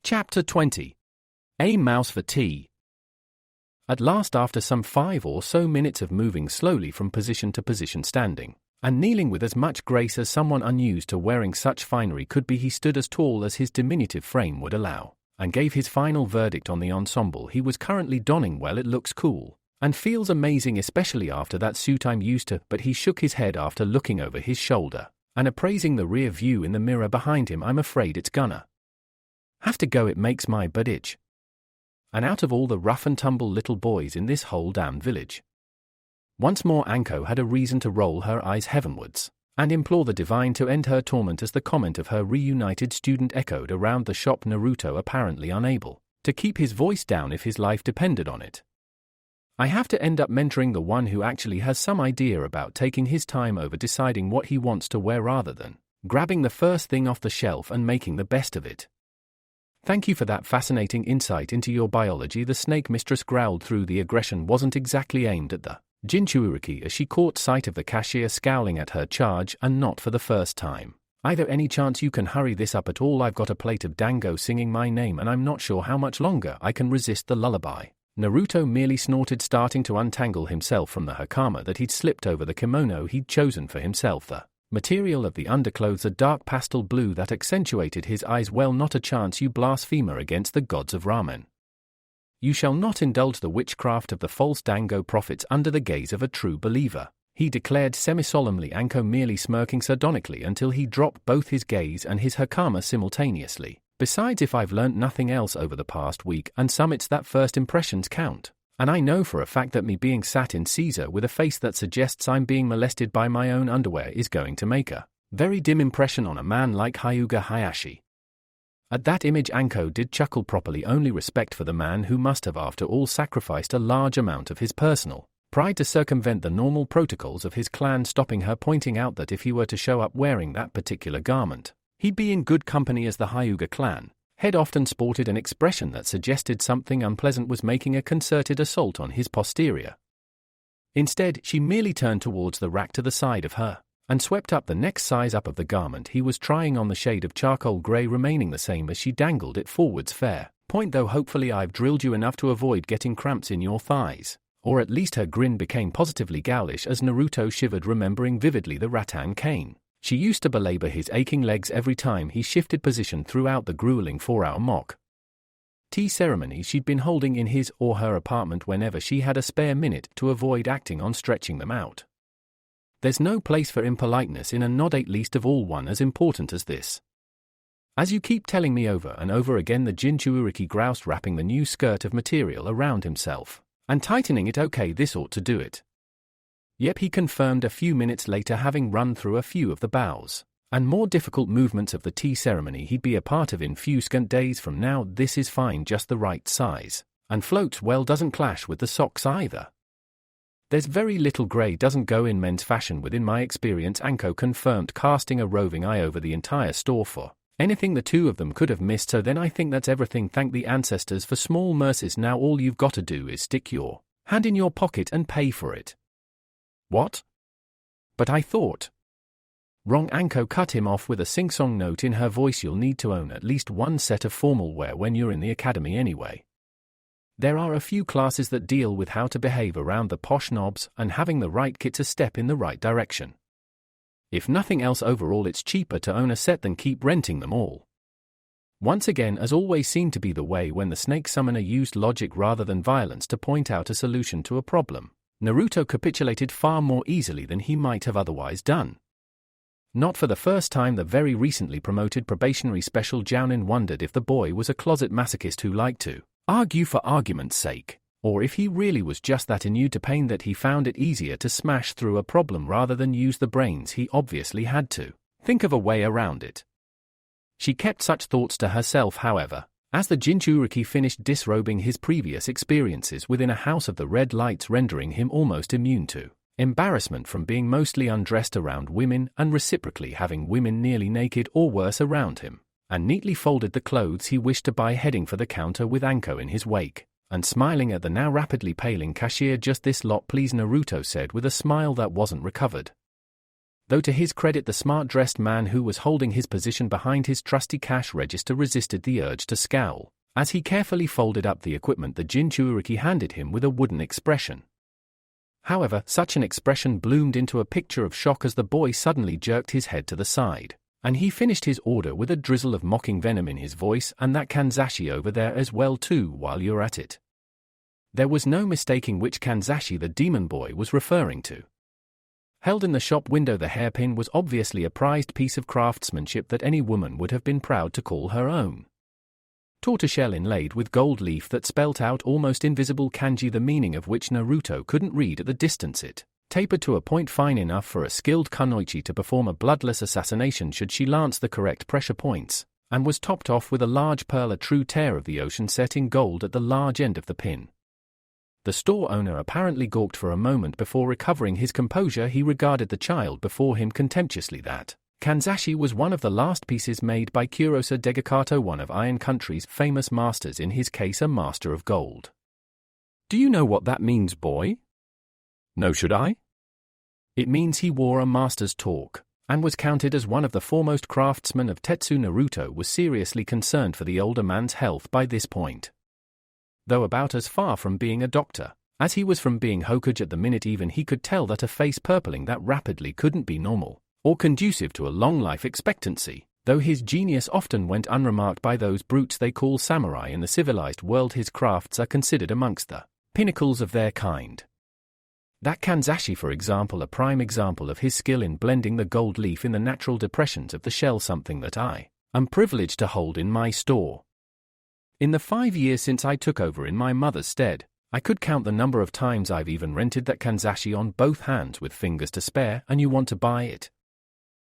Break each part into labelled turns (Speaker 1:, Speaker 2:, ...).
Speaker 1: Chapter 20. A Mouse for Tea. At last, after some 5 or so minutes of moving slowly from position to position standing, and kneeling with as much grace as someone unused to wearing such finery could be, he stood as tall as his diminutive frame would allow, and gave his final verdict on the ensemble he was currently donning. Well, it looks cool, and feels amazing, especially after that suit I'm used to. But he shook his head after looking over his shoulder, and appraising the rear view in the mirror behind him. I'm afraid it's gonna have to go. It makes my butt itch. And out of all the rough and tumble little boys in this whole damn village. Once more Anko had a reason to roll her eyes heavenwards, and implore the divine to end her torment as the comment of her reunited student echoed around the shop, Naruto apparently unable to keep his voice down if his life depended on it. I have to end up mentoring the one who actually has some idea about taking his time over deciding what he wants to wear rather than grabbing the first thing off the shelf and making the best of it. Thank you for that fascinating insight into your biology, the snake mistress growled through the aggression wasn't exactly aimed at the Jinchuuriki as she caught sight of the cashier scowling at her charge, and not for the first time either. Any chance you can hurry this up at all? I've got a plate of dango singing my name and I'm not sure how much longer I can resist the lullaby. Naruto merely snorted, starting to untangle himself from the hakama that he'd slipped over the kimono he'd chosen for himself. The material of the underclothes a dark pastel blue that accentuated his eyes. Well, not a chance, you blasphemer against the gods of ramen. You shall not indulge the witchcraft of the false dango prophets under the gaze of a true believer, he declared semi-solemnly, Anko merely smirking sardonically until he dropped both his gaze and his hakama simultaneously. Besides, if I've learnt nothing else over the past week and some, it's that first impressions count. And I know for a fact that me being sat in Caesar with a face that suggests I'm being molested by my own underwear is going to make a very dim impression on a man like Hyuga Hayashi. At that image Anko did chuckle properly, only respect for the man who must have after all sacrificed a large amount of his personal pride to circumvent the normal protocols of his clan, stopping her, pointing out that if he were to show up wearing that particular garment, he'd be in good company, as the Hyuga clan head often sported an expression that suggested something unpleasant was making a concerted assault on his posterior. Instead, she merely turned towards the rack to the side of her, and swept up the next size up of the garment he was trying on, the shade of charcoal grey remaining the same as she dangled it forwards. Fair point though, hopefully I've drilled you enough to avoid getting cramps in your thighs. Or at least her grin became positively ghoulish as Naruto shivered, remembering vividly the rattan cane she used to belabor his aching legs every time he shifted position throughout the grueling 4-hour mock tea ceremony she'd been holding in his or her apartment whenever she had a spare minute to avoid acting on stretching them out. There's no place for impoliteness in a nod, least of all one as important as this. As you keep telling me over and over again, the Jinchuuriki groused, wrapping the new skirt of material around himself and tightening it. Okay, this ought to do it. Yep, he confirmed a few minutes later, having run through a few of the bows and more difficult movements of the tea ceremony he'd be a part of in few scant days from now. This is fine, just the right size, and floats well, doesn't clash with the socks either. There's very little grey doesn't go in men's fashion within my experience, Anko confirmed, casting a roving eye over the entire store for anything the two of them could have missed. So then I think that's everything. Thank the ancestors for small mercies. Now all you've got to do is stick your hand in your pocket and pay for it. What? But I thought. Wrong, Anko cut him off with a sing-song note in her voice. You'll need to own at least one set of formal wear when you're in the academy anyway. There are a few classes that deal with how to behave around the posh knobs and having the right kit to step in the right direction. If nothing else, overall it's cheaper to own a set than keep renting them all. Once again, as always seemed to be the way when the snake summoner used logic rather than violence to point out a solution to a problem, Naruto capitulated far more easily than he might have otherwise done. Not for the first time, the very recently promoted probationary special Jounin wondered if the boy was a closet masochist who liked to argue for argument's sake, or if he really was just that inured to pain that he found it easier to smash through a problem rather than use the brains. He obviously had to think of a way around it. She kept such thoughts to herself, however, as the Jinchuuriki finished disrobing his previous experiences within a house of the red lights, rendering him almost immune to embarrassment from being mostly undressed around women and reciprocally having women nearly naked or worse around him, and neatly folded the clothes he wished to buy, heading for the counter with Anko in his wake, and smiling at the now rapidly paling cashier. Just this lot please, Naruto said with a smile that wasn't recovered. though to his credit the smart-dressed man who was holding his position behind his trusty cash register resisted the urge to scowl, as he carefully folded up the equipment the Jinchuriki handed him with a wooden expression. However, such an expression bloomed into a picture of shock as the boy suddenly jerked his head to the side, and he finished his order with a drizzle of mocking venom in his voice. "And that Kanzashi over there as well too, while you're at it." There was no mistaking which Kanzashi the demon boy was referring to. Held in the shop window, the hairpin was obviously a prized piece of craftsmanship that any woman would have been proud to call her own. Tortoiseshell inlaid with gold leaf that spelt out almost invisible kanji, the meaning of which Naruto couldn't read at the distance. It tapered to a point fine enough for a skilled kunoichi to perform a bloodless assassination should she lance the correct pressure points, and was topped off with a large pearl, a true tear of the ocean set in gold at the large end of the pin. The store owner apparently gawked for a moment before recovering his composure. He regarded the child before him contemptuously. That Kanzashi was one of the last pieces made by Kurosa Degakato, one of Iron Country's famous masters, in his case a master of gold. "Do you know what that means, boy?" "No, should I?" "It means he wore a master's torque, and was counted as one of the foremost craftsmen of Tetsu." Naruto was seriously concerned for the older man's health by this point. Though about as far from being a doctor as he was from being Hokage at the minute, even he could tell that a face purpling that rapidly couldn't be normal, or conducive to a long life expectancy. Though his genius often went unremarked by those brutes they call samurai in the civilized world, his crafts are considered amongst the pinnacles of their kind. That Kanzashi, for example, a prime example of his skill in blending the gold leaf in the natural depressions of the shell, something that I am privileged to hold in my store. In the 5 years since I took over in my mother's stead, I could count the number of times I've even rented that Kanzashi on both hands with fingers to spare. "And you want to buy it?"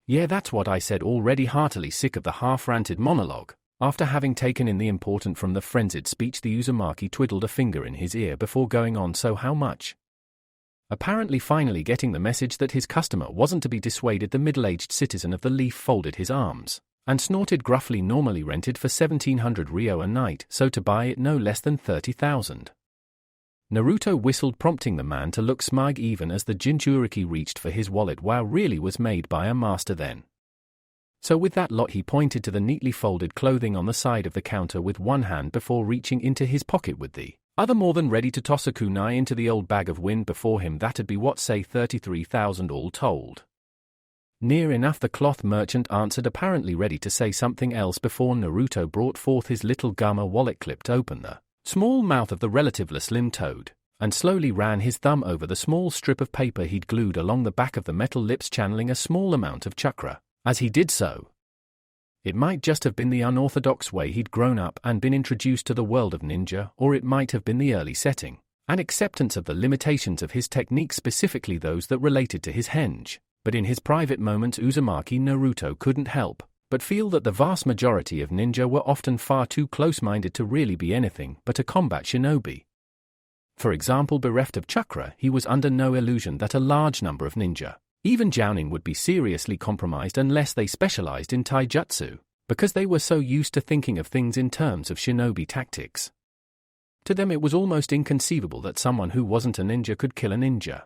Speaker 1: "Yeah, that's what I said, already heartily sick of the half-ranted monologue." After having taken in the important from the frenzied speech, the Uzumaki twiddled a finger in his ear before going on. "So how much?" Apparently finally getting the message that his customer wasn't to be dissuaded, the middle-aged citizen of the leaf folded his arms and snorted gruffly. "Normally rented for 1,700 ryo a night, so to buy it no less than 30,000. Naruto whistled, prompting the man to look smug even as the Jinchuriki reached for his wallet. "Wow, really was made by a master then." So with that lot, he pointed to the neatly folded clothing on the side of the counter with one hand before reaching into his pocket with the other, more than ready to toss a kunai into the old bag of wind before him. "That'd be what, say 33,000 all told?" "Near enough," the cloth merchant answered, apparently ready to say something else before Naruto brought forth his little Gama wallet, clipped open the small mouth of the relatively slim toad, and slowly ran his thumb over the small strip of paper he'd glued along the back of the metal lips, channeling a small amount of chakra as he did so. It might just have been the unorthodox way he'd grown up and been introduced to the world of ninja, or it might have been the early setting and acceptance of the limitations of his technique, specifically those that related to his henge. But in his private moments, Uzumaki Naruto couldn't help but feel that the vast majority of ninja were often far too close-minded to really be anything but a combat shinobi. For example, bereft of chakra, he was under no illusion that a large number of ninja, even jounin, would be seriously compromised unless they specialized in taijutsu, because they were so used to thinking of things in terms of shinobi tactics. To them it was almost inconceivable that someone who wasn't a ninja could kill a ninja.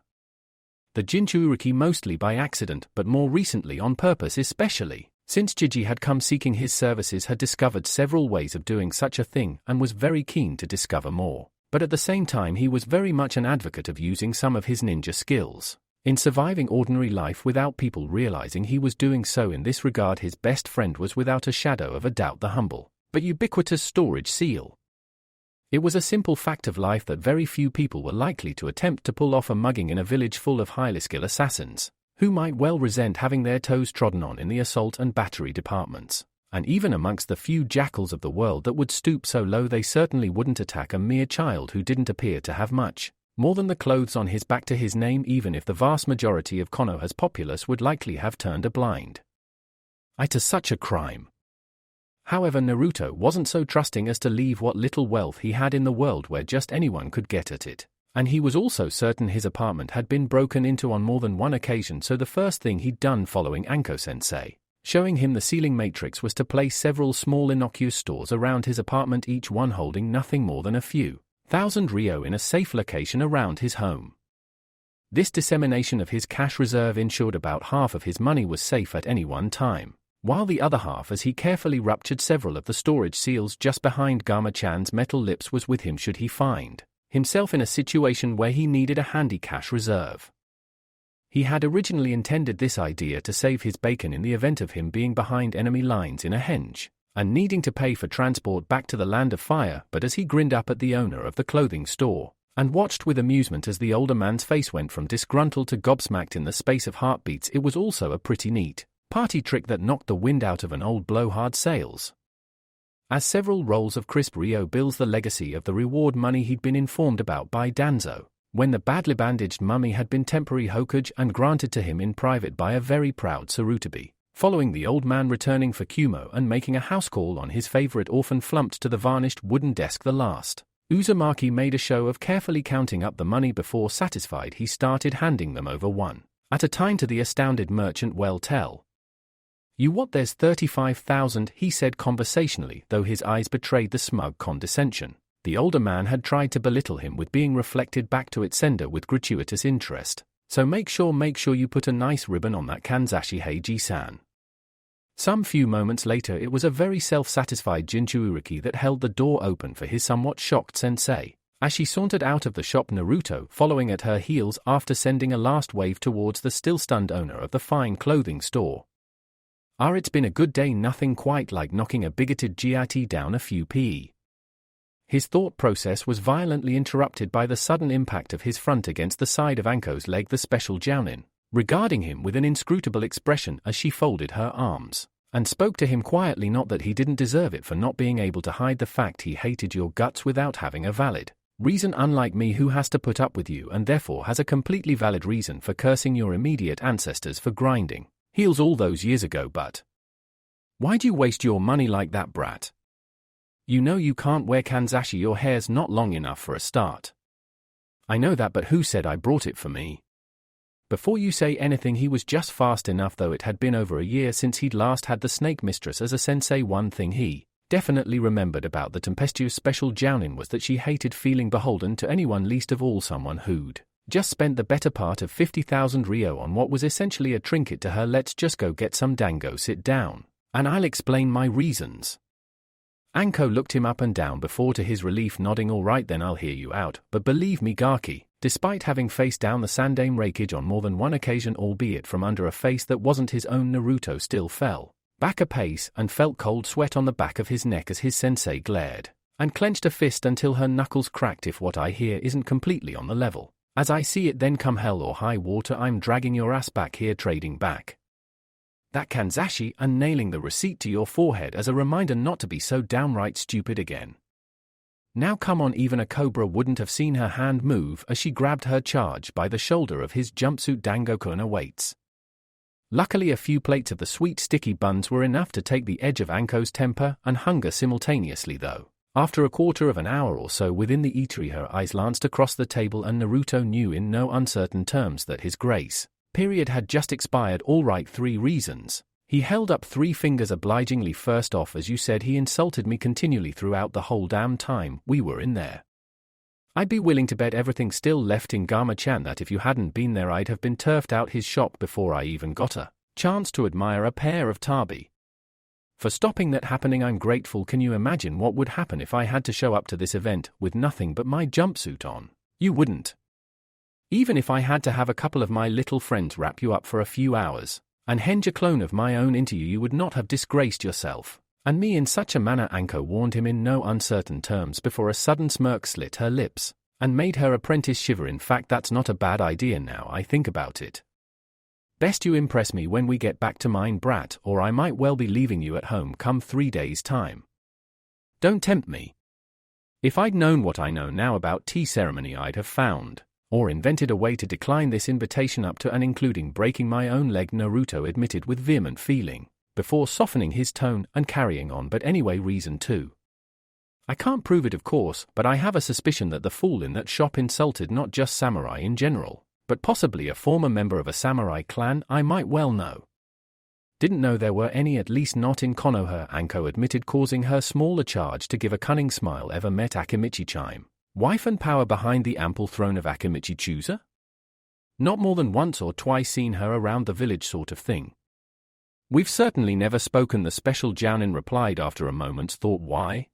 Speaker 1: The Jinchuriki, mostly by accident, but more recently on purpose, especially since Jiji had come seeking his services, had discovered several ways of doing such a thing and was very keen to discover more. But at the same time he was very much an advocate of using some of his ninja skills in surviving ordinary life without people realizing he was doing so. In this regard, his best friend was without a shadow of a doubt the humble but ubiquitous storage seal. It was a simple fact of life that very few people were likely to attempt to pull off a mugging in a village full of highly skilled assassins, who might well resent having their toes trodden on in the assault and battery departments. And even amongst the few jackals of the world that would stoop so low, they certainly wouldn't attack a mere child who didn't appear to have much more than the clothes on his back to his name, even if the vast majority of Konoha's populace would likely have turned a blind eye to such a crime. However, Naruto wasn't so trusting as to leave what little wealth he had in the world where just anyone could get at it. And he was also certain his apartment had been broken into on more than one occasion, so the first thing he'd done following Anko-sensei showing him the ceiling matrix was to place several small innocuous stores around his apartment, each one holding nothing more than a few thousand ryo in a safe location around his home. This dissemination of his cash reserve ensured about half of his money was safe at any one time, while the other half, as he carefully ruptured several of the storage seals just behind Gama-chan's metal lips, was with him should he find himself in a situation where he needed a handy cash reserve. He had originally intended this idea to save his bacon in the event of him being behind enemy lines in a henge, and needing to pay for transport back to the land of fire, but as he grinned up at the owner of the clothing store, and watched with amusement as the older man's face went from disgruntled to gobsmacked in the space of heartbeats, it was also a pretty neat party trick that knocked the wind out of an old blowhard sails. As several rolls of crisp Rio bills, the legacy of the reward money he'd been informed about by Danzo, when the badly bandaged mummy had been temporary hokage and granted to him in private by a very proud Sarutabi, following the old man returning for Kumo and making a house call on his favorite orphan flumped to the varnished wooden desk. The last Uzumaki made a show of carefully counting up the money before, satisfied, he started handing them over one at a time to the astounded merchant. "Well, tell you what, there's 35,000, he said conversationally, though his eyes betrayed the smug condescension. The older man had tried to belittle him with being reflected back to its sender with gratuitous interest. "So make sure you put a nice ribbon on that Kanzashi, Heiji-san." Some few moments later, it was a very self-satisfied Jinchuuriki that held the door open for his somewhat shocked sensei, as she sauntered out of the shop, Naruto following at her heels after sending a last wave towards the still stunned owner of the fine clothing store. It's been a good day, nothing quite like knocking a bigoted GIT down a few PE. His thought process was violently interrupted by the sudden impact of his front against the side of Anko's leg, the special Jounin, regarding him with an inscrutable expression as she folded her arms, and spoke to him quietly. Not that he didn't deserve it for not being able to hide the fact he hated your guts without having a valid reason, unlike me who has to put up with you and therefore has a completely valid reason for cursing your immediate ancestors for grinding heels all those years ago. But why'd you waste your money like that, brat? You know you can't wear Kanzashi, your hair's not long enough for a start. I know that, but who said I brought it for me? Before you say anything, he was just fast enough, though it had been over a year since he'd last had the snake mistress as a sensei. One thing he definitely remembered about the tempestuous special Jounin was that she hated feeling beholden to anyone, least of all someone who'd just spent the better part of 50,000 Rio on what was essentially a trinket to her. "Let's just go get some dango, sit down, and I'll explain my reasons." Anko looked him up and down before, to his relief, nodding. "All right then, I'll hear you out, but believe me, Gaki," despite having faced down the Sandame rakeage on more than one occasion, albeit from under a face that wasn't his own, Naruto still fell back a pace and felt cold sweat on the back of his neck as his sensei glared and clenched a fist until her knuckles cracked. "If what I hear isn't completely on the level as I see it, then come hell or high water, I'm dragging your ass back here, trading back that Kanzashi and nailing the receipt to your forehead as a reminder not to be so downright stupid again. Now come on." Even a cobra wouldn't have seen her hand move as she grabbed her charge by the shoulder of his jumpsuit. "Dango-kun awaits." Luckily, a few plates of the sweet sticky buns were enough to take the edge of Anko's temper and hunger simultaneously, though. After a quarter of an hour or so within the eatery, her eyes glanced across the table and Naruto knew in no uncertain terms that his grace period had just expired. "All right, 3 reasons. He held up 3 fingers obligingly. "First off, as you said, he insulted me continually throughout the whole damn time we were in there. I'd be willing to bet everything still left in Gama-chan that if you hadn't been there, I'd have been turfed out his shop before I even got a chance to admire a pair of tabi. For stopping that happening, I'm grateful. Can you imagine what would happen if I had to show up to this event with nothing but my jumpsuit on? You wouldn't. Even if I had to have a couple of my little friends wrap you up for a few hours and henge a clone of my own into you, you would not have disgraced yourself and me in such a manner." Anko warned him in no uncertain terms before a sudden smirk slit her lips and made her apprentice shiver. "In fact, that's not a bad idea now I think about it. Best you impress me when we get back to mine, brat, or I might well be leaving you at home come 3 days' time. Don't tempt me. If I'd known what I know now about tea ceremony, I'd have found or invented a way to decline this invitation up to and including breaking my own leg," Naruto admitted with vehement feeling, before softening his tone and carrying on. "But anyway, reason 2. I can't prove it, of course, but I have a suspicion that the fool in that shop insulted not just samurai in general, but possibly a former member of a samurai clan I might well know." "Didn't know there were any, at least not in Konoha," Anko admitted, causing her smaller charge to give a cunning smile. "Ever met Akimichi Chime, wife and power behind the ample throne of Akimichi Chooser?" Not more than once or twice seen her around the village sort of thing. We've certainly never spoken, the special Jounin replied after a moment's thought. Why?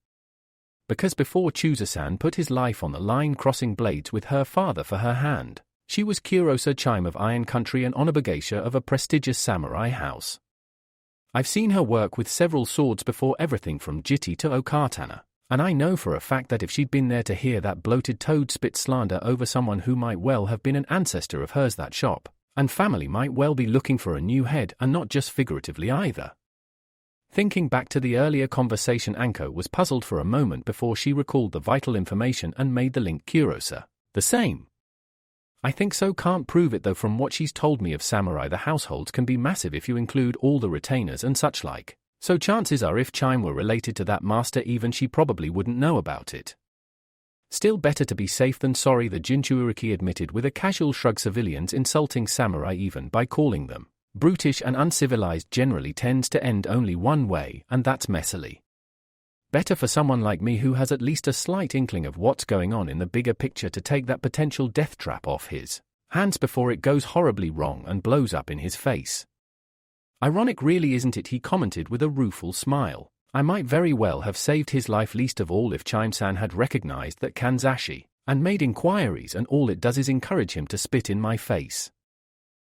Speaker 1: Because before Chusa-san put his life on the line crossing blades with her father for her hand, she was Kurosa Chime of Iron Country and Onobugeisha of a prestigious samurai house. I've seen her work with several swords before, everything from jiti to okatana, and I know for a fact that if she'd been there to hear that bloated toad spit slander over someone who might well have been an ancestor of hers, that shop and family might well be looking for a new head, and not just figuratively either. Thinking back to the earlier conversation, Anko was puzzled for a moment before she recalled the vital information and made the link. Kurosa. The same. I think so. Can't prove it though. From what she's told me of samurai, the households can be massive if you include all the retainers and such like. So chances are if Chime were related to that master, even she probably wouldn't know about it. Still better to be safe than sorry, the Jinchuuriki admitted with a casual shrug. Civilians insulting samurai, even by calling them brutish and uncivilized, generally tends to end only one way, and that's messily. Better for someone like me who has at least a slight inkling of what's going on in the bigger picture to take that potential death trap off his hands before it goes horribly wrong and blows up in his face. Ironic really, isn't it? He commented with a rueful smile. I might very well have saved his life, least of all if Chime-san had recognized that Kanzashi and made inquiries, and all it does is encourage him to spit in my face.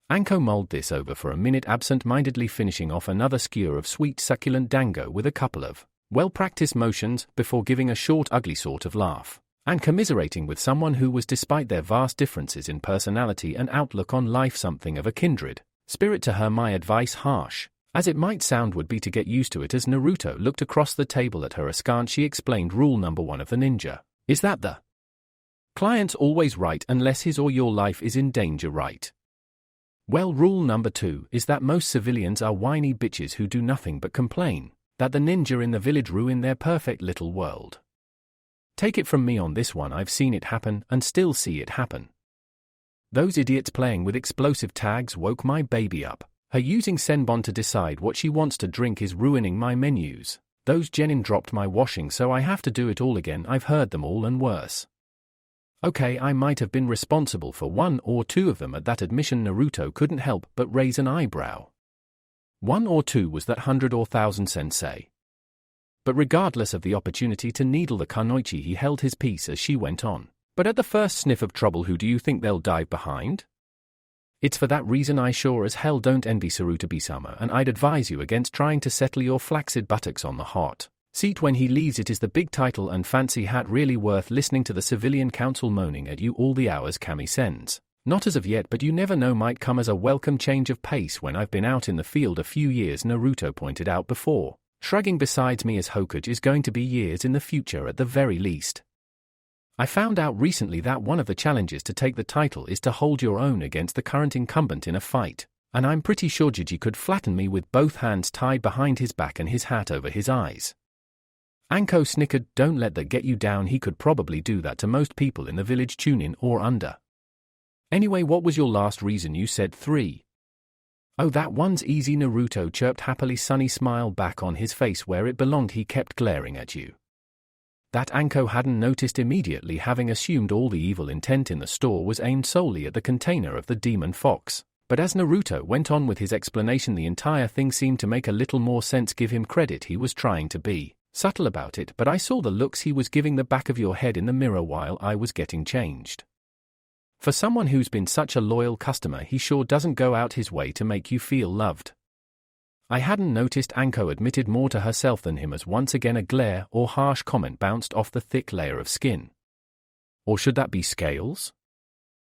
Speaker 1: Anko mulled this over for a minute, absent-mindedly finishing off another skewer of sweet succulent dango with a couple of well-practiced motions before giving a short ugly sort of laugh, and commiserating with someone who was, despite their vast differences in personality and outlook on life, something of a kindred spirit to her. My advice, harsh as it might sound, would be to get used to it. As Naruto looked across the table at her askance, she explained rule number 1 of the ninja is that the client's always right unless his or your life is in danger, right? Well, rule number 2 is that most civilians are whiny bitches who do nothing but complain that the ninja in the village ruin their perfect little world. Take it from me on this one, I've seen it happen and still see it happen. Those idiots playing with explosive tags woke my baby up. Her using Senbon to decide what she wants to drink is ruining my menus. Those genin dropped my washing, so I have to do it all again. I've heard them all and worse. Okay, I might have been responsible for 1 or 2 of them. At that admission, Naruto couldn't help but raise an eyebrow. 1 or 2 was that 100 or 1,000 sensei? But regardless of the opportunity to needle the kunoichi, he held his peace as she went on. But at the first sniff of trouble, who do you think they'll dive behind? It's for that reason I sure as hell don't envy Sarutobi-sama, and I'd advise you against trying to settle your flaccid buttocks on the hot seat when he leaves. It is the big title and fancy hat really worth listening to the civilian council moaning at you all the hours Kami sends. Not as of yet, but you never know, might come as a welcome change of pace when I've been out in the field a few years, Naruto pointed out before shrugging. Besides me, as Hokage is going to be years in the future at the very least. I found out recently that one of the challenges to take the title is to hold your own against the current incumbent in a fight, and I'm pretty sure Gigi could flatten me with both hands tied behind his back and his hat over his eyes. Anko snickered. Don't let that get you down. He could probably do that to most people in the village, Chunin or under. Anyway, what was your last reason? You said 3. Oh, that one's easy, Naruto chirped happily, sunny smile back on his face where it belonged. He kept glaring at you. That Anko hadn't noticed immediately, having assumed all the evil intent in the store was aimed solely at the container of the demon fox. But as Naruto went on with his explanation, the entire thing seemed to make a little more sense. Give him credit, he was trying to be subtle about it, but I saw the looks he was giving the back of your head in the mirror while I was getting changed. For someone who's been such a loyal customer, he sure doesn't go out his way to make you feel loved. I hadn't noticed, Anko admitted more to herself than him as once again a glare or harsh comment bounced off the thick layer of skin. Or should that be scales?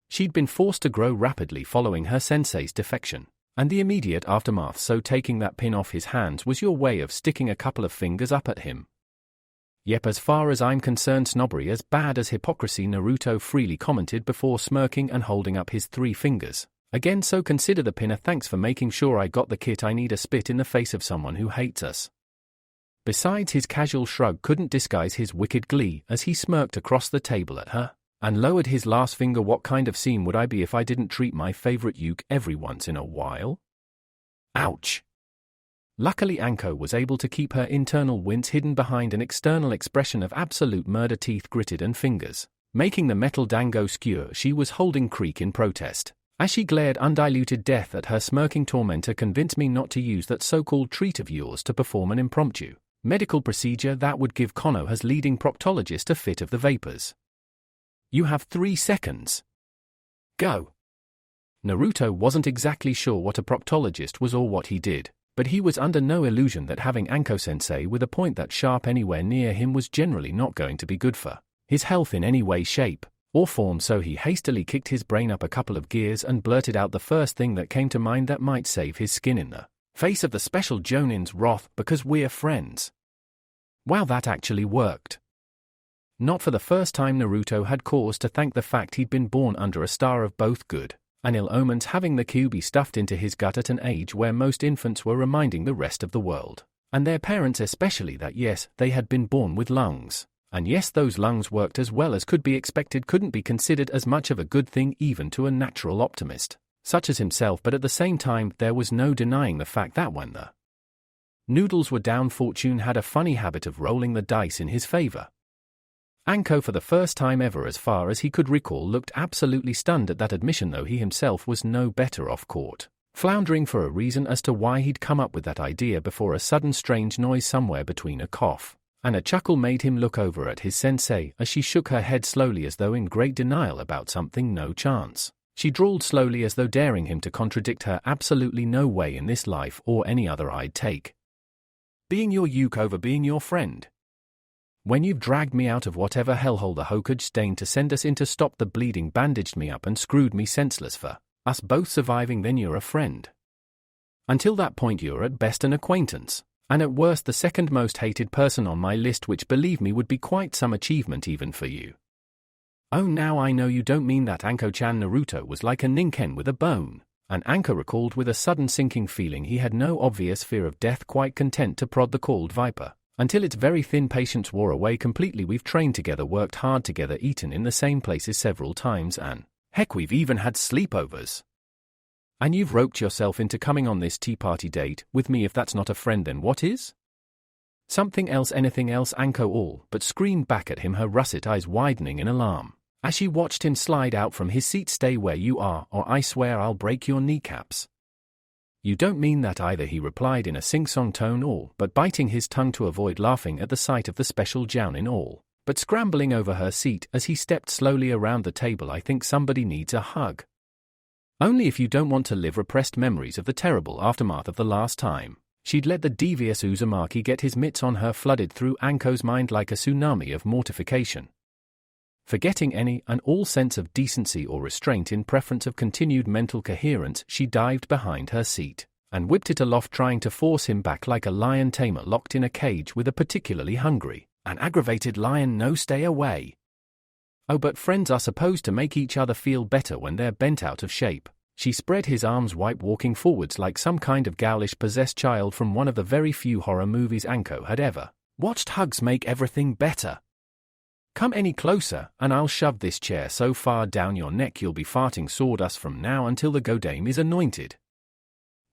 Speaker 1: She'd been forced to grow rapidly following her sensei's defection, and the immediate aftermath, so taking that pin off his hands was your way of sticking a couple of fingers up at him. Yep, as far as I'm concerned, snobbery as bad as hypocrisy, Naruto freely commented before smirking and holding up his 3 fingers. Again, so consider the pin a thanks for making sure I got the kit I need. A spit in the face of someone who hates us. Besides, his casual shrug couldn't disguise his wicked glee as he smirked across the table at her and lowered his last finger. What kind of scene would I be if I didn't treat my favorite uke every once in a while? Ouch. Luckily, Anko was able to keep her internal wince hidden behind an external expression of absolute murder, teeth gritted and fingers making the metal dango skewer she was holding creak in protest. As she glared undiluted death at her smirking tormentor, convince me not to use that so-called treat of yours to perform an impromptu medical procedure that would give Konoha's leading proctologist a fit of the vapors. You have 3 seconds. Go. Naruto wasn't exactly sure what a proctologist was or what he did, but he was under no illusion that having Anko-sensei with a point that sharp anywhere near him was generally not going to be good for his health in any way, shape, or form, so he hastily kicked his brain up a couple of gears and blurted out the first thing that came to mind that might save his skin in the face of the special Jonin's wrath, because we're friends. Wow, that actually worked. Not for the first time Naruto had cause to thank the fact he'd been born under a star of both good and ill omens, having the Kyuubi stuffed into his gut at an age where most infants were reminding the rest of the world, and their parents especially, that yes, they had been born with lungs. And yes, those lungs worked as well as could be expected couldn't be considered as much of a good thing even to a natural optimist, such as himself, but at the same time there was no denying the fact that when the noodles were down, fortune had a funny habit of rolling the dice in his favor. Anko, for the first time ever as far as he could recall, looked absolutely stunned at that admission, though he himself was no better off, caught floundering for a reason as to why he'd come up with that idea before a sudden strange noise somewhere between a cough and a chuckle made him look over at his sensei as she shook her head slowly as though in great denial about something. No chance. She drawled slowly as though daring him to contradict her. Absolutely no way in this life or any other I'd take being your uke over being your friend. When you've dragged me out of whatever hellhole the Hokage deigned to send us into, stopped the bleeding, bandaged me up and screwed me senseless for us both surviving, then you're a friend. Until that point you're at best an acquaintance, and at worst the second most hated person on my list, which believe me would be quite some achievement even for you. Oh, now I know you don't mean that. Anko-chan. Naruto was like a ninken with a bone, and Anko recalled with a sudden sinking feeling he had no obvious fear of death, quite content to prod the called viper until its very thin patience wore away completely. We've trained together, worked hard together, eaten in the same places several times, and heck, we've even had sleepovers. And you've roped yourself into coming on this tea party date with me. If that's not a friend, then what is? Something else. Anything else? Anko all but screamed back at him, her russet eyes widening in alarm as she watched him slide out from his seat. Stay where you are, or I swear I'll break your kneecaps. You don't mean that either, he replied in a sing-song tone, all but biting his tongue to avoid laughing at the sight of the special Jounin, all but scrambling over her seat as he stepped slowly around the table. I think somebody needs a hug. Only if you don't want to live repressed memories of the terrible aftermath of the last time she'd let the devious Uzumaki get his mitts on her flooded through Anko's mind like a tsunami of mortification. Forgetting any and all sense of decency or restraint in preference of continued mental coherence, she dived behind her seat and whipped it aloft, trying to force him back like a lion tamer locked in a cage with a particularly hungry and aggravated lion. No, stay away. Oh, but friends are supposed to make each other feel better when they're bent out of shape. She spread his arms wide, walking forwards like some kind of ghoulish possessed child from one of the very few horror movies Anko had ever watched. Hugs make everything better. Come any closer, and I'll shove this chair so far down your neck you'll be farting sawdust from now until the Godame is anointed.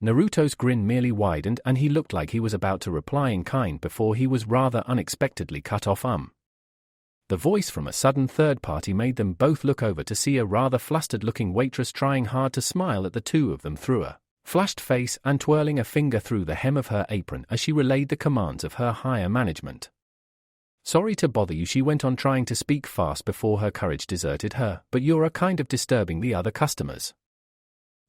Speaker 1: Naruto's grin merely widened, and he looked like he was about to reply in kind before he was rather unexpectedly cut off. The voice from a sudden third party made them both look over to see a rather flustered-looking waitress trying hard to smile at the two of them through a flushed face and twirling a finger through the hem of her apron as she relayed the commands of her higher management. Sorry to bother you, she went on, trying to speak fast before her courage deserted her, but you're a kind of disturbing the other customers.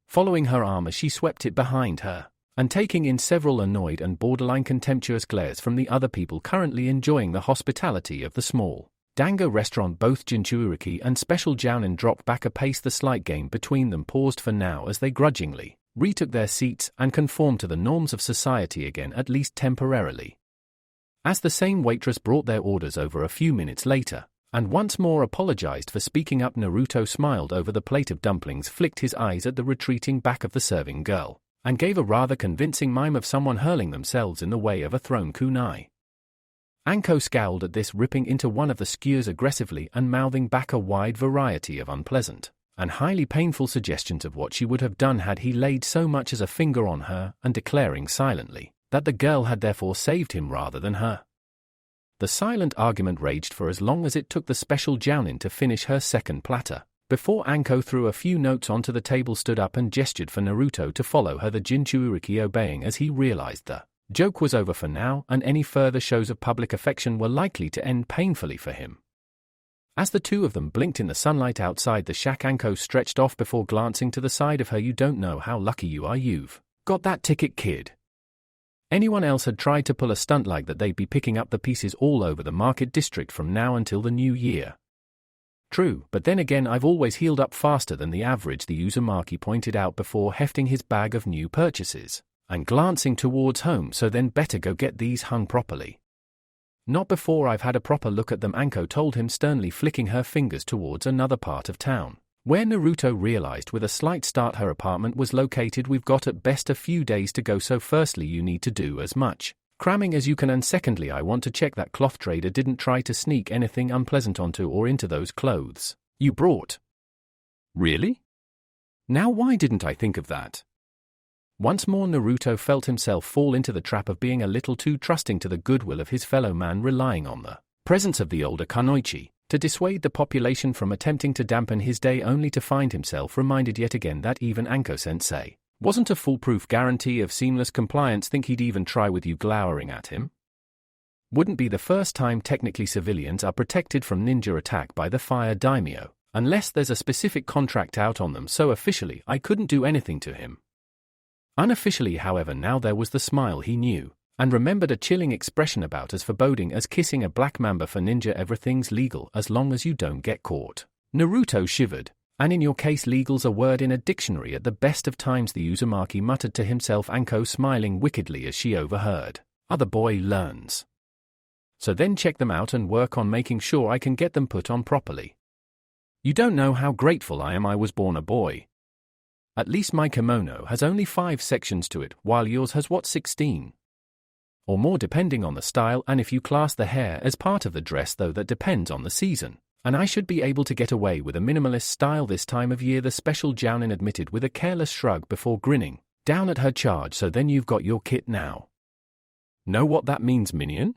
Speaker 1: Following her arm as she swept it behind her, and taking in several annoyed and borderline contemptuous glares from the other people currently enjoying the hospitality of the small Dango restaurant, both Jinchuuriki and Special Jounin dropped back a pace. The slight game between them paused for now as they grudgingly retook their seats and conformed to the norms of society again, at least temporarily. As the same waitress brought their orders over a few minutes later, and once more apologized for speaking up, Naruto smiled over the plate of dumplings, flicked his eyes at the retreating back of the serving girl, and gave a rather convincing mime of someone hurling themselves in the way of a thrown kunai. Anko scowled at this, ripping into one of the skewers aggressively and mouthing back a wide variety of unpleasant and highly painful suggestions of what she would have done had he laid so much as a finger on her, and declaring silently that the girl had therefore saved him rather than her. The silent argument raged for as long as it took the Special Jounin to finish her second platter, Before Anko threw a few notes onto the table, stood up and gestured for Naruto to follow her, the Jinchuuriki obeying as he realized the joke was over for now and any further shows of public affection were likely to end painfully for him. As the two of them blinked in the sunlight outside the shack, Anko stretched off before glancing to the side of her. You don't know how lucky you are you've got that ticket, kid. Anyone else had tried to pull a stunt like that, they'd be picking up the pieces all over the market district from now until the new year. True, but then again I've always healed up faster than the average, the Uzumaki pointed out before hefting his bag of new purchases and glancing towards home. So then better go get these hung properly. Not before I've had a proper look at them, Anko told him sternly, flicking her fingers towards another part of town, where Naruto realized with a slight start her apartment was located. We've got at best a few days to go, so firstly you need to do as much cramming as you can, and secondly I want to check that cloth trader didn't try to sneak anything unpleasant onto or into those clothes you brought. Really? Now why didn't I think of that? Once more Naruto felt himself fall into the trap of being a little too trusting to the goodwill of his fellow man, relying on the presence of the older Kunoichi to dissuade the population from attempting to dampen his day, only to find himself reminded yet again that even Anko-sensei wasn't a foolproof guarantee of seamless compliance. Think he'd even try with you glowering at him? Wouldn't be the first time. Technically civilians are protected from ninja attack by the fire daimyo, unless there's a specific contract out on them, so officially I couldn't do anything to him. Unofficially, however, now there was the smile he knew and remembered, a chilling expression about as foreboding as kissing a black mamba. For ninja everything's legal as long as you don't get caught. Naruto shivered. And in your case, legal's a word in a dictionary at the best of times, the Uzumaki muttered to himself, Anko smiling wickedly as she overheard. Other boy learns. So then check them out and work on making sure I can get them put on properly. You don't know how grateful I am I was born a boy. At least my kimono has only 5 sections to it, while yours has 16? Or more depending on the style, and if you class the hair as part of the dress, though that depends on the season. And I should be able to get away with a minimalist style this time of year, the special Jounin admitted with a careless shrug before grinning down at her charge. So then you've got your kit now. Know what that means, minion?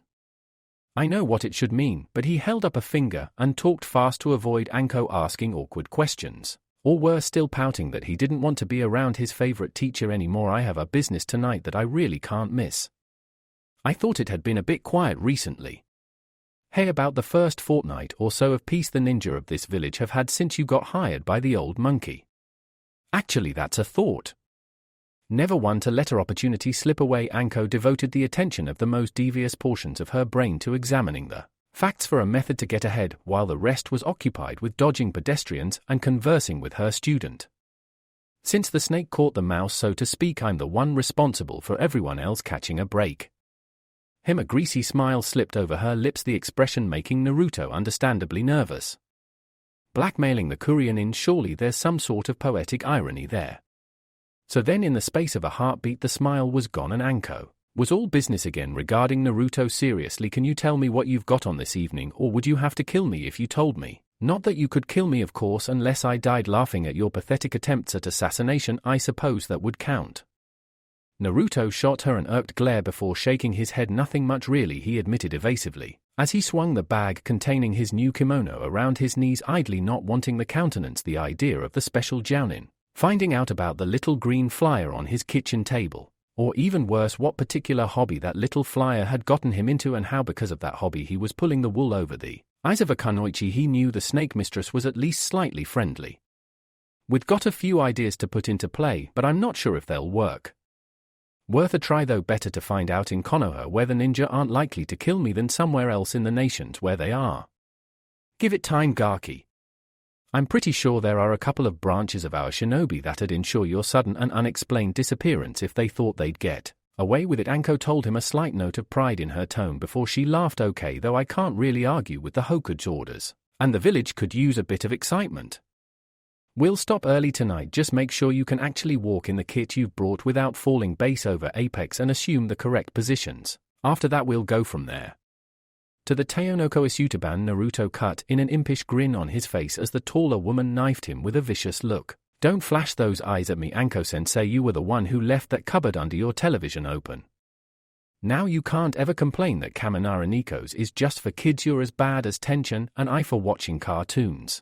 Speaker 1: I know what it should mean, but he held up a finger and talked fast to avoid Anko asking awkward questions. Or worse still, pouting that he didn't want to be around his favorite teacher anymore. I have a business tonight that I really can't miss. I thought it had been a bit quiet recently. Hey, about the first fortnight or so of peace the ninja of this village have had since you got hired by the old monkey. Actually, that's a thought. Never one to let her opportunity slip away, Anko devoted the attention of the most devious portions of her brain to examining the facts for a method to get ahead, while the rest was occupied with dodging pedestrians and conversing with her student. Since the snake caught the mouse, so to speak, I'm the one responsible for everyone else catching a break. A greasy smile slipped over her lips, the expression making Naruto understandably nervous. Blackmailing the Kurianin, surely there's some sort of poetic irony there. So then in the space of a heartbeat the smile was gone and Anko was all business again regarding Naruto. Seriously, can you tell me what you've got on this evening, or would you have to kill me if you told me? Not that you could kill me, of course, unless I died laughing at your pathetic attempts at assassination. I suppose that would count. Naruto shot her an irked glare before shaking his head. Nothing much really, he admitted evasively, as he swung the bag containing his new kimono around his knees, idly not wanting the countenance the idea of the special Jounin finding out about the little green flyer on his kitchen table, or even worse, what particular hobby that little flyer had gotten him into, and how because of that hobby he was pulling the wool over the eyes of a kunoichi. He knew the snake mistress was at least slightly friendly. We've got a few ideas to put into play, but I'm not sure if they'll work. Worth a try though. Better to find out in Konoha where the ninja aren't likely to kill me than somewhere else in the nations where they are. Give it time, Gaki. I'm pretty sure there are a couple of branches of our shinobi that'd ensure your sudden and unexplained disappearance if they thought they'd get away with it. Anko told him, a slight note of pride in her tone before she laughed. Okay, though I can't really argue with the Hokuge's orders, and the village could use a bit of excitement. We'll stop early tonight, just make sure you can actually walk in the kit you've brought without falling base over apex and assume the correct positions. After that we'll go from there. To the Teonoko Isutaban, Naruto cut in, an impish grin on his face as the taller woman knifed him with a vicious look. Don't flash those eyes at me, Anko-sensei, you were the one who left that cupboard under your television open. Now you can't ever complain that Kaminari Nico's is just for kids. You're as bad as Tension and I for watching cartoons.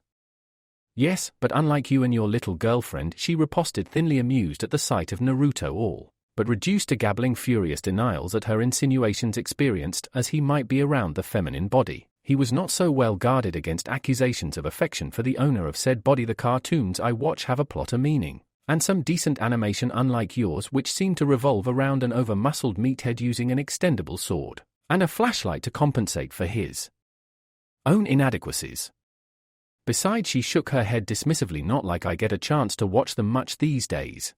Speaker 1: Yes, but unlike you and your little girlfriend, she riposted, thinly amused at the sight of Naruto, all but reduced to gabbling furious denials at her insinuations. Experienced as he might be around the feminine body, he was not so well guarded against accusations of affection for the owner of said body. The cartoons I watch have a plot, a meaning, and some decent animation, unlike yours, which seem to revolve around an over-muscled meathead using an extendable sword and a flashlight to compensate for his own inadequacies. Besides, she shook her head dismissively. Not like I get a chance to watch them much these days.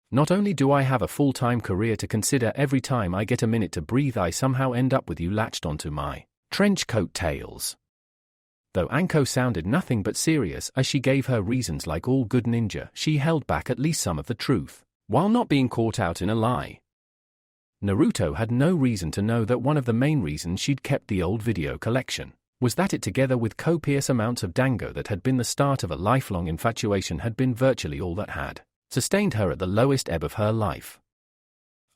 Speaker 1: Not only do I have a full-time career to consider, every time I get a minute to breathe I somehow end up with you latched onto my trench coat tails. Though Anko sounded nothing but serious as she gave her reasons, like all good ninja, she held back at least some of the truth, while not being caught out in a lie. Naruto had no reason to know that one of the main reasons she'd kept the old video collection was that it, together with copious amounts of dango that had been the start of a lifelong infatuation, had been virtually all that had sustained her at the lowest ebb of her life.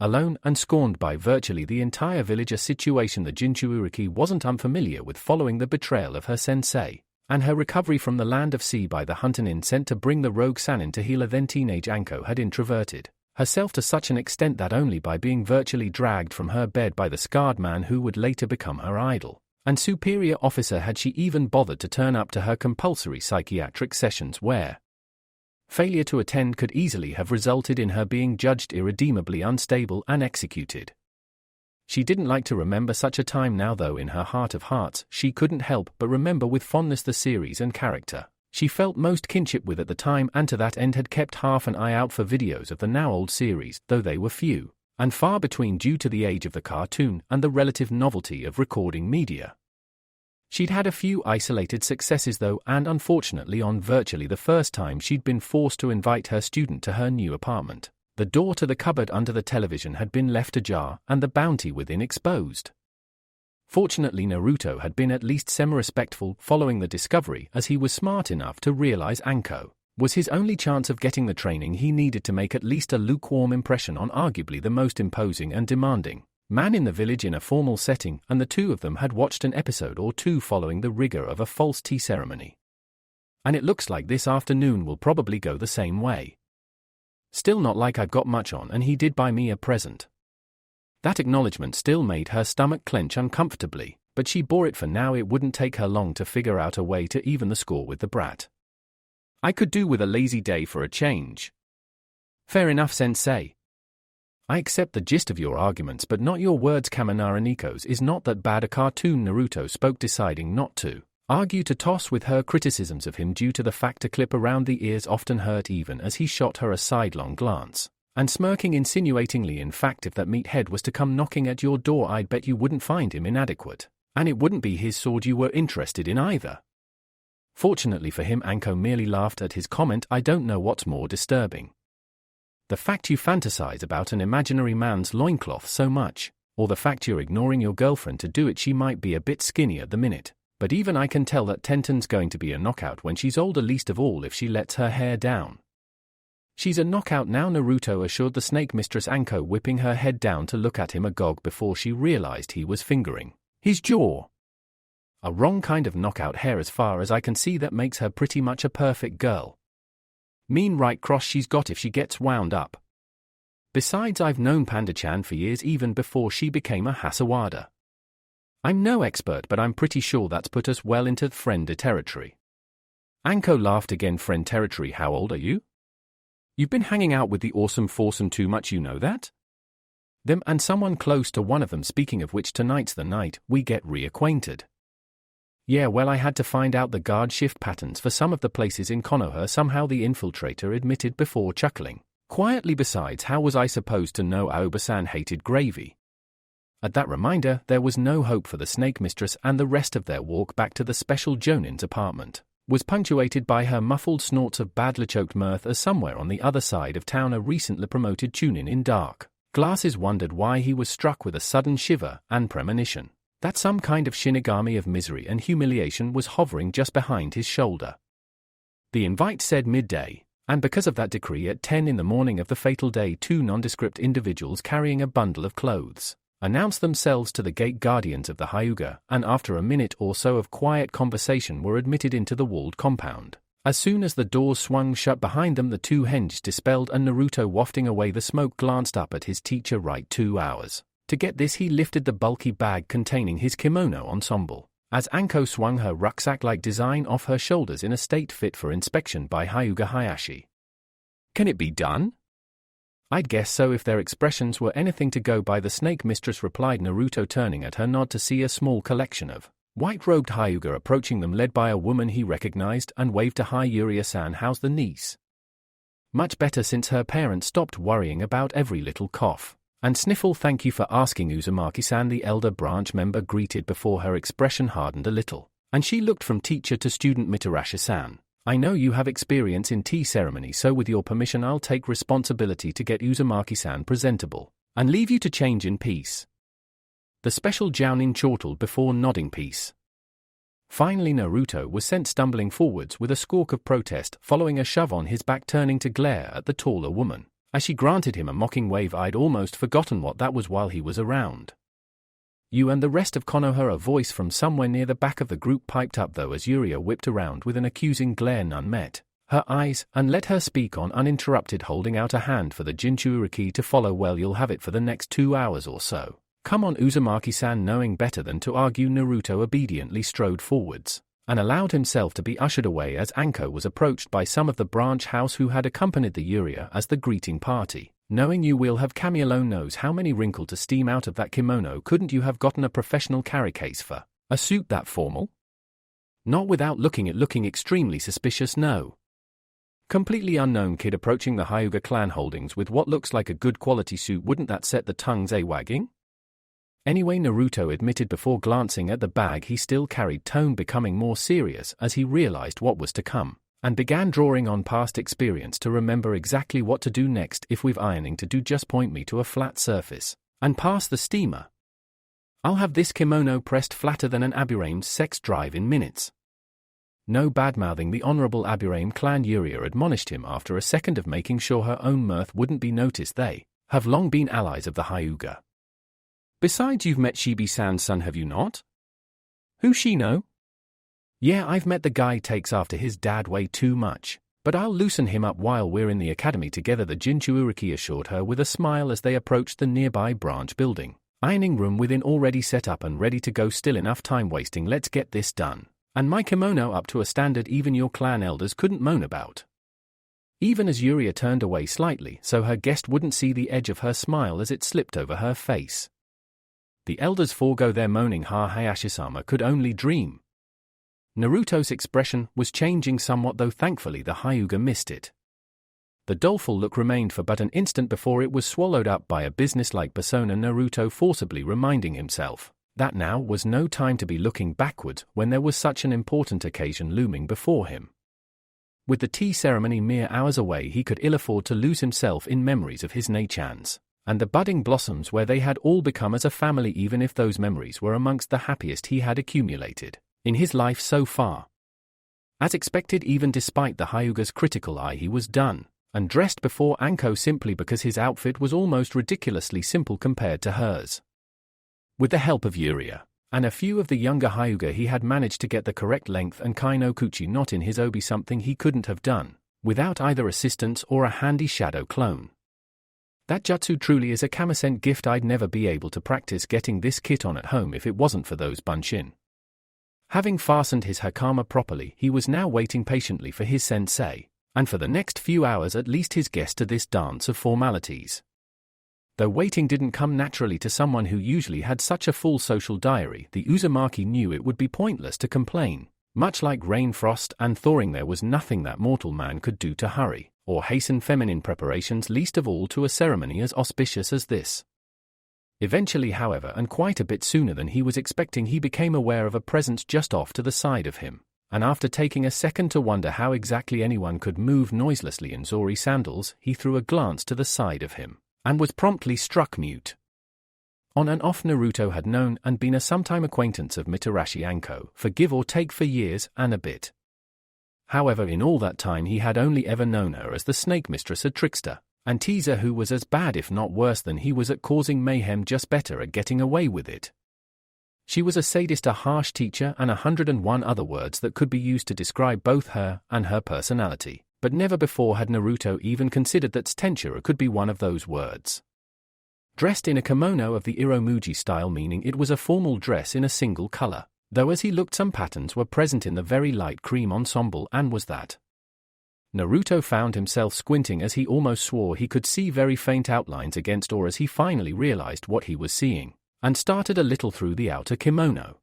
Speaker 1: Alone and scorned by virtually the entire village, a situation the Jinchuuriki wasn't unfamiliar with following the betrayal of her sensei, and her recovery from the land of sea by the Huntonin sent to bring the rogue Sannin to heal her. Then teenage Anko had introverted herself to such an extent that only by being virtually dragged from her bed by the scarred man who would later become her idol and superior officer had she even bothered to turn up to her compulsory psychiatric sessions, where failure to attend could easily have resulted in her being judged irredeemably unstable and executed. She didn't like to remember such a time now, though in her heart of hearts she couldn't help but remember with fondness the series and character she felt most kinship with at the time, and to that end had kept half an eye out for videos of the now old series, though they were few and far between due to the age of the cartoon and the relative novelty of recording media. She'd had a few isolated successes though, and unfortunately on virtually the first time she'd been forced to invite her student to her new apartment, the door to the cupboard under the television had been left ajar and the bounty within exposed. Fortunately, Naruto had been at least semi-respectful following the discovery, as he was smart enough to realize Anko was his only chance of getting the training he needed to make at least a lukewarm impression on arguably the most imposing and demanding man in the village in a formal setting, and the two of them had watched an episode or two following the rigor of a false tea ceremony. And it looks like this afternoon will probably go the same way. Still not like I've got much on, and he did buy me a present. That acknowledgement still made her stomach clench uncomfortably, but she bore it for now. It wouldn't take her long to figure out a way to even the score with the brat. I could do with a lazy day for a change. Fair enough, sensei. I accept the gist of your arguments, but not your words. Kaminara Nico's is not that bad a cartoon, Naruto spoke, deciding not to argue to toss with her criticisms of him due to the fact a clip around the ears often hurt, even as he shot her a sidelong glance, and smirking insinuatingly. In fact, if that meathead was to come knocking at your door, I'd bet you wouldn't find him inadequate, and it wouldn't be his sword you were interested in either. Fortunately for him, Anko merely laughed at his comment. I don't know what's more disturbing. The fact you fantasize about an imaginary man's loincloth so much, or the fact you're ignoring your girlfriend to do it. She might be a bit skinny at the minute, but even I can tell that Tenten's going to be a knockout when she's older, least of all if she lets her hair down. She's a knockout now, Naruto assured the snake mistress, Anko whipping her head down to look at him agog before she realized he was fingering his jaw. A wrong kind of knockout hair as far as I can see. That makes her pretty much a perfect girl. Mean right cross she's got if she gets wound up. Besides, I've known Panda-chan for years, even before she became a Hasawada. I'm no expert, but I'm pretty sure that's put us well into friend territory. Anko laughed again. Friend territory? How old are you? You've been hanging out with the awesome foursome too much, you know that? Them and someone close to one of them, speaking of which, tonight's the night we get reacquainted. Yeah, well, I had to find out the guard shift patterns for some of the places in Konoha, somehow, the infiltrator admitted before chuckling quietly. Besides, how was I supposed to know Aoba-san hated gravy? At that reminder, there was no hope for the snake mistress, and the rest of their walk back to the special Jonin's apartment was punctuated by her muffled snorts of badly choked mirth as somewhere on the other side of town a recently promoted Chunin in dark glasses wondered why he was struck with a sudden shiver and premonition that some kind of shinigami of misery and humiliation was hovering just behind his shoulder. The invite said midday, and because of that decree at 10 in the morning of the fatal day, two nondescript individuals carrying a bundle of clothes announced themselves to the gate guardians of the Hyuga, and after a minute or so of quiet conversation were admitted into the walled compound, As soon as the doors swung shut behind them, the two henges dispelled and Naruto, wafting away the smoke, glanced up at his teacher. Right, 2 hours. To get this, he lifted the bulky bag containing his kimono ensemble, as Anko swung her rucksack-like design off her shoulders in a state fit for inspection by Hyuga Hayashi. Can it be done? I'd guess so if their expressions were anything to go by, the snake mistress replied, Naruto turning at her nod to see a small collection of white-robed Hyuga approaching them, led by a woman he recognized, and waved to Hyuria-san. How's the niece? Much better since her parents stopped worrying about every little cough and sniffle. Thank you for asking, Uzumaki-san, the elder branch member greeted before her expression hardened a little, and she looked from teacher to student. Mitarashi-san, I know you have experience in tea ceremony, so with your permission I'll take responsibility to get Uzumaki-san presentable and leave you to change in peace. The special Jounin chortled before nodding peace. Finally Naruto was sent stumbling forwards with a squawk of protest, following a shove on his back, turning to glare at the taller woman as she granted him a mocking wave. I'd almost forgotten what that was while he was around. You and the rest of Konoha, a voice from somewhere near the back of the group piped up, though, as Yuria whipped around with an accusing glare. None met her eyes and let her speak on uninterrupted, holding out a hand for the Jinchuriki to follow. Well, you'll have it for the next 2 hours or so. Come on, Uzumaki-san. Knowing better than to argue, Naruto obediently strode forwards and allowed himself to be ushered away as Anko was approached by some of the branch house who had accompanied the Yuria as the greeting party. Knowing you will have Kami alone knows how many wrinkles to steam out of that kimono. Couldn't you have gotten a professional carry case for a suit that formal? Not without looking extremely suspicious. No. Completely unknown kid approaching the Hyuga clan holdings with what looks like a good quality suit. Wouldn't that set the tongues a-wagging? Anyway, Naruto admitted before glancing at the bag he still carried, tone becoming more serious as he realized what was to come, and began drawing on past experience to remember exactly what to do next. If we've ironing to do, just point me to a flat surface and pass the steamer. I'll have this kimono pressed flatter than an Aburame's sex drive in minutes. No badmouthing, the Honorable Aburame clan, Yuria admonished him after a second of making sure her own mirth wouldn't be noticed. They have long been allies of the Hyuga. Besides, you've met Shibi-san's son, have you not? Who, Shino? Yeah, I've met the guy. Takes after his dad way too much, but I'll loosen him up while we're in the academy together, the Jinchuriki assured her with a smile as they approached the nearby branch building. Ironing room within already set up and ready to go. Still enough time wasting. Let's get this done. And my kimono up to a standard even your clan elders couldn't moan about. Even as Yuria turned away slightly so her guest wouldn't see the edge of her smile as it slipped over her face. The elders forego their moaning. Hayashi-sama could only dream. Naruto's expression was changing somewhat, though thankfully the Hyuga missed it. The doleful look remained for but an instant before it was swallowed up by a businesslike persona, Naruto forcibly reminding himself that now was no time to be looking backward when there was such an important occasion looming before him. With the tea ceremony mere hours away, he could ill afford to lose himself in memories of his Nei-chans and the budding blossoms where they had all become as a family, even if those memories were amongst the happiest he had accumulated in his life so far. As expected, even despite the Hyuga's critical eye, he was done and dressed before Anko simply because his outfit was almost ridiculously simple compared to hers. With the help of Yuria and a few of the younger Hyuga, he had managed to get the correct length and kainokuchi knot in his obi, something he couldn't have done without either assistance or a handy shadow clone. That jutsu truly is a kamisent gift. I'd never be able to practice getting this kit on at home if it wasn't for those bunshin. Having fastened his hakama properly, he was now waiting patiently for his sensei, and for the next few hours at least his guest, to this dance of formalities. Though waiting didn't come naturally to someone who usually had such a full social diary, the Uzumaki knew it would be pointless to complain. Much like rain, frost, and thawing, there was nothing that mortal man could do to hurry or hasten feminine preparations, least of all to a ceremony as auspicious as this. Eventually, however, and quite a bit sooner than he was expecting, he became aware of a presence just off to the side of him, and after taking a second to wonder how exactly anyone could move noiselessly in Zori sandals, he threw a glance to the side of him and was promptly struck mute. On and off, Naruto had known and been a sometime acquaintance of Mitarashi Anko for give or take for years and a bit. However, in all that time he had only ever known her as the snake mistress, a trickster and teaser who was as bad if not worse than he was at causing mayhem, just better at getting away with it. She was a sadist, a harsh teacher, and 101 other words that could be used to describe both her and her personality, but never before had Naruto even considered that Tensura could be one of those words. Dressed in a kimono of the Iromuji style, meaning it was a formal dress in a single color, though as he looked some patterns were present in the very light cream ensemble, and was that. Naruto found himself squinting as he almost swore he could see very faint outlines against, or as he finally realized what he was seeing, and started a little through the outer kimono.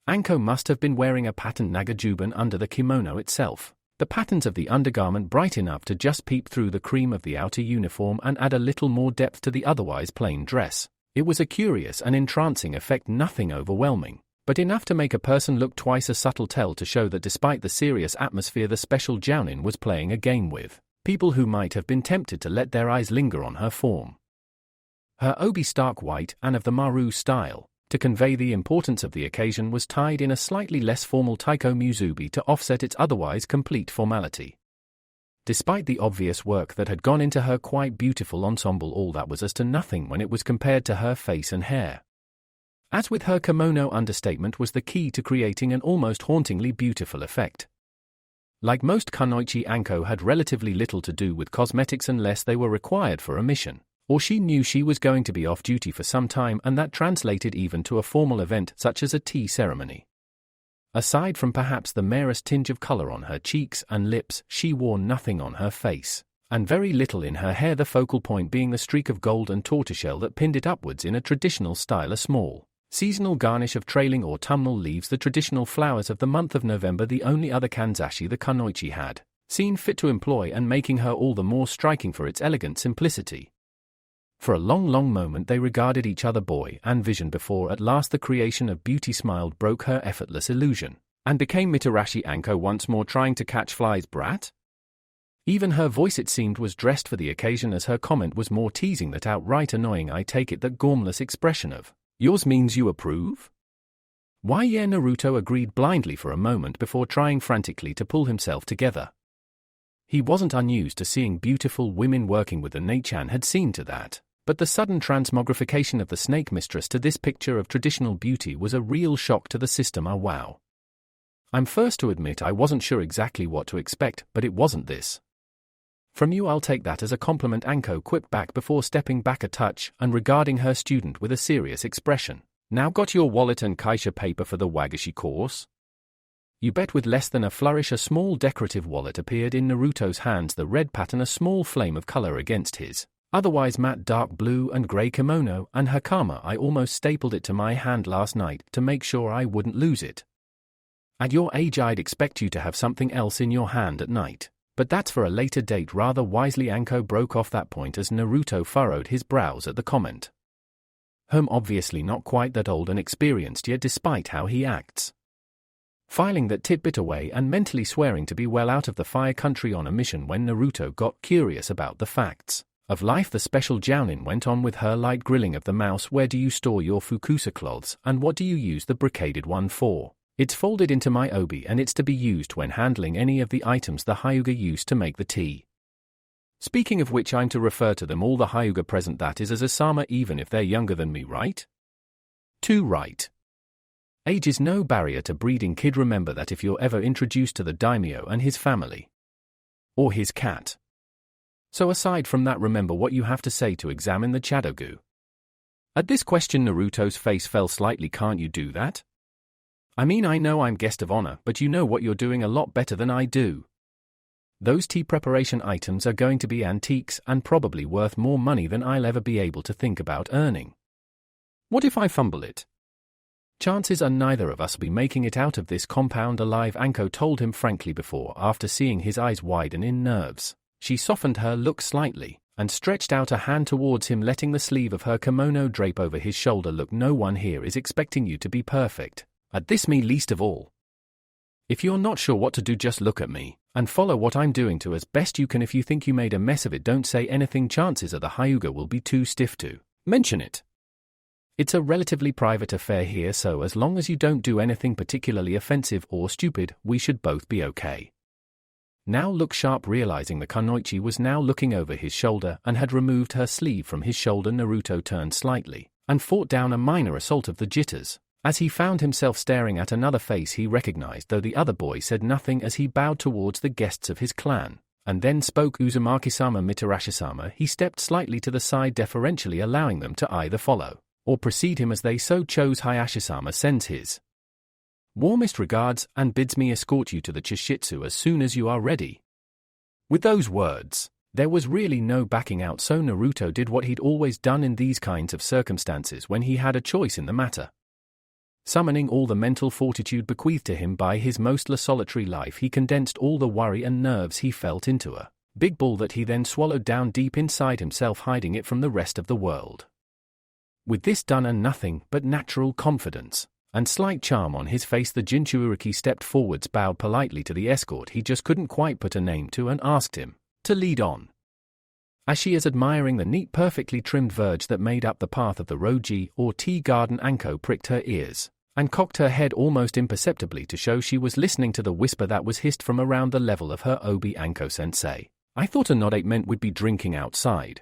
Speaker 1: Anko must have been wearing a patterned nagajuban under the kimono itself, the patterns of the undergarment bright enough to just peep through the cream of the outer uniform and add a little more depth to the otherwise plain dress. It was a curious and entrancing effect, nothing overwhelming, but enough to make a person look twice. A subtle tell to show that despite the serious atmosphere the special jounin was playing a game with people who might have been tempted to let their eyes linger on her form. Her obi, stark white and of the Maru style, to convey the importance of the occasion, was tied in a slightly less formal taiko musubi to offset its otherwise complete formality. Despite the obvious work that had gone into her quite beautiful ensemble, all that was as to nothing when it was compared to her face and hair. As with her kimono, understatement was the key to creating an almost hauntingly beautiful effect. Like most kunoichi, Anko had relatively little to do with cosmetics unless they were required for a mission, or she knew she was going to be off duty for some time, and that translated even to a formal event such as a tea ceremony. Aside from perhaps the merest tinge of color on her cheeks and lips, she wore nothing on her face, and very little in her hair, the focal point being the streak of gold and tortoiseshell that pinned it upwards in a traditional style, a small seasonal garnish of trailing autumnal leaves, the traditional flowers of the month of November, the only other kanzashi the kunoichi had seen fit to employ, and making her all the more striking for its elegant simplicity. For a long, long moment they regarded each other, boy and vision, before at last the creation of beauty smiled, broke her effortless illusion, and became Mitarashi Anko once more, trying to catch flies, brat? Even her voice, it seemed, was dressed for the occasion, as her comment was more teasing than outright annoying. I take it that gormless expression of yours means you approve? Why, yeah, Naruto agreed blindly for a moment before trying frantically to pull himself together. He wasn't unused to seeing beautiful women working with the Neichan had seen to that, but the sudden transmogrification of the snake mistress to this picture of traditional beauty was a real shock to the system. Oh wow. I'm first to admit I wasn't sure exactly what to expect, but it wasn't this. From you I'll take that as a compliment, Anko quipped back before stepping back a touch and regarding her student with a serious expression. Now got your wallet and kaisha paper for the wagashi course? You bet. With less than a flourish a small decorative wallet appeared in Naruto's hands, the red pattern a small flame of color against his otherwise matte dark blue and grey kimono, and Hakama. I almost stapled it to my hand last night to make sure I wouldn't lose it. At your age I'd expect you to have something else in your hand at night, but that's for a later date. Rather wisely Anko broke off that point as Naruto furrowed his brows at the comment. Obviously not quite that old and experienced yet, despite how he acts. Filing that tidbit away and mentally swearing to be well out of the fire country on a mission when Naruto got curious about the facts of life, the special jounin went on with her light grilling of the mouse. Where do you store your fukusa cloths, and what do you use the brocaded one for? It's folded into my obi, and it's to be used when handling any of the items the Hyuga used to make the tea. Speaking of which, I'm to refer to them all the Hyuga present, that is, as Asama, even if they're younger than me, right? Too right. Age is no barrier to breeding, kid. Remember that if you're ever introduced to the daimyo and his family. Or his cat. So aside from that, remember what you have to say to examine the Chadogu. At this question Naruto's face fell slightly. Can't you do that? I mean, I know I'm guest of honor, but you know what you're doing a lot better than I do. Those tea preparation items are going to be antiques and probably worth more money than I'll ever be able to think about earning. What if I fumble it? Chances are neither of us will be making it out of this compound alive, Anko told him frankly before, after seeing his eyes widen in nerves. She softened her look slightly, and stretched out a hand towards him, letting the sleeve of her kimono drape over his shoulder. Look, no one here is expecting you to be perfect. At this, me least of all. If you're not sure what to do, just look at me, and follow what I'm doing to as best you can. If you think you made a mess of it, don't say anything. Chances are the Hyuga will be too stiff to mention it. It's a relatively private affair here, so as long as you don't do anything particularly offensive or stupid, we should both be okay. Now look sharp. Realizing the kunoichi was now looking over his shoulder and had removed her sleeve from his shoulder, Naruto turned slightly and fought down a minor assault of the jitters. As he found himself staring at another face he recognized, though the other boy said nothing as he bowed towards the guests of his clan, and then spoke. Uzumaki-sama Mitarashi-sama. He stepped slightly to the side, deferentially allowing them to either follow or precede him as they so chose. Hayashi-sama sends his warmest regards and bids me escort you to the Chishitsu as soon as you are ready. With those words, there was really no backing out, so Naruto did what he'd always done in these kinds of circumstances when he had a choice in the matter. Summoning all the mental fortitude bequeathed to him by his mostly solitary life, he condensed all the worry and nerves he felt into a big ball that he then swallowed down deep inside himself, hiding it from the rest of the world. With this done and nothing but natural confidence and slight charm on his face, the Jinchuuriki stepped forwards, bowed politely to the escort he just couldn't quite put a name to, and asked him to lead on. As she is admiring the neat, perfectly trimmed verge that made up the path of the Roji or tea garden, Anko pricked her ears and cocked her head almost imperceptibly to show she was listening to the whisper that was hissed from around the level of her obi. Anko-sensei, I thought a nod meant we'd be drinking outside.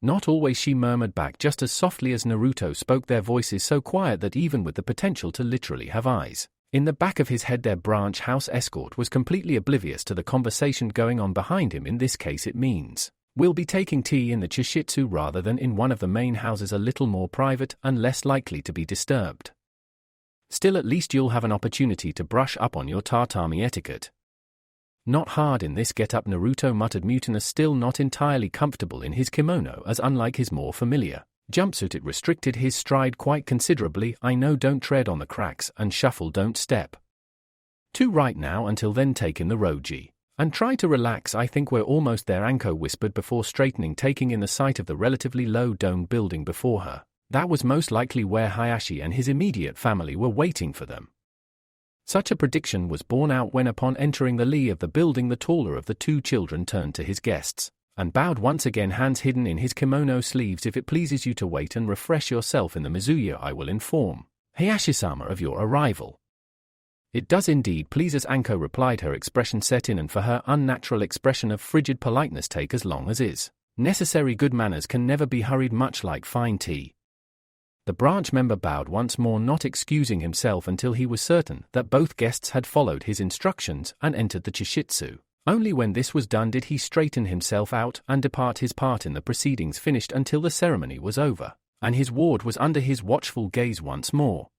Speaker 1: Not always, she murmured back just as softly as Naruto spoke, their voices so quiet that even with the potential to literally have eyes in the back of his head, their branch house escort was completely oblivious to the conversation going on behind him. In this case it means we'll be taking tea in the Chishitsu rather than in one of the main houses, a little more private and less likely to be disturbed. Still, at least you'll have an opportunity to brush up on your tatami etiquette. Not hard in this get-up, Naruto muttered, mutinous, still not entirely comfortable in his kimono, as unlike his more familiar jumpsuit it restricted his stride quite considerably. I know, don't tread on the cracks and shuffle, don't step too right now. Until then, take in the Roji and try to relax. I think we're almost there, Anko whispered before straightening, taking in the sight of the relatively low domed building before her. That was most likely where Hayashi and his immediate family were waiting for them. Such a prediction was borne out when, upon entering the lee of the building, the taller of the two children turned to his guests and bowed once again, hands hidden in his kimono sleeves. If it pleases you to wait and refresh yourself in the Mizuya, I will inform Hayashi-sama of your arrival. It does indeed please us, Anko replied, her expression set in, and for her unnatural expression of frigid politeness, take as long as is necessary. Good manners can never be hurried, much like fine tea. The branch member bowed once more, not excusing himself until he was certain that both guests had followed his instructions and entered the Chishitsu. Only when this was done did he straighten himself out and depart. His part in the proceedings finished until the ceremony was over, and his ward was under his watchful gaze once more.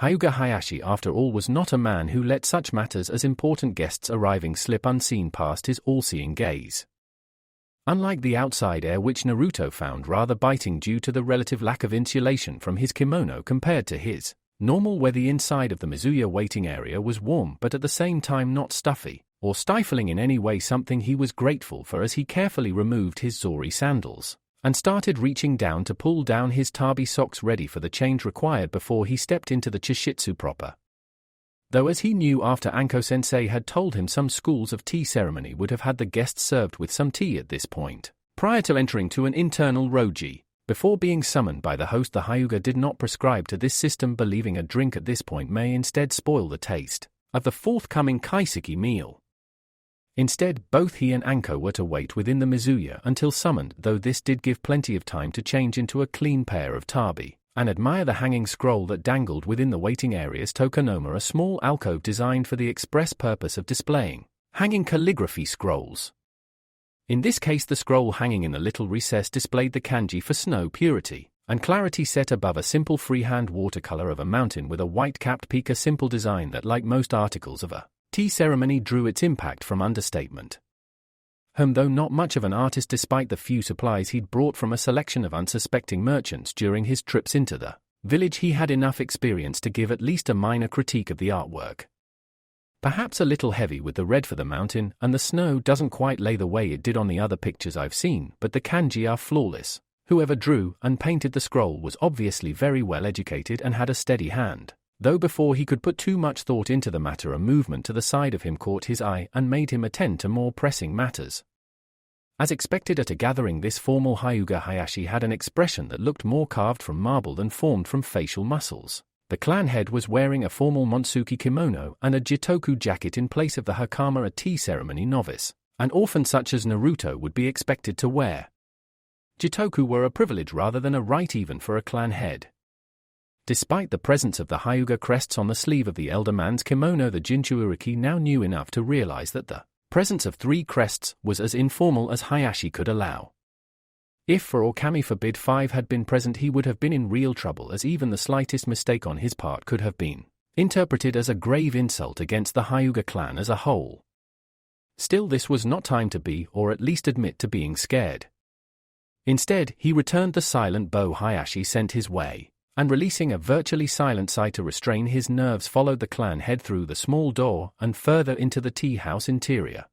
Speaker 1: Hyuga Hayashi, after all, was not a man who let such matters as important guests arriving slip unseen past his all-seeing gaze. Unlike the outside air, which Naruto found rather biting due to the relative lack of insulation from his kimono compared to his normal wear, the inside of the Mizuya waiting area was warm but at the same time not stuffy or stifling in any way, something he was grateful for as he carefully removed his Zori sandals and started reaching down to pull down his tabi socks, ready for the change required before he stepped into the Chishitsu proper. Though, as he knew after Anko-sensei had told him, some schools of tea ceremony would have had the guests served with some tea at this point, prior to entering to an internal Roji. Before being summoned by the host, the Hyuga did not prescribe to this system, believing a drink at this point may instead spoil the taste of the forthcoming kaiseki meal. Instead, both he and Anko were to wait within the Mizuya until summoned, though this did give plenty of time to change into a clean pair of tabi and admire the hanging scroll that dangled within the waiting area's tokonoma, a small alcove designed for the express purpose of displaying hanging calligraphy scrolls. In this case, the scroll hanging in the little recess displayed the kanji for snow purity and clarity, set above a simple freehand watercolor of a mountain with a white-capped peak, a simple design that, like most articles of a tea ceremony, drew its impact from understatement. Though not much of an artist, despite the few supplies he'd brought from a selection of unsuspecting merchants during his trips into the village, he had enough experience to give at least a minor critique of the artwork. Perhaps a little heavy with the red for the mountain, and the snow doesn't quite lay the way it did on the other pictures I've seen, but the kanji are flawless. Whoever drew and painted the scroll was obviously very well educated and had a steady hand. Though before he could put too much thought into the matter, a movement to the side of him caught his eye and made him attend to more pressing matters. As expected at a gathering this formal, Hyuga Hayashi had an expression that looked more carved from marble than formed from facial muscles. The clan head was wearing a formal Montsuki kimono and a jitoku jacket in place of the hakama a tea ceremony novice, an orphan such as Naruto would be expected to wear. Jitoku were a privilege rather than a right, even for a clan head. Despite the presence of the Hyuga crests on the sleeve of the elder man's kimono, the Jinchuuriki now knew enough to realize that the presence of 3 crests was as informal as Hayashi could allow. If for all kami forbid 5 had been present, he would have been in real trouble, as even the slightest mistake on his part could have been interpreted as a grave insult against the Hyuga clan as a whole. Still, this was not time to be, or at least admit to being, scared. Instead, he returned the silent bow Hayashi sent his way, and releasing a virtually silent sigh to restrain his nerves, followed the clan head through the small door and further into the tea house interior.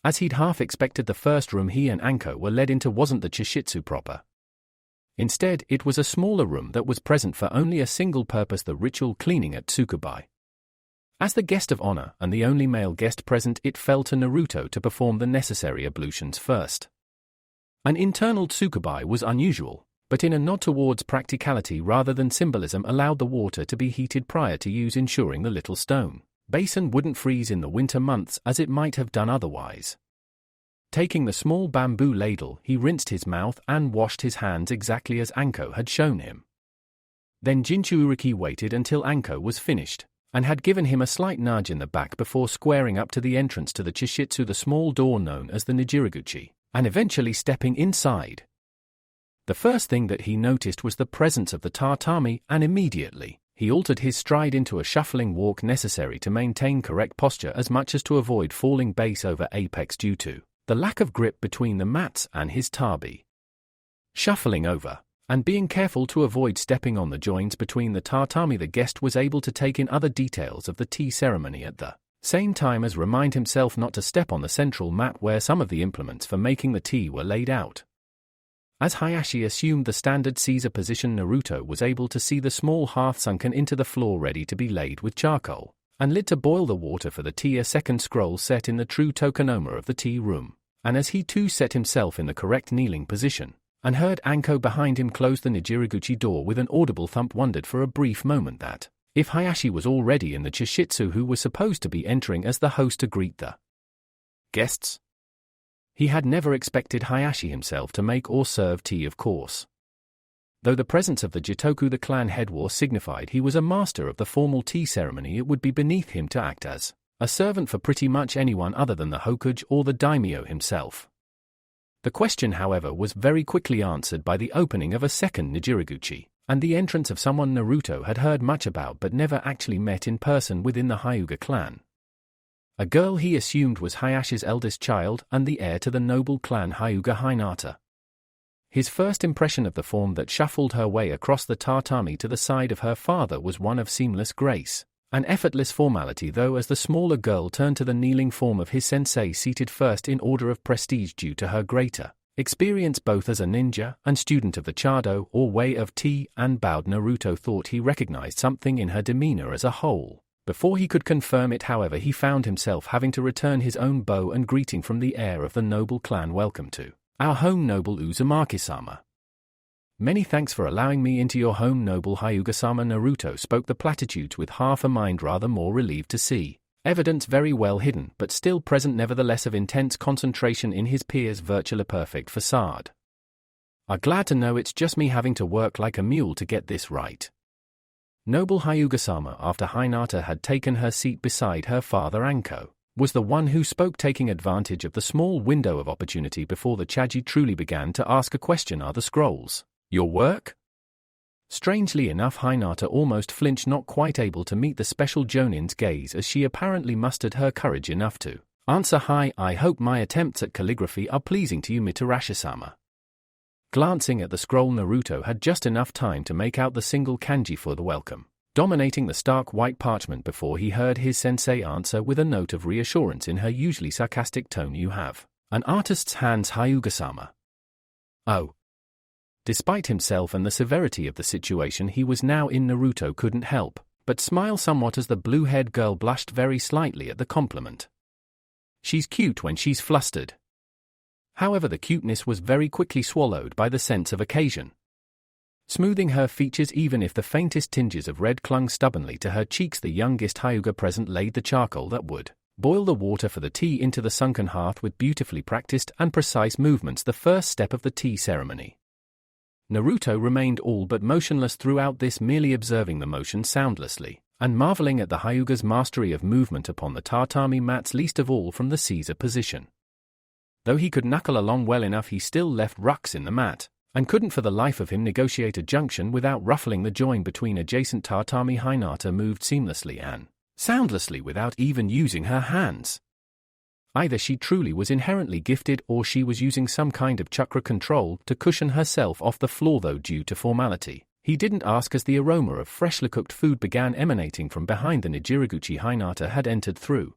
Speaker 1: As he'd half expected, the first room he and Anko were led into wasn't the Chishitsu proper. Instead, it was a smaller room that was present for only a single purpose: the ritual cleaning at Tsukubai. As the guest of honor and the only male guest present, it fell to Naruto to perform the necessary ablutions first. An internal Tsukubai was unusual, but in a nod towards practicality rather than symbolism, allowed the water to be heated prior to use, ensuring the little stone basin wouldn't freeze in the winter months as it might have done otherwise. Taking the small bamboo ladle, he rinsed his mouth and washed his hands exactly as Anko had shown him. Then Jinchuuriki waited until Anko was finished, and had given him a slight nudge in the back before squaring up to the entrance to the Chishitsu, the small door known as the Nijiraguchi, and eventually stepping inside. The first thing that he noticed was the presence of the tatami, and immediately he altered his stride into a shuffling walk necessary to maintain correct posture, as much as to avoid falling base over apex due to the lack of grip between the mats and his tabi. Shuffling over, and being careful to avoid stepping on the joints between the tatami, the guest was able to take in other details of the tea ceremony at the same time as remind himself not to step on the central mat where some of the implements for making the tea were laid out. As Hayashi assumed the standard Caesar position, Naruto was able to see the small hearth sunken into the floor, ready to be laid with charcoal, and lit to boil the water for the tea, a second scroll set in the true tokonoma of the tea room, and as he too set himself in the correct kneeling position, and heard Anko behind him close the Nijiraguchi door with an audible thump, wondered for a brief moment that, if Hayashi was already in the Chishitsu, who was supposed to be entering as the host to greet the guests. He had never expected Hayashi himself to make or serve tea, of course. Though the presence of the Jitoku, the clan head, war signified he was a master of the formal tea ceremony, it would be beneath him to act as a servant for pretty much anyone other than the Hokuge or the daimyo himself. The question, however, was very quickly answered by the opening of a second Nijiraguchi, and the entrance of someone Naruto had heard much about but never actually met in person within the Hyuga clan. A girl he assumed was Hayashi's eldest child and the heir to the noble clan Hyuga, Hinata. His first impression of the form that shuffled her way across the tatami to the side of her father was one of seamless grace, an effortless formality, though, as the smaller girl turned to the kneeling form of his sensei, seated first in order of prestige due to her greater experience both as a ninja and student of the Chado, or way of tea, and bowed. Naruto thought he recognized something in her demeanor as a whole. Before he could confirm it, however, he found himself having to return his own bow and greeting from the heir of the noble clan. "Welcome to our home, noble Uzumaki-sama. Many thanks for allowing me into your home, noble Hyuga-sama." Naruto spoke the platitudes with half a mind, rather more relieved to see evidence very well hidden but still present nevertheless of intense concentration in his peer's virtually perfect facade. "I'm glad to know it's just me having to work like a mule to get this right." Noble Hyuga-sama, after Hinata had taken her seat beside her father Anko, was the one who spoke, taking advantage of the small window of opportunity before the Chaji truly began to ask a question. "Are the scrolls your work?" Strangely enough, Hinata almost flinched, not quite able to meet the special Jonin's gaze, as she apparently mustered her courage enough to answer, "Hi, I hope my attempts at calligraphy are pleasing to you, Mitarashi-sama." Glancing at the scroll, Naruto had just enough time to make out the single kanji for the welcome, dominating the stark white parchment, before he heard his sensei answer with a note of reassurance in her usually sarcastic tone, "You have an artist's hands, Hyuga-sama." Oh. Despite himself and the severity of the situation he was now in, Naruto couldn't help but smile somewhat as the blue-haired girl blushed very slightly at the compliment. "She's cute when she's flustered." However, the cuteness was very quickly swallowed by the sense of occasion. Smoothing her features, even if the faintest tinges of red clung stubbornly to her cheeks, the youngest Hyuga present laid the charcoal that would boil the water for the tea into the sunken hearth with beautifully practiced and precise movements, the first step of the tea ceremony. Naruto remained all but motionless throughout this, merely observing the motion soundlessly, and marveling at the Hyuga's mastery of movement upon the tatami mats, least of all from the Caesar position. Though he could knuckle along well enough, he still left rucks in the mat, and couldn't for the life of him negotiate a junction without ruffling the join between adjacent tatami. Hinata moved seamlessly and soundlessly without even using her hands. Either she truly was inherently gifted, or she was using some kind of chakra control to cushion herself off the floor, though due to formality he didn't ask as the aroma of freshly cooked food began emanating from behind the Nijiriguchi Hinata had entered through.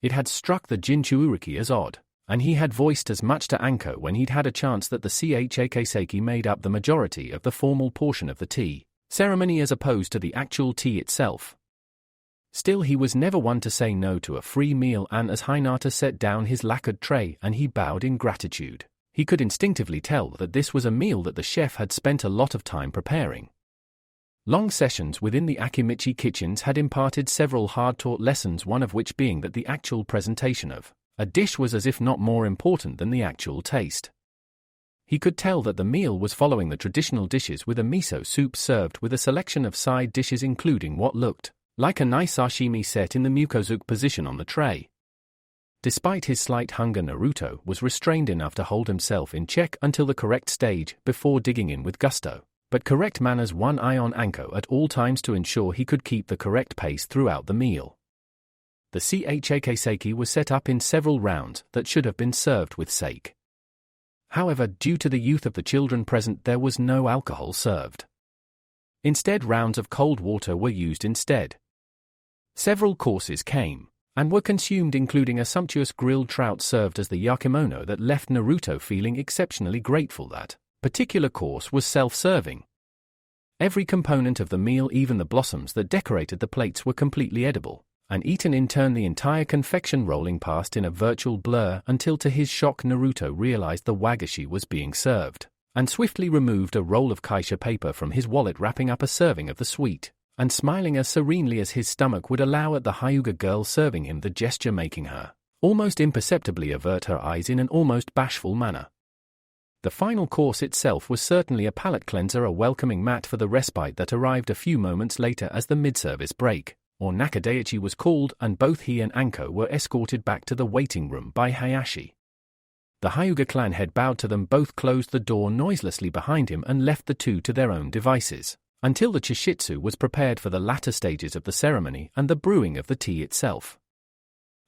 Speaker 1: It had struck the Jinchuuriki as odd, and he had voiced as much to Anko when he'd had a chance, that the Chakaseki made up the majority of the formal portion of the tea ceremony as opposed to the actual tea itself. Still, he was never one to say no to a free meal, and as Hinata set down his lacquered tray and he bowed in gratitude, he could instinctively tell that this was a meal that the chef had spent a lot of time preparing. Long sessions within the Akimichi kitchens had imparted several hard-taught lessons, one of which being that the actual presentation of a dish was as if not more important than the actual taste. He could tell that the meal was following the traditional dishes, with a miso soup served with a selection of side dishes, including what looked like a nice sashimi set in the mukozuke position on the tray. Despite his slight hunger, Naruto was restrained enough to hold himself in check until the correct stage before digging in with gusto, but correct manners, one eye on Anko at all times to ensure he could keep the correct pace throughout the meal. The Chakaseki was set up in several rounds that should have been served with sake. However, due to the youth of the children present, there was no alcohol served. Instead, rounds of cold water were used instead. Several courses came and were consumed, including a sumptuous grilled trout served as the yakimono that left Naruto feeling exceptionally grateful that particular course was self-serving. Every component of the meal, even the blossoms that decorated the plates, were completely edible, and eaten in turn, the entire confection rolling past in a virtual blur until to his shock Naruto realized the wagashi was being served, and swiftly removed a roll of kaisha paper from his wallet, wrapping up a serving of the sweet, and smiling as serenely as his stomach would allow at the Hyuga girl serving him the gesture, making her almost imperceptibly avert her eyes in an almost bashful manner. The final course itself was certainly a palate cleanser, a welcoming mat for the respite that arrived a few moments later as the mid-service break, or Nakadaichi, was called, and both he and Anko were escorted back to the waiting room by Hayashi. The Hyuga clan head bowed to them, both closed the door noiselessly behind him and left the two to their own devices, until the chishitsu was prepared for the latter stages of the ceremony and the brewing of the tea itself.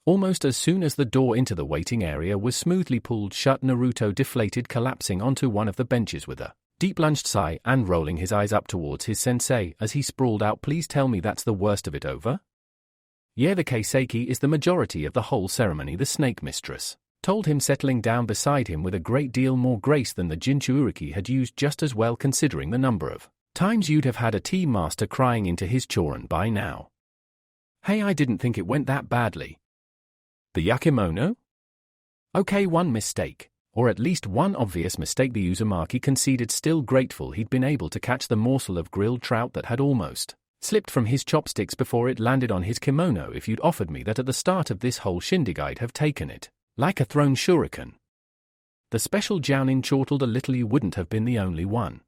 Speaker 1: Almost as soon as the door into the waiting area was smoothly pulled shut, Naruto deflated, collapsing onto one of the benches with a deep-lunged sigh and rolling his eyes up towards his sensei as he sprawled out, "Please tell me that's the worst of it over?" "Yeah, the Keiseki is the majority of the whole ceremony," the snake mistress told him, settling down beside him with a great deal more grace than the Jinchuuriki had used, just as well considering the number of times you'd have had a tea master crying into his choran by now. "Hey, I didn't think it went that badly." "The yakimono?" "Okay, one mistake. Or at least one obvious mistake," the Uzumaki conceded, still grateful he'd been able to catch the morsel of grilled trout that had almost slipped from his chopsticks before it landed on his kimono. "If you'd offered me that at the start of this whole shindig, I'd have taken it like a thrown shuriken." The special jounin chortled a little. "You wouldn't have been the only one.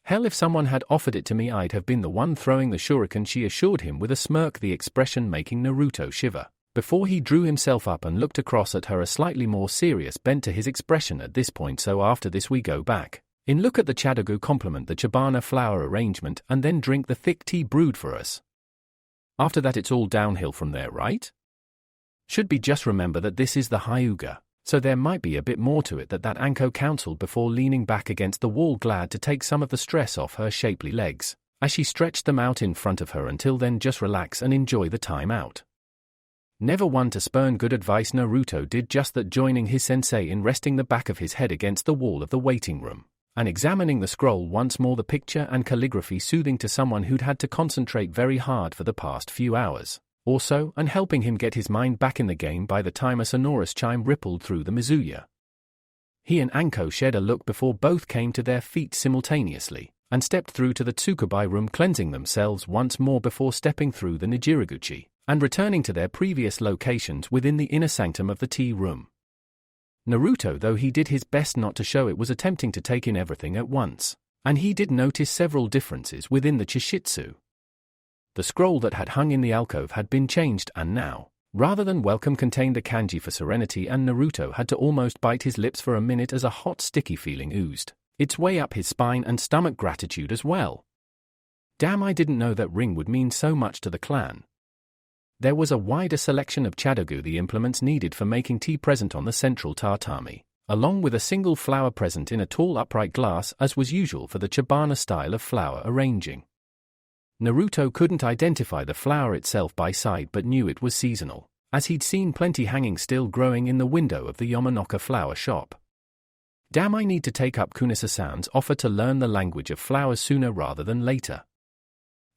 Speaker 1: Hell, if someone had offered it to me, I'd have been the one throwing the shuriken," she assured him with a smirk, the expression making Naruto shiver, before he drew himself up and looked across at her, a slightly more serious bent to his expression at this point. "So after this we go back in, look at the chadagu, compliment the chabana flower arrangement, and then drink the thick tea brewed for us. After that it's all downhill from there, right? Should be. Just remember that this is the Hyuga, so there might be a bit more to it," that Anko counseled before leaning back against the wall, glad to take some of the stress off her shapely legs as she stretched them out in front of her. "Until then, just relax and enjoy the time out." Never one to spurn good advice, Naruto did just that, joining his sensei in resting the back of his head against the wall of the waiting room and examining the scroll once more, the picture and calligraphy soothing to someone who'd had to concentrate very hard for the past few hours or so, and helping him get his mind back in the game by the time a sonorous chime rippled through the Mizuya. He and Anko shared a look before both came to their feet simultaneously and stepped through to the Tsukubai room, cleansing themselves once more before stepping through the Nijiriguchi and returning to their previous locations within the inner sanctum of the tea room. Naruto, though he did his best not to show it, was attempting to take in everything at once, and he did notice several differences within the Chishitsu. The scroll that had hung in the alcove had been changed and now, rather than welcome, contained the kanji for serenity, and Naruto had to almost bite his lips for a minute as a hot sticky feeling oozed its way up his spine and stomach. Gratitude as well. Damn, I didn't know that ring would mean so much to the clan. There was a wider selection of chadogu, the implements needed for making tea, present on the central tatami, along with a single flower present in a tall upright glass, as was usual for the Chibana style of flower arranging. Naruto couldn't identify the flower itself by sight but knew it was seasonal, as he'd seen plenty hanging still growing in the window of the Yamanaka flower shop. Damn, I need to take up Kunisa-san's offer to learn the language of flowers sooner rather than later.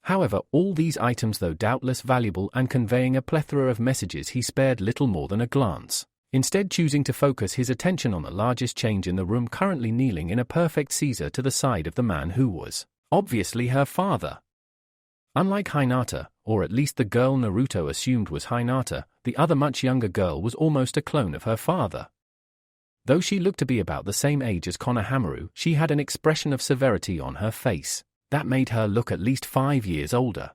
Speaker 1: However, all these items, though doubtless valuable and conveying a plethora of messages, he spared little more than a glance, instead choosing to focus his attention on the largest change in the room, currently kneeling in a perfect Caesar to the side of the man who was obviously her father. Unlike Hinata, or at least the girl Naruto assumed was Hinata, the other much younger girl was almost a clone of her father. Though she looked to be about the same age as Konohamaru, she had an expression of severity on her face that made her look at least 5 years older.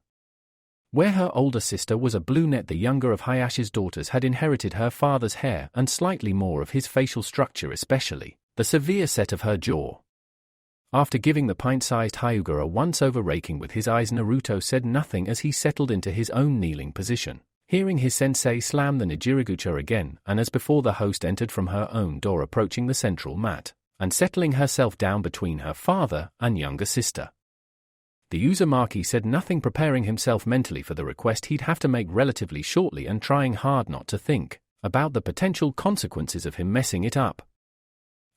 Speaker 1: Where her older sister was a brunette, the younger of Hayashi's daughters had inherited her father's hair and slightly more of his facial structure, especially the severe set of her jaw. After giving the pint-sized Hyuga a once-over raking with his eyes, Naruto said nothing as he settled into his own kneeling position, hearing his sensei slam the Nijirigucha again, and as before the host entered from her own door, approaching the central mat, and settling herself down between her father and younger sister. The Uzumaki said nothing, preparing himself mentally for the request he'd have to make relatively shortly and trying hard not to think about the potential consequences of him messing it up.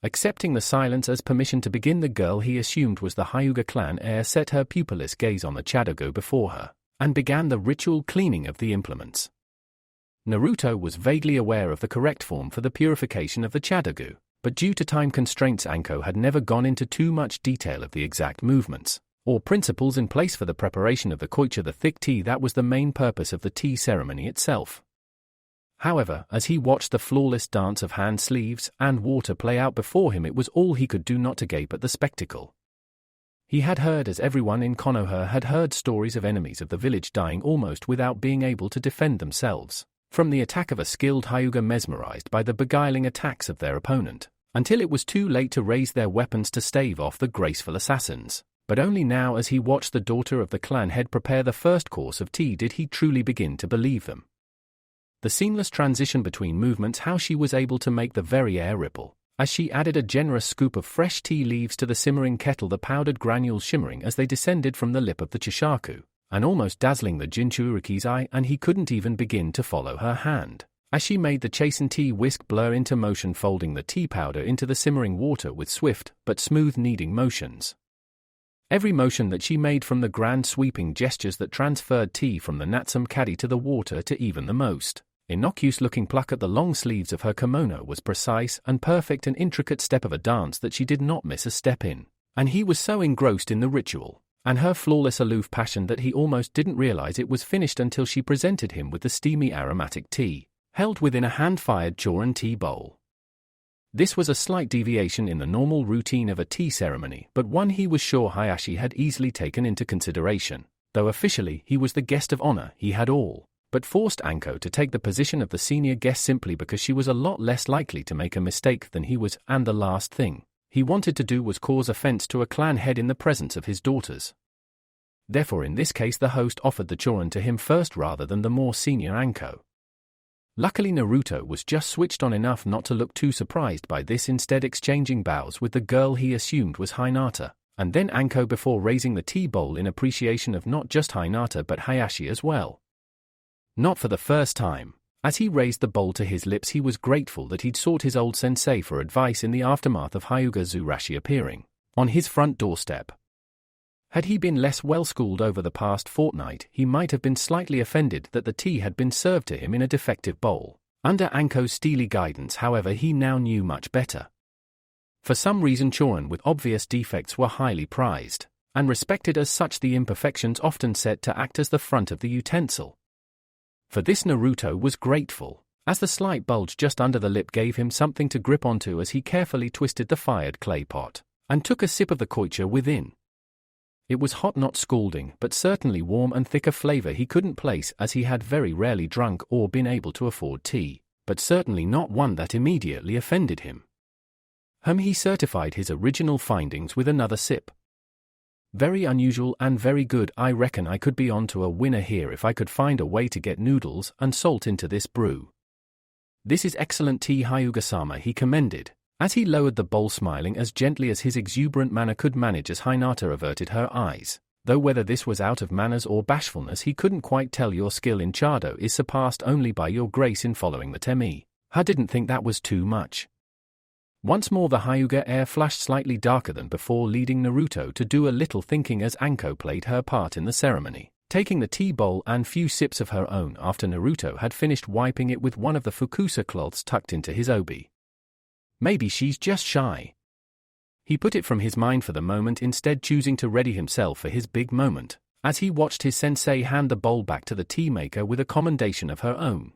Speaker 1: Accepting the silence as permission to begin, the girl he assumed was the Hyuga clan heir set her pupilless gaze on the chadogu before her, and began the ritual cleaning of the implements. Naruto was vaguely aware of the correct form for the purification of the chadogu, but due to time constraints Anko had never gone into too much detail of the exact movements or principles in place for the preparation of the koicha, the thick tea that was the main purpose of the tea ceremony itself. However, as he watched the flawless dance of hand sleeves and water play out before him, it was all he could do not to gape at the spectacle. He had heard, as everyone in Konoha had heard, stories of enemies of the village dying almost without being able to defend themselves from the attack of a skilled Hyuga, mesmerized by the beguiling attacks of their opponent, until it was too late to raise their weapons to stave off the graceful assassins. But only now, as he watched the daughter of the clan head prepare the first course of tea, did he truly begin to believe them. The seamless transition between movements, how she was able to make the very air ripple as she added a generous scoop of fresh tea leaves to the simmering kettle, the powdered granules shimmering as they descended from the lip of the chishaku, and almost dazzling the Jinchuriki's eye, and he couldn't even begin to follow her hand as she made the chastened tea whisk blur into motion, folding the tea powder into the simmering water with swift but smooth kneading motions. Every motion that she made, from the grand sweeping gestures that transferred tea from the Natsum caddy to the water to even the most innocuous-looking pluck at the long sleeves of her kimono, was precise and perfect, an intricate step of a dance that she did not miss a step in, and he was so engrossed in the ritual and her flawless aloof passion that he almost didn't realize it was finished until she presented him with the steamy aromatic tea, held within a hand-fired Chorin tea bowl. This was a slight deviation in the normal routine of a tea ceremony, but one he was sure Hayashi had easily taken into consideration. Though officially he was the guest of honor, he had all but forced Anko to take the position of the senior guest simply because she was a lot less likely to make a mistake than he was, and the last thing he wanted to do was cause offense to a clan head in the presence of his daughters. Therefore, in this case, the host offered the Chorin to him first rather than the more senior Anko. Luckily, Naruto was just switched on enough not to look too surprised by this, instead exchanging bows with the girl he assumed was Hinata, and then Anko, before raising the tea bowl in appreciation of not just Hinata but Hayashi as well. Not for the first time. As he raised the bowl to his lips, he was grateful that he'd sought his old sensei for advice in the aftermath of Hyuga Zurashi appearing on his front doorstep. Had he been less well-schooled over the past fortnight, he might have been slightly offended that the tea had been served to him in a defective bowl. Under Anko's steely guidance, however, he now knew much better. For some reason, Chorin with obvious defects were highly prized and respected as such, the imperfections often set to act as the front of the utensil. For this Naruto was grateful, as the slight bulge just under the lip gave him something to grip onto as he carefully twisted the fired clay pot, and took a sip of the koicha within. It was hot, not scalding, but certainly warm and thick, a flavor he couldn't place as he had very rarely drunk or been able to afford tea, but certainly not one that immediately offended him. He certified his original findings with another sip. Very unusual and very good. I reckon I could be on to a winner here if I could find a way to get noodles and salt into this brew. This is excellent tea, Hyuga-sama, he commended, as he lowered the bowl, smiling as gently as his exuberant manner could manage as Hinata averted her eyes, though whether this was out of manners or bashfulness he couldn't quite tell. Your skill in chado is surpassed only by your grace in following the temi. I didn't think that was too much. Once more the Hyuga air flashed slightly darker than before, leading Naruto to do a little thinking as Anko played her part in the ceremony, taking the tea bowl and few sips of her own after Naruto had finished wiping it with one of the fukusa cloths tucked into his obi. Maybe she's just shy. He put it from his mind for the moment, instead choosing to ready himself for his big moment, as he watched his sensei hand the bowl back to the tea maker with a commendation of her own.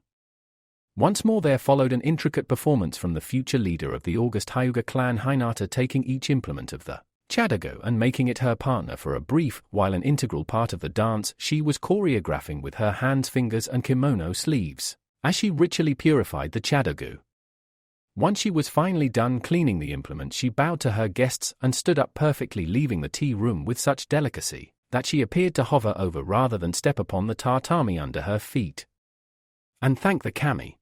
Speaker 1: Once more there followed an intricate performance from the future leader of the August Hyuga clan, Hinata, taking each implement of the chadago and making it her partner for a brief while an integral part of the dance she was choreographing with her hands, fingers and kimono sleeves, as she ritually purified the chadago. Once she was finally done cleaning the implement, she bowed to her guests and stood up perfectly, leaving the tea room with such delicacy that she appeared to hover over rather than step upon the tatami under her feet. And thank the kami.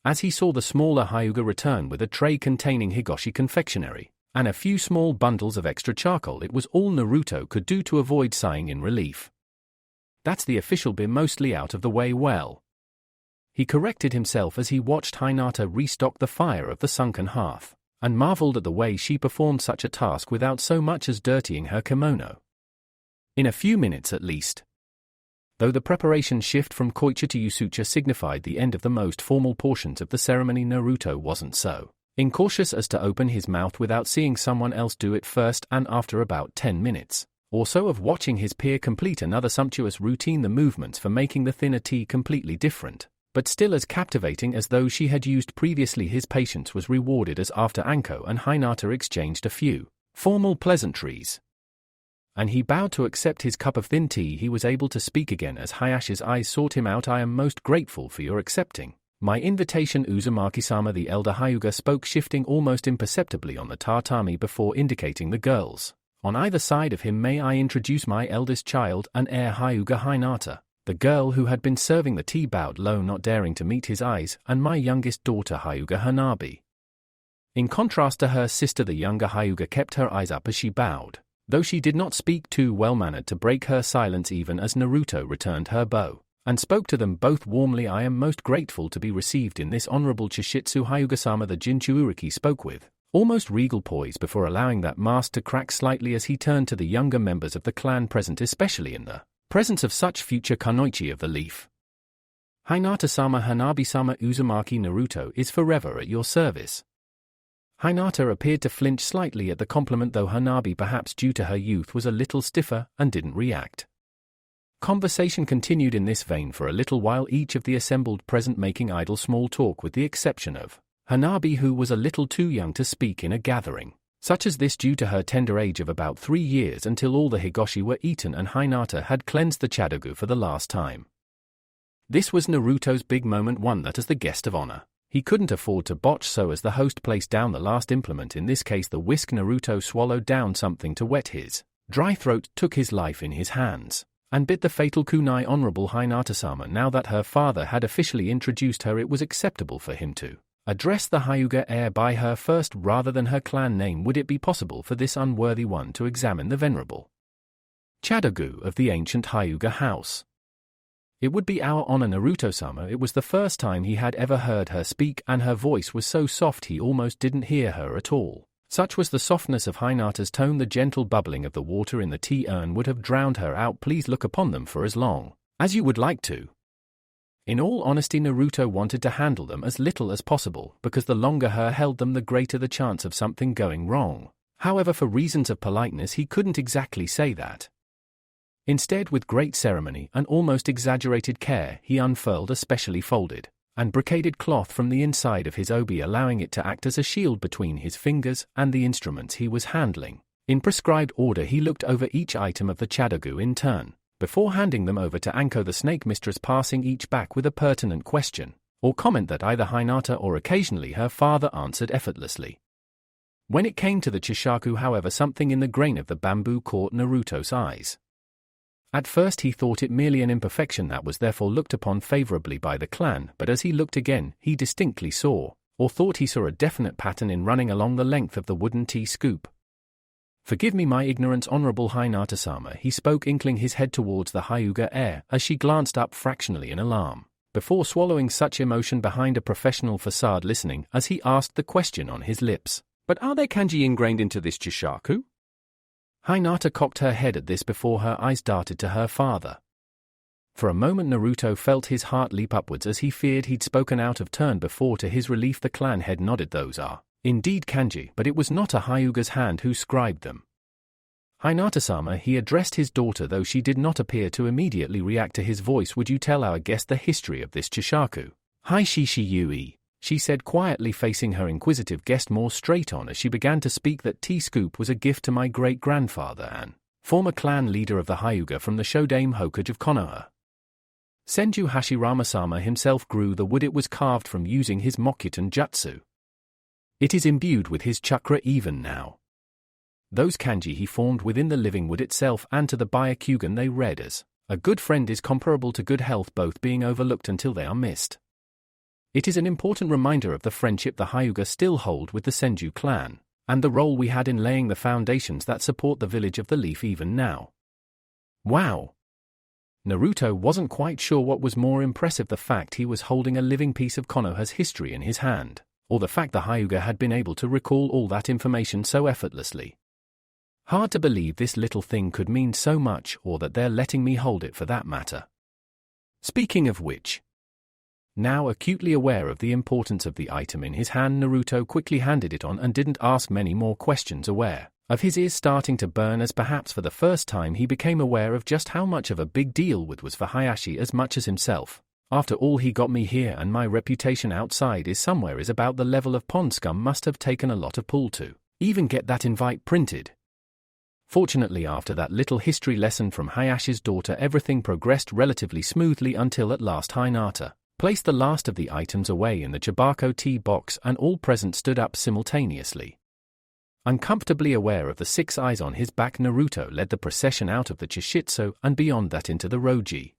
Speaker 1: As he saw the smaller Hyuga return with a tray containing higoshi confectionery and a few small bundles of extra charcoal, it was all Naruto could do to avoid sighing in relief. That's the official beer mostly out of the way. Well, he corrected himself as he watched Hinata restock the fire of the sunken hearth, and marveled at the way she performed such a task without so much as dirtying her kimono. In a few minutes at least. Though the preparation shift from koicha to yusucha signified the end of the most formal portions of the ceremony, Naruto wasn't so incautious as to open his mouth without seeing someone else do it first, and after about 10 minutes or so of watching his peer complete another sumptuous routine, the movements for making the thinner tea completely different, but still as captivating as those she had used previously, his patience was rewarded as after Anko and Hinata exchanged a few formal pleasantries, and he bowed to accept his cup of thin tea, he was able to speak again as Hayashi's eyes sought him out. I am most grateful for your accepting my invitation, Uzumaki-sama, the elder Hyuga spoke, shifting almost imperceptibly on the tatami before indicating the girls on either side of him. May I introduce my eldest child and heir, Hyuga Hinata. The girl who had been serving the tea bowed low, not daring to meet his eyes, and my youngest daughter, Hyuga Hanabi. In contrast to her sister, the younger Hyuga kept her eyes up as she bowed, though she did not speak too well-mannered to break her silence even as Naruto returned her bow, and spoke to them both warmly. I am most grateful to be received in this honorable Chishitsu, Hyuga-sama, the Jinchuuriki spoke with almost regal poise before allowing that mask to crack slightly as he turned to the younger members of the clan present, especially in the presence of such future Kunoichi of the Leaf. Hinata-sama, Hanabi-sama, Uzumaki, Naruto is forever at your service. Hinata appeared to flinch slightly at the compliment, though Hanabi, perhaps due to her youth, was a little stiffer and didn't react. Conversation continued in this vein for a little while, each of the assembled present making idle small talk with the exception of Hanabi, who was a little too young to speak in a gathering such as this due to her tender age of about 3 years, until all the higoshi were eaten and Hinata had cleansed the chadagu for the last time. This was Naruto's big moment, one that as the guest of honor he couldn't afford to botch, so as the host placed down the last implement, in this case the whisk, Naruto swallowed down something to wet his dry throat, took his life in his hands, and bit the fatal kunai. Honorable Hinata-sama, now that her father had officially introduced her, it was acceptable for him to address the Hyuga heir by her first rather than her clan name. Would it be possible for this unworthy one to examine the venerable chadagu of the ancient Hyuga house? It would be our honor, Naruto-sama. It was the first time he had ever heard her speak, and her voice was so soft he almost didn't hear her at all. Such was the softness of Hinata's tone, the gentle bubbling of the water in the tea urn would have drowned her out. Please look upon them for as long as you would like to. In all honesty, Naruto wanted to handle them as little as possible, because the longer her held them, the greater the chance of something going wrong. However, for reasons of politeness, he couldn't exactly say that. Instead, with great ceremony and almost exaggerated care, he unfurled a specially folded and brocaded cloth from the inside of his obi, allowing it to act as a shield between his fingers and the instruments he was handling. In prescribed order, he looked over each item of the Chadogu in turn, before handing them over to Anko the snake mistress, passing each back with a pertinent question or comment that either Hinata or occasionally her father answered effortlessly. When it came to the Chishaku, however, something in the grain of the bamboo caught Naruto's eyes. At first he thought it merely an imperfection that was therefore looked upon favorably by the clan, but as he looked again, he distinctly saw, or thought he saw, a definite pattern in running along the length of the wooden tea scoop. "Forgive me my ignorance, Honorable Hinata-sama," he spoke, inkling his head towards the Hyuga heir as she glanced up fractionally in alarm, before swallowing such emotion behind a professional facade, listening as he asked the question on his lips. "But are there kanji ingrained into this Chishaku?" Hinata cocked her head at this before her eyes darted to her father. For a moment Naruto felt his heart leap upwards, as he feared he'd spoken out of turn before. To his relief, the clan head nodded. "Those are indeed kanji, but it was not a Hyuga's hand who scribed them." "Hinata-sama," he addressed his daughter, though she did not appear to immediately react to his voice, "would you tell our guest the history of this Chishaku?" "Hi Shishi-yui," she said quietly, facing her inquisitive guest more straight on as she began to speak. "That tea scoop was a gift to my great-grandfather and former clan leader of the Hyuga from the Shodaime Hokage of Konoha. Senju Hashirama-sama himself grew the wood it was carved from using his Mokuton jutsu. It is imbued with his chakra even now. Those kanji he formed within the living wood itself, and to the Byakugan they read as, 'A good friend is comparable to good health, both being overlooked until they are missed.' It is an important reminder of the friendship the Hyuga still hold with the Senju clan, and the role we had in laying the foundations that support the village of the Leaf even now." Wow! Naruto wasn't quite sure what was more impressive, the fact he was holding a living piece of Konoha's history in his hand, or the fact the Hyuga had been able to recall all that information so effortlessly. Hard to believe this little thing could mean so much, or that they're letting me hold it for that matter. Speaking of which, now acutely aware of the importance of the item in his hand, Naruto quickly handed it on and didn't ask many more questions, aware of his ears starting to burn as perhaps for the first time he became aware of just how much of a big deal wood was for Hayashi as much as himself. "After all, he got me here, and my reputation outside is about the level of pond scum. Must have taken a lot of pull to even get that invite printed." Fortunately, after that little history lesson from Hayashi's daughter, everything progressed relatively smoothly until at last Hinata placed the last of the items away in the Chibako tea box, and all present stood up simultaneously. Uncomfortably aware of the 6 eyes on his back, Naruto led the procession out of the Chishitsu and beyond that into the Roji.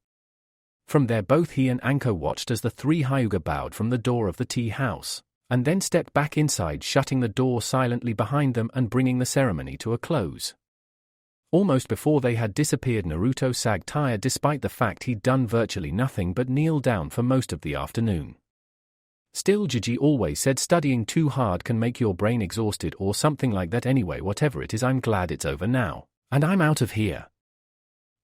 Speaker 1: From there both he and Anko watched as the 3 Hyuga bowed from the door of the tea house, and then stepped back inside, shutting the door silently behind them and bringing the ceremony to a close. Almost before they had disappeared, Naruto sagged tired, despite the fact he'd done virtually nothing but kneel down for most of the afternoon. Still, Jiji always said studying too hard can make your brain exhausted, or something like that. Anyway, whatever it is, I'm glad it's over now, and I'm out of here.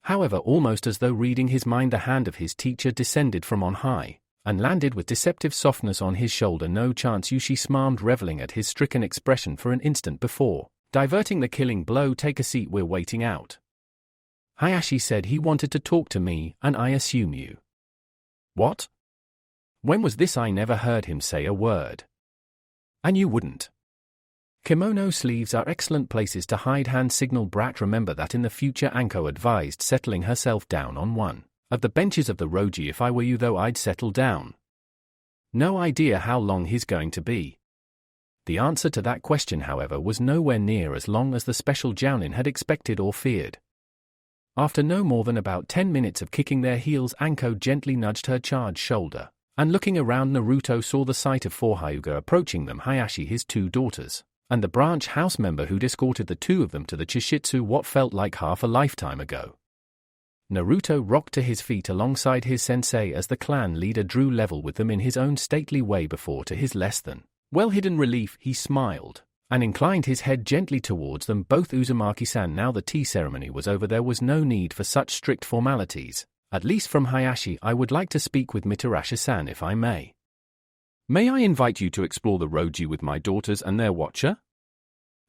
Speaker 1: However, almost as though reading his mind, the hand of his teacher descended from on high and landed with deceptive softness on his shoulder. "No chance," Yushi smiled, reveling at his stricken expression for an instant before diverting the killing blow. "Take a seat, we're waiting out. Hayashi said he wanted to talk to me, and I assume you." "What? When was this? I never heard him say a word." "And you wouldn't. Kimono sleeves are excellent places to hide hand signal, brat. Remember that in the future," Anko advised, settling herself down on one of the benches of the Roji. "If I were you, though, I'd settle down." No idea how long he's going to be. The answer to that question, however, was nowhere near as long as the special Jounin had expected or feared. After no more than about 10 minutes of kicking their heels, Anko gently nudged her charged shoulder, and looking around, Naruto saw the sight of 4 Hyuga approaching them: Hayashi, his 2 daughters, and the branch house member who'd escorted the 2 of them to the Chishitsu what felt like half a lifetime ago. Naruto rocked to his feet alongside his sensei as the clan leader drew level with them in his own stately way. Before, to his less than well-hidden relief, he smiled and inclined his head gently towards them both. "Uzumaki-san, now the tea ceremony was over, there was no need for such strict formalities, at least from Hayashi. I would like to speak with Mitarashi-san, if I may." "May I invite you to explore the Roji with my daughters and their watcher?"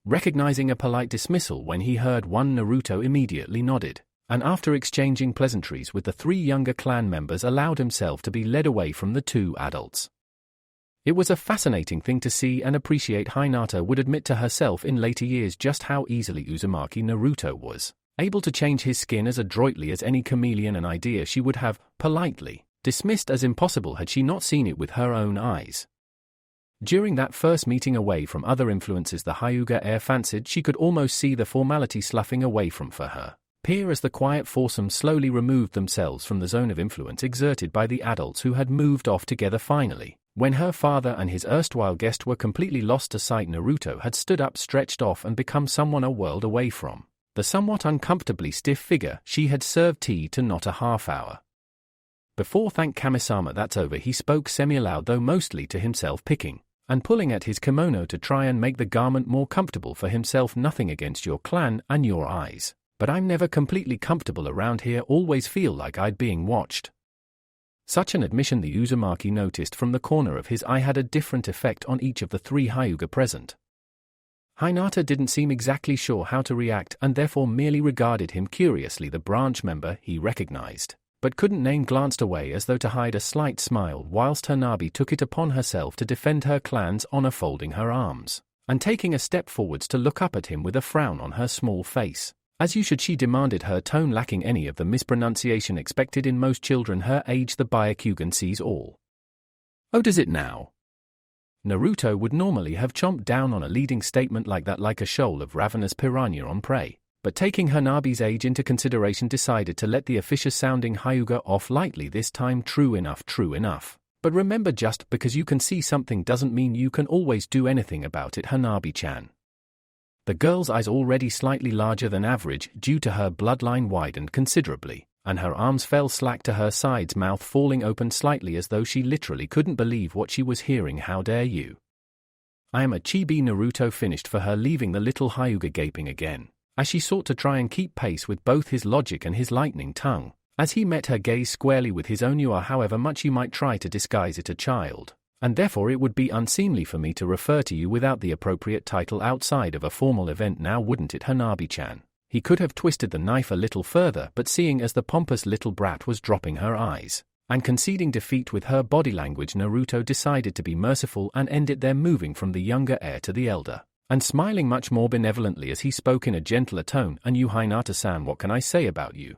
Speaker 1: Recognizing a polite dismissal when he heard one, Naruto immediately nodded. and after exchanging pleasantries with the 3 younger clan members allowed himself to be led away from the 2 adults. It was a fascinating thing to see and appreciate. Hinata would admit to herself in later years just how easily Uzumaki Naruto was able to change his skin as adroitly as any chameleon, an idea she would have, politely, dismissed as impossible had she not seen it with her own eyes. During that first meeting away from other influences the Hyuga heir fancied, she could almost see the formality sloughing away from for her peer as the quiet foursome slowly removed themselves from the zone of influence exerted by the adults who had moved off together. Finally, when her father and his erstwhile guest were completely lost to sight, Naruto had stood up, stretched off, and become someone a world away from the somewhat uncomfortably stiff figure she had served tea to not a half hour before. "Thank Kamisama, that's over," he spoke semi-aloud, though mostly to himself, picking and pulling at his kimono to try and make the garment more comfortable for himself. "Nothing against your clan and your eyes, but I'm never completely comfortable around here, always feel like I'd being watched." Such an admission the Uzumaki noticed from the corner of his eye had a different effect on each of the 3 Hyuga present. Hinata didn't seem exactly sure how to react and therefore merely regarded him curiously. The branch member he recognized, but couldn't name, glanced away as though to hide a slight smile, whilst Hanabi took it upon herself to defend her clan's honor, folding her arms and taking a step forwards to look up at him with a frown on her small face. "As you should," she demanded, her tone lacking any of the mispronunciation expected in most children her age. "The Byakugan sees all." "Oh, does it now?" Naruto would normally have chomped down on a leading statement like that like a shoal of ravenous piranha on prey, but taking Hanabi's age into consideration decided to let the officious-sounding Hyuga off lightly this time. True enough, true enough. But remember, just because you can see something doesn't mean you can always do anything about it, Hanabi-chan. The girl's eyes, already slightly larger than average due to her bloodline, widened considerably, and her arms fell slack to her sides, mouth falling open slightly as though she literally couldn't believe what she was hearing. "How dare you? I am a chibi." Naruto finished for her, leaving the little Hyuga gaping again, as she sought to try and keep pace with both his logic and his lightning tongue, as he met her gaze squarely with his own. "You are, however much you might try to disguise it, a child, and therefore it would be unseemly for me to refer to you without the appropriate title outside of a formal event, now wouldn't it, Hanabi-chan?" He could have twisted the knife a little further, but seeing as the pompous little brat was dropping her eyes and conceding defeat with her body language, Naruto decided to be merciful and end it there, moving from the younger heir to the elder, and smiling much more benevolently as he spoke in a gentler tone. "And you, Hinata-san, what can I say about you?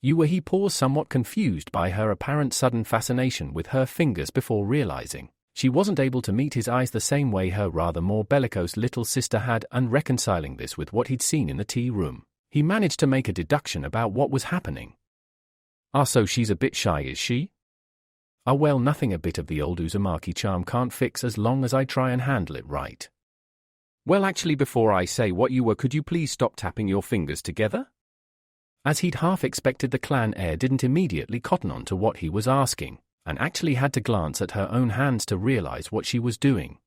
Speaker 1: You were..." He paused, somewhat confused by her apparent sudden fascination with her fingers before realizing she wasn't able to meet his eyes the same way her rather more bellicose little sister had, and reconciling this with what he'd seen in the tea room, he managed to make a deduction about what was happening. "Ah, so she's a bit shy, is she? Ah, well, nothing a bit of the old Uzumaki charm can't fix as long as I try and handle it right. Well, actually, before I say what you were, could you please stop tapping your fingers together?" As he'd half expected, the clan heir didn't immediately cotton on to what he was asking, and actually had to glance at her own hands to realize what she was doing.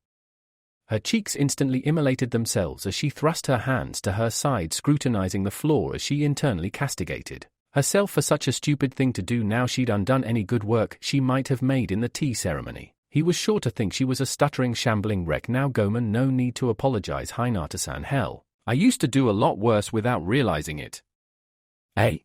Speaker 1: Her cheeks instantly immolated themselves as she thrust her hands to her side, scrutinizing the floor as she internally castigated herself for such a stupid thing to do. Now she'd undone any good work she might have made in the tea ceremony. He was sure to think she was a stuttering, shambling wreck. "Now, Gomen, no need to apologize, Hinata-san. Hell, I used to do a lot worse without realizing it." "Hey."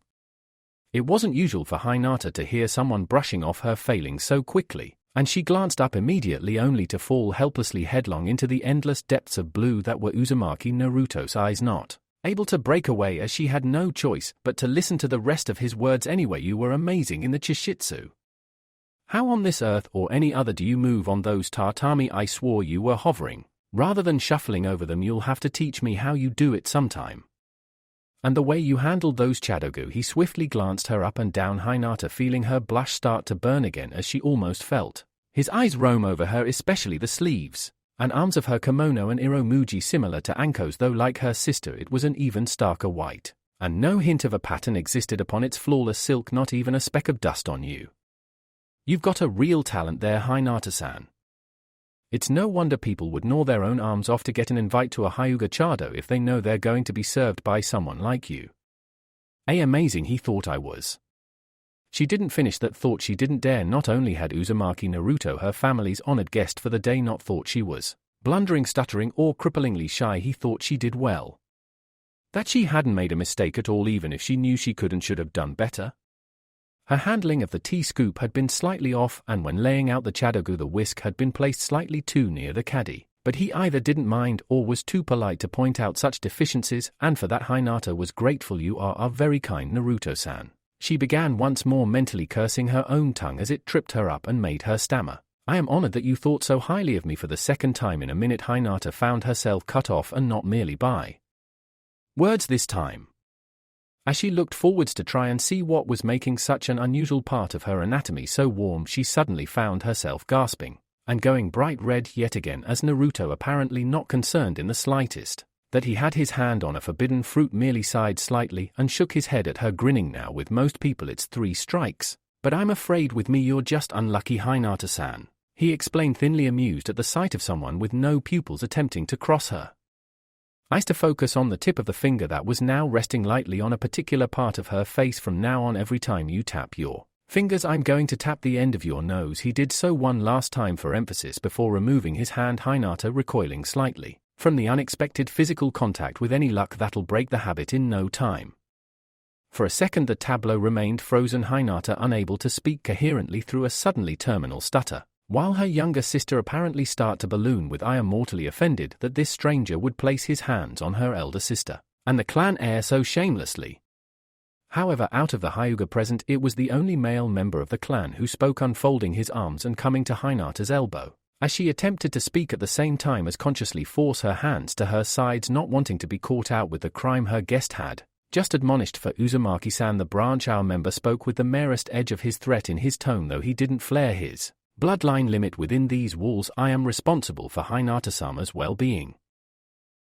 Speaker 1: It wasn't usual for Hinata to hear someone brushing off her failings so quickly, and she glanced up immediately only to fall helplessly headlong into the endless depths of blue that were Uzumaki Naruto's eyes, not able to break away as she had no choice but to listen to the rest of his words anyway. "You were amazing in the Chishitsu. How on this earth or any other do you move on those tatami? I swore you were hovering rather than shuffling over them. You'll have to teach me how you do it sometime. And the way you handled those Chadogu." He swiftly glanced her up and down, Hinata feeling her blush start to burn again as she almost felt his eyes roam over her, especially the sleeves and arms of her kimono, an iromuji similar to Anko's, though like her sister it was an even starker white, and no hint of a pattern existed upon its flawless silk, not even a speck of dust on you. "You've got a real talent there, Hinata-san. It's no wonder people would gnaw their own arms off to get an invite to a Hyuga Chado if they know they're going to be served by someone like you." Amazing, he thought I was. She didn't finish that thought. She didn't dare. Not only had Uzumaki Naruto, her family's honored guest for the day, not thought she was blundering, stuttering, or cripplingly shy, he thought she did well. That she hadn't made a mistake at all even if she knew she could and should have done better? Her handling of the tea scoop had been slightly off, and when laying out the chadogu the whisk had been placed slightly too near the caddy. But he either didn't mind or was too polite to point out such deficiencies, and for that Hinata was grateful. "You are very kind, Naruto-san." She began once more, mentally cursing her own tongue as it tripped her up and made her stammer. "I am honored that you thought so highly of me." For the second time in a minute Hinata found herself cut off, and not merely by words this time. As she looked forwards to try and see what was making such an unusual part of her anatomy so warm, she suddenly found herself gasping and going bright red yet again as Naruto, apparently not concerned in the slightest that he had his hand on a forbidden fruit, merely sighed slightly and shook his head at her, grinning. "Now with most people it's 3 strikes, but I'm afraid with me you're just unlucky, Hinata-san," he explained, thinly amused at the sight of someone with no pupils attempting to cross her eyes to focus on the tip of the finger that was now resting lightly on a particular part of her face. "From now on, every time you tap your fingers I'm going to tap the end of your nose." He did so one last time for emphasis before removing his hand, Hinata recoiling slightly from the unexpected physical contact. "With any luck that'll break the habit in no time." For a second the tableau remained frozen, Hinata unable to speak coherently through a suddenly terminal stutter, while her younger sister apparently started to balloon with ire, mortally offended that this stranger would place his hands on her elder sister and the clan heir so shamelessly. However, out of the Hyuga present, it was the only male member of the clan who spoke, unfolding his arms and coming to Hinata's elbow, as she attempted to speak at the same time as consciously force her hands to her sides, not wanting to be caught out with the crime her guest had just admonished for. "Uzumaki-san," the branch hour member spoke with the merest edge of his threat in his tone, though he didn't flare his bloodline limit within these walls. "I am responsible for Hinata-sama's well-being.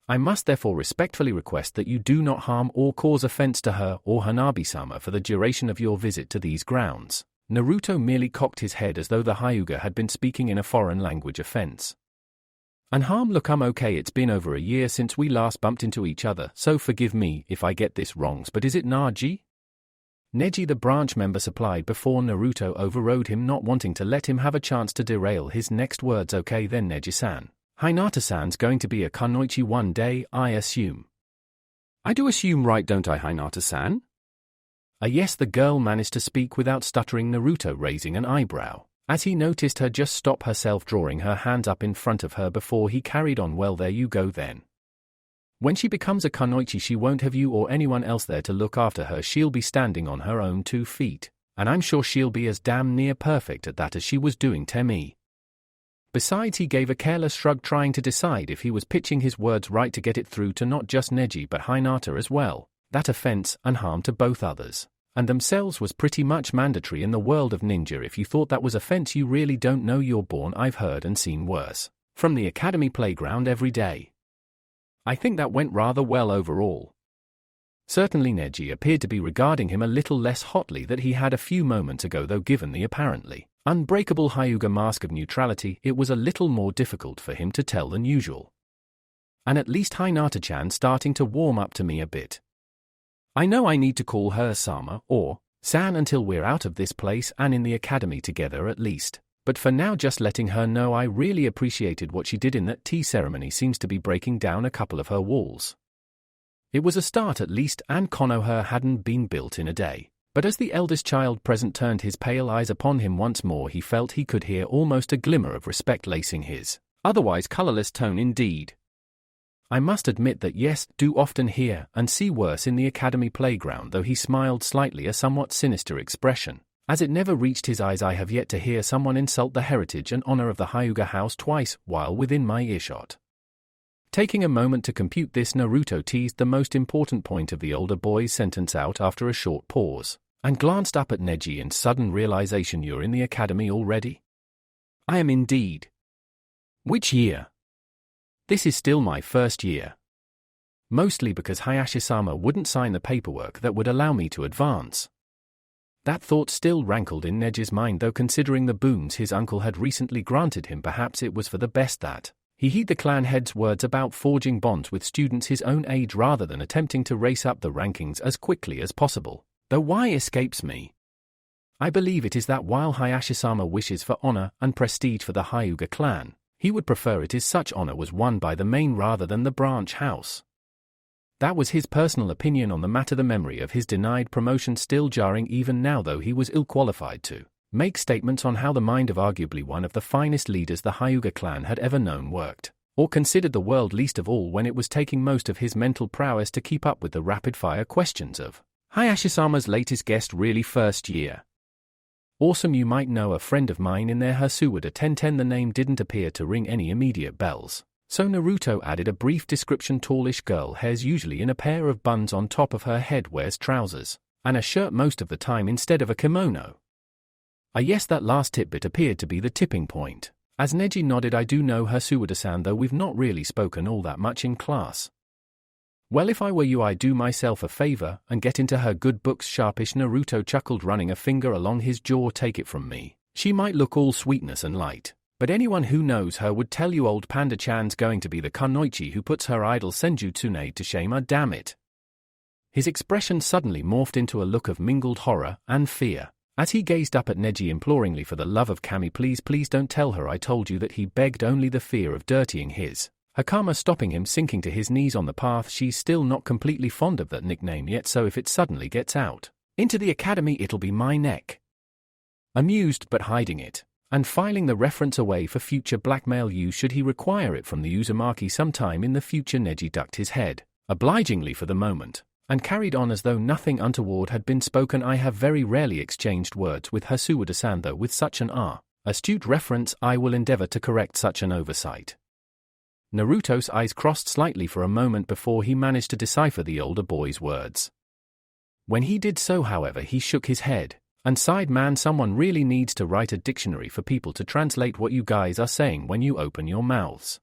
Speaker 1: I must therefore respectfully request that you do not harm or cause offense to her or Hanabi-sama for the duration of your visit to these grounds." Naruto merely cocked his head as though the Hyuga had been speaking in a foreign language. "Offense and harm? Look, I'm okay. It's been over a year since we last bumped into each other, so forgive me if I get this wrong, but is it Naji?" Neji, the branch member, supplied before Naruto overrode him, not wanting to let him have a chance to derail his next words. "Okay then, Neji-san. Hinata-san's going to be a kunoichi one day, I assume." "I do assume, right, don't I, Hinata-san?" Yes, the girl managed to speak without stuttering, Naruto raising an eyebrow as he noticed her just stop herself, drawing her hands up in front of her before he carried on. "Well, there you go then. When she becomes a kunoichi, she won't have you or anyone else there to look after her. She'll be standing on her own 2 feet, and I'm sure she'll be as damn near perfect at that as she was doing to me." Besides, he gave a careless shrug, trying to decide if he was pitching his words right to get it through to not just Neji but Hinata as well, that offense and harm to both others and themselves was pretty much mandatory in the world of ninja. If you thought that was offense, you really don't know your born. I've heard and seen worse from the academy playground every day. I think that went rather well overall. Certainly Neji appeared to be regarding him a little less hotly than he had a few moments ago, though given the apparently unbreakable Hyuga mask of neutrality, it was a little more difficult for him to tell than usual. "And at least Hinata-chan starting to warm up to me a bit. I know I need to call her Sama or San until we're out of this place and in the academy together at least, but for now just letting her know I really appreciated what she did in that tea ceremony seems to be breaking down a couple of her walls." It was a start at least, and Konoha hadn't been built in a day. But as the eldest child present turned his pale eyes upon him once more, he felt he could hear almost a glimmer of respect lacing his otherwise colorless tone. "Indeed. I must admit that yes, do often hear and see worse in the academy playground," though he smiled slightly, a somewhat sinister expression, as it never reached his eyes. "I have yet to hear someone insult the heritage and honor of the Hyuga house twice while within my earshot." Taking a moment to compute this, Naruto teased the most important point of the older boy's sentence out after a short pause, and glanced up at Neji in sudden realization. "You're in the academy already?" "I am indeed." "Which year?" "This is still my first year. Mostly because Hayashizama wouldn't sign the paperwork that would allow me to advance." That thought still rankled in Neji's mind, though considering the boons his uncle had recently granted him, perhaps it was for the best that he heed the clan head's words about forging bonds with students his own age rather than attempting to race up the rankings as quickly as possible. Though why escapes me. I believe it is that while Hayashizama wishes for honor and prestige for the Hyuga clan, he would prefer it is such honor was won by the main rather than the branch house. That was his personal opinion on the matter. The memory of his denied promotion still jarring even now, though he was ill-qualified to make statements on how the mind of arguably one of the finest leaders the Hyuga clan had ever known worked, or considered the world, least of all when it was taking most of his mental prowess to keep up with the rapid-fire questions of Hayashi-sama's latest guest. Really, first year. Awesome. You might know a friend of mine in there, Hasuwada 1010. The name didn't appear to ring any immediate bells, so Naruto added a brief description. Tallish girl, hairs usually in a pair of buns on top of her head, wears trousers and a shirt most of the time instead of a kimono. Yes, that last tidbit appeared to be the tipping point. As Neji nodded, I do know her, Suwada-san, though we've not really spoken all that much in class. Well, if I were you, I'd do myself a favor and get into her good books. Sharpish, Naruto chuckled, running a finger along his jaw. Take it from me, she might look all sweetness and light, but anyone who knows her would tell you old Panda-chan's going to be the kunoichi who puts her idol Senjutsu to shame. Damn it. His expression suddenly morphed into a look of mingled horror and fear as he gazed up at Neji imploringly. For the love of Kami, please don't tell her I told you that. He begged, only the fear of dirtying his Hakama stopping him, sinking to his knees on the path. She's still not completely fond of that nickname yet, so if it suddenly gets out into the academy, it'll be my neck. Amused but hiding it, and filing the reference away for future blackmail use should he require it from the Uzumaki sometime in the future. Neji ducked his head obligingly for the moment, and carried on as though nothing untoward had been spoken. I have very rarely exchanged words with Hasuwada-san, though with such an astute reference I will endeavor to correct such an oversight. Naruto's eyes crossed slightly for a moment before he managed to decipher the older boy's words. When he did so, however, he shook his head and sighed. Man, someone really needs to write a dictionary for people to translate what you guys are saying when you open your mouths.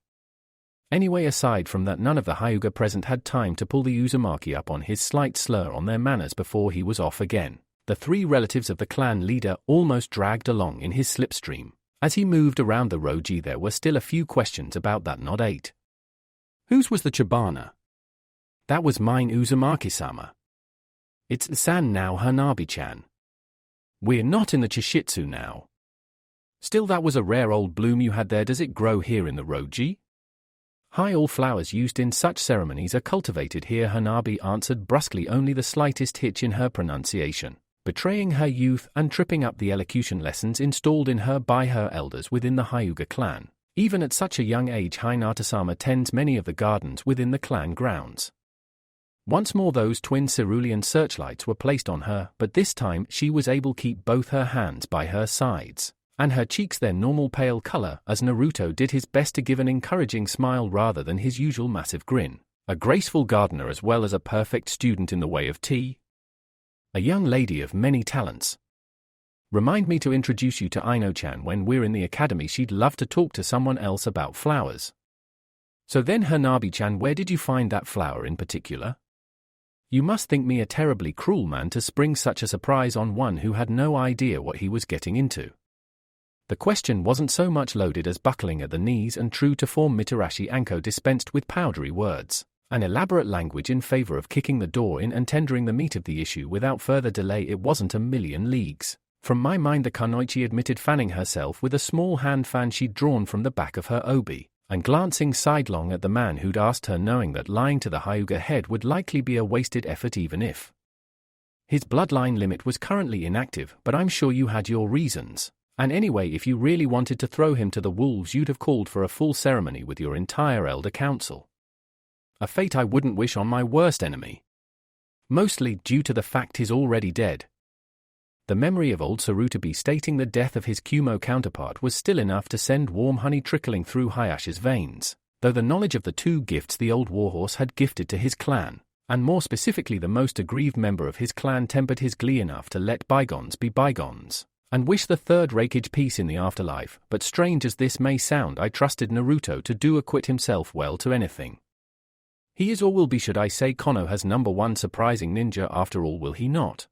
Speaker 1: Anyway, aside from that, none of the Hyuga present had time to pull the Uzumaki up on his slight slur on their manners before he was off again. The three relatives of the clan leader almost dragged along in his slipstream. As he moved around the Roji, there were still a few questions about that. Not 8. Whose was the Chibana? That was mine, Uzumaki-sama. It's San now, Hanabi-chan. We're not in the Chishitsu now. Still, that was a rare old bloom you had there. Does it grow here in the Roji? Hi, all flowers used in such ceremonies are cultivated here, Hanabi answered brusquely, only the slightest hitch in her pronunciation betraying her youth and tripping up the elocution lessons installed in her by her elders within the Hyuga clan. Even at such a young age, Hinata-sama tends many of the gardens within the clan grounds. Once more those twin cerulean searchlights were placed on her, but this time she was able to keep both her hands by her sides, and her cheeks their normal pale color, as Naruto did his best to give an encouraging smile rather than his usual massive grin. A graceful gardener as well as a perfect student in the way of tea. A young lady of many talents. Remind me to introduce you to Aino-chan when we're in the academy. She'd love to talk to someone else about flowers. So then, Hanabi-chan, where did you find that flower in particular? You must think me a terribly cruel man to spring such a surprise on one who had no idea what he was getting into. The question wasn't so much loaded as buckling at the knees, and true to form, Mitarashi Anko dispensed with powdery words, an elaborate language in favor of kicking the door in and tendering the meat of the issue without further delay. It wasn't a million leagues from my mind, the kunoichi admitted, fanning herself with a small hand fan she'd drawn from the back of her obi, and glancing sidelong at the man who'd asked her, knowing that lying to the Hyuga head would likely be a wasted effort even if his bloodline limit was currently inactive. But I'm sure you had your reasons. And anyway, if you really wanted to throw him to the wolves, you'd have called for a full ceremony with your entire elder council. A fate I wouldn't wish on my worst enemy. Mostly due to the fact he's already dead. The memory of old Sarutobi stating the death of his Kumo counterpart was still enough to send warm honey trickling through Hayashi's veins, though the knowledge of the two gifts the old warhorse had gifted to his clan, and more specifically the most aggrieved member of his clan, tempered his glee enough to let bygones be bygones, and wish the third rakeage peace in the afterlife. But strange as this may sound, I trusted Naruto to do acquit himself well to anything. He is, or will be, should I say, Konoha's #1 surprising ninja after all, will he not?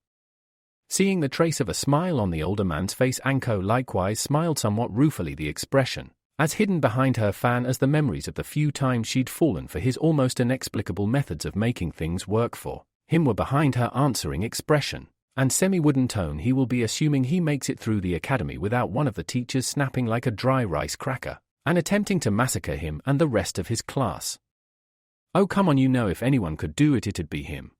Speaker 1: Seeing the trace of a smile on the older man's face, Anko likewise smiled somewhat ruefully, the expression as hidden behind her fan as the memories of the few times she'd fallen for his almost inexplicable methods of making things work for him were behind her answering expression and semi-wooden tone. He will be assuming he makes it through the academy without one of the teachers snapping like a dry rice cracker and attempting to massacre him and the rest of his class. Oh come on, if anyone could do it, it'd be him.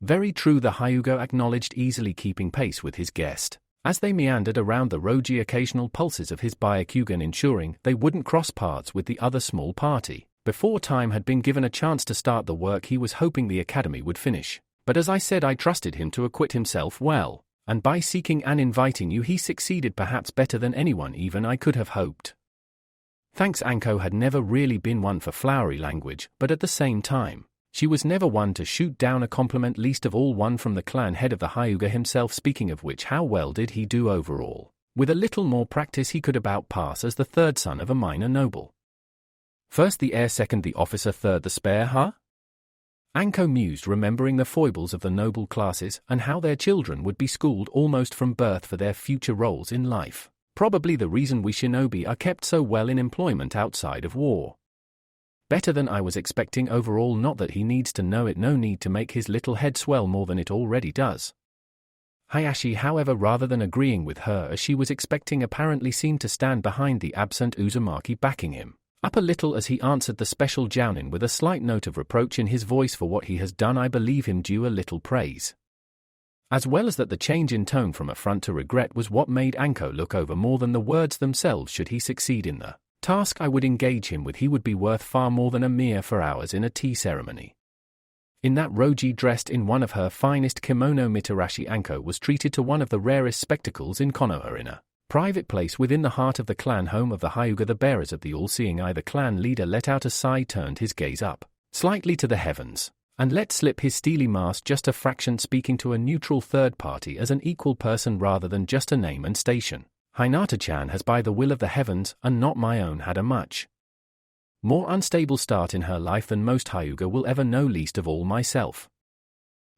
Speaker 1: Very true, the Hyuga acknowledged, easily keeping pace with his guest, as they meandered around the Roji, occasional pulses of his Byakugan ensuring they wouldn't cross paths with the other small party before time had been given a chance to start the work he was hoping the academy would finish. But as I said, I trusted him to acquit himself well, and by seeking and inviting you he succeeded perhaps better than anyone even I could have hoped. Thanks. Anko had never really been one for flowery language, but at the same time, she was never one to shoot down a compliment, least of all one from the clan head of the Hyuga himself. Speaking of which, how well did he do overall? With a little more practice he could about pass as the third son of a minor noble. First the heir, second the officer, third the spare, huh? Anko mused, remembering the foibles of the noble classes and how their children would be schooled almost from birth for their future roles in life. Probably the reason we shinobi are kept so well in employment outside of war. Better than I was expecting overall, not that he needs to know it, no need to make his little head swell more than it already does. Hayashi, however, rather than agreeing with her as she was expecting, apparently seemed to stand behind the absent Uzumaki, backing him up a little as he answered the special jounin with a slight note of reproach in his voice for what he has done. I believe him due a little praise. As well as that, the change in tone from affront to regret was what made Anko look over more than the words themselves. Should he succeed in the task I would engage him with, he would be worth far more than a mere 4 hours in a tea ceremony. In that Roji, dressed in one of her finest kimono mitarashi, Anko was treated to one of the rarest spectacles in Konoha, in a private place within the heart of the clan home of the Hyuga, the bearers of the all-seeing eye. The clan leader let out a sigh, turned his gaze up slightly to the heavens, and let slip his steely mask just a fraction, speaking to a neutral third party as an equal person rather than just a name and station. Hinata-chan has, by the will of the heavens and not my own, had a much more unstable start in her life than most Hyuga will ever know, least of all myself.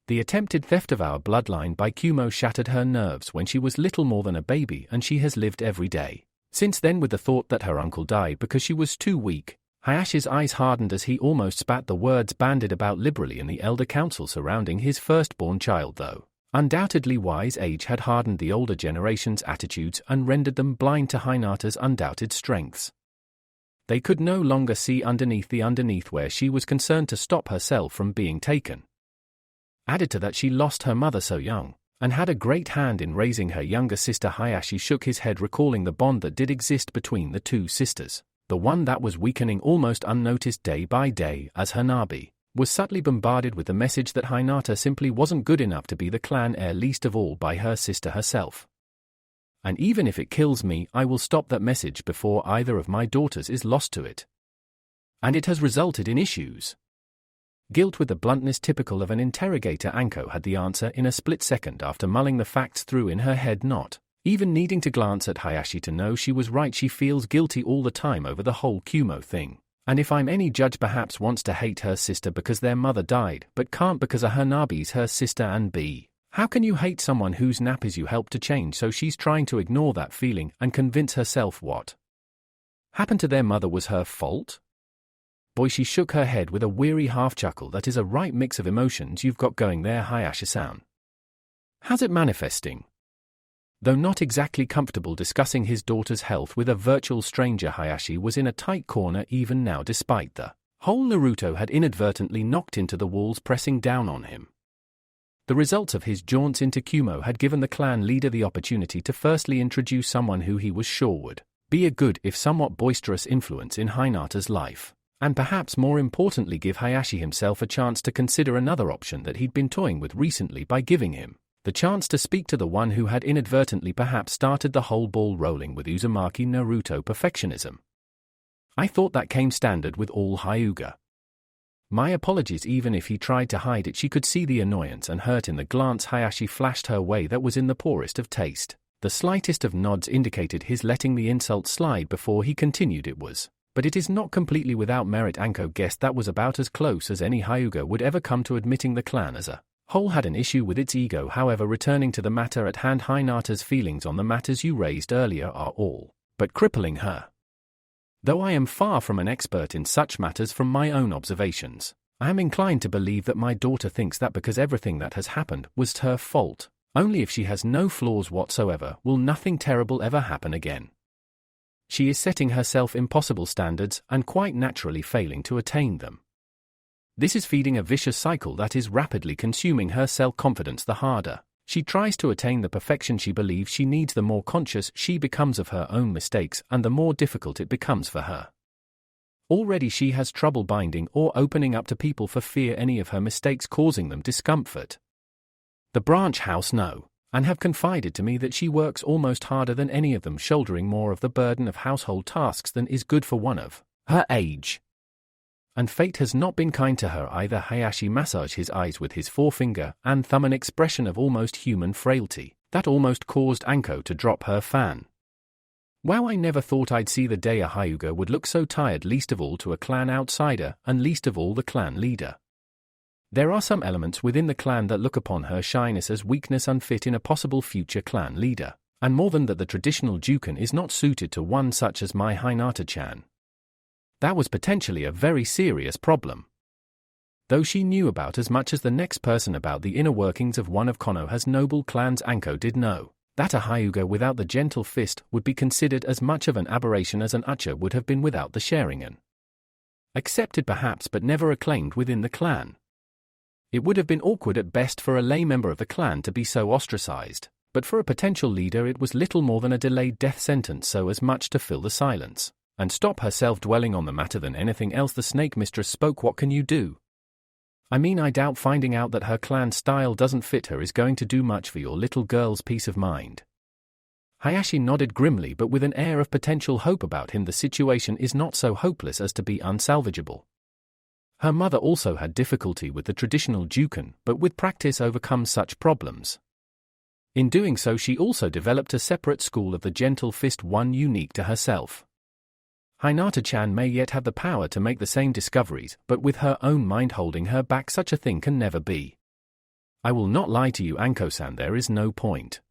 Speaker 1: The attempted theft of our bloodline by Kumo shattered her nerves when she was little more than a baby, and she has lived every day since then with the thought that her uncle died because she was too weak. Hayashi's eyes hardened as he almost spat the words bandied about liberally in the elder council surrounding his firstborn child, though undoubtedly wise age had hardened the older generation's attitudes and rendered them blind to Hinata's undoubted strengths. They could no longer see underneath where she was concerned to stop herself from being taken. Added to that, she lost her mother so young, and had a great hand in raising her younger sister. Hayashi shook his head, recalling the bond that did exist between the two sisters, the one that was weakening almost unnoticed day by day as Hanabi was subtly bombarded with the message that Hinata simply wasn't good enough to be the clan heir, least of all by her sister herself. And even if it kills me, I will stop that message before either of my daughters is lost to it. And it has resulted in issues. Guilt with the bluntness typical of an interrogator, Anko had the answer in a split second after mulling the facts through in her head, not even needing to glance at Hayashi to know she was right. She feels guilty all the time over the whole Kumo thing, and if I'm any judge, perhaps wants to hate her sister because their mother died, but can't because a Hanabi's her sister. And B, how can you hate someone whose nappies you helped to change? So she's trying to ignore that feeling and convince herself what happened to their mother was her fault. Boy, she shook her head with a weary half-chuckle. That is a right mix of emotions you've got going there, Hayashi-san. How's it manifesting? Though not exactly comfortable discussing his daughter's health with a virtual stranger, Hayashi was in a tight corner even now, despite the hole Naruto had inadvertently knocked into the walls pressing down on him. The results of his jaunts into Kumo had given the clan leader the opportunity to firstly introduce someone who he was sure would be a good, if somewhat boisterous, influence in Hinata's life, and perhaps more importantly give Hayashi himself a chance to consider another option that he'd been toying with recently by giving him the chance to speak to the one who had inadvertently perhaps started the whole ball rolling with Uzumaki Naruto perfectionism. I thought that came standard with all Hyuga. My apologies. Even if he tried to hide it, she could see the annoyance and hurt in the glance Hayashi flashed her way that was in the poorest of taste. The slightest of nods indicated his letting the insult slide before he continued. It was, but it is not completely without merit. Anko guessed that was about as close as any Hyuga would ever come to admitting the clan as a whole had an issue with its ego. However, returning to the matter at hand, Hinata's feelings on the matters you raised earlier are all but crippling her. Though I am far from an expert in such matters, from my own observations, I am inclined to believe that my daughter thinks that because everything that has happened was her fault, only if she has no flaws whatsoever will nothing terrible ever happen again. She is setting herself impossible standards and quite naturally failing to attain them. This is feeding a vicious cycle that is rapidly consuming her self-confidence. The harder she tries to attain the perfection she believes she needs, the more conscious she becomes of her own mistakes, and the more difficult it becomes for her. Already she has trouble binding or opening up to people for fear any of her mistakes causing them discomfort. The branch house know, and have confided to me that she works almost harder than any of them, shouldering more of the burden of household tasks than is good for one of her age. And fate has not been kind to her either. Hayashi massaged his eyes with his forefinger and thumb, an expression of almost human frailty that almost caused Anko to drop her fan. Wow, I never thought I'd see the day a Hyuga would look so tired, least of all to a clan outsider, and least of all the clan leader. There are some elements within the clan that look upon her shyness as weakness unfit in a possible future clan leader, and more than that, the traditional Jukan is not suited to one such as my Hinata-chan. That was potentially a very serious problem. Though she knew about as much as the next person about the inner workings of one of Konoha's noble clans, Anko did know that a Hyuga without the gentle fist would be considered as much of an aberration as an Ucha would have been without the Sharingan. Accepted perhaps, but never acclaimed within the clan. It would have been awkward at best for a lay member of the clan to be so ostracized, but for a potential leader it was little more than a delayed death sentence, so as much to fill the silence and stop herself dwelling on the matter than anything else. The snake mistress spoke. What can you do? I mean, I doubt finding out that her clan style doesn't fit her is going to do much for your little girl's peace of mind. Hayashi nodded grimly but with an air of potential hope about him. The situation is not so hopeless as to be unsalvageable. Her mother also had difficulty with the traditional Jukan, but with practice overcome such problems. In doing so, she also developed a separate school of the gentle fist, one unique to herself. Hinata-chan may yet have the power to make the same discoveries, but with her own mind holding her back, such a thing can never be. I will not lie to you, Anko-san, there is no point.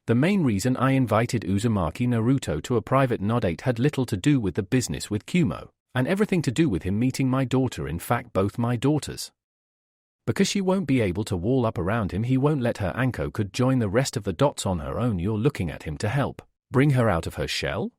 Speaker 1: The main reason I invited Uzumaki Naruto to a private nodate had little to do with the business with Kumo, and everything to do with him meeting my daughter, in fact both my daughters. Because she won't be able to wall up around him, he won't let her. Anko could join the rest of the dots on her own. You're looking at him to help bring her out of her shell?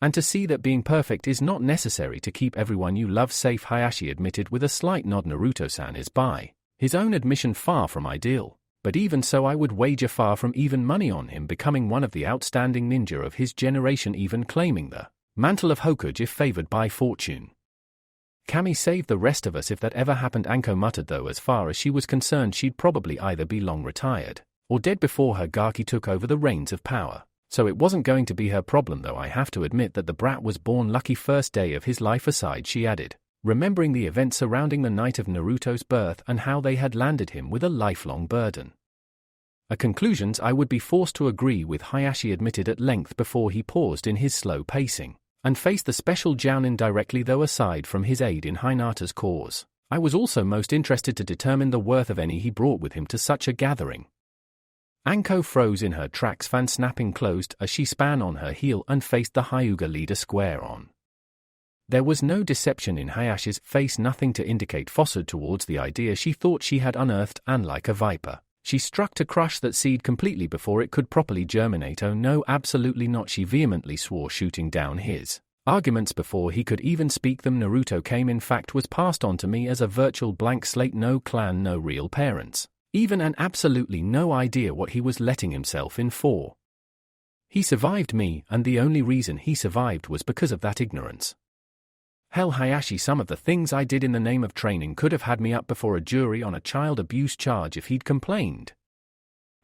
Speaker 1: And to see that being perfect is not necessary to keep everyone you love safe, Hayashi admitted with a slight nod. Naruto-san is, by his own admission, far from ideal, but even so I would wager far from even money on him becoming one of the outstanding ninja of his generation, even claiming the mantle of Hokage if favored by fortune. Kami saved the rest of us if that ever happened, Anko muttered, though as far as she was concerned she'd probably either be long retired or dead before her Gaki took over the reins of power. So it wasn't going to be her problem, though I have to admit that the brat was born lucky. First day of his life aside, she added, remembering the events surrounding the night of Naruto's birth and how they had landed him with a lifelong burden. A conclusions I would be forced to agree with, Hayashi admitted at length before he paused in his slow pacing and faced the special Jounin directly. Though aside from his aid in Hinata's cause, I was also most interested to determine the worth of any he brought with him to such a gathering. Anko froze in her tracks, fan snapping closed as she span on her heel and faced the Hyuga leader square on. There was no deception in Hayashi's face, nothing to indicate falsehood towards the idea she thought she had unearthed, and like a viper, she struck to crush that seed completely before it could properly germinate. Oh no, absolutely not, she vehemently swore, shooting down his arguments before he could even speak them. Naruto came, in fact was passed on to me as a virtual blank slate, no clan, no real parents, even, and absolutely no idea what he was letting himself in for. He survived me, and the only reason he survived was because of that ignorance. Hell, Hayashi, some of the things I did in the name of training could have had me up before a jury on a child abuse charge if he'd complained.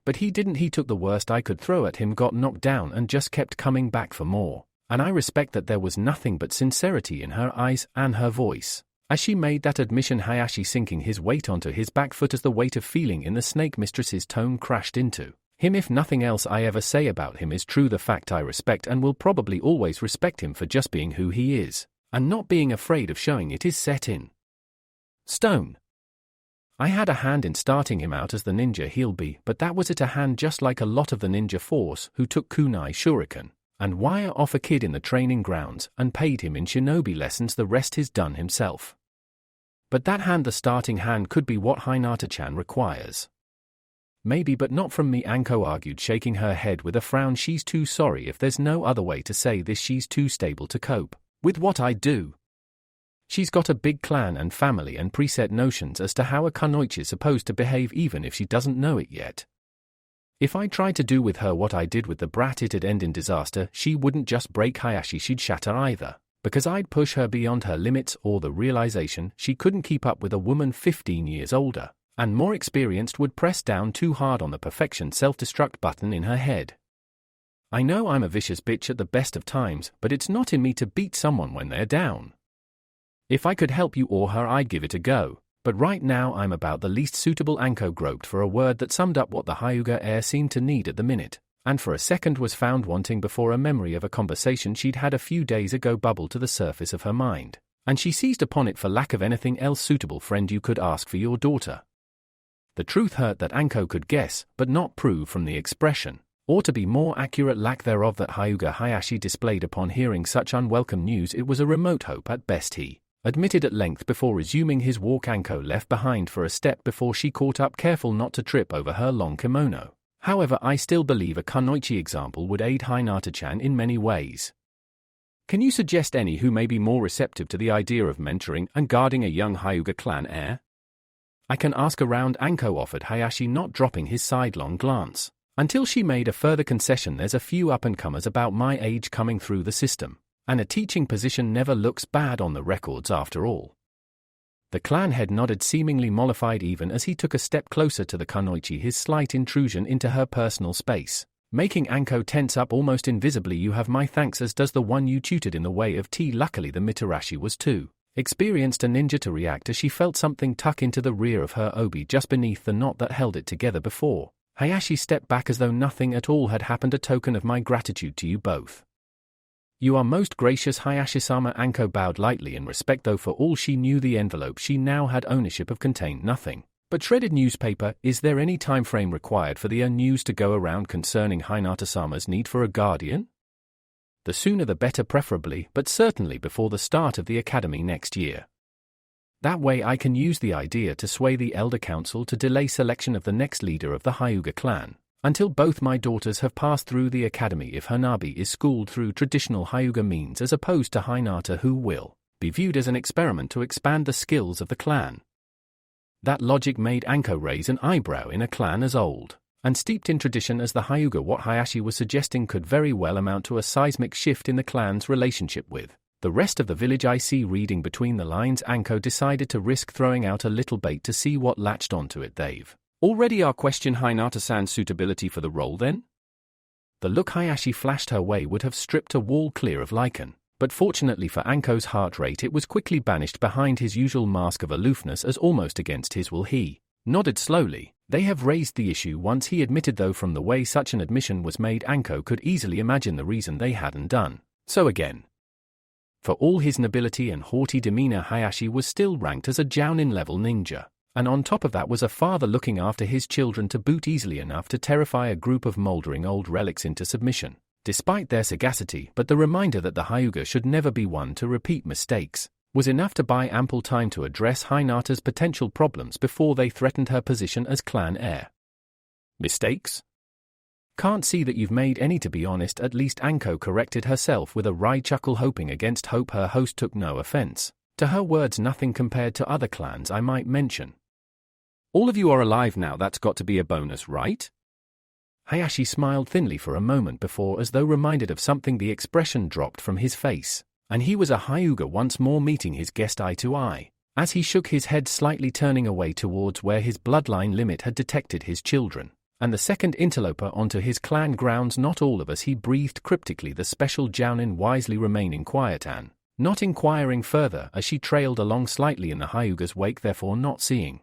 Speaker 1: But he didn't. He took the worst I could throw at him, got knocked down, and just kept coming back for more. And I respect that. There was nothing but sincerity in her eyes and her voice as she made that admission, Hayashi sinking his weight onto his back foot as the weight of feeling in the snake mistress's tone crashed into him. If nothing else I ever say about him is true, the fact I respect and will probably always respect him for just being who he is, and not being afraid of showing it, is set in stone. I had a hand in starting him out as the ninja he'll be, but that was it, a hand just like a lot of the ninja force who took kunai shuriken and wire off a kid in the training grounds and paid him in shinobi lessons. The rest he's done himself. But that hand, the starting hand, could be what Hinata-chan requires. Maybe, but not from me, Anko argued, shaking her head with a frown. She's too sorry, if there's no other way to say this. She's too stable to cope with what I do. She's got a big clan and family and preset notions as to how a kunoichi is supposed to behave even if she doesn't know it yet. If I tried to do with her what I did with the brat, it'd end in disaster. She wouldn't just break Hayashi, she'd shatter either, because I'd push her beyond her limits or the realization she couldn't keep up with a woman 15 years older and more experienced would press down too hard on the perfection self-destruct button in her head. I know I'm a vicious bitch at the best of times, but it's not in me to beat someone when they're down. If I could help you or her, I'd give it a go, but right now I'm about the least suitable. Anko groped for a word that summed up what the Hyuga heir seemed to need at the minute, and for a second was found wanting before a memory of a conversation she'd had a few days ago bubbled to the surface of her mind, and she seized upon it for lack of anything else suitable. Friend, you could ask for your daughter. The truth hurt that Anko could guess, but not prove from the expression, or to be more accurate, lack thereof, that Hyuga Hayashi displayed upon hearing such unwelcome news. It was a remote hope at best, he admitted at length before resuming his walk. Anko left behind for a step before she caught up, careful not to trip over her long kimono. However, I still believe a kunoichi example would aid Hinata-chan in many ways. Can you suggest any who may be more receptive to the idea of mentoring and guarding a young Hyuga clan heir? I can ask around, Anko offered Hayashi, not dropping his sidelong glance. Until she made a further concession. There's a few up-and-comers about my age coming through the system, and a teaching position never looks bad on the records after all. The clan head nodded, seemingly mollified even as he took a step closer to the kunoichi, his slight intrusion into her personal space, making Anko tense up almost invisibly. You have my thanks, as does the one you tutored in the way of tea. Luckily the Mitarashi was too experienced a ninja to react as she felt something tuck into the rear of her obi just beneath the knot that held it together before Hayashi stepped back as though nothing at all had happened. A token of my gratitude to you both. You are most gracious, Hayashi-sama. Anko bowed lightly in respect, though for all she knew the envelope she now had ownership of contained nothing but shredded newspaper. Is there any time frame required for the news to go around concerning Hinata-sama's need for a guardian? The sooner the better, preferably, but certainly before the start of the academy next year. That way I can use the idea to sway the Elder Council to delay selection of the next leader of the Hyuga clan until both my daughters have passed through the academy. If Hanabi is schooled through traditional Hyuga means as opposed to Hinata, who will be viewed as an experiment to expand the skills of the clan. That logic made Anko raise an eyebrow. In a clan as old and steeped in tradition as the Hyuga, what Hayashi was suggesting could very well amount to a seismic shift in the clan's relationship with the rest of the village. I see. Reading between the lines, Anko decided to risk throwing out a little bait to see what latched onto it. They've already are question Hinata-san's suitability for the role then? The look Hayashi flashed her way would have stripped a wall clear of lichen, but fortunately for Anko's heart rate it was quickly banished behind his usual mask of aloofness as almost against his will he nodded slowly. They have raised the issue once, he admitted, though from the way such an admission was made Anko could easily imagine the reason they hadn't done so again. For all his nobility and haughty demeanor, Hayashi was still ranked as a Jounin-level ninja, and on top of that was a father looking after his children to boot, easily enough to terrify a group of moldering old relics into submission, despite their sagacity. But the reminder that the Hyuga should never be one to repeat mistakes was enough to buy ample time to address Hinata's potential problems before they threatened her position as clan heir. Mistakes? Can't see that you've made any, to be honest. At least Anko corrected herself with a wry chuckle, hoping against hope her host took no offense to her words. Nothing compared to other clans I might mention. All of you are alive now, that's got to be a bonus, right? Hayashi smiled thinly for a moment before, as though reminded of something, the expression dropped from his face, and he was a Hyuga once more, meeting his guest eye to eye, as he shook his head slightly, turning away towards where his bloodline limit had detected his children and the second interloper onto his clan grounds. Not all of us, he breathed cryptically, the special Jounin wisely remaining quiet and not inquiring further as she trailed along slightly in the Hyuga's wake, therefore not seeing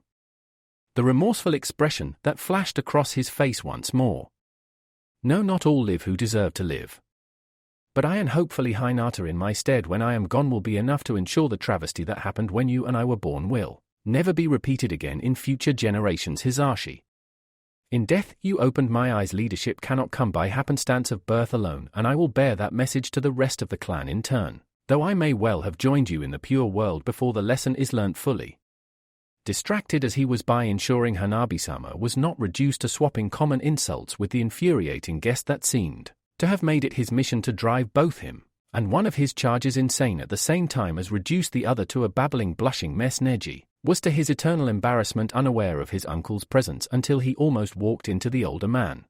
Speaker 1: the remorseful expression that flashed across his face once more. No, not all live who deserve to live. But I, and hopefully Hinata in my stead when I am gone, will be enough to ensure the travesty that happened when you and I were born will never be repeated again in future generations. Hisashi. In death you opened my eyes. Leadership cannot come by happenstance of birth alone, and I will bear that message to the rest of the clan in turn, though I may well have joined you in the pure world before the lesson is learnt fully. Distracted as he was by ensuring Hanabi-sama was not reduced to swapping common insults with the infuriating guest that seemed to have made it his mission to drive both him and one of his charges insane at the same time as reduced the other to a babbling blushing mess. Neji was to his eternal embarrassment unaware of his uncle's presence until he almost walked into the older man.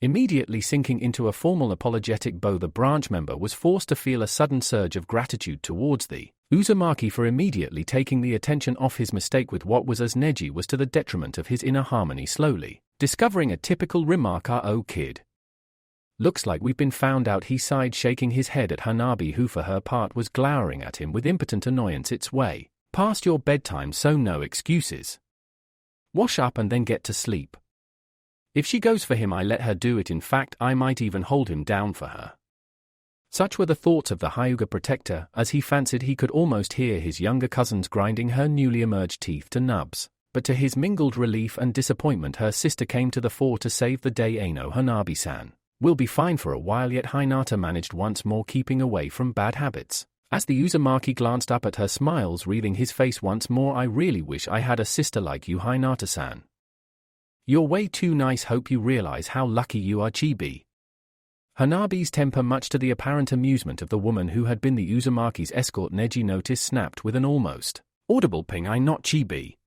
Speaker 1: Immediately sinking into a formal apologetic bow, the branch member was forced to feel a sudden surge of gratitude towards the Uzumaki for immediately taking the attention off his mistake with what was, as Neji was to the detriment of his inner harmony, slowly discovering a typical remark. "Oh kid. Looks like we've been found out," he sighed, shaking his head at Hanabi, who for her part was glowering at him with impotent annoyance. "It's way past your bedtime, so no excuses. Wash up and then get to sleep. If she goes for him, I let her do it. In fact, I might even hold him down for her." Such were the thoughts of the Hyuga protector, as he fancied he could almost hear his younger cousins grinding her newly emerged teeth to nubs. But to his mingled relief and disappointment, her sister came to the fore to save the day. "Ano, Hanabi-san. We'll be fine for a while yet," Hinata managed, once more keeping away from bad habits. As the Uzumaki glanced up at her, smiles wreathing his face once more. "I really wish I had a sister like you, Hinata-san. You're way too nice. Hope you realize how lucky you are, Chibi." Hanabi's temper, much to the apparent amusement of the woman who had been the Uzumaki's escort, Neji noticed, snapped with an almost audible ping. "I not Chibi,"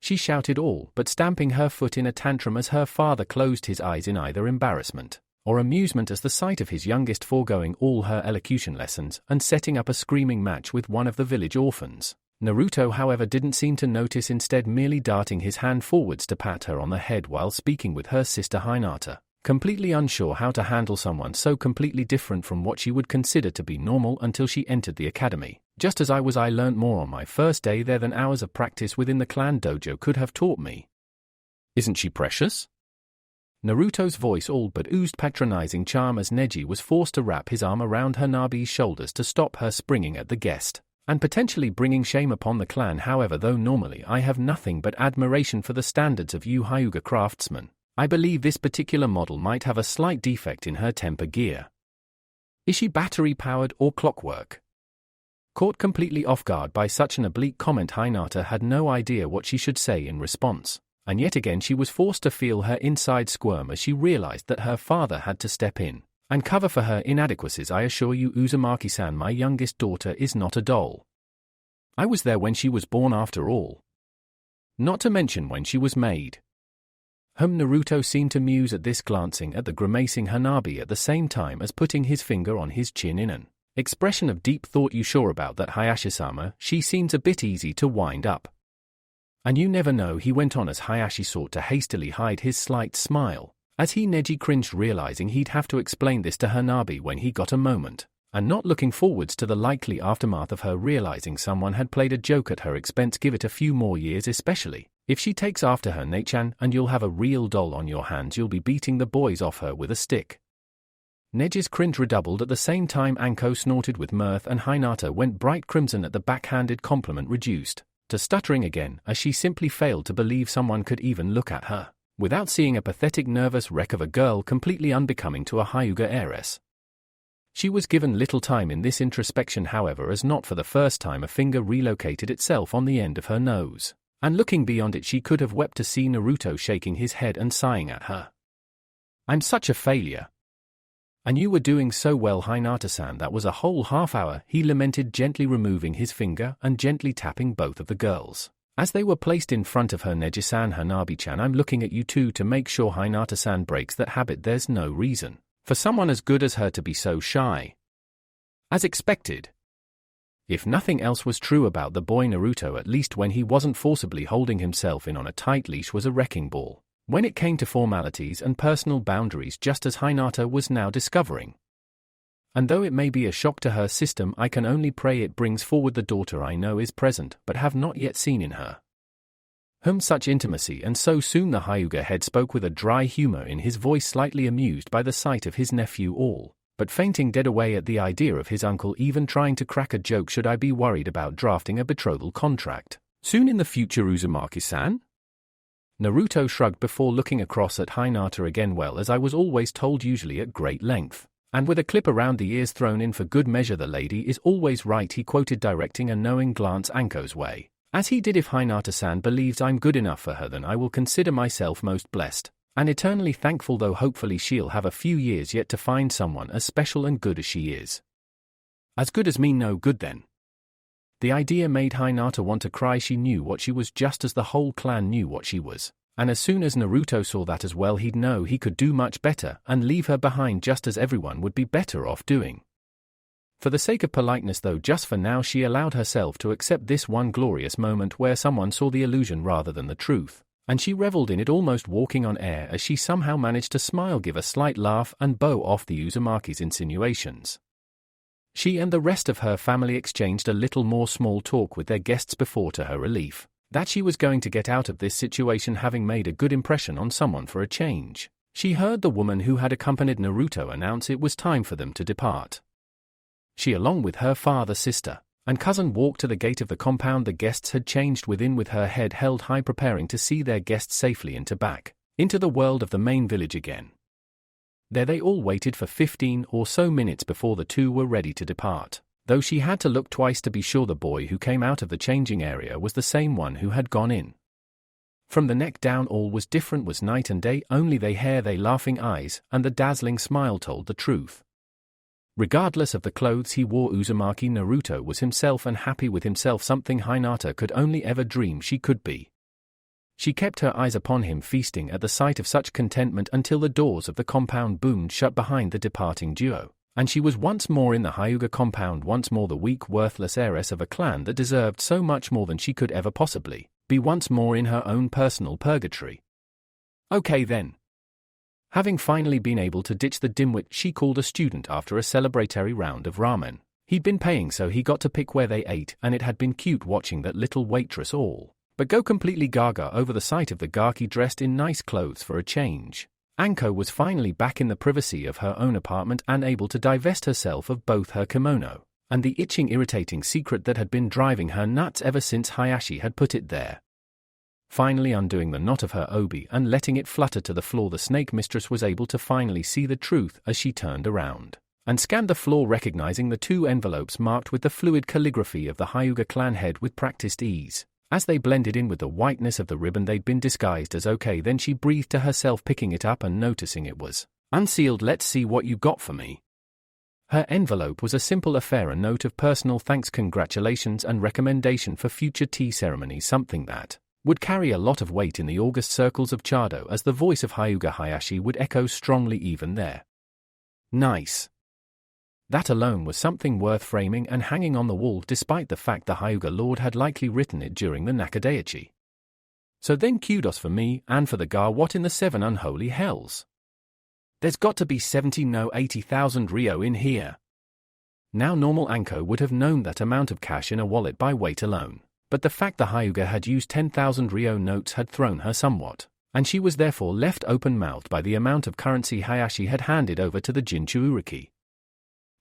Speaker 1: she shouted, all but stamping her foot in a tantrum as her father closed his eyes in either embarrassment or amusement as the sight of his youngest foregoing all her elocution lessons and setting up a screaming match with one of the village orphans. Naruto, however, didn't seem to notice, instead merely darting his hand forwards to pat her on the head while speaking with her sister Hinata, completely unsure how to handle someone so completely different from what she would consider to be normal until she entered the academy. "Just as I learned more on my first day there than hours of practice within the clan dojo could have taught me. Isn't she precious?" Naruto's voice all but oozed patronizing charm as Neji was forced to wrap his arm around Hanabi's shoulders to stop her springing at the guest and potentially bringing shame upon the clan. "However, though normally I have nothing but admiration for the standards of you Hyuga craftsmen, I believe this particular model might have a slight defect in her temper gear. Is she battery-powered or clockwork?" Caught completely off guard by such an oblique comment, Hinata had no idea what she should say in response, and yet again she was forced to feel her inside squirm as she realized that her father had to step in and cover for her inadequacies. "I assure you, Uzumaki-san, my youngest daughter is not a doll. I was there when she was born after all. Not to mention when she was made." Naruto seemed to muse at this, glancing at the grimacing Hanabi at the same time as putting his finger on his chin in an expression of deep thought. "You sure about that, Hayashi-sama? She seems a bit easy to wind up." "And you never know," he went on as Hayashi sought to hastily hide his slight smile, as Neji cringed, realizing he'd have to explain this to Hanabi when he got a moment, and not looking forwards to the likely aftermath of her realizing someone had played a joke at her expense. "Give it a few more years, especially if she takes after her Nechan, and you'll have a real doll on your hands. You'll be beating the boys off her with a stick." Neji's cringe redoubled at the same time. Anko snorted with mirth and Hinata went bright crimson at the backhanded compliment, reduced to stuttering again as she simply failed to believe someone could even look at her without seeing a pathetic nervous wreck of a girl completely unbecoming to a Hyuga heiress. She was given little time in this introspection, however, as not for the first time a finger relocated itself on the end of her nose, and looking beyond it she could have wept to see Naruto shaking his head and sighing at her. "I'm such a failure. And you were doing so well, Hinata-san. That was a whole half hour," he lamented, gently removing his finger and gently tapping both of the girls as they were placed in front of her. "Neji-san, Hanabi-chan, I'm looking at you too to make sure Hinata-san breaks that habit. There's no reason for someone as good as her to be so shy." As expected. If nothing else was true about the boy, Naruto, at least when he wasn't forcibly holding himself in on a tight leash, was a wrecking ball when it came to formalities and personal boundaries, just as Hinata was now discovering. And though it may be a shock to her system, I can only pray it brings forward the daughter I know is present but have not yet seen in her. Such intimacy, and so soon. The Hyuga head spoke with a dry humor in his voice, slightly amused by the sight of his nephew, all but fainting dead away at the idea of his uncle even trying to crack a joke. "Should I be worried about drafting a betrothal contract soon in the future, Uzumaki-san?" Naruto shrugged before looking across at Hinata again. "Well, as I was always told, usually at great length, and with a clip around the ears thrown in for good measure. The lady is always right," he quoted, directing a knowing glance Anko's way, as he did. "If Hinata-san believes I'm good enough for her, then I will consider myself most blessed and eternally thankful, though hopefully she'll have a few years yet to find someone as special and good as she is." As good as me no good then. The idea made Hinata want to cry. She knew what she was just as the whole clan knew what she was. And as soon as Naruto saw that as well, he'd know he could do much better and leave her behind, just as everyone would be better off doing. For the sake of politeness though, just for now, she allowed herself to accept this one glorious moment where someone saw the illusion rather than the truth, and she reveled in it, almost walking on air as she somehow managed to smile, give a slight laugh, and bow off the Uzumaki's insinuations. She and the rest of her family exchanged a little more small talk with their guests before, to her relief, that she was going to get out of this situation having made a good impression on someone for a change. She heard the woman who had accompanied Naruto announce it was time for them to depart. She, along with her father, sister, and cousin, walked to the gate of the compound the guests had changed within, with her head held high, preparing to see their guests safely back into the world of the main village again. There they all waited for 15 or so minutes before the two were ready to depart, though she had to look twice to be sure the boy who came out of the changing area was the same one who had gone in. From the neck down all was different, was night and day, only they hair, they laughing eyes, and the dazzling smile told the truth. Regardless of the clothes he wore, Uzumaki Naruto was himself and happy with himself, something Hinata could only ever dream she could be. She kept her eyes upon him, feasting at the sight of such contentment, until the doors of the compound boomed shut behind the departing duo, and she was once more in the Hyuga compound, once more the weak, worthless heiress of a clan that deserved so much more than she could ever possibly be, once more in her own personal purgatory. Okay then. Having finally been able to ditch the dimwit she called a student after a celebratory round of ramen, he'd been paying so he got to pick where they ate, and it had been cute watching that little waitress all but go completely gaga over the sight of the Gaki dressed in nice clothes for a change. Anko was finally back in the privacy of her own apartment and able to divest herself of both her kimono and the itching, irritating secret that had been driving her nuts ever since Hayashi had put it there. Finally undoing the knot of her obi and letting it flutter to the floor, the snake mistress was able to finally see the truth as she turned around and scanned the floor, recognizing the two envelopes marked with the fluid calligraphy of the Hyuga clan head with practiced ease, as they blended in with the whiteness of the ribbon they'd been disguised as. Okay then, she breathed to herself, picking it up and noticing it was unsealed. Let's see what you got for me. Her envelope was a simple affair, a note of personal thanks, congratulations, and recommendation for future tea ceremonies, something that would carry a lot of weight in the august circles of Chado, as the voice of Hyuga Hayashi would echo strongly even there. Nice. That alone was something worth framing and hanging on the wall, despite the fact the Hyuga Lord had likely written it during the Nakadaichi. So then kudos for me, and for the Ga. What in the seven unholy hells? There's got to be 70 no 80,000 Ryo in here. Now normal Anko would have known that amount of cash in a wallet by weight alone, but the fact the Hyuga had used 10,000 Ryo notes had thrown her somewhat, and she was therefore left open-mouthed by the amount of currency Hayashi had handed over to the Jinchuuriki.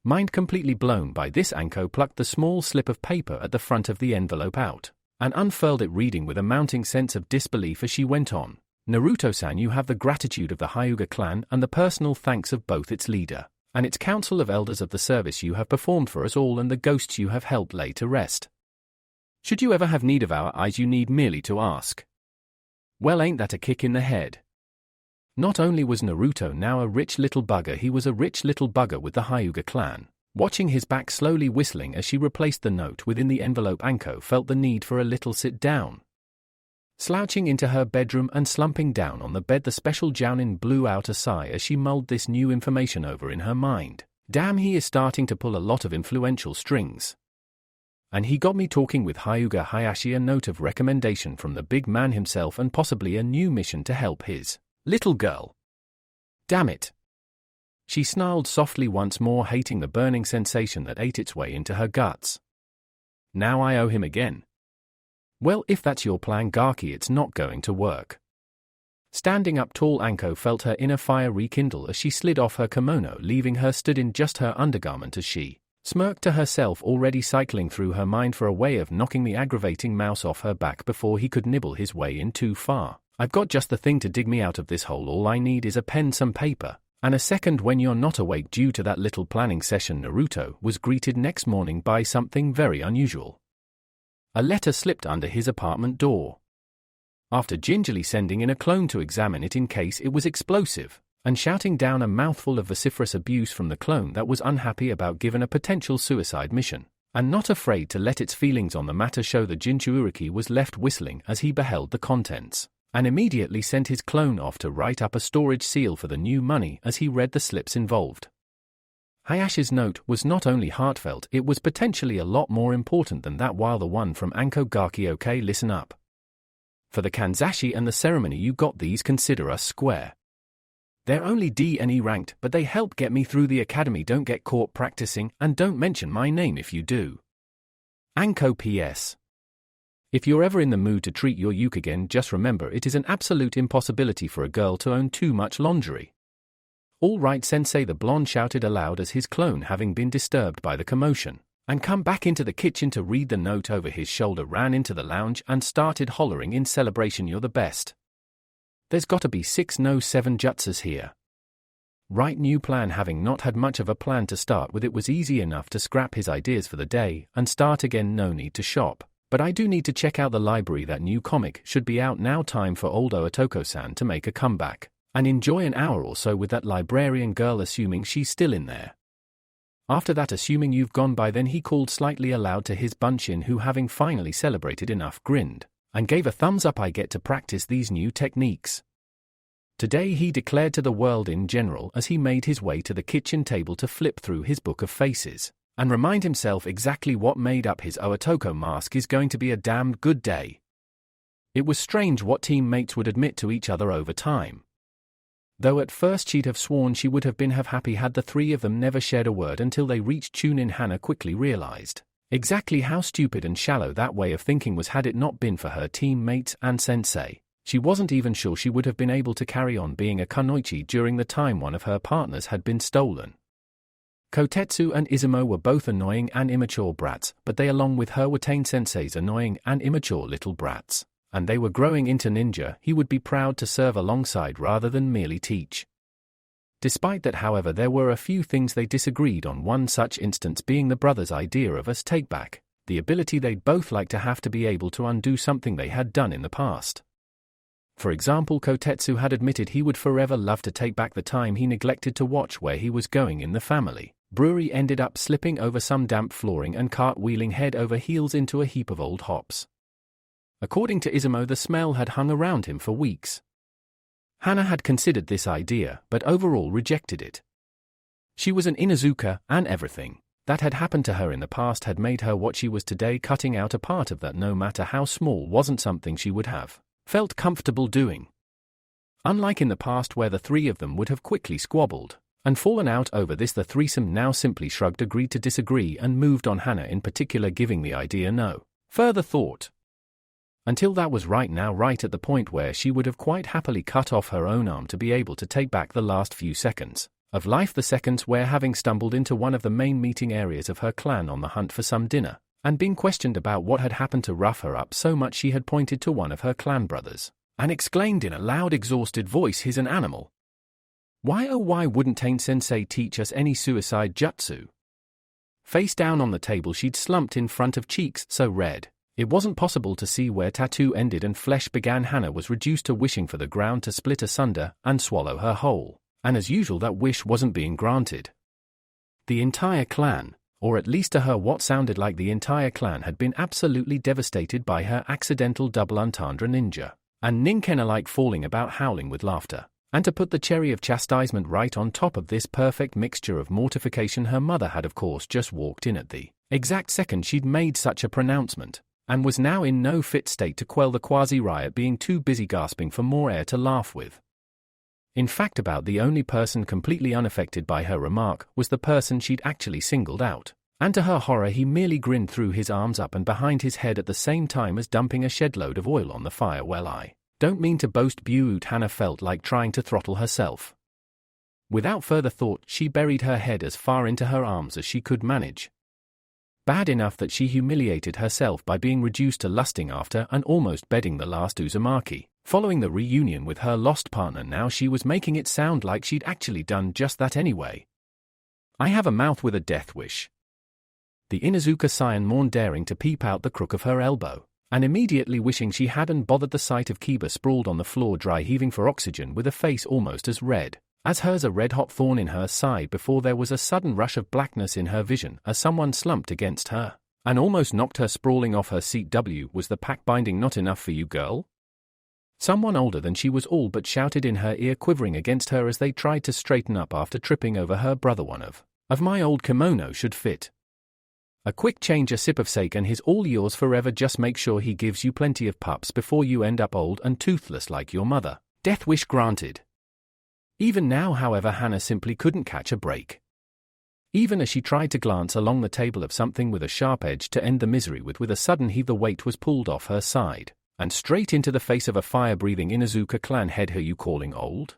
Speaker 1: Mind completely blown by this, Anko plucked the small slip of paper at the front of the envelope out and unfurled it, reading with a mounting sense of disbelief as she went on. Naruto-san, you have the gratitude of the Hyuga clan and the personal thanks of both its leader and its council of elders of the service you have performed for us all and the ghosts you have helped lay to rest. Should you ever have need of our eyes, you need merely to ask. Well, ain't that a kick in the head? Not only was Naruto now a rich little bugger, he was a rich little bugger with the Hyuga clan. Watching his back slowly whistling as she replaced the note within the envelope, Anko felt the need for a little sit down. Slouching into her bedroom and slumping down on the bed, the special Jounin blew out a sigh as she mulled this new information over in her mind. Damn, he is starting to pull a lot of influential strings. And he got me talking with Hyuga Hayashi, a note of recommendation from the big man himself, and possibly a new mission to help his little girl. Damn it. She snarled softly once more, hating the burning sensation that ate its way into her guts. Now I owe him again. Well, if that's your plan, Gaki, it's not going to work. Standing up tall, Anko felt her inner fire rekindle as she slid off her kimono, leaving her stood in just her undergarment as she smirked to herself, already cycling through her mind for a way of knocking the aggravating mouse off her back before he could nibble his way in too far. I've got just the thing to dig me out of this hole. All I need is a pen, some paper, and a second when you're not awake due to that little planning session. Naruto was greeted next morning by something very unusual. A letter slipped under his apartment door. After gingerly sending in a clone to examine it in case it was explosive, and shouting down a mouthful of vociferous abuse from the clone that was unhappy about given a potential suicide mission, and not afraid to let its feelings on the matter show. The Jinchuuriki was left whistling as he beheld the contents, and immediately sent his clone off to write up a storage seal for the new money as he read the slips involved. Hayashi's note was not only heartfelt, it was potentially a lot more important than that. While the one from Anko Gaki, okay, listen up. For the Kanzashi and the ceremony you got these, consider us square. They're only D and E ranked, but they help get me through the academy. Don't get caught practicing, and don't mention my name if you do. Anko PS. If you're ever in the mood to treat your uke again, just remember it is an absolute impossibility for a girl to own too much lingerie. All right, sensei, the blonde shouted aloud as his clone, having been disturbed by the commotion, and come back into the kitchen to read the note over his shoulder, ran into the lounge and started hollering in celebration, "You're the best. There's gotta be 6 no 7 jutsus here." Right, new plan. Having not had much of a plan to start with, it was easy enough to scrap his ideas for the day and start again. No need to shop, but I do need to check out the library. That new comic should be out now. Time for old Otoko-san to make a comeback and enjoy an hour or so with that librarian girl, assuming she's still in there. After that, assuming you've gone by, then he called slightly aloud to his bunchin, who, having finally celebrated enough, grinned and gave a thumbs up. I get to practice these new techniques today, he declared to the world in general as he made his way to the kitchen table to flip through his book of faces and remind himself exactly what made up his Otoko mask. Is going to be a damned good day. It was strange what teammates would admit to each other over time, though at first she'd have sworn she would have been happy had the three of them never shared a word until they reached Chunin. Hana quickly realized exactly how stupid and shallow that way of thinking was. Had it not been for her teammates and sensei, she wasn't even sure she would have been able to carry on being a kunoichi during the time one of her partners had been stolen. Kotetsu and Izumo were both annoying and immature brats, but they, along with her, were Tain Sensei's annoying and immature little brats, and they were growing into ninja he would be proud to serve alongside rather than merely teach. Despite that, however, there were a few things they disagreed on, one such instance being the brothers' idea of a take-back, the ability they'd both like to have to be able to undo something they had done in the past. For example, Kotetsu had admitted he would forever love to take back the time he neglected to watch where he was going in the family brewery, ended up slipping over some damp flooring and cartwheeling head over heels into a heap of old hops. According to Izumo, the smell had hung around him for weeks. Hana had considered this idea, but overall rejected it. She was an Inuzuka, and everything that had happened to her in the past had made her what she was today. Cutting out a part of that, no matter how small, wasn't something she would have felt comfortable doing. Unlike in the past where the three of them would have quickly squabbled and fallen out over this, the threesome now simply shrugged, agreed to disagree, and moved on, Hana in particular giving the idea no further thought. Until that was right now, right at the point where she would have quite happily cut off her own arm to be able to take back the last few seconds of life, the seconds where, having stumbled into one of the main meeting areas of her clan on the hunt for some dinner, and been questioned about what had happened to rough her up so much, she had pointed to one of her clan brothers and exclaimed in a loud, exhausted voice, "He's an animal. Why, oh why wouldn't Tain Sensei teach us any suicide jutsu?" Face down on the table, she'd slumped in front of cheeks so red it wasn't possible to see where tattoo ended and flesh began. Hana was reduced to wishing for the ground to split asunder and swallow her whole, and as usual that wish wasn't being granted. The entire clan, or at least to her what sounded like the entire clan, had been absolutely devastated by her accidental double entendre ninja, and Ninkeen alike falling about howling with laughter. And to put the cherry of chastisement right on top of this perfect mixture of mortification, her mother had of course just walked in at the exact second she'd made such a pronouncement, and was now in no fit state to quell the quasi-riot, being too busy gasping for more air to laugh with. In fact, about the only person completely unaffected by her remark was the person she'd actually singled out, and to her horror he merely grinned, threw his arms up and behind his head at the same time as dumping a shed load of oil on the fire. Well, I don't mean to boast, but Hana felt like trying to throttle herself. Without further thought, she buried her head as far into her arms as she could manage. Bad enough that she humiliated herself by being reduced to lusting after and almost bedding the last Uzumaki. Following the reunion with her lost partner, now she was making it sound like she'd actually done just that anyway. "I have a mouth with a death wish." The Inuzuka Scion mourned, daring to peep out the crook of her elbow, and immediately wishing she hadn't bothered. The sight of Kiba sprawled on the floor, dry heaving for oxygen with a face almost as red as hers a red-hot thorn in her side before there was a sudden rush of blackness in her vision as someone slumped against her and almost knocked her sprawling off her seat. Was the pack binding not enough for you, girl? Someone older than she was all but shouted in her ear, quivering against her as they tried to straighten up after tripping over her brother. One of my old kimono should fit. A quick change, a sip of sake, and he's all yours forever. Just make sure he gives you plenty of pups before you end up old and toothless like your mother. Death wish granted. Even now, however, Hannah simply couldn't catch a break. Even as she tried to glance along the table of something with a sharp edge to end the misery with a sudden heave the weight was pulled off her side, and straight into the face of a fire-breathing Inuzuka clan head. Her you calling old?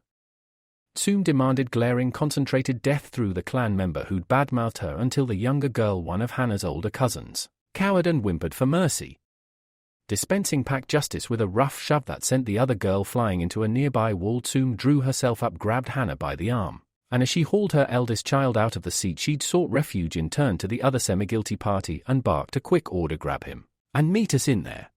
Speaker 1: Tsume demanded, glaring concentrated death through the clan member who'd badmouthed her until the younger girl, one of Hannah's older cousins, cowered and whimpered for mercy. Dispensing pack justice with a rough shove that sent the other girl flying into a nearby wall, Tsume drew herself up, grabbed Hannah by the arm, and as she hauled her eldest child out of the seat she'd sought refuge in, turned to the other semi-guilty party and barked a quick order, grab him and meet us in there.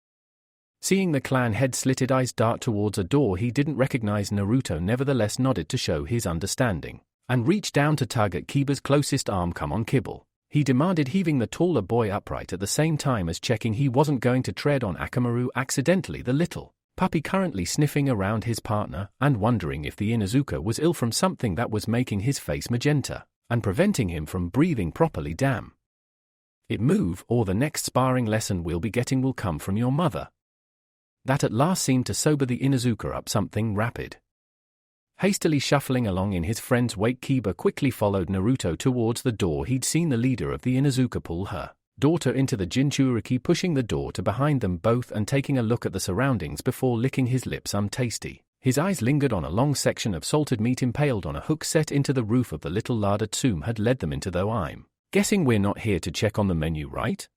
Speaker 1: Seeing the clan head slitted eyes dart towards a door he didn't recognize, Naruto nevertheless nodded to show his understanding, and reached down to tug at Kiba's closest arm. Come on, Kibble, he demanded, heaving the taller boy upright at the same time as checking he wasn't going to tread on Akamaru accidentally, the little puppy currently sniffing around his partner and wondering if the Inuzuka was ill from something that was making his face magenta and preventing him from breathing properly. Damn it, move, or the next sparring lesson we'll be getting will come from your mother. That at last seemed to sober the Inuzuka up. Something rapid. Hastily shuffling along in his friend's wake, Kiba quickly followed Naruto towards the door. He'd seen the leader of the Inuzuka pull her daughter into the Jinchuriki, pushing the door to behind them both and taking a look at the surroundings before licking his lips. Tasty. His eyes lingered on a long section of salted meat impaled on a hook set into the roof of the little larder Tsume had led them into. Though I'm guessing we're not here to check on the menu, right?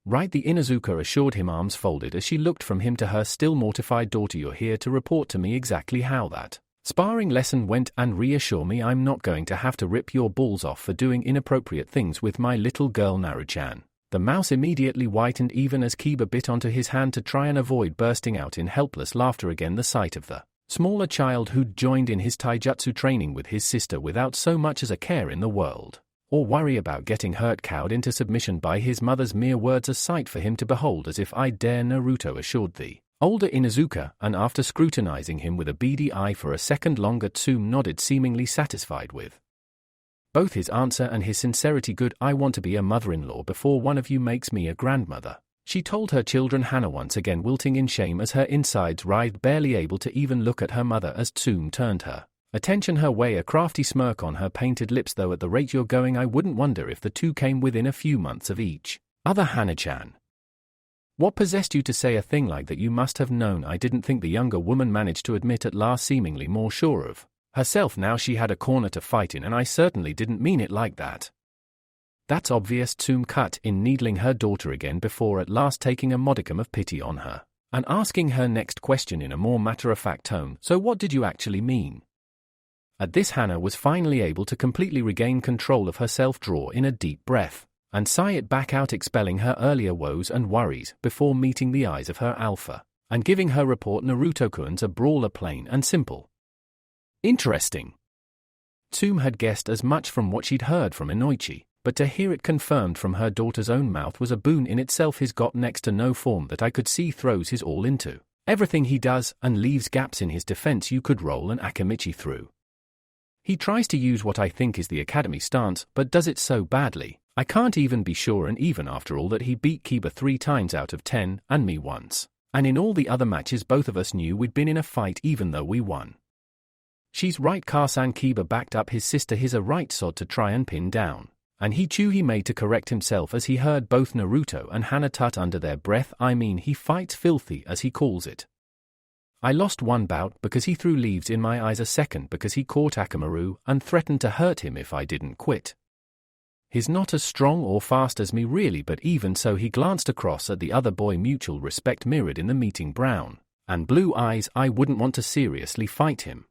Speaker 1: Right, the Inuzuka assured him, arms folded as she looked from him to her still mortified daughter. You're here to report to me exactly how that sparring lesson went and reassure me I'm not going to have to rip your balls off for doing inappropriate things with my little girl, Naru-chan. The mouse immediately whitened even as Kiba bit onto his hand to try and avoid bursting out in helpless laughter again. The sight of the smaller child who'd joined in his taijutsu training with his sister without so much as a care in the world or worry about getting hurt, cowed into submission by his mother's mere words, a sight for him to behold as if I dare, Naruto assured the older Inuzuka, and after scrutinizing him with a beady eye for a second longer, Tsume nodded, seemingly satisfied with both his answer and his sincerity. Good, I want to be a mother-in-law before one of you makes me a grandmother, she told her children, Hannah once again wilting in shame as her insides writhed, barely able to even look at her mother as Tsume turned her attention her way, a crafty smirk on her painted lips. Though at the rate you're going, I wouldn't wonder if the two came within a few months of each other. Hannah-chan, what possessed you to say a thing like that? You must have known I didn't think, the younger woman managed to admit at last, seemingly more sure of herself now she had a corner to fight in, and I certainly didn't mean it like that. That's obvious, Tsume cut in, needling her daughter again before at last taking a modicum of pity on her and asking her next question in a more matter-of-fact tone. So what did you actually mean? At this, Hannah was finally able to completely regain control of herself, draw in a deep breath, and sigh it back out, expelling her earlier woes and worries before meeting the eyes of her alpha and giving her report. Naruto-kun's a brawler, plain and simple. Interesting. Tsume had guessed as much from what she'd heard from Inoichi, but to hear it confirmed from her daughter's own mouth was a boon in itself. He's got next to no form that I could see throws his all into everything he does and leaves gaps in his defense you could roll an Akamichi through. He tries to use what I think is the academy stance, but does it so badly I can't even be sure, and even after all that he beat Kiba 3 times out of 10 and me once, and in all the other matches both of us knew we'd been in a fight even though we won. She's right, Karsan. Kiba backed up his sister. He's a right sod to try and pin down, and he made to correct himself as he heard both Naruto and Hannah tut under their breath, I mean he fights filthy as he calls it. I lost one bout because he threw leaves in my eyes, a second because he caught Akamaru and threatened to hurt him if I didn't quit. He's not as strong or fast as me really, but even so, he glanced across at the other boy, mutual respect mirrored in the meeting brown and blue eyes. I wouldn't want to seriously fight him.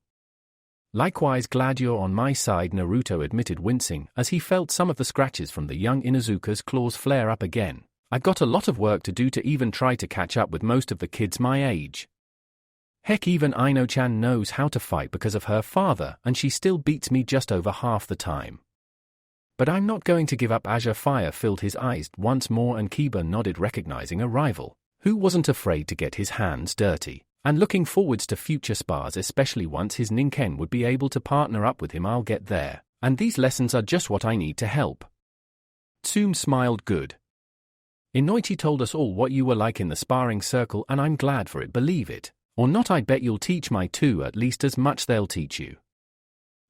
Speaker 1: Likewise, glad you're on my side, Naruto admitted, wincing as he felt some of the scratches from the young Inuzuka's claws flare up again. I've got a lot of work to do to even try to catch up with most of the kids my age. Heck, even Ino-chan knows how to fight because of her father, and she still beats me just over half the time. But I'm not going to give up. Azure fire filled his eyes once more, and Kiba nodded, recognizing a rival who wasn't afraid to get his hands dirty, and looking forwards to future spars, especially once his Ninken would be able to partner up with him. I'll get there, and these lessons are just what I need to help. Tsume smiled. Good. Inoichi told us all what you were like in the sparring circle, and I'm glad for it. Believe it or not, I bet you'll teach my two at least as much they'll teach you.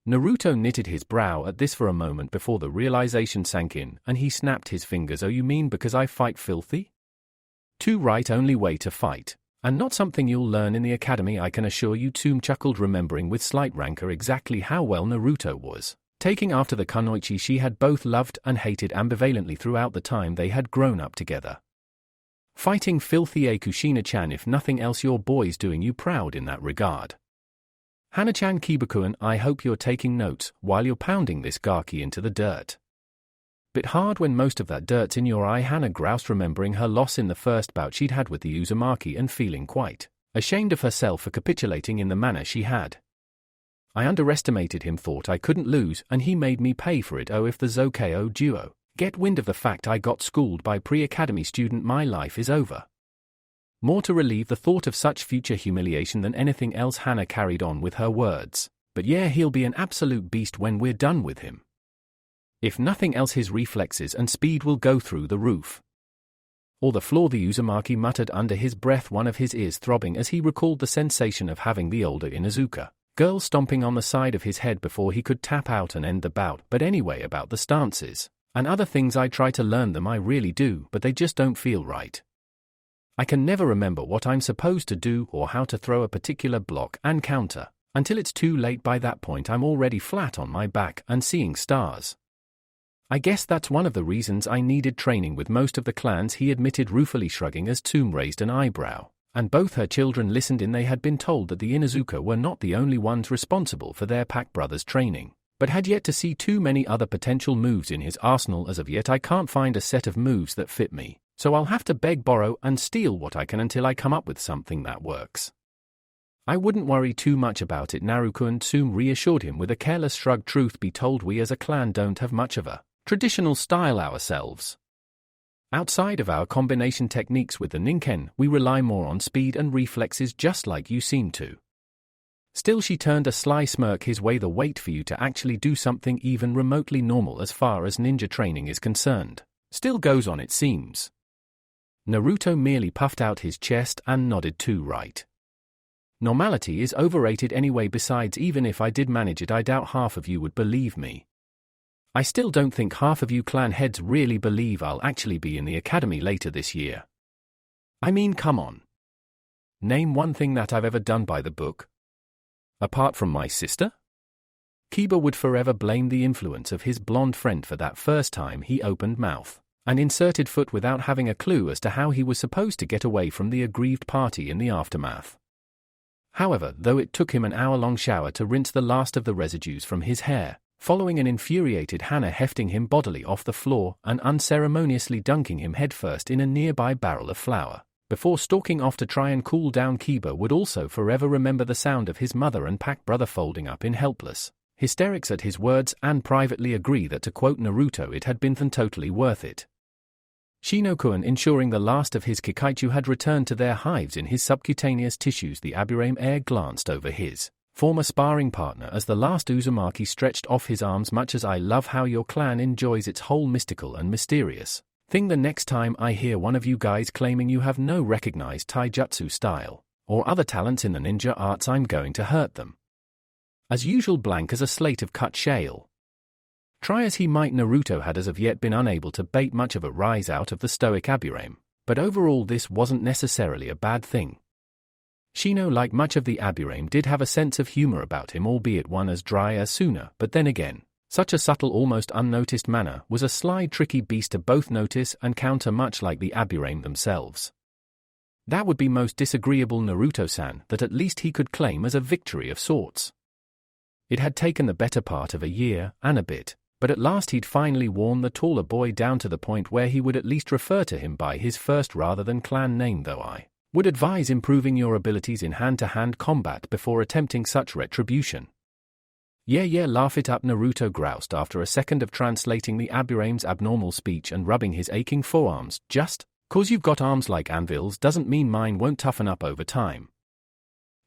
Speaker 1: Naruto knitted his brow at this for a moment before the realization sank in, and he snapped his fingers. Oh, you mean because I fight filthy? Too right, only way to fight, and not something you'll learn in the academy, I can assure you. Tsume chuckled, remembering with slight rancor exactly how well Naruto was taking after the kunoichi she had both loved and hated ambivalently throughout the time they had grown up together. Fighting filthy, Kushina-chan, if nothing else your boy's doing you proud in that regard. Hana-chan, Kiba-kun, I hope you're taking notes while you're pounding this gaki into the dirt. Bit hard when most of that dirt's in your eye, Hana groused, remembering her loss in the first bout she'd had with the Uzumaki and feeling quite ashamed of herself for capitulating in the manner she had. I underestimated him, thought I couldn't lose, and he made me pay for it. Oh, if the Zokyo duo get wind of the fact I got schooled by pre-academy student, my life is over. More to relieve the thought of such future humiliation than anything else, Hana carried on with her words. But yeah, he'll be an absolute beast when we're done with him. If nothing else, his reflexes and speed will go through the roof. Or the floor, the Uzumaki muttered under his breath, one of his ears throbbing as he recalled the sensation of having the older Inuzuka girl stomping on the side of his head before he could tap out and end the bout. But anyway, about the stances and other things, I try to learn them, I really do, but they just don't feel right. I can never remember what I'm supposed to do or how to throw a particular block and counter until it's too late. By that point, I'm already flat on my back and seeing stars. I guess that's one of the reasons I needed training with most of the clans, he admitted, ruefully shrugging as Tsume raised an eyebrow, and both her children listened in. They had been told that the Inuzuka were not the only ones responsible for their pack brothers' training, but had yet to see too many other potential moves in his arsenal. As of yet, I can't find a set of moves that fit me, so I'll have to beg, borrow, and steal what I can until I come up with something that works. I wouldn't worry too much about it, Naruto-kun, Tsume reassured him with a careless shrug. Truth be told, we as a clan don't have much of a traditional style ourselves. Outside of our combination techniques with the Ninken, we rely more on speed and reflexes, just like you seem to. Still, she turned a sly smirk his way, the wait for you to actually do something even remotely normal as far as ninja training is concerned still goes on, it seems. Naruto merely puffed out his chest and nodded. Too right. Normality is overrated anyway. Besides, even if I did manage it, I doubt half of you would believe me. I still don't think half of you clan heads really believe I'll actually be in the academy later this year. I mean, come on. Name one thing that I've ever done by the book. Apart from my sister? Kiba would forever blame the influence of his blonde friend for that first time he opened mouth and inserted foot without having a clue as to how he was supposed to get away from the aggrieved party in the aftermath. However, though it took him an hour-long shower to rinse the last of the residues from his hair, following an infuriated Hana hefting him bodily off the floor and unceremoniously dunking him headfirst in a nearby barrel of flour, before stalking off to try and cool down, Kiba would also forever remember the sound of his mother and pack brother folding up in helpless hysterics at his words, and privately agree that, to quote Naruto, it had been totally worth it. Shino-kun ensuring the last of his Kikaichu had returned to their hives in his subcutaneous tissues. The Aburame heir glanced over his former sparring partner as the last Uzumaki stretched off his arms. Much as I love how your clan enjoys its whole mystical and mysterious thing, the next time I hear one of you guys claiming you have no recognized taijutsu style or other talents in the ninja arts, I'm going to hurt them. As usual, blank as a slate of cut shale. Try as he might, Naruto had as of yet been unable to bait much of a rise out of the stoic Aburame, but overall this wasn't necessarily a bad thing. Shino, like much of the Aburame, did have a sense of humor about him, albeit one as dry as Suna, but then again, such a subtle, almost unnoticed manner was a sly, tricky beast to both notice and counter, much like the Aburame themselves. That would be most disagreeable, Naruto-san, that at least he could claim as a victory of sorts. It had taken the better part of a year and a bit, but at last he'd finally worn the taller boy down to the point where he would at least refer to him by his first rather than clan name, though I Would advise improving your abilities in hand-to-hand combat before attempting such retribution. Yeah, laugh it up, Naruto groused after a second of translating the Aburame's abnormal speech and rubbing his aching forearms. Just 'cause you've got arms like anvils doesn't mean mine won't toughen up over time.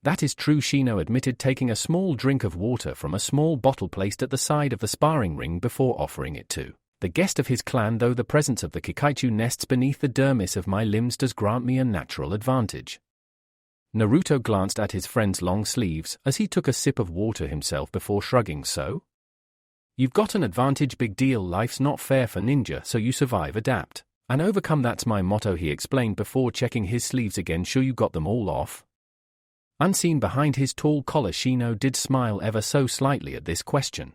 Speaker 1: That is true, Shino admitted, taking a small drink of water from a small bottle placed at the side of the sparring ring before offering it to the guest of his clan. Though the presence of the Kikaichu nests beneath the dermis of my limbs does grant me a natural advantage. Naruto glanced at his friend's long sleeves as he took a sip of water himself before shrugging. So? You've got an advantage, big deal. Life's not fair for ninja, so you survive, adapt, and overcome. That's my motto, he explained before checking his sleeves again. Sure you got them all off? Unseen behind his tall collar, Shino did smile ever so slightly at this question.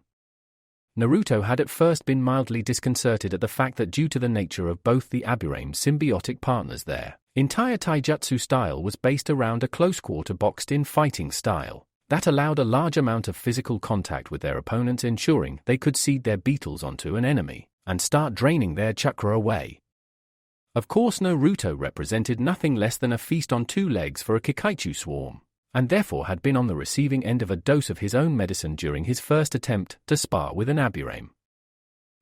Speaker 1: Naruto had at first been mildly disconcerted at the fact that due to the nature of both the Aburame's symbiotic partners, their entire taijutsu style was based around a close-quarter boxed-in fighting style that allowed a large amount of physical contact with their opponents, ensuring they could seed their beetles onto an enemy and start draining their chakra away. Of course, Naruto represented nothing less than a feast on two legs for a Kikaichu swarm, and therefore had been on the receiving end of a dose of his own medicine during his first attempt to spar with an Aburame.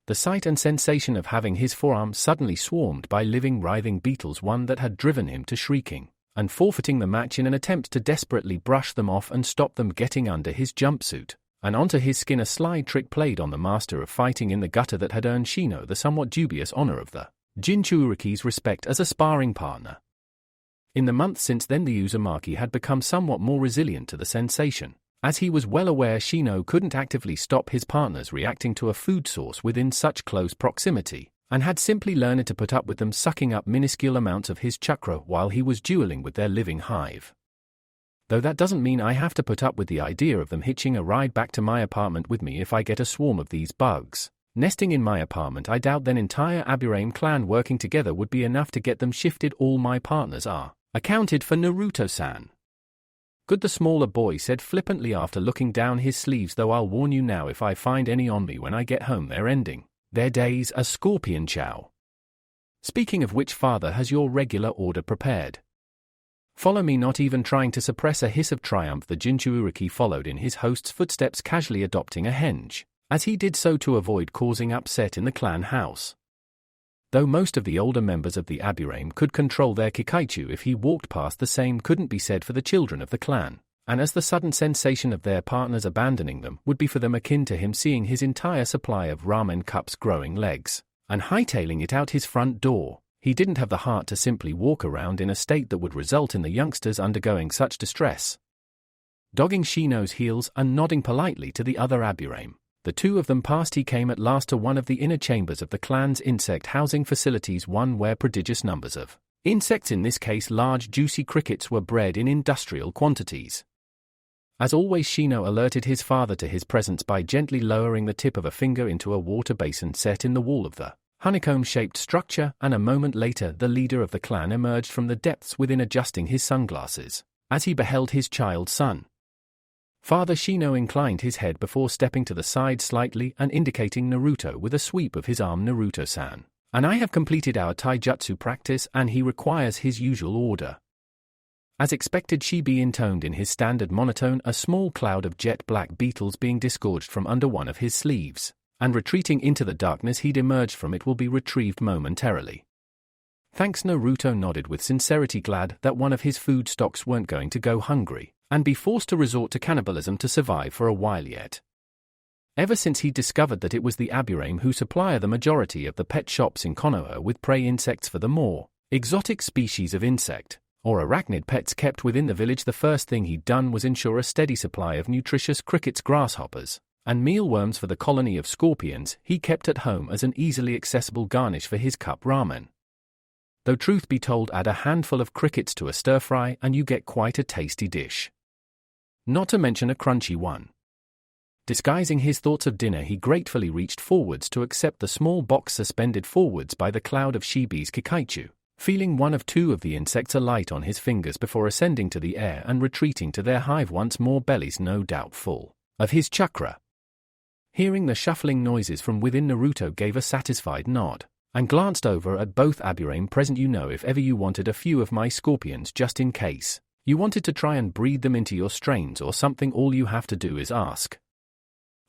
Speaker 1: The sight and sensation of having his forearm suddenly swarmed by living, writhing beetles, one that had driven him to shrieking and forfeiting the match in an attempt to desperately brush them off and stop them getting under his jumpsuit and onto his skin, a sly trick played on the master of fighting in the gutter that had earned Shino the somewhat dubious honor of the Jinchuriki's respect as a sparring partner. In the months since then, the Uzumaki had become somewhat more resilient to the sensation, as he was well aware Shino couldn't actively stop his partners reacting to a food source within such close proximity, and had simply learned to put up with them sucking up minuscule amounts of his chakra while he was dueling with their living hive. Though that doesn't mean I have to put up with the idea of them hitching a ride back to my apartment with me if I get a swarm of these bugs nesting in my apartment. I doubt an entire Aburame clan working together would be enough to get them shifted. All my partners are accounted for, Naruto-san. Good, the smaller boy said flippantly after looking down his sleeves. Though I'll warn you now, if I find any on me when I get home, they're ending their days as scorpion chow. Speaking of which, father has your regular order prepared. Follow me. Not even trying to suppress a hiss of triumph, the Jinchuriki followed in his host's footsteps, casually adopting a henge as he did so to avoid causing upset in the clan house. Though most of the older members of the Aburame could control their Kikaichu if he walked past, the same couldn't be said for the children of the clan, and as the sudden sensation of their partners abandoning them would be for them akin to him seeing his entire supply of ramen cups growing legs and hightailing it out his front door, he didn't have the heart to simply walk around in a state that would result in the youngsters undergoing such distress. Dogging Shino's heels and nodding politely to the other Aburame, the two of them passed. He came at last to one of the inner chambers of the clan's insect housing facilities, one where prodigious numbers of insects, in this case large juicy crickets, were bred in industrial quantities. As always, Shino alerted his father to his presence by gently lowering the tip of a finger into a water basin set in the wall of the honeycomb-shaped structure, and a moment later the leader of the clan emerged from the depths within, adjusting his sunglasses as he beheld his child son. Father Shino inclined his head before stepping to the side slightly and indicating Naruto with a sweep of his arm. Naruto-san, and I have completed our taijutsu practice and he requires his usual order. As expected, Shibi intoned in his standard monotone, a small cloud of jet black beetles being disgorged from under one of his sleeves, and retreating into the darkness he'd emerged from it will be retrieved momentarily. Thanks, Naruto nodded with sincerity, glad that one of his food stocks weren't going to go hungry and be forced to resort to cannibalism to survive for a while yet. Ever since he discovered that it was the Aburame who supply the majority of the pet shops in Konoha with prey insects for the more exotic species of insect or arachnid pets kept within the village, the first thing he'd done was ensure a steady supply of nutritious crickets, grasshoppers, and mealworms for the colony of scorpions he kept at home as an easily accessible garnish for his cup ramen. Though truth be told, add a handful of crickets to a stir-fry and you get quite a tasty dish. Not to mention a crunchy one. Disguising his thoughts of dinner, he gratefully reached forwards to accept the small box suspended forwards by the cloud of Shibi's Kikaichu, feeling one of two of the insects alight on his fingers before ascending to the air and retreating to their hive once more, bellies no doubt full of his chakra. Hearing the shuffling noises from within, Naruto gave a satisfied nod, and glanced over at both Aburame present. You know, if ever you wanted a few of my scorpions just in case you wanted to try and breed them into your strains or something, all you have to do is ask.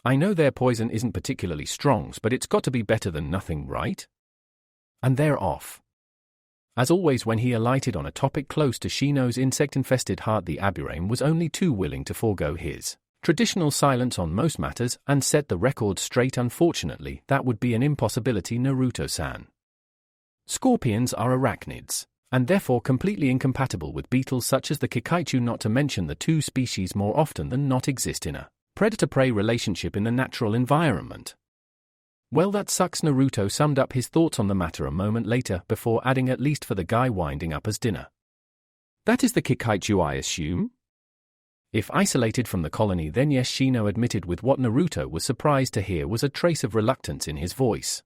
Speaker 1: I know their poison isn't particularly strong, but it's got to be better than nothing, right? And they're off. As always, when he alighted on a topic close to Shino's insect-infested heart, the Aburame was only too willing to forego his traditional silence on most matters and set the record straight. Unfortunately, that would be an impossibility, Naruto-san. Scorpions are arachnids, and therefore completely incompatible with beetles such as the Kikaichu, not to mention the two species more often than not exist in a predator-prey relationship in the natural environment. Well, that sucks. Naruto summed up his thoughts on the matter a moment later before adding, at least for the guy winding up as dinner. That is the Kikaichu, I assume? If isolated from the colony, then yes, Shino admitted, with what Naruto was surprised to hear was a trace of reluctance in his voice.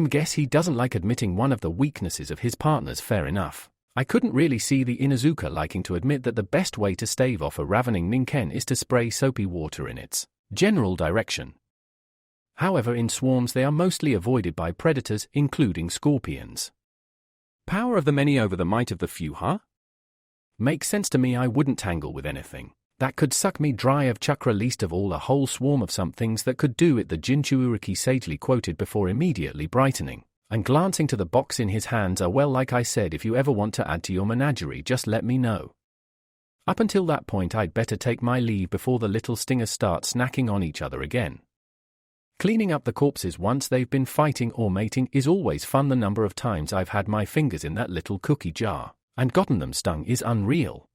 Speaker 1: Guess he doesn't like admitting one of the weaknesses of his partners. Fair enough. I couldn't really see the Inuzuka liking to admit that the best way to stave off a ravening Ninken is to spray soapy water in its general direction. However, in swarms they are mostly avoided by predators, including scorpions. Power of the many over the might of the few, huh? Makes sense to me. I wouldn't tangle with anything that could suck me dry of chakra, least of all a whole swarm of some things that could do it, the Jinchuuriki sagely quoted before immediately brightening and glancing to the box in his hands. Well, like I said, if you ever want to add to your menagerie, just let me know. Up until that point, I'd better take my leave before the little stingers start snacking on each other again. Cleaning up the corpses once they've been fighting or mating is always fun. The number of times I've had my fingers in that little cookie jar and gotten them stung is unreal.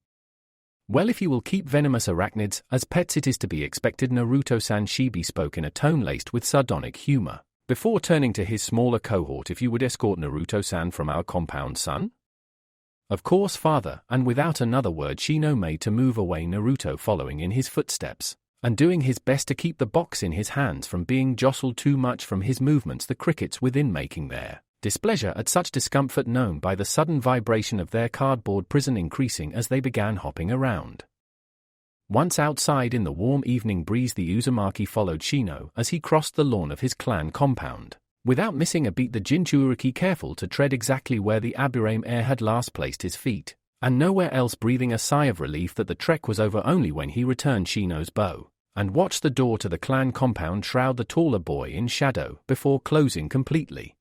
Speaker 1: Well, if you will keep venomous arachnids as pets, it is to be expected. Naruto-san, Shibi spoke in a tone laced with sardonic humor, before turning to his smaller cohort. If you would escort Naruto-san from our compound, son? Of course, father. And without another word, Shino made to move away, Naruto following in his footsteps and doing his best to keep the box in his hands from being jostled too much from his movements, the crickets within making their displeasure at such discomfort known by the sudden vibration of their cardboard prison increasing as they began hopping around. Once outside in the warm evening breeze, the Uzumaki followed Shino as he crossed the lawn of his clan compound, without missing a beat, the Jinchuuriki careful to tread exactly where the Aburame heir had last placed his feet, and nowhere else, breathing a sigh of relief that the trek was over only when he returned Shino's bow and watched the door to the clan compound shroud the taller boy in shadow before closing completely.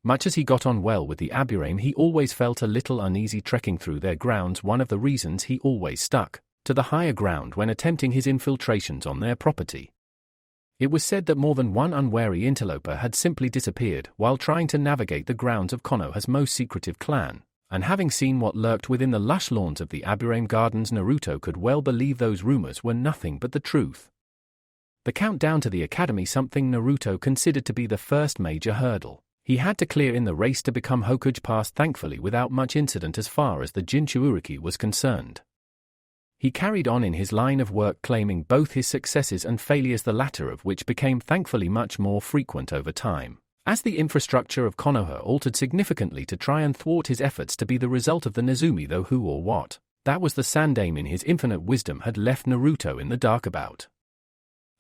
Speaker 1: Much as he got on well with the Aburame, he always felt a little uneasy trekking through their grounds, one of the reasons he always stuck to the higher ground when attempting his infiltrations on their property. It was said that more than one unwary interloper had simply disappeared while trying to navigate the grounds of Konoha's most secretive clan, and having seen what lurked within the lush lawns of the Aburame Gardens, Naruto could well believe those rumors were nothing but the truth. The countdown to the academy, something Naruto considered to be the first major hurdle he had to clear in the race to become Hokage, passed thankfully without much incident as far as the Jinchuuriki was concerned. He carried on in his line of work, claiming both his successes and failures, the latter of which became thankfully much more frequent over time, as the infrastructure of Konoha altered significantly to try and thwart his efforts to be the result of the Nezumi, though who or what that was the Sandaime in his infinite wisdom had left Naruto in the dark about.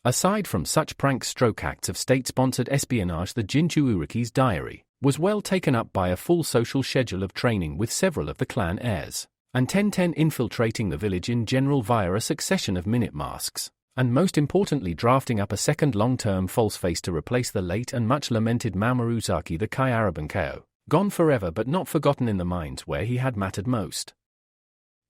Speaker 1: Aside from such prank-acts of state-sponsored espionage, the Jinchuuriki's diary was well taken up by a full social schedule of training with several of the clan heirs, and 1010 infiltrating the village in general via a succession of minute masks, and most importantly drafting up a second long-term false face to replace the late and much-lamented Mamoru, the Kai Arabankeo, gone forever but not forgotten in the minds where he had mattered most.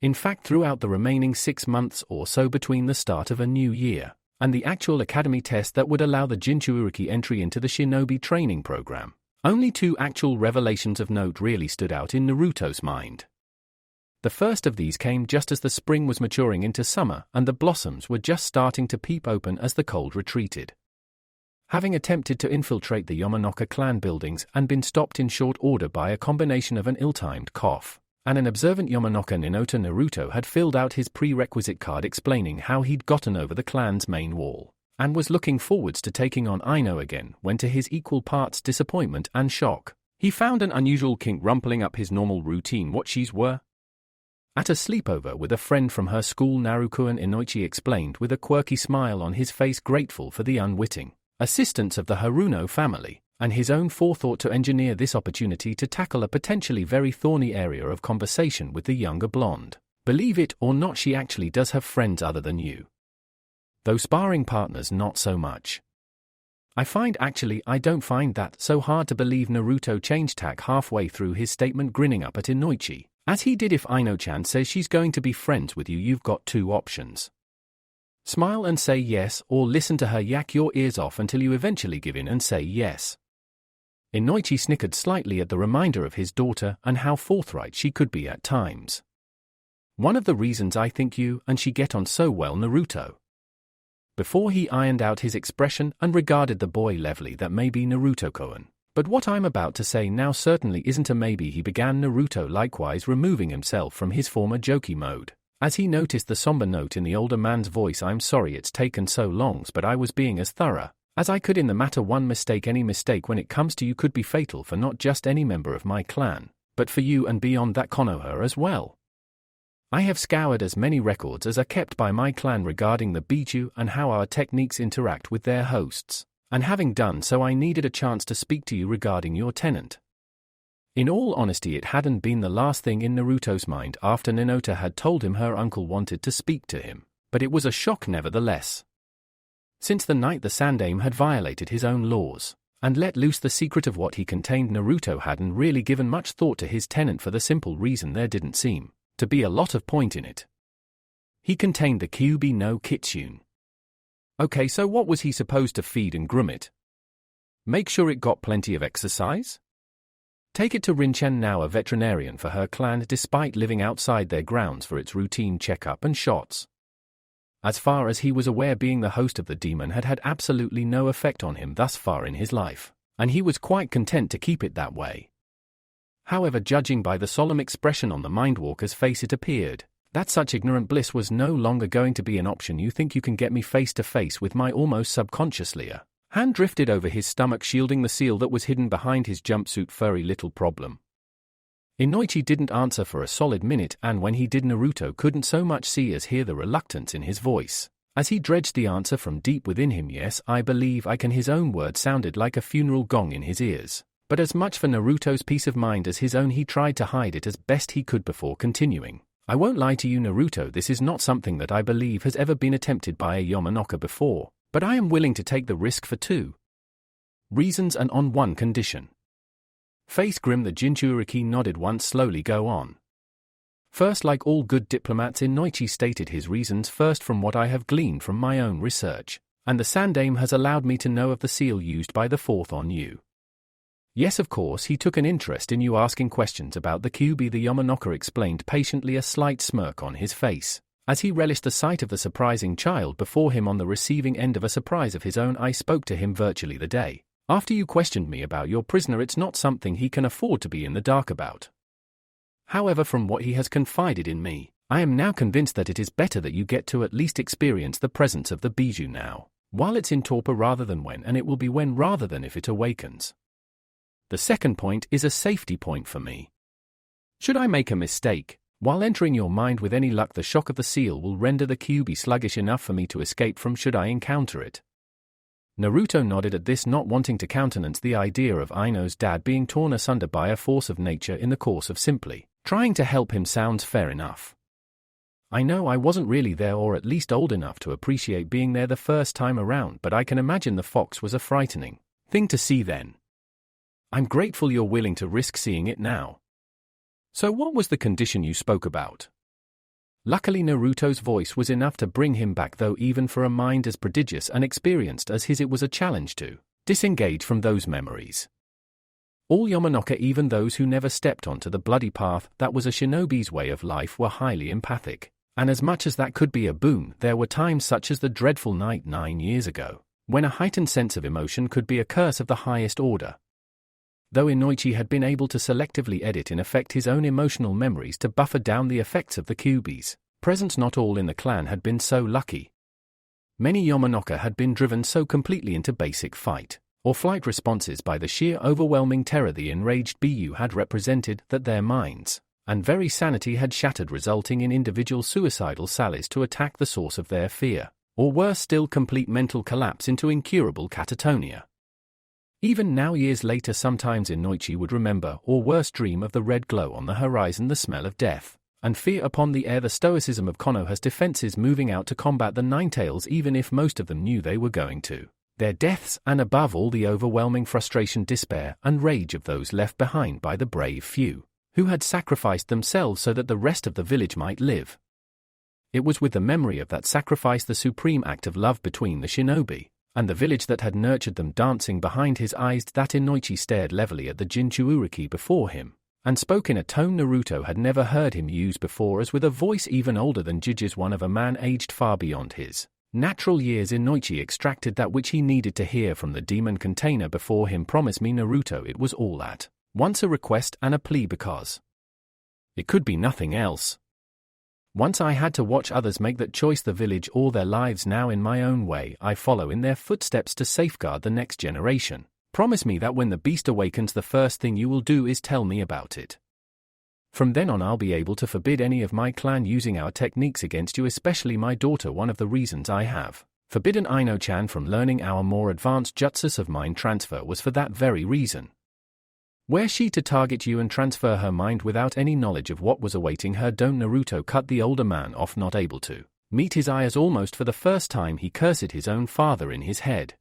Speaker 1: In fact, throughout the remaining 6 months or so between the start of a new year and the actual academy test that would allow the Jinchuuriki entry into the shinobi training program, only 2 actual revelations of note really stood out in Naruto's mind. The first of these came just as the spring was maturing into summer and the blossoms were just starting to peep open as the cold retreated. Having attempted to infiltrate the Yamanaka clan buildings and been stopped in short order by a combination of an ill-timed cough and an observant Yamanaka Ninota, Naruto had filled out his prerequisite card explaining how he'd gotten over the clan's main wall, and was looking forwards to taking on Ino again when, to his equal parts disappointment and shock, he found an unusual kink rumpling up his normal routine. What she's were? At a sleepover with a friend from her school, Naruko-and Inoichi explained with a quirky smile on his face, grateful for the unwitting assistance of the Haruno family, and his own forethought to engineer this opportunity to tackle a potentially very thorny area of conversation with the younger blonde. Believe it or not, she actually does have friends other than you. Though sparring partners not so much. I don't find that so hard to believe. Naruto changed tack halfway through his statement, grinning up at Inoichi, as he did. If Ino-chan says she's going to be friends with you, you've got two options. Smile and say yes, or listen to her yak your ears off until you eventually give in and say yes. Inoichi snickered slightly at the reminder of his daughter and how forthright she could be at times. One of the reasons I think you and she get on so well, Naruto. Before he ironed out his expression and regarded the boy levelly, that may be Naruto-kun. But what I'm about to say now certainly isn't a maybe. He began, Naruto likewise removing himself from his former jokey mode, as he noticed the somber note in the older man's voice. I'm sorry it's taken so long, but I was being as thorough as I could in the matter. Any mistake when it comes to you could be fatal for not just any member of my clan, but for you and beyond that Konoha as well. I have scoured as many records as are kept by my clan regarding the Biju and how our techniques interact with their hosts, and having done so I needed a chance to speak to you regarding your tenant. In all honesty, it hadn't been the last thing in Naruto's mind after Ninota had told him her uncle wanted to speak to him, but it was a shock nevertheless. Since the night the Sandaime had violated his own laws and let loose the secret of what he contained, Naruto hadn't really given much thought to his tenant for the simple reason there didn't seem to be a lot of point in it. He contained the Kyuubi no Kitsune. Okay, so what was he supposed to feed and groom it? Make sure it got plenty of exercise? Take it to Rinchen, now a veterinarian for her clan, despite living outside their grounds, for its routine checkup and shots. As far as he was aware, being the host of the demon had had absolutely no effect on him thus far in his life, and he was quite content to keep it that way. However, judging by the solemn expression on the Mindwalker's face, it appeared that such ignorant bliss was no longer going to be an option. You think you can get me face to face with my almost subconsciously a hand drifted over his stomach, shielding the seal that was hidden behind his jumpsuit. Furry little problem. Inoichi didn't answer for a solid minute, and when he did, Naruto couldn't so much see as hear the reluctance in his voice, as he dredged the answer from deep within him. Yes, I believe I can. His own words sounded like a funeral gong in his ears. But as much for Naruto's peace of mind as his own, he tried to hide it as best he could before continuing. I won't lie to you, Naruto, this is not something that I believe has ever been attempted by a Yamanaka before, but I am willing to take the risk for 2 reasons and on one condition. Face grim, the Jinchuriki nodded once. Slowly, go on. First, like all good diplomats, Inoichi stated his reasons first. From what I have gleaned from my own research, and the Sandaime has allowed me to know of the seal used by the fourth on you. Yes, of course, he took an interest in you asking questions about the Kyuubi, the Yamanaka explained patiently, a slight smirk on his face, as he relished the sight of the surprising child before him on the receiving end of a surprise of his own. I spoke to him virtually the day after you questioned me about your prisoner. It's not something he can afford to be in the dark about. However, from what he has confided in me, I am now convinced that it is better that you get to at least experience the presence of the Biju now, while it's in torpor rather than when, and it will be when rather than if it awakens. The second point is a safety point for me. Should I make a mistake, while entering your mind, with any luck the shock of the seal will render the Kyuubi sluggish enough for me to escape from should I encounter it. Naruto nodded at this, not wanting to countenance the idea of Ino's dad being torn asunder by a force of nature in the course of simply trying to help him. Sounds fair enough. I know I wasn't really there, or at least old enough to appreciate being there the first time around, but I can imagine the fox was a frightening thing to see then. I'm grateful you're willing to risk seeing it now. So what was the condition you spoke about? Luckily, Naruto's voice was enough to bring him back, though even for a mind as prodigious and experienced as his, it was a challenge to disengage from those memories. All Yamanaka, even those who never stepped onto the bloody path that was a shinobi's way of life, were highly empathic, and as much as that could be a boon, there were times such as the dreadful night 9 years ago, when a heightened sense of emotion could be a curse of the highest order. Though Inoichi had been able to selectively edit in effect his own emotional memories to buffer down the effects of the Kyuubi's presence, not all in the clan had been so lucky. Many Yamanaka had been driven so completely into basic fight or flight responses by the sheer overwhelming terror the enraged Biju had represented that their minds and very sanity had shattered, resulting in individual suicidal sallies to attack the source of their fear, or worse still, complete mental collapse into incurable catatonia. Even now, years later, sometimes Inoichi would remember, or worse, dream of the red glow on the horizon, the smell of death, and fear upon the air, the stoicism of Konoha's defenses moving out to combat the Ninetales even if most of them knew they were going to. Their deaths, and above all the overwhelming frustration, despair, and rage of those left behind by the brave few, who had sacrificed themselves so that the rest of the village might live. It was with the memory of that sacrifice, the supreme act of love between the shinobi and the village that had nurtured them, dancing behind his eyes, that Inoichi stared levelly at the Jinchuuriki before him, and spoke in a tone Naruto had never heard him use before, as with a voice even older than Jiji's, one of a man aged far beyond his natural years. Inoichi extracted that which he needed to hear from the demon container before him. Promise me, Naruto, it was all at once a request and a plea, because it could be nothing else. Once I had to watch others make that choice, the village or their lives. Now in my own way I follow in their footsteps to safeguard the next generation. Promise me that when the beast awakens, the first thing you will do is tell me about it. From then on I'll be able to forbid any of my clan using our techniques against you, especially my daughter. One of the reasons I have forbidden Ino-chan from learning our more advanced jutsus of mind transfer was for that very reason. Were she to target you and transfer her mind without any knowledge of what was awaiting her, don't. Naruto cut the older man off, not able to meet his eye, as almost for the first time he cursed his own father in his head.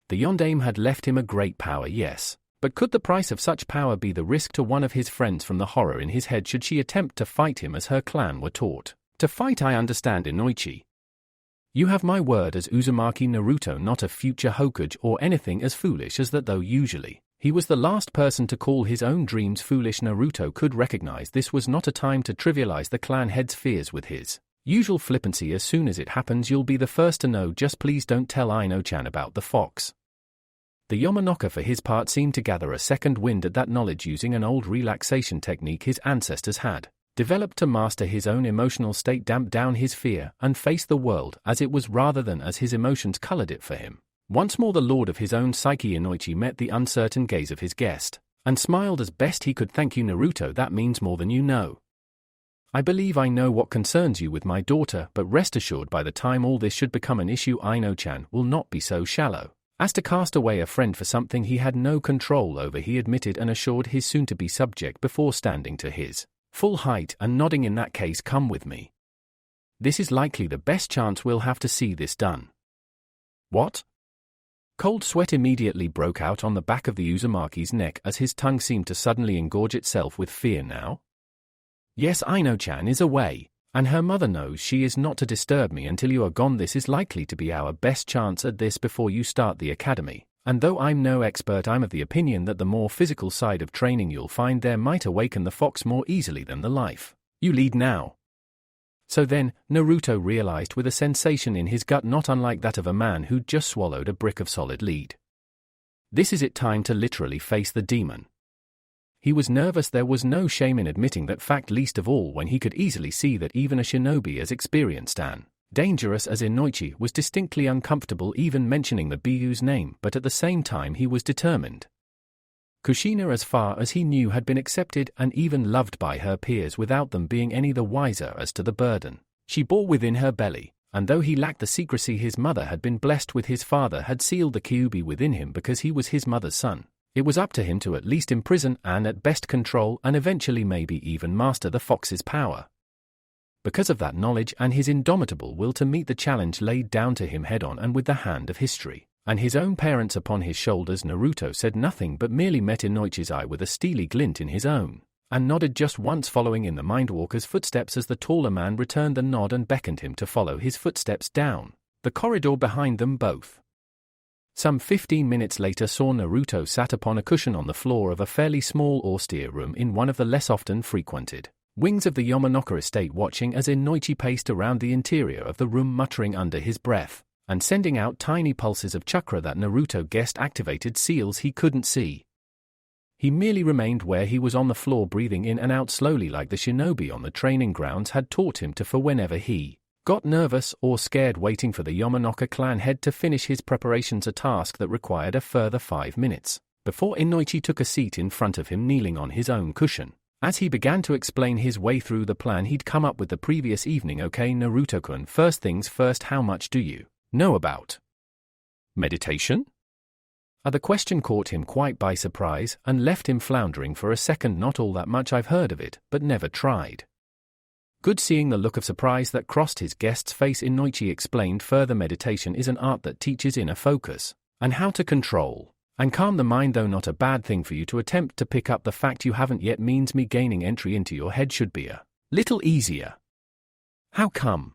Speaker 1: The Yondaime had left him a great power, yes, but could the price of such power be the risk to one of his friends from the horror in his head should she attempt to fight him as her clan were taught to fight? I understand, Inoichi. You have my word as Uzumaki Naruto, not a future Hokage or anything as foolish as that, though usually he was the last person to call his own dreams foolish. Naruto could recognize this was not a time to trivialize the clan head's fears with his usual flippancy. As soon as it happens, you'll be the first to know. Just please don't tell Ino-chan about the fox. The Yamanaka for his part seemed to gather a second wind at that knowledge, using an old relaxation technique his ancestors had developed to master his own emotional state, damp down his fear, and face the world as it was rather than as his emotions colored it for him. Once more the lord of his own psyche, Inoichi, met the uncertain gaze of his guest, and smiled as best he could. Thank you, Naruto, that means more than you know. I believe I know what concerns you with my daughter, but rest assured by the time all this should become an issue, Ino-chan will not be so shallow as to cast away a friend for something he had no control over, he admitted and assured his soon-to-be subject before standing to his full height and nodding. In that case, come with me. This is likely the best chance we'll have to see this done. What? Cold sweat immediately broke out on the back of the Uzumaki's neck as his tongue seemed to suddenly engorge itself with fear now. Yes, Ino-chan is away, and her mother knows she is not to disturb me until you are gone. This is likely to be our best chance at this before you start the academy, and though I'm no expert, I'm of the opinion that the more physical side of training you'll find there might awaken the fox more easily than the life you lead now. So then, Naruto realized with a sensation in his gut not unlike that of a man who'd just swallowed a brick of solid lead. This is it, time to literally face the demon. He was nervous, there was no shame in admitting that fact, least of all when he could easily see that even a shinobi as experienced and dangerous as Inoichi was distinctly uncomfortable even mentioning the Biyu's name, but at the same time he was determined. Kushina, as far as he knew, had been accepted and even loved by her peers without them being any the wiser as to the burden she bore within her belly, and though he lacked the secrecy his mother had been blessed with, his father had sealed the Kyuubi within him because he was his mother's son. It was up to him to at least imprison and at best control and eventually maybe even master the fox's power. Because of that knowledge and his indomitable will to meet the challenge laid down to him head-on and with the hand of history and his own parents upon his shoulders, Naruto said nothing but merely met Inoichi's eye with a steely glint in his own, and nodded just once, following in the Mindwalker's footsteps as the taller man returned the nod and beckoned him to follow his footsteps down the corridor behind them both. Some 15 minutes later saw Naruto sat upon a cushion on the floor of a fairly small austere room in one of the less often frequented wings of the Yamanaka estate, watching as Inoichi paced around the interior of the room muttering under his breath and sending out tiny pulses of chakra that Naruto guessed activated seals he couldn't see. He merely remained where he was on the floor, breathing in and out slowly like the shinobi on the training grounds had taught him to, for whenever he got nervous or scared, waiting for the Yamanaka clan head to finish his preparations, a task that required a further 5 minutes, before Inoichi took a seat in front of him, kneeling on his own cushion, as he began to explain his way through the plan he'd come up with the previous evening. Okay, Naruto-kun, first things first, how much do you know about meditation? The question caught him quite by surprise and left him floundering for a second. Not all that much. I've heard of it, but never tried. Good. Seeing the look of surprise that crossed his guest's face, Inoichi explained further. Meditation is an art that teaches inner focus and how to control and calm the mind, though not a bad thing for you to attempt to pick up the fact you haven't yet means me gaining entry into your head should be a little easier. How come?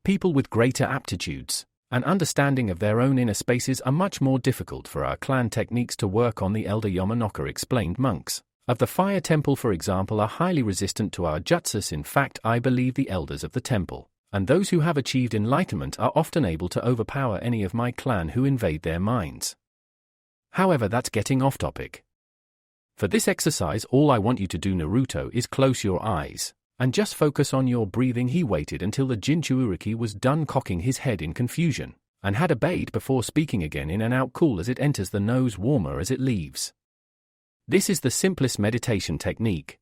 Speaker 1: People with greater aptitudes and understanding of their own inner spaces are much more difficult for our clan techniques to work on. The elder Yamanaka explained. Monks of the fire temple, for example, are highly resistant to our jutsus. In fact, I believe the elders of the temple and those who have achieved enlightenment are often able to overpower any of my clan who invade their minds. However, that's getting off topic. For this exercise, all I want you to do, Naruto, is close your eyes and just focus on your breathing. He waited until the Jinchuuriki was done cocking his head in confusion and had obeyed before speaking again. In and out, cool as it enters, the nose warmer as it leaves. This is the simplest meditation technique.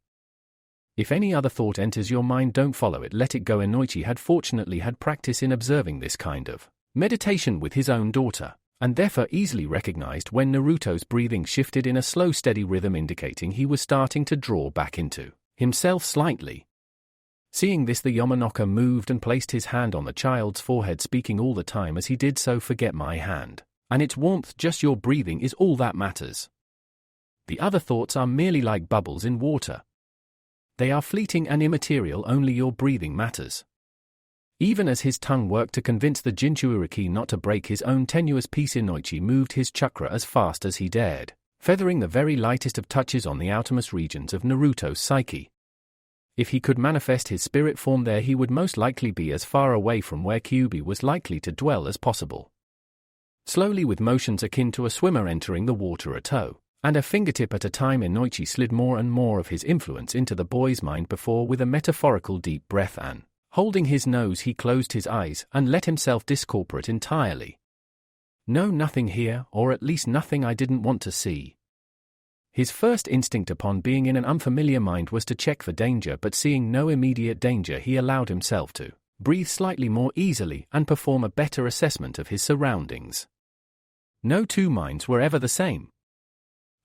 Speaker 1: If any other thought enters your mind, don't follow it, let it go. Inoichi had fortunately had practice in observing this kind of meditation with his own daughter, and therefore easily recognized when Naruto's breathing shifted in a slow, steady rhythm, indicating he was starting to draw back into himself slightly. Seeing this, the Yamanaka moved and placed his hand on the child's forehead, speaking all the time as he did so. Forget my hand and its warmth, just your breathing is all that matters. The other thoughts are merely like bubbles in water. They are fleeting and immaterial, only your breathing matters. Even as his tongue worked to convince the Jinchuuriki not to break his own tenuous peace, Inoichi moved his chakra as fast as he dared, feathering the very lightest of touches on the outermost regions of Naruto's psyche. If he could manifest his spirit form there, he would most likely be as far away from where Kyuubi was likely to dwell as possible. Slowly, with motions akin to a swimmer entering the water, a toe and a fingertip at a time, Inoichi slid more and more of his influence into the boy's mind before, with a metaphorical deep breath and holding his nose, he closed his eyes and let himself discorporate entirely. No, nothing here, or at least nothing I didn't want to see. His first instinct upon being in an unfamiliar mind was to check for danger, but seeing no immediate danger, he allowed himself to breathe slightly more easily and perform a better assessment of his surroundings. No two minds were ever the same.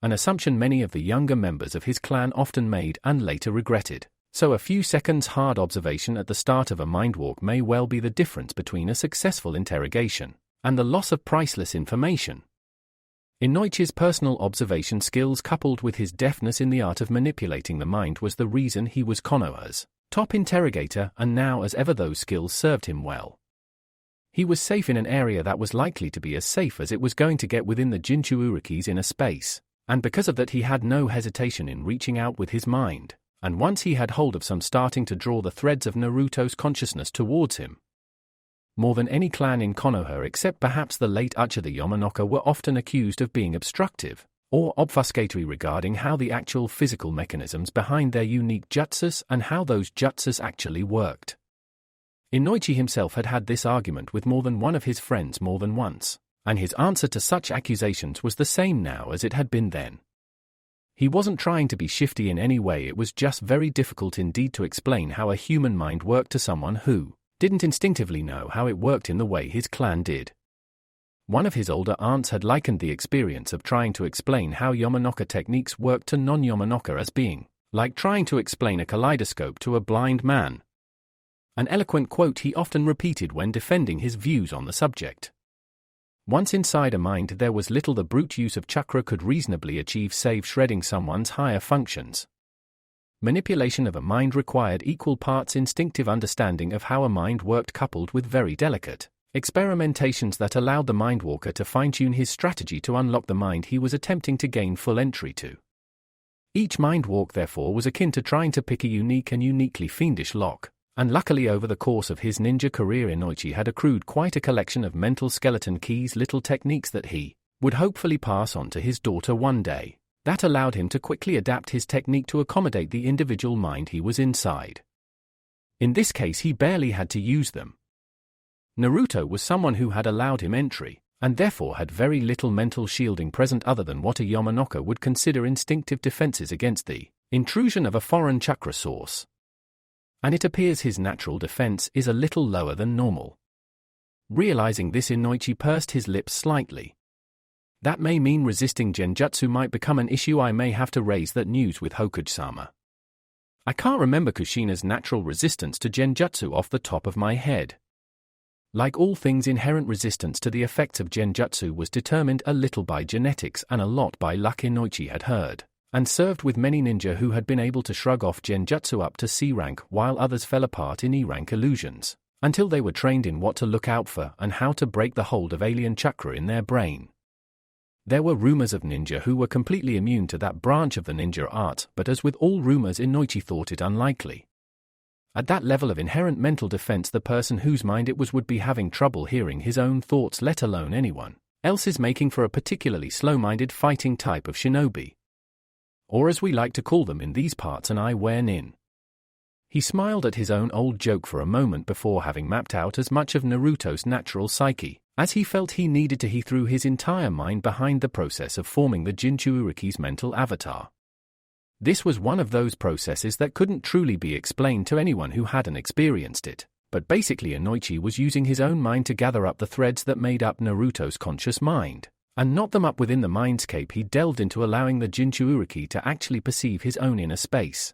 Speaker 1: An assumption many of the younger members of his clan often made and later regretted. So a few seconds hard observation at the start of a mind walk may well be the difference between a successful interrogation and the loss of priceless information. Inoichi's personal observation skills, coupled with his deftness in the art of manipulating the mind, was the reason he was Konoha's top interrogator, and now as ever those skills served him well. He was safe in an area that was likely to be as safe as it was going to get within the Jinchuuriki's inner space, and because of that he had no hesitation in reaching out with his mind, and once he had hold of some, starting to draw the threads of Naruto's consciousness towards him. More than any clan in Konoha, except perhaps the late Uchiha, the Yamanaka were often accused of being obstructive or obfuscatory regarding how the actual physical mechanisms behind their unique jutsus and how those jutsus actually worked. Inoichi himself had had this argument with more than one of his friends more than once, and his answer to such accusations was the same now as it had been then. He wasn't trying to be shifty in any way, it was just very difficult indeed to explain how a human mind worked to someone who didn't instinctively know how it worked in the way his clan did. One of his older aunts had likened the experience of trying to explain how Yamanaka techniques worked to non-Yamanaka as being like trying to explain a kaleidoscope to a blind man. An eloquent quote he often repeated when defending his views on the subject. Once inside a mind, there was little the brute use of chakra could reasonably achieve save shredding someone's higher functions. Manipulation of a mind required equal parts instinctive understanding of how a mind worked, coupled with very delicate experimentations that allowed the mindwalker to fine-tune his strategy to unlock the mind he was attempting to gain full entry to. Each mind walk, therefore, was akin to trying to pick a unique and uniquely fiendish lock, and luckily over the course of his ninja career Inoichi had accrued quite a collection of mental skeleton keys, little techniques that he would hopefully pass on to his daughter one day, that allowed him to quickly adapt his technique to accommodate the individual mind he was inside. In this case he barely had to use them. Naruto was someone who had allowed him entry, and therefore had very little mental shielding present other than what a Yamanaka would consider instinctive defenses against the intrusion of a foreign chakra source. And it appears his natural defense is a little lower than normal. Realizing this, Inoichi pursed his lips slightly. That may mean resisting genjutsu might become an issue. I may have to raise that news with Hokuji-sama. I can't remember Kushina's natural resistance to genjutsu off the top of my head. Like all things, inherent resistance to the effects of genjutsu was determined a little by genetics and a lot by luck. Inoichi had heard and served with many ninja who had been able to shrug off genjutsu up to C rank while others fell apart in E rank illusions, until they were trained in what to look out for and how to break the hold of alien chakra in their brain. There were rumors of ninja who were completely immune to that branch of the ninja art, but as with all rumors, Inoichi thought it unlikely. At that level of inherent mental defense, the person whose mind it was would be having trouble hearing his own thoughts, let alone anyone else's, making for a particularly slow-minded fighting type of shinobi. Or as we like to call them in these parts, an nin. He smiled at his own old joke for a moment before having mapped out as much of Naruto's natural psyche as he felt he needed to. He threw his entire mind behind the process of forming the Jinchuriki's mental avatar. This was one of those processes that couldn't truly be explained to anyone who hadn't experienced it, but basically Inoichi was using his own mind to gather up the threads that made up Naruto's conscious mind, and knot them up within the mindscape he delved into, allowing the Jinchuriki to actually perceive his own inner space.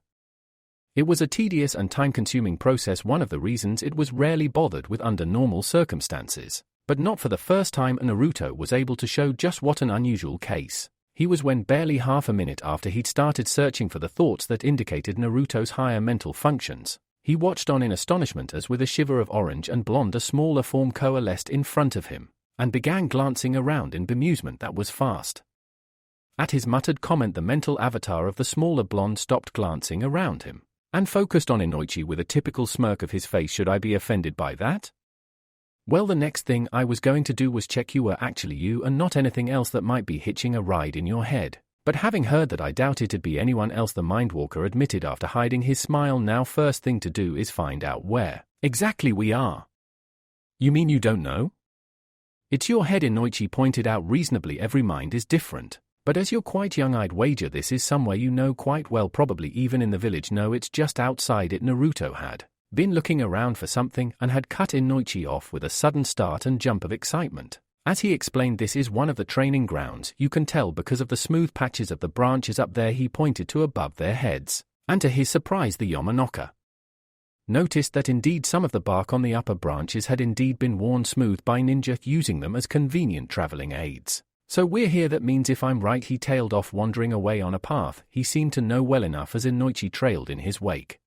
Speaker 1: It was a tedious and time-consuming process, one of the reasons it was rarely bothered with under normal circumstances, but not for the first time Naruto was able to show just what an unusual case he was when barely half a minute after he'd started searching for the thoughts that indicated Naruto's higher mental functions, he watched on in astonishment as with a shiver of orange and blonde a smaller form coalesced in front of him, and began glancing around in bemusement that was fast. At his muttered comment, the mental avatar of the smaller blonde stopped glancing around him, and focused on Inoichi with a typical smirk of his face. Should I be offended by that? Well, the next thing I was going to do was check you were actually you and not anything else that might be hitching a ride in your head. But having heard that I doubt it'd be anyone else, the Mindwalker admitted after hiding his smile. Now first thing to do is find out where exactly we are. You mean you don't know? It's your head, Inoichi pointed out reasonably. Every mind is different, but as you're quite young, I'd wager this is somewhere you know quite well, probably even in the village. No, it's just outside it. Naruto had been looking around for something and had cut Inoichi off with a sudden start and jump of excitement. As he explained, this is one of the training grounds, you can tell because of the smooth patches of the branches up there. He pointed to above their heads, and to his surprise the Yamanaka noticed that indeed some of the bark on the upper branches had indeed been worn smooth by ninja, using them as convenient traveling aids. So we're here, that means if I'm right. He tailed off, wandering away on a path he seemed to know well enough as Inoichi trailed in his wake.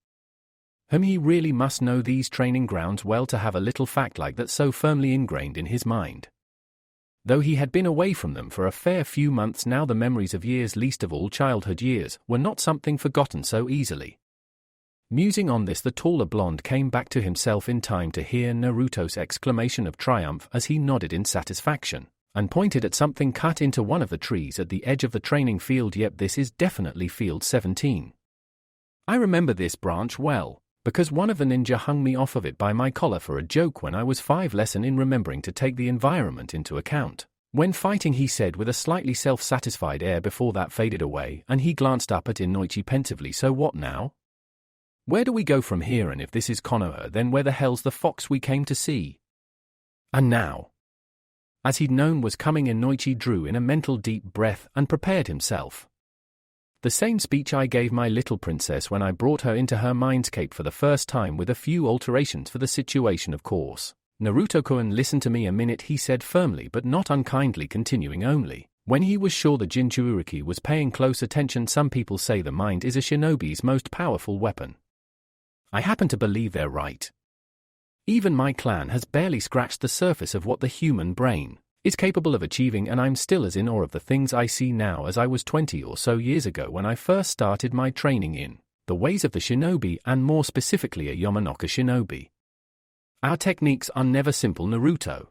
Speaker 1: He really must know these training grounds well to have a little fact like that so firmly ingrained in his mind. Though he had been away from them for a fair few months now, the memories of years, least of all childhood years, were not something forgotten so easily. Musing on this, the taller blonde came back to himself in time to hear Naruto's exclamation of triumph as he nodded in satisfaction, and pointed at something cut into one of the trees at the edge of the training field. Yep, this is definitely field 17. I remember this branch well, because one of the ninja hung me off of it by my collar for a joke when I was 5. Lesson in remembering to take the environment into account when fighting, he said with a slightly self-satisfied air before that faded away, and he glanced up at Inoichi pensively. So what now? Where do we go from here? And if this is Konoha, then where the hell's the fox we came to see? And now, as he'd known was coming, Inoichi drew in a mental deep breath and prepared himself. The same speech I gave my little princess when I brought her into her mindscape for the first time, with a few alterations for the situation, of course. Naruto-kun, listen to me a minute, he said firmly but not unkindly, continuing only when he was sure the Jinchuriki was paying close attention. Some people say the mind is a shinobi's most powerful weapon. I happen to believe they're right. Even my clan has barely scratched the surface of what the human brain is capable of achieving, and I'm still as in awe of the things I see now as I was 20 or so years ago when I first started my training in the ways of the shinobi, and more specifically a Yamanaka shinobi. Our techniques are never simple, Naruto.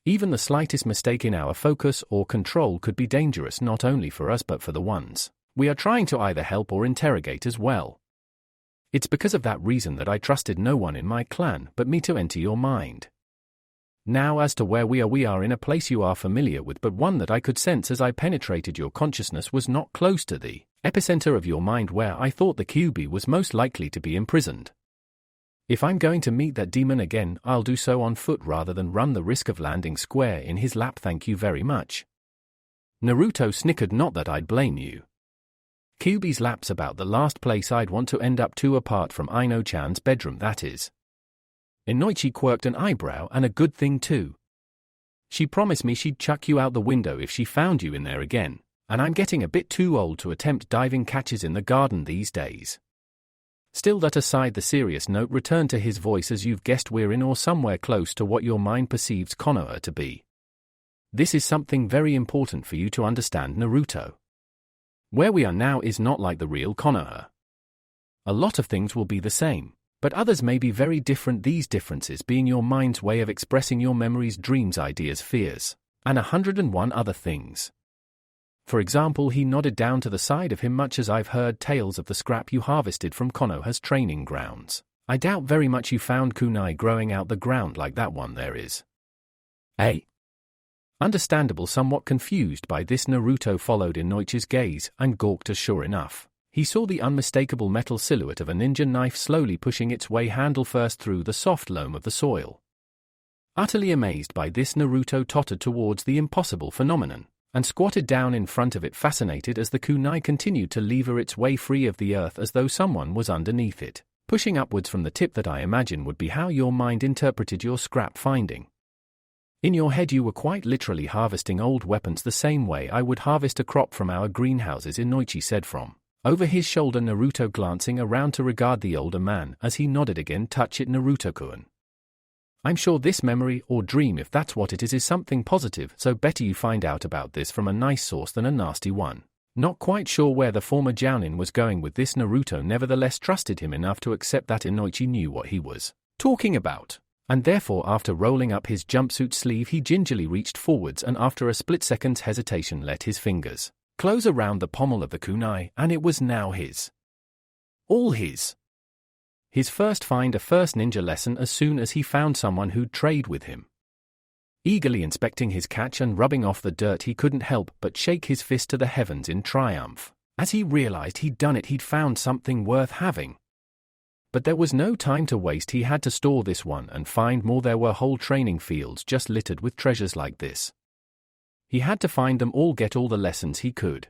Speaker 1: Even the slightest mistake in our focus or control could be dangerous, not only for us but for the ones we are trying to either help or interrogate as well. It's because of that reason that I trusted no one in my clan but me to enter your mind. Now as to where we are in a place you are familiar with, but one that I could sense as I penetrated your consciousness was not close to the epicenter of your mind where I thought the Kyuubi was most likely to be imprisoned. If I'm going to meet that demon again, I'll do so on foot rather than run the risk of landing square in his lap. Thank you very much. Naruto snickered. Not that I'd blame you. Kyuubi's lap's about the last place I'd want to end up to apart from Ino-chan's bedroom, that is. Inoichi quirked an eyebrow, and a good thing too. She promised me she'd chuck you out the window if she found you in there again, and I'm getting a bit too old to attempt diving catches in the garden these days. Still, that aside, the serious note returned to his voice. As you've guessed, we're in or somewhere close to what your mind perceives Konoha to be. This is something very important for you to understand, Naruto. Where we are now is not like the real Konoha. A lot of things will be the same, but others may be very different, these differences being your mind's way of expressing your memories, dreams, ideas, fears, and 101 other things. For example, he nodded down to the side of him. Much as I've heard tales of the scrap you harvested from Konoha's training grounds, I doubt very much you found kunai growing out the ground like that one there is. Eh? Understandable. Somewhat confused by this, Naruto followed Inoichi's gaze and gawked as sure enough, he saw the unmistakable metal silhouette of a ninja knife slowly pushing its way handle first through the soft loam of the soil. Utterly amazed by this, Naruto tottered towards the impossible phenomenon and squatted down in front of it, fascinated as the kunai continued to lever its way free of the earth as though someone was underneath it, pushing upwards from the tip. That, I imagine, would be how your mind interpreted your scrap finding. In your head you were quite literally harvesting old weapons the same way I would harvest a crop from our greenhouses, Inoichi said from over his shoulder, Naruto glancing around to regard the older man as he nodded again. Touch it, Naruto-kun. I'm sure this memory, or dream if that's what it is something positive, so better you find out about this from a nice source than a nasty one. Not quite sure where the former Jounin was going with this, Naruto nevertheless trusted him enough to accept that Inoichi knew what he was talking about, and therefore after rolling up his jumpsuit sleeve he gingerly reached forwards and after a split second's hesitation let his fingers close around the pommel of the kunai, and it was now his. All his. His first find, a first ninja lesson as soon as he found someone who'd trade with him. Eagerly inspecting his catch and rubbing off the dirt, he couldn't help but shake his fist to the heavens in triumph as he realized he'd done it. He'd found something worth having. But there was no time to waste. He had to store this one and find more. There were whole training fields just littered with treasures like this. He had to find them all, get all the lessons he could.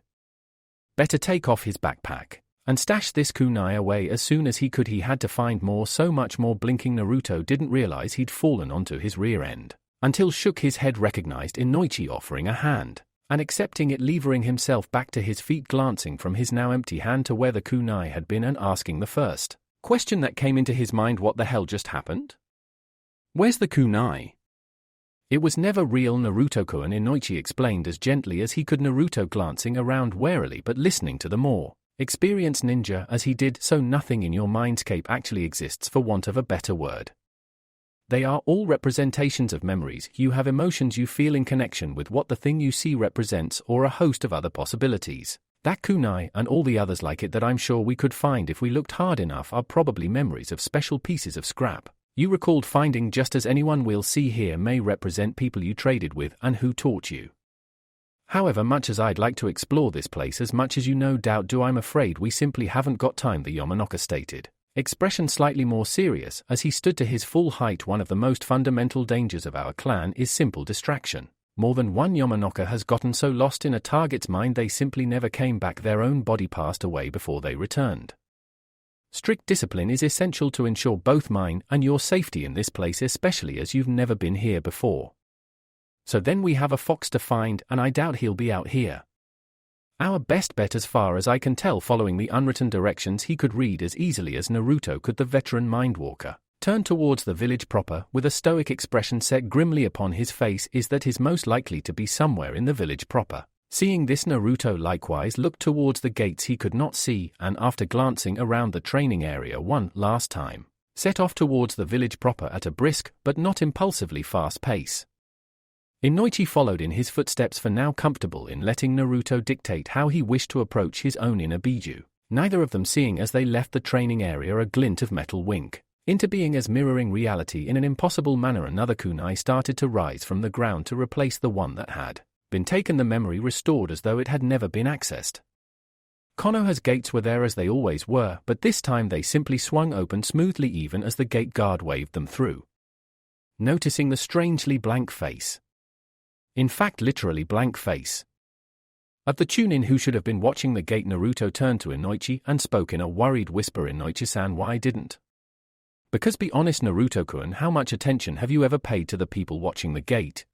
Speaker 1: Better take off his backpack and stash this kunai away as soon as he could. He had to find more, so much more. Blinking, Naruto didn't realize he'd fallen onto his rear end until shook his head, recognized Inoichi offering a hand and accepting it, levering himself back to his feet, glancing from his now empty hand to where the kunai had been and asking the first question that came into his mind: what the hell just happened? Where's the kunai? It was never real, Naruto-kun, Inoichi explained as gently as he could. Naruto glancing around warily but listening to the more experienced ninja as he did so. Nothing in your mindscape actually exists, for want of a better word. They are all representations of memories. You have emotions you feel in connection with what the thing you see represents, or a host of other possibilities. That kunai and all the others like it that I'm sure we could find if we looked hard enough are probably memories of special pieces of scrap you recalled finding, just as anyone we'll see here may represent people you traded with and who taught you. However much as I'd like to explore this place, as much as you no doubt do, I'm afraid we simply haven't got time, the Yamanaka stated, expression slightly more serious as he stood to his full height. One of the most fundamental dangers of our clan is simple distraction. More than one Yamanaka has gotten so lost in a target's mind they simply never came back. Their own body passed away before they returned. Strict discipline is essential to ensure both mine and your safety in this place, especially as you've never been here before. So then we have a fox to find, and I doubt he'll be out here. Our best bet, as far as I can tell following the unwritten directions he could read as easily as Naruto could. The veteran mindwalker turned towards the village proper with a stoic expression set grimly upon his face, is that is most likely to be somewhere in the village proper. Seeing this, Naruto likewise looked towards the gates he could not see, and after glancing around the training area one last time, set off towards the village proper at a brisk but not impulsively fast pace. Inoichi followed in his footsteps, for now comfortable in letting Naruto dictate how he wished to approach his own inner Biju, neither of them seeing as they left the training area a glint of metal wink into being as mirroring reality in an impossible manner. Another kunai started to rise from the ground to replace the one that had been taken, the memory restored as though it had never been accessed. Konoha's gates were there as they always were, but this time they simply swung open smoothly even as the gate guard waved them through. Noticing the strangely blank face. In fact, literally blank face. Of the Chunin who should have been watching the gate, Naruto turned to Inoichi and spoke in a worried whisper. Inoichi-san, why didn't? Because be honest Naruto-kun, how much attention have you ever paid to the people watching the gate?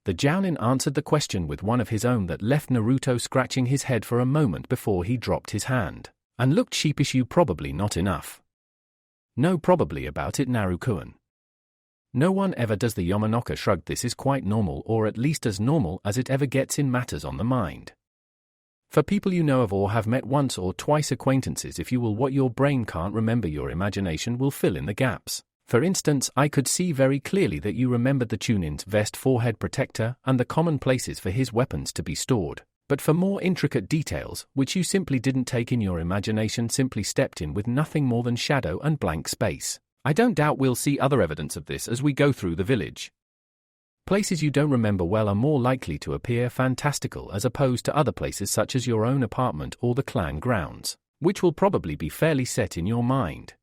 Speaker 1: The Jounin answered the question with one of his own that left Naruto scratching his head for a moment before he dropped his hand, and looked sheepish. You probably not enough. No probably about it, Naruto-kun. No one ever does. The Yamanaka shrugged. This is quite normal, or at least as normal as it ever gets in matters on the mind. For people you know of or have met once or twice, acquaintances, if you will, what your brain can't remember, your imagination will fill in the gaps. For instance, I could see very clearly that you remembered the Chunin's vest, forehead protector, and the common places for his weapons to be stored. But for more intricate details, which you simply didn't take in, your imagination simply stepped in with nothing more than shadow and blank space. I don't doubt we'll see other evidence of this as we go through the village. Places you don't remember well are more likely to appear fantastical as opposed to other places such as your own apartment or the clan grounds, which will probably be fairly set in your mind.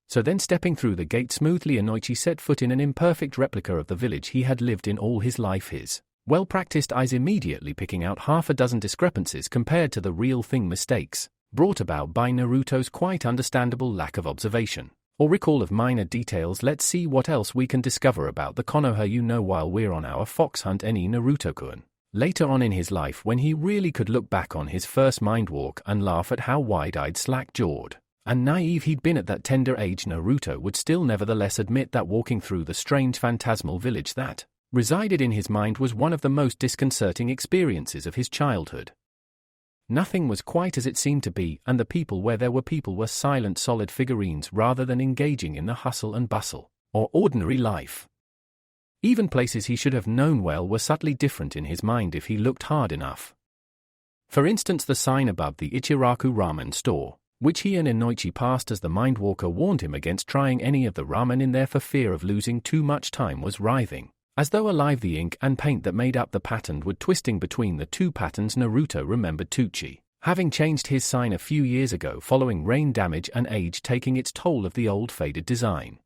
Speaker 1: So then, stepping through the gate smoothly, Inoichi set foot in an imperfect replica of the village he had lived in all his life, his well-practiced eyes immediately picking out half a dozen discrepancies compared to the real thing, mistakes brought about by Naruto's quite understandable lack of observation or recall of minor details. Let's see what else we can discover about the Konoha while we're on our fox hunt. Any Naruto-kun, later on in his life when he really could look back on his first mind walk and laugh at how wide-eyed, slack-jawed, and naive he'd been at that tender age, Naruto would still nevertheless admit that walking through the strange phantasmal village that resided in his mind was one of the most disconcerting experiences of his childhood. Nothing was quite as it seemed to be, and the people where there were people were silent, solid figurines rather than engaging in the hustle and bustle or ordinary life. Even places he should have known well were subtly different in his mind if he looked hard enough. For instance, the sign above the Ichiraku ramen store, which he and Inoichi passed as the Mindwalker warned him against trying any of the ramen in there for fear of losing too much time, was writhing as though alive. The ink and paint that made up the pattern were twisting between the two patterns. Naruto remembered Tucci having changed his sign a few years ago following rain damage and age taking its toll of the old faded design.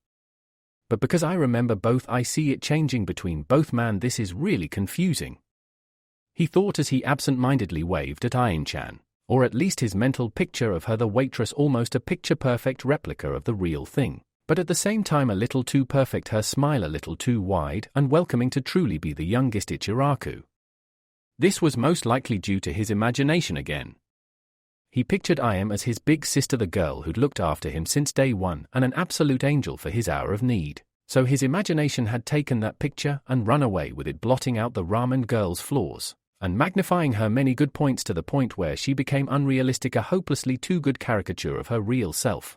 Speaker 1: But because I remember both, I see it changing between both. Man, this is really confusing, he thought as he absent-mindedly waved at Ain-chan, or at least his mental picture of her, the waitress, almost a picture-perfect replica of the real thing, but at the same time a little too perfect, her smile a little too wide and welcoming to truly be the youngest Ichiraku. This was most likely due to his imagination again. He pictured Ayame as his big sister, the girl who'd looked after him since day one and an absolute angel for his hour of need. So his imagination had taken that picture and run away with it, blotting out the ramen girl's flaws and magnifying her many good points to the point where she became unrealistic, a hopelessly too good caricature of her real self.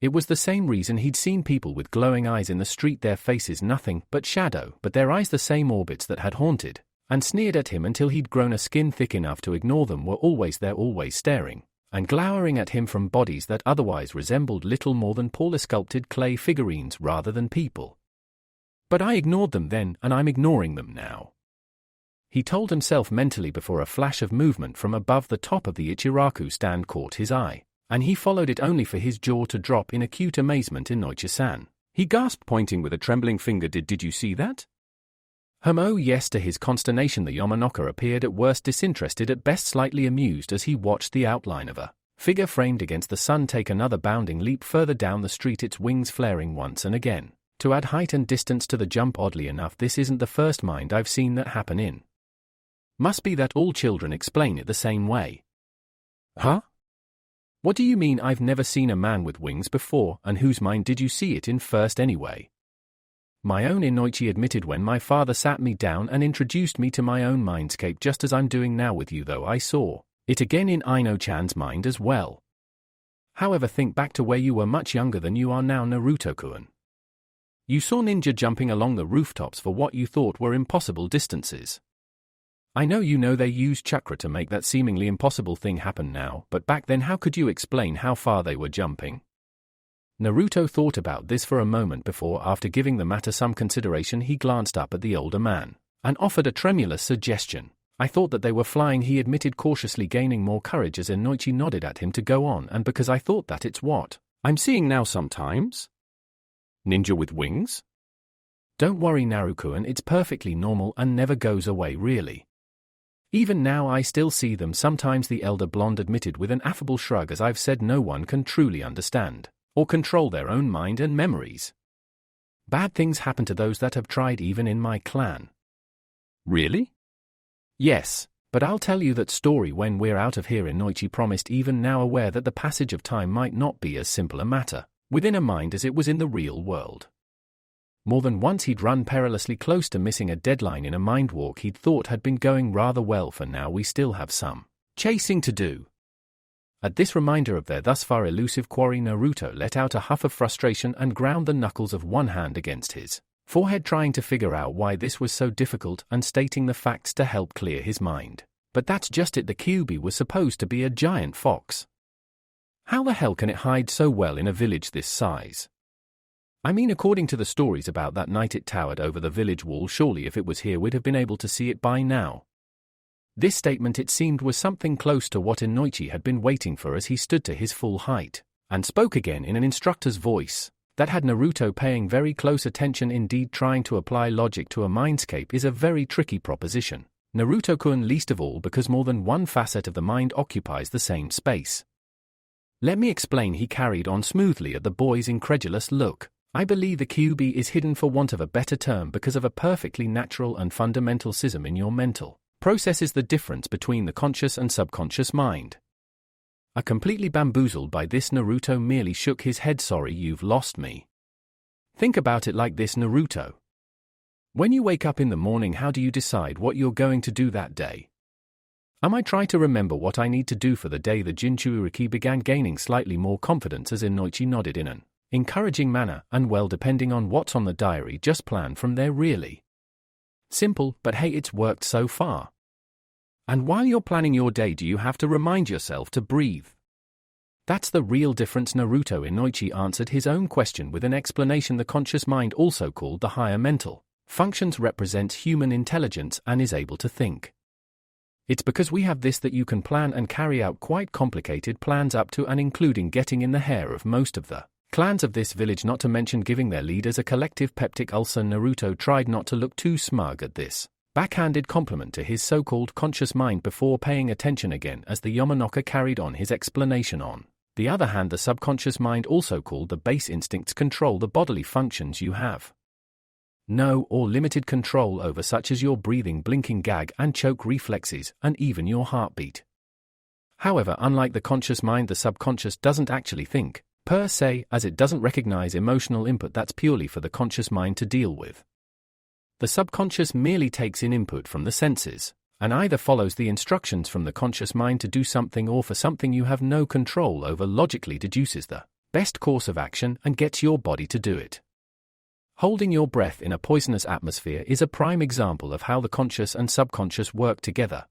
Speaker 1: It was the same reason he'd seen people with glowing eyes in the street, their faces nothing but shadow, but their eyes the same orbits that had haunted and sneered at him until he'd grown a skin thick enough to ignore them, were always there, always staring and glowering at him from bodies that otherwise resembled little more than poorly sculpted clay figurines rather than people. But I ignored them then, and I'm ignoring them now, he told himself mentally before a flash of movement from above the top of the Ichiraku stand caught his eye, and he followed it only for his jaw to drop in acute amazement. Inoichi-san, he gasped, pointing with a trembling finger. Did you see that? Oh yes. To his consternation, the Yamanaka appeared at worst disinterested, at best slightly amused as he watched the outline of a figure framed against the sun take another bounding leap further down the street, its wings flaring once and again to add height and distance to the jump. Oddly enough, this isn't the first mind I've seen that happen in. Must be that all children explain it the same way. Huh? What do you mean? I've never seen a man with wings before, and whose mind did you see it in first anyway? My own, Inoichi admitted, when my father sat me down and introduced me to my own mindscape, just as I'm doing now with you, though I saw it again in Aino-chan's mind as well. However, think back to where you were much younger than you are now, Naruto-kun. You saw ninja jumping along the rooftops for what you thought were impossible distances. I know they use chakra to make that seemingly impossible thing happen now, but back then how could you explain how far they were jumping? Naruto thought about this for a moment before, after giving the matter some consideration, he glanced up at the older man and offered a tremulous suggestion. I thought that they were flying, he admitted cautiously, gaining more courage as Inoichi nodded at him to go on, and because I thought that it's what I'm seeing now sometimes. Ninja with wings? Don't worry, Naruto-kun, it's perfectly normal and never goes away really. Even now I still see them sometimes, the elder blonde admitted with an affable shrug, as I've said no one can truly understand or control their own mind and memories. Bad things happen to those that have tried, even in my clan. Really? Yes, but I'll tell you that story when we're out of here. Inoichi promised, even now aware that the passage of time might not be as simple a matter within a mind as it was in the real world. More than once he'd run perilously close to missing a deadline in a mind walk he'd thought had been going rather well. For now we still have some chasing to do. At this reminder of their thus far elusive quarry, Naruto let out a huff of frustration and ground the knuckles of one hand against his forehead, trying to figure out why this was so difficult and stating the facts to help clear his mind. But that's just it, the Kyuubi was supposed to be a giant fox. How the hell can it hide so well in a village this size? I mean, according to the stories about that night it towered over the village wall. Surely if it was here we'd have been able to see it by now. This statement, it seemed, was something close to what Inoichi had been waiting for as he stood to his full height and spoke again in an instructor's voice that had Naruto paying very close attention. Indeed, trying to apply logic to a mindscape is a very tricky proposition, Naruto-kun, least of all because more than one facet of the mind occupies the same space. Let me explain, he carried on smoothly at the boy's incredulous look. I believe the Kyuubi is hidden, for want of a better term, because of a perfectly natural and fundamental schism in your mental processes, the difference between the conscious and subconscious mind. Completely bamboozled by this, Naruto merely shook his head. Sorry, you've lost me. Think about it like this, Naruto. When you wake up in the morning, how do you decide what you're going to do that day? I try to remember what I need to do for the day. The Jinchuuriki began gaining slightly more confidence as Inoichi nodded in an encouraging manner, and well, depending on what's on the diary, just plan from there. Really simple, but hey, it's worked so far. And while you're planning your day, do you have to remind yourself to breathe? That's the real difference, Naruto. Inoichi answered his own question with an explanation. The conscious mind, also called the higher mental functions, represents human intelligence and is able to think. It's because we have this that you can plan and carry out quite complicated plans, up to and including getting in the hair of most of the clans of this village, not to mention giving their leaders a collective peptic ulcer. Naruto tried not to look too smug at this backhanded compliment to his so-called conscious mind before paying attention again as the Yamanaka carried on his explanation. On the other hand, the subconscious mind, also called the base instincts, control the bodily functions you have no or limited control over, such as your breathing, blinking, gag and choke reflexes, and even your heartbeat. However, unlike the conscious mind, the subconscious doesn't actually think per se, as it doesn't recognize emotional input that's purely for the conscious mind to deal with. The subconscious merely takes in input from the senses, and either follows the instructions from the conscious mind to do something, or for something you have no control over, logically deduces the best course of action and gets your body to do it. Holding your breath in a poisonous atmosphere is a prime example of how the conscious and subconscious work together.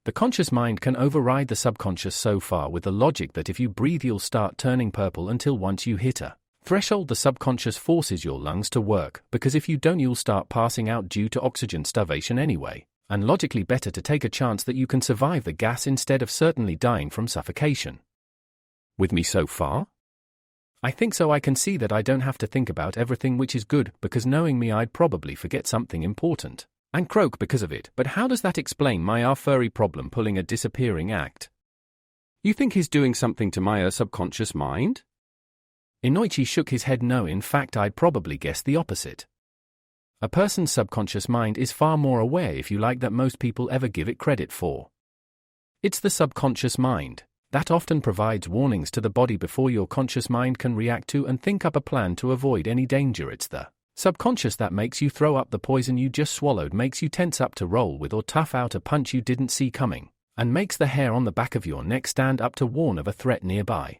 Speaker 1: The conscious mind can override the subconscious so far with the logic that if you breathe you'll start turning purple, until once you hit a threshold the subconscious forces your lungs to work, because if you don't you'll start passing out due to oxygen starvation anyway, and logically better to take a chance that you can survive the gas instead of certainly dying from suffocation. With me so far? I think so. I can see that I don't have to think about everything, which is good, because knowing me I'd probably forget something important and croak because of it. But how does that explain my furry problem pulling a disappearing act? You think he's doing something to my subconscious mind? Inoichi shook his head. No, in fact I'd probably guess the opposite. A person's subconscious mind is far more aware, if you like, than most people ever give it credit for. It's the subconscious mind that often provides warnings to the body before your conscious mind can react to and think up a plan to avoid any danger. It's the subconscious that makes you throw up the poison you just swallowed, makes you tense up to roll with or tough out a punch you didn't see coming, and makes the hair on the back of your neck stand up to warn of a threat nearby.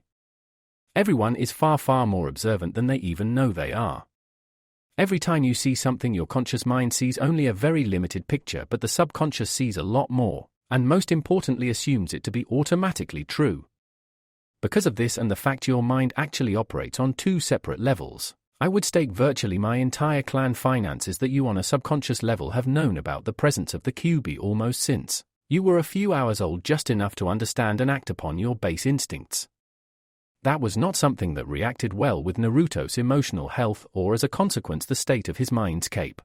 Speaker 1: Everyone is far, far more observant than they even know they are. Every time you see something, your conscious mind sees only a very limited picture, but the subconscious sees a lot more, and most importantly assumes it to be automatically true. Because of this and the fact your mind actually operates on two separate levels, I would stake virtually my entire clan finances that you on a subconscious level have known about the presence of the Kyuubi almost since you were a few hours old, just enough to understand and act upon your base instincts. That was not something that reacted well with Naruto's emotional health, or as a consequence the state of his mindscape.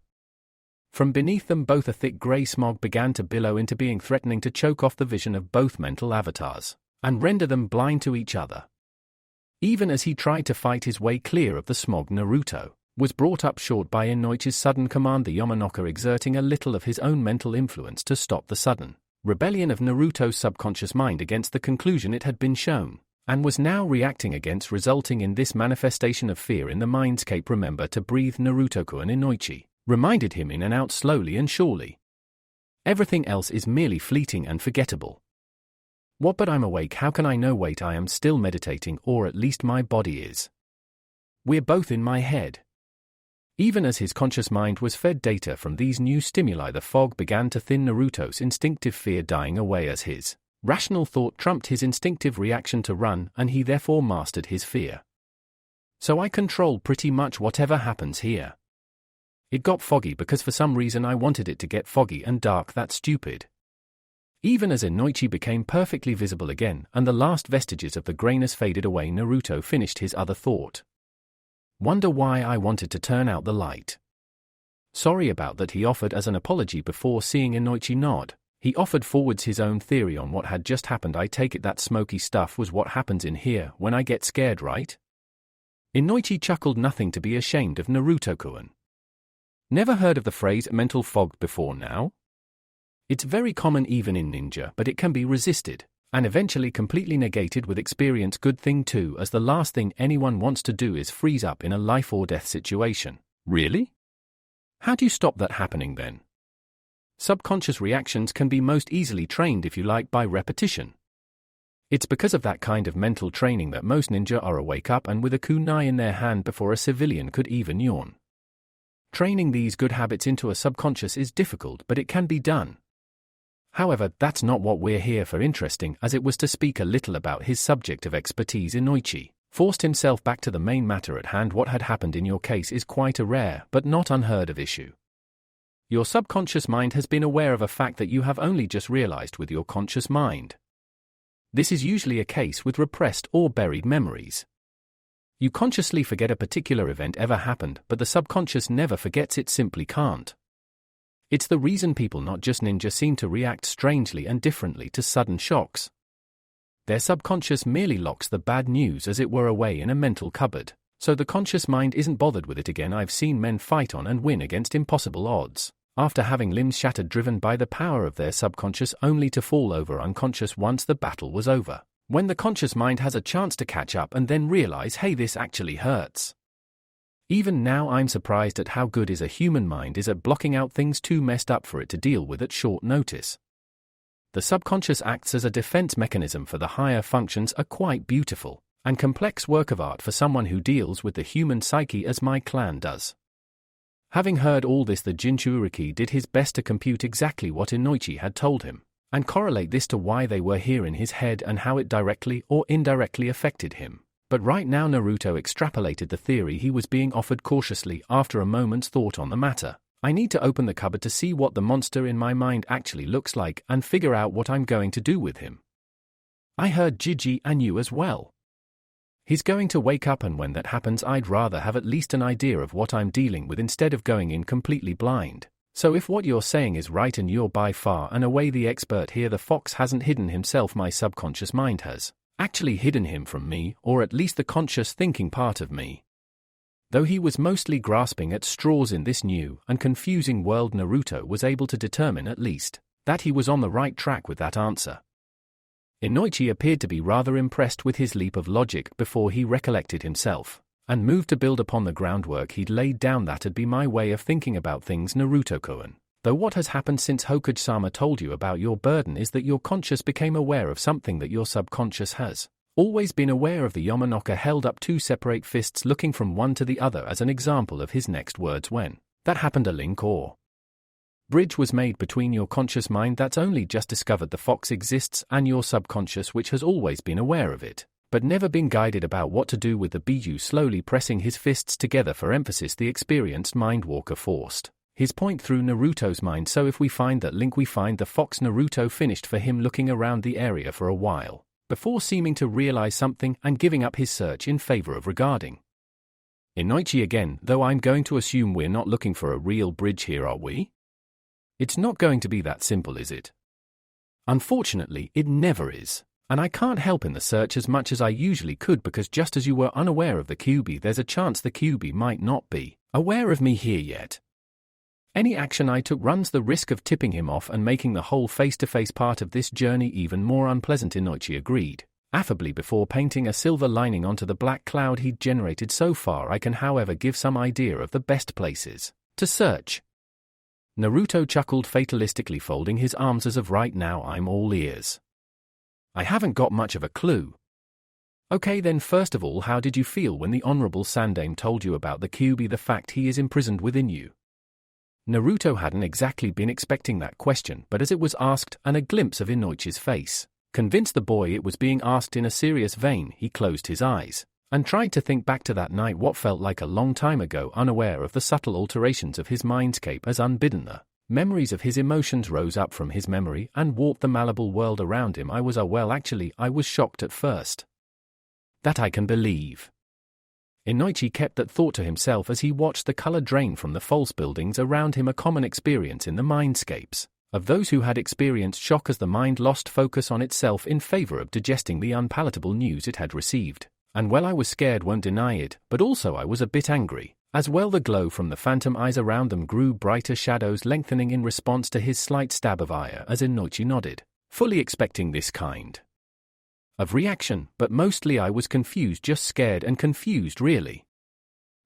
Speaker 1: From beneath them both a thick grey smog began to billow into being, threatening to choke off the vision of both mental avatars, and render them blind to each other. Even as he tried to fight his way clear of the smog, Naruto was brought up short by Inoichi's sudden command, the Yamanaka exerting a little of his own mental influence to stop the sudden rebellion of Naruto's subconscious mind against the conclusion it had been shown, and was now reacting against, resulting in this manifestation of fear in the mindscape. Remember to breathe, Naruto-kun, Inoichi reminded him in and out slowly and surely. Everything else is merely fleeting and forgettable. What, but I'm awake, how can I know? Wait, I am still meditating, or at least my body is. We're both in my head. Even as his conscious mind was fed data from these new stimuli, the fog began to thin, Naruto's instinctive fear dying away as his rational thought trumped his instinctive reaction to run, and he therefore mastered his fear. So I control pretty much whatever happens here. It got foggy because for some reason I wanted it to get foggy and dark. That's stupid. Even as Inoichi became perfectly visible again and the last vestiges of the grayness faded away, Naruto finished his other thought. Wonder why I wanted to turn out the light. Sorry about that, he offered as an apology before seeing Inoichi nod. He offered forwards his own theory on what had just happened. I take it that smoky stuff was what happens in here when I get scared, right? Inoichi chuckled. Nothing to be ashamed of, Naruto-kun. Never heard of the phrase mental fog before now? It's very common even in ninja, but it can be resisted and eventually completely negated with experience. Good thing too, as the last thing anyone wants to do is freeze up in a life or death situation. Really? How do you stop that happening then? Subconscious reactions can be most easily trained, if you like, by repetition. It's because of that kind of mental training that most ninja are awake up and with a kunai in their hand before a civilian could even yawn. Training these good habits into a subconscious is difficult, but it can be done. However, that's not what we're here for. Interesting as it was to speak a little about his subject of expertise, Inoichi forced himself back to the main matter at hand. What had happened in your case is quite a rare but not unheard of issue. Your subconscious mind has been aware of a fact that you have only just realized with your conscious mind. This is usually a case with repressed or buried memories. You consciously forget a particular event ever happened, but the subconscious never forgets, it simply can't. It's the reason people, not just ninja, seem to react strangely and differently to sudden shocks. Their subconscious merely locks the bad news as it were away in a mental cupboard, so the conscious mind isn't bothered with it again. I've seen men fight on and win against impossible odds, after having limbs shattered driven by the power of their subconscious, only to fall over unconscious once the battle was over, when the conscious mind has a chance to catch up and then realize, hey, this actually hurts. Even now I'm surprised at how good a human mind is at blocking out things too messed up for it to deal with at short notice. The subconscious acts as a defense mechanism for the higher functions, a quite beautiful and complex work of art for someone who deals with the human psyche as my clan does. Having heard all this, the Jinchuriki did his best to compute exactly what Inoichi had told him, and correlate this to why they were here in his head and how it directly or indirectly affected him. But right now Naruto extrapolated the theory he was being offered cautiously after a moment's thought on the matter. I need to open the cupboard to see what the monster in my mind actually looks like and figure out what I'm going to do with him. I heard Gigi and you as well. He's going to wake up, and when that happens I'd rather have at least an idea of what I'm dealing with instead of going in completely blind. So if what you're saying is right and you're by far and away the expert here, the fox hasn't hidden himself, my subconscious mind has actually hidden him from me, or at least the conscious thinking part of me. Though he was mostly grasping at straws in this new and confusing world, Naruto was able to determine at least that he was on the right track with that answer. Inoichi appeared to be rather impressed with his leap of logic before he recollected himself, and moved to build upon the groundwork he'd laid down. That'd be my way of thinking about things, Naruto-kun. Though what has happened since Hokage-sama told you about your burden is that your conscious became aware of something that your subconscious has always been aware of. The Yamanaka held up two separate fists, looking from one to the other as an example of his next words. When that happened, a link or bridge was made between your conscious mind that's only just discovered the fox exists and your subconscious, which has always been aware of it, but never been guided about what to do with the biju. Slowly pressing his fists together for emphasis, the experienced mindwalker forced his point through Naruto's mind. So if we find that link, we find the fox. Naruto finished for him, looking around the area for a while before seeming to realize something and giving up his search in favor of regarding Inoichi again. Though I'm going to assume we're not looking for a real bridge here, are we? It's not going to be that simple, is it? Unfortunately, it never is. And I can't help in the search as much as I usually could because just as you were unaware of the QB, there's a chance the QB might not be aware of me here yet. Any action I took runs the risk of tipping him off and making the whole face-to-face part of this journey even more unpleasant, Inoichi agreed affably before painting a silver lining onto the black cloud he'd generated so far. I can however give some idea of the best places to search. Naruto chuckled fatalistically, folding his arms as of right now I'm all ears. I haven't got much of a clue. Okay then, first of all, how did you feel when the Honorable Sandaime told you about the QB, the fact he is imprisoned within you? Naruto hadn't exactly been expecting that question, but as it was asked and a glimpse of Inoichi's face convinced the boy it was being asked in a serious vein, he closed his eyes and tried to think back to that night, what felt like a long time ago, unaware of the subtle alterations of his mindscape as unbidden the memories of his emotions rose up from his memory and warped the malleable world around him. I was shocked at first. That I can believe. Inoichi kept that thought to himself as he watched the color drain from the false buildings around him, a common experience in the mindscapes of those who had experienced shock as the mind lost focus on itself in favor of digesting the unpalatable news it had received. And well, I was scared, won't deny it, but also I was a bit angry as well. The glow from the phantom eyes around them grew brighter, shadows lengthening in response to his slight stab of ire as Inoichi nodded, fully expecting this kind of reaction, but mostly I was confused, just scared and confused really.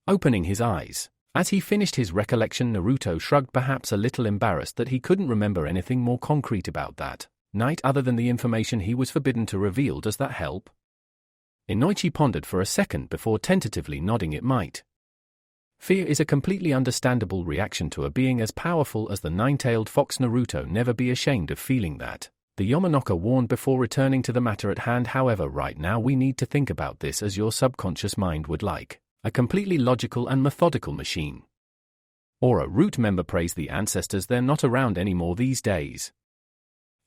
Speaker 1: Opening his eyes as he finished his recollection, Naruto shrugged, perhaps a little embarrassed that he couldn't remember anything more concrete about that night other than the information he was forbidden to reveal. Does that help? Inoichi pondered for a second before tentatively nodding. It might. Fear is a completely understandable reaction to a being as powerful as the nine-tailed fox. Naruto never be ashamed of feeling that. The Yamanaka warned before returning to the matter at hand. However, right now we need to think about this as your subconscious mind would like. A completely logical and methodical machine. Or a root member. Praise the ancestors, they're not around anymore these days.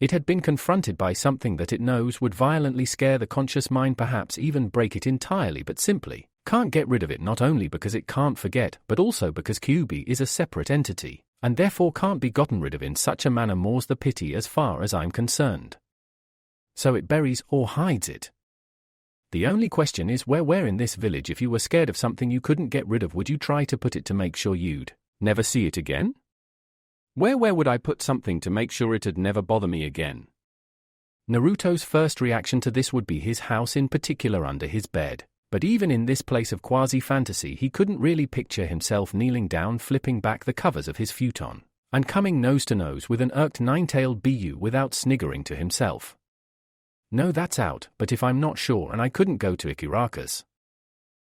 Speaker 1: It had been confronted by something that it knows would violently scare the conscious mind, perhaps even break it entirely, but simply can't get rid of it, not only because it can't forget, but also because QB is a separate entity, and therefore can't be gotten rid of in such a manner. More's the pity as far as I'm concerned. So it buries or hides it. The only question is where in this village. If you were scared of something you couldn't get rid of, would you try to put it to make sure you'd never see it again? Where would I put something to make sure it'd never bother me again? Naruto's first reaction to this would be his house, in particular under his bed. But even in this place of quasi-fantasy, he couldn't really picture himself kneeling down, flipping back the covers of his futon, and coming nose to nose with an irked nine-tailed Bu without sniggering to himself. No, that's out, but if I'm not sure and I couldn't go to Ikiraka's.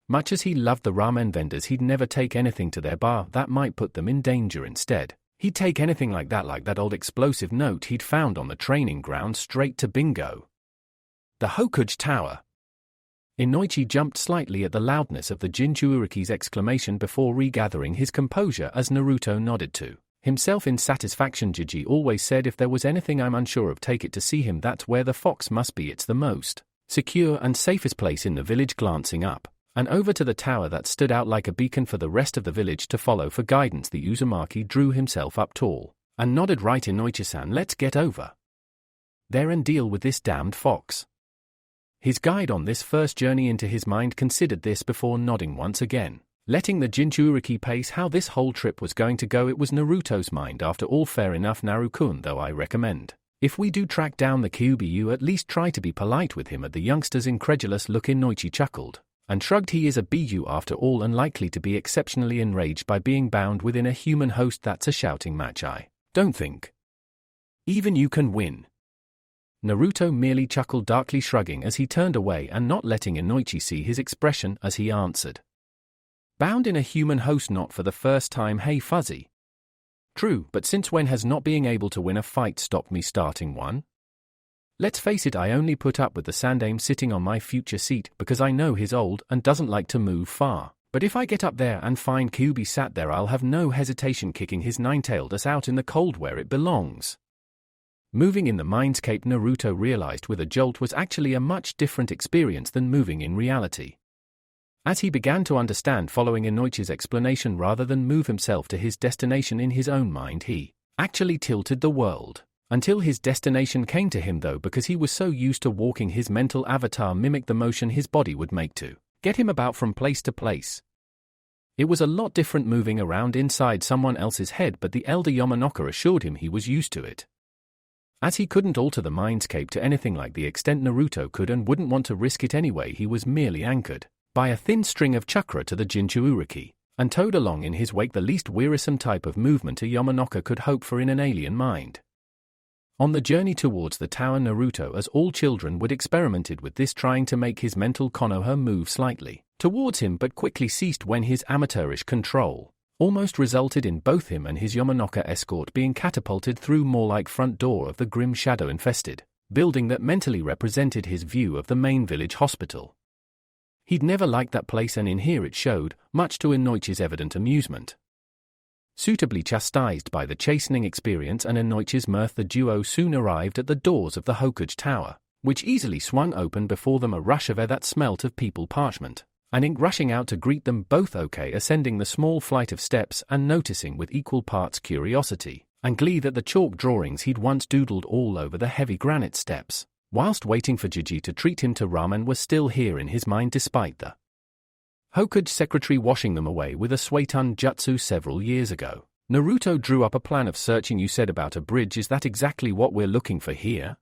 Speaker 1: Much as he loved the ramen vendors, he'd never take anything to their bar that might put them in danger. Instead, he'd take anything like that old explosive note he'd found on the training ground, straight to Bingo. The Hokuge Tower. Inoichi jumped slightly at the loudness of the Jinchuuriki's exclamation before regathering his composure as Naruto nodded to himself in satisfaction. Jiji always said if there was anything I'm unsure of, take it to see him. That's where the fox must be. It's the most secure and safest place in the village. Glancing up and over to the tower that stood out like a beacon for the rest of the village to follow for guidance, the Uzumaki drew himself up tall and nodded. Right, Inoichi-san, let's get over there and deal with this damned fox. His guide on this first journey into his mind considered this before nodding once again, letting the Jinchuuriki pace how this whole trip was going to go. It was Naruto's mind after all. Fair enough, Naru-kun, though I recommend, if we do track down the QB, you at least try to be polite with him. At the youngster's incredulous look, Inoichi chuckled and shrugged. He is a Bu after all, and likely to be exceptionally enraged by being bound within a human host. That's a shouting match. I don't think even you can win. Naruto merely chuckled, darkly shrugging as he turned away and not letting Inoichi see his expression as he answered. Bound in a human host, not for the first time. Hey Fuzzy. True, but since when has not being able to win a fight stopped me starting one? Let's face it, I only put up with the Sandaime sitting on my future seat because I know he's old and doesn't like to move far. But if I get up there and find QB sat there, I'll have no hesitation kicking his nine-tailed ass out in the cold where it belongs. Moving in the mindscape, Naruto realized with a jolt, was actually a much different experience than moving in reality. As he began to understand following Inoichi's explanation, rather than move himself to his destination in his own mind, he actually tilted the world. Until his destination came to him though, because he was so used to walking, his mental avatar mimicked the motion his body would make to get him about from place to place. It was a lot different moving around inside someone else's head, but the elder Yamanaka assured him he was used to it. As he couldn't alter the mindscape to anything like the extent Naruto could and wouldn't want to risk it anyway, he was merely anchored by a thin string of chakra to the Jinchuuriki, and towed along in his wake, the least wearisome type of movement a Yamanaka could hope for in an alien mind. On the journey towards the tower, Naruto, as all children would, experimented with this, trying to make his mental Konoha move slightly towards him, but quickly ceased when his amateurish control almost resulted in both him and his Yamanaka escort being catapulted through more like front door of the grim shadow-infested building that mentally represented his view of the main village hospital. He'd never liked that place, and in here it showed, much to Inoichi's evident amusement. Suitably chastised by the chastening experience and Inoichi's mirth, the duo soon arrived at the doors of the Hokage Tower, which easily swung open before them, a rush of air that smelt of people parchment and ink rushing out to greet them both. Ascending the small flight of steps and noticing with equal parts curiosity and glee that the chalk drawings he'd once doodled all over the heavy granite steps, whilst waiting for Jiji to treat him to ramen, were still here in his mind despite the Hokage secretary washing them away with a Suetun jutsu several years ago. Naruto drew up a plan of searching. You said about a bridge, is that exactly what we're looking for here?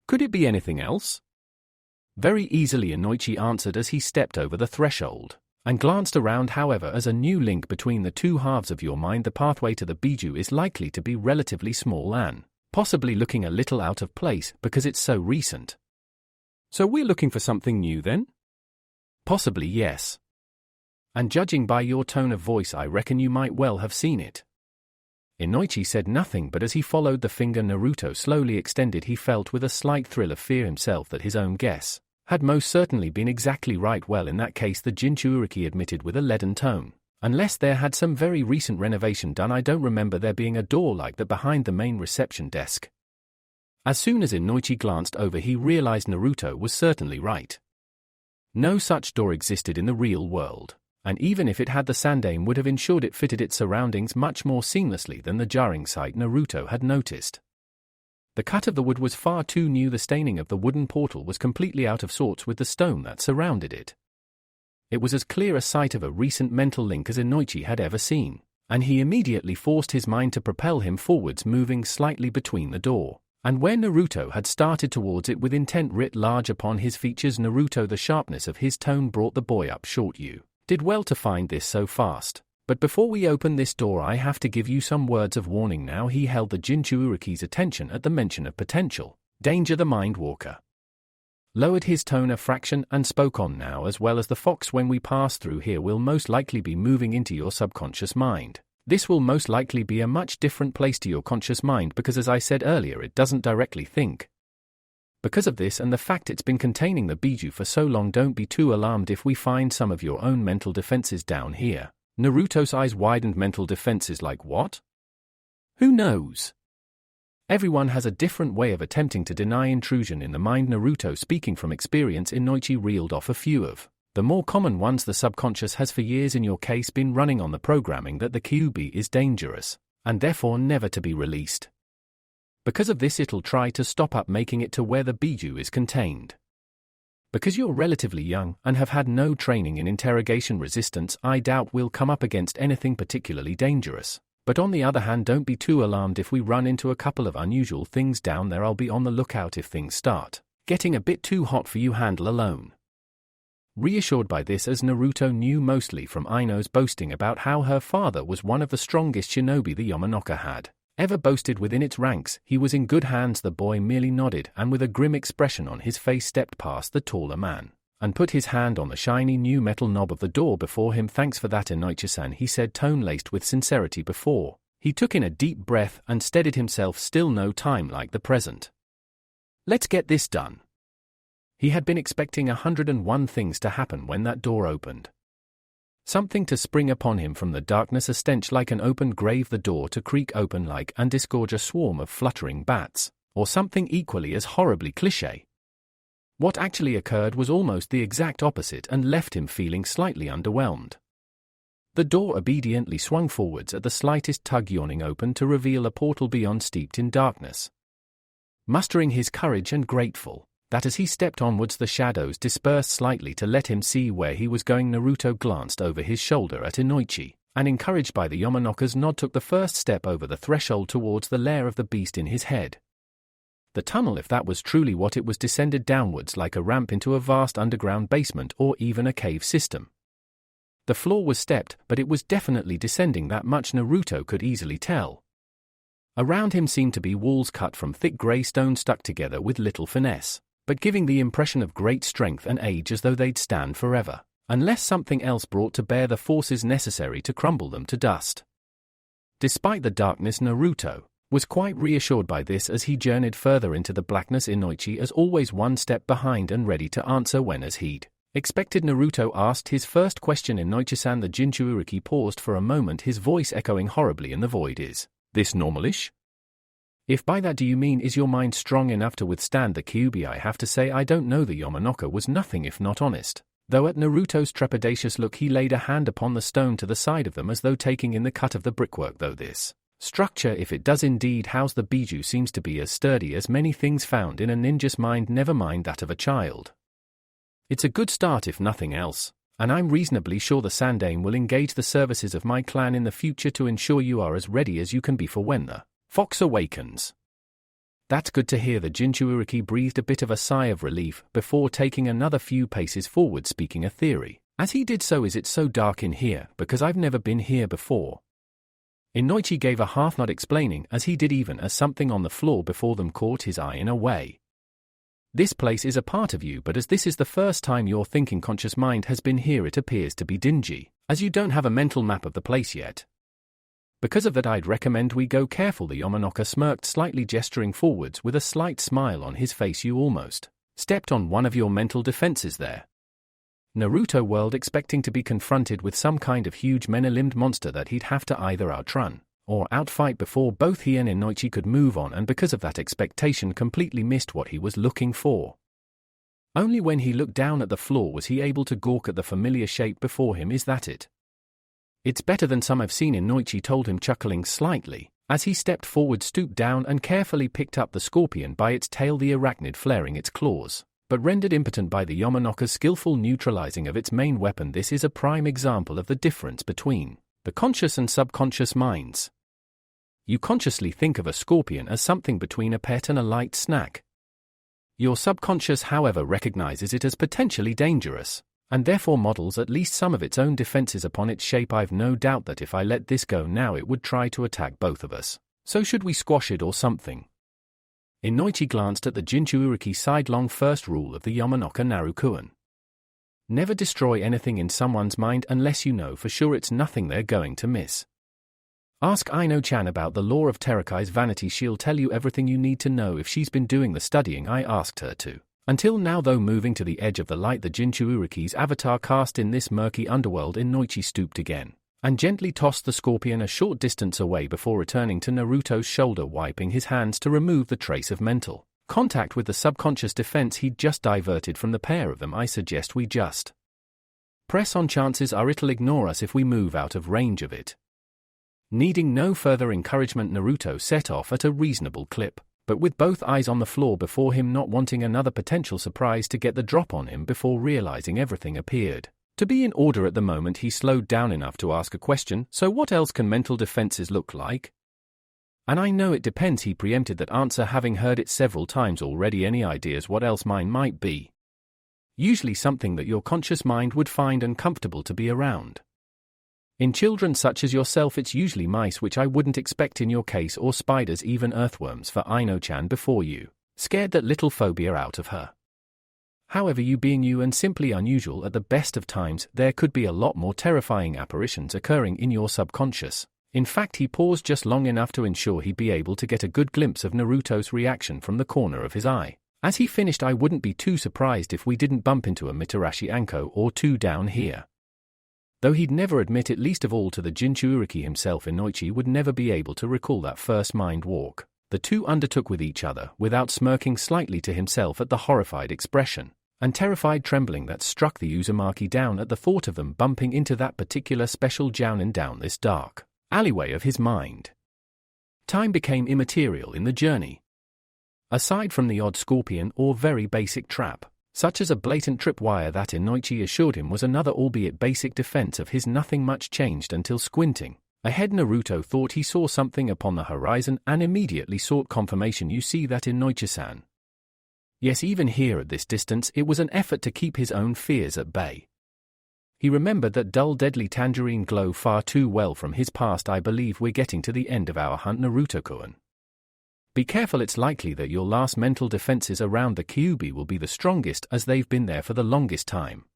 Speaker 1: Could it be anything else? Very easily, Inoichi answered as he stepped over the threshold and glanced around. However, as a new link between the two halves of your mind, the pathway to the Biju is likely to be relatively small and possibly looking a little out of place because it's so recent. So we're looking for something new then? Possibly, yes. And judging by your tone of voice, I reckon you might well have seen it. Inoichi said nothing, but as he followed the finger Naruto slowly extended, he felt with a slight thrill of fear himself that his own guess had most certainly been exactly right. Well, in that case, the Jinchuuriki admitted with a leaden tone, unless there had some very recent renovation done, I don't remember there being a door like that behind the main reception desk. As soon as Inoichi glanced over, he realized Naruto was certainly right. No such door existed in the real world, and even if it had, the Sandaime would have ensured it fitted its surroundings much more seamlessly than the jarring sight Naruto had noticed. The cut of the wood was far too new, the staining of the wooden portal was completely out of sorts with the stone that surrounded it. It was as clear a sight of a recent mental link as Inoichi had ever seen, and he immediately forced his mind to propel him forwards, moving slightly between the door and where Naruto had started towards it with intent writ large upon his features. Naruto, the sharpness of his tone brought the boy up short. You did well to find this so fast. But before we open this door, I have to give you some words of warning now. He held the Jinchuuriki's attention at the mention of potential danger. The Mind Walker lowered his tone a fraction and spoke on now. As well as the fox, when we pass through here, will most likely be moving into your subconscious mind. This will most likely be a much different place to your conscious mind because, as I said earlier, it doesn't directly think. Because of this and the fact it's been containing the Biju for so long, don't be too alarmed if we find some of your own mental defenses down here. Naruto's eyes widened. Mental defenses like what? Who knows? Everyone has a different way of attempting to deny intrusion in the mind. Naruto, speaking from experience, Inoichi reeled off a few of the more common ones. The subconscious has for years in your case been running on the programming that the Kyuubi is dangerous, and therefore never to be released. Because of this, it'll try to stop up making it to where the Biju is contained. Because you're relatively young and have had no training in interrogation resistance, I doubt we'll come up against anything particularly dangerous. But on the other hand, don't be too alarmed if we run into a couple of unusual things down there. I'll be on the lookout if things start getting a bit too hot for you handle alone. Reassured by this, as Naruto knew mostly from Ino's boasting about how her father was one of the strongest shinobi the Yamanaka had ever boasted within its ranks, he was in good hands. The boy merely nodded and with a grim expression on his face stepped past the taller man and put his hand on the shiny new metal knob of the door before him. Thanks for that, Inoichi-san, he said, tone laced with sincerity before he took in a deep breath and steadied himself. Still no time like the present. Let's get this done. He had been expecting 101 things to happen when that door opened. Something to spring upon him from the darkness, a stench like an opened grave, the door to creak open like and disgorge a swarm of fluttering bats, or something equally as horribly cliché. What actually occurred was almost the exact opposite and left him feeling slightly underwhelmed. The door obediently swung forwards at the slightest tug, yawning open to reveal a portal beyond steeped in darkness. Mustering his courage and grateful that as he stepped onwards the shadows dispersed slightly to let him see where he was going, Naruto glanced over his shoulder at Inoichi, and encouraged by the Yamanoka's nod took the first step over the threshold towards the lair of the beast in his head. The tunnel, if that was truly what it was, descended downwards like a ramp into a vast underground basement or even a cave system. The floor was stepped, but it was definitely descending, that much Naruto could easily tell. Around him seemed to be walls cut from thick grey stone stuck together with little finesse, but giving the impression of great strength and age, as though they'd stand forever, unless something else brought to bear the forces necessary to crumble them to dust. Despite the darkness, Naruto was quite reassured by this as he journeyed further into the blackness. Inoichi, as always, one step behind and ready to answer when, as he'd expected, Naruto asked his first question. Inoichi-san, the Jinchuuriki paused for a moment, his voice echoing horribly in the void. Is this normalish? If by that do you mean, is your mind strong enough to withstand the Kyuubi? I have to say I don't know. The Yamanoka was nothing if not honest, though at Naruto's trepidatious look he laid a hand upon the stone to the side of them as though taking in the cut of the brickwork. Though this structure, if it does indeed house the Biju, seems to be as sturdy as many things found in a ninja's mind, never mind that of a child. It's a good start if nothing else, and I'm reasonably sure the Sandaime will engage the services of my clan in the future to ensure you are as ready as you can be for when the fox awakens. That's good to hear. The Jinchuuriki breathed a bit of a sigh of relief before taking another few paces forward, speaking a theory. As he did so, is it so dark in here? Because I've never been here before. Inoichi gave a half nod, explaining as he did, even as something on the floor before them caught his eye in a way. This place is a part of you, but as this is the first time your thinking conscious mind has been here, it appears to be dingy, as you don't have a mental map of the place yet. Because of that, I'd recommend we go careful. The Yamanoka smirked slightly, gesturing forwards with a slight smile on his face. You almost stepped on one of your mental defenses there. Naruto whirled, expecting to be confronted with some kind of huge many-limbed monster that he'd have to either outrun or outfight before both he and Inoichi could move on, and because of that expectation completely missed what he was looking for. Only when he looked down at the floor was he able to gawk at the familiar shape before him. Is that it? It's better than some I've seen, Inoichi told him, chuckling slightly, as he stepped forward, stooped down and carefully picked up the scorpion by its tail, the arachnid flaring its claws, but rendered impotent by the Yamanoka's skillful neutralizing of its main weapon. This is a prime example of the difference between the conscious and subconscious minds. You consciously think of a scorpion as something between a pet and a light snack. Your subconscious, however, recognizes it as potentially dangerous, and therefore models at least some of its own defenses upon its shape. I've no doubt that if I let this go now, it would try to attack both of us. So should we squash it or something? Inoichi glanced at the Jinchuuriki sidelong. First rule of the Yamanoka Narukuan: never destroy anything in someone's mind unless you know for sure it's nothing they're going to miss. Ask Ino-chan about the law of Terakai's vanity. She'll tell you everything you need to know if she's been doing the studying I asked her to. Until now, though. Moving to the edge of the light, the Jinchuuriki's avatar cast in this murky underworld, Inoichi stooped again and gently tossed the scorpion a short distance away before returning to Naruto's shoulder, wiping his hands to remove the trace of mental contact with the subconscious defense he'd just diverted from the pair of them. I suggest we just press on. Chances are it'll ignore us if we move out of range of it. Needing no further encouragement, Naruto set off at a reasonable clip, but with both eyes on the floor before him, not wanting another potential surprise to get the drop on him before realizing everything appeared to be in order at the moment. He slowed down enough to ask a question. So what else can mental defenses look like? And I know it depends, he preempted that answer, having heard it several times already. Any ideas what else mine might be? Usually something that your conscious mind would find uncomfortable to be around. In children such as yourself, it's usually mice, which I wouldn't expect in your case, or spiders, even earthworms for Ino-chan before you scared that little phobia out of her. However, you being you and simply unusual at the best of times, there could be a lot more terrifying apparitions occurring in your subconscious. In fact, he paused just long enough to ensure he'd be able to get a good glimpse of Naruto's reaction from the corner of his eye. As he finished, I wouldn't be too surprised if we didn't bump into a Mitarashi Anko or two down here. Though he'd never admit it, least of all to the Jinchuuriki himself, Inoichi would never be able to recall that first mind walk the two undertook with each other, without smirking slightly to himself at the horrified expression and terrified trembling that struck the Uzumaki down at the thought of them bumping into that particular special jounin down this dark alleyway of his mind. Time became immaterial in the journey. Aside from the odd scorpion or very basic trap, such as a blatant tripwire that Inoichi assured him was another albeit basic defense of his, nothing much changed until squinting ahead Naruto thought he saw something upon the horizon and immediately sought confirmation. You see that, Inoichi-san? Yes, even here at this distance it was an effort to keep his own fears at bay. He remembered that dull deadly tangerine glow far too well from his past. I believe we're getting to the end of our hunt, Naruto-kun. Be careful, it's likely that your last mental defenses around the Kyuubi will be the strongest, as they've been there for the longest time.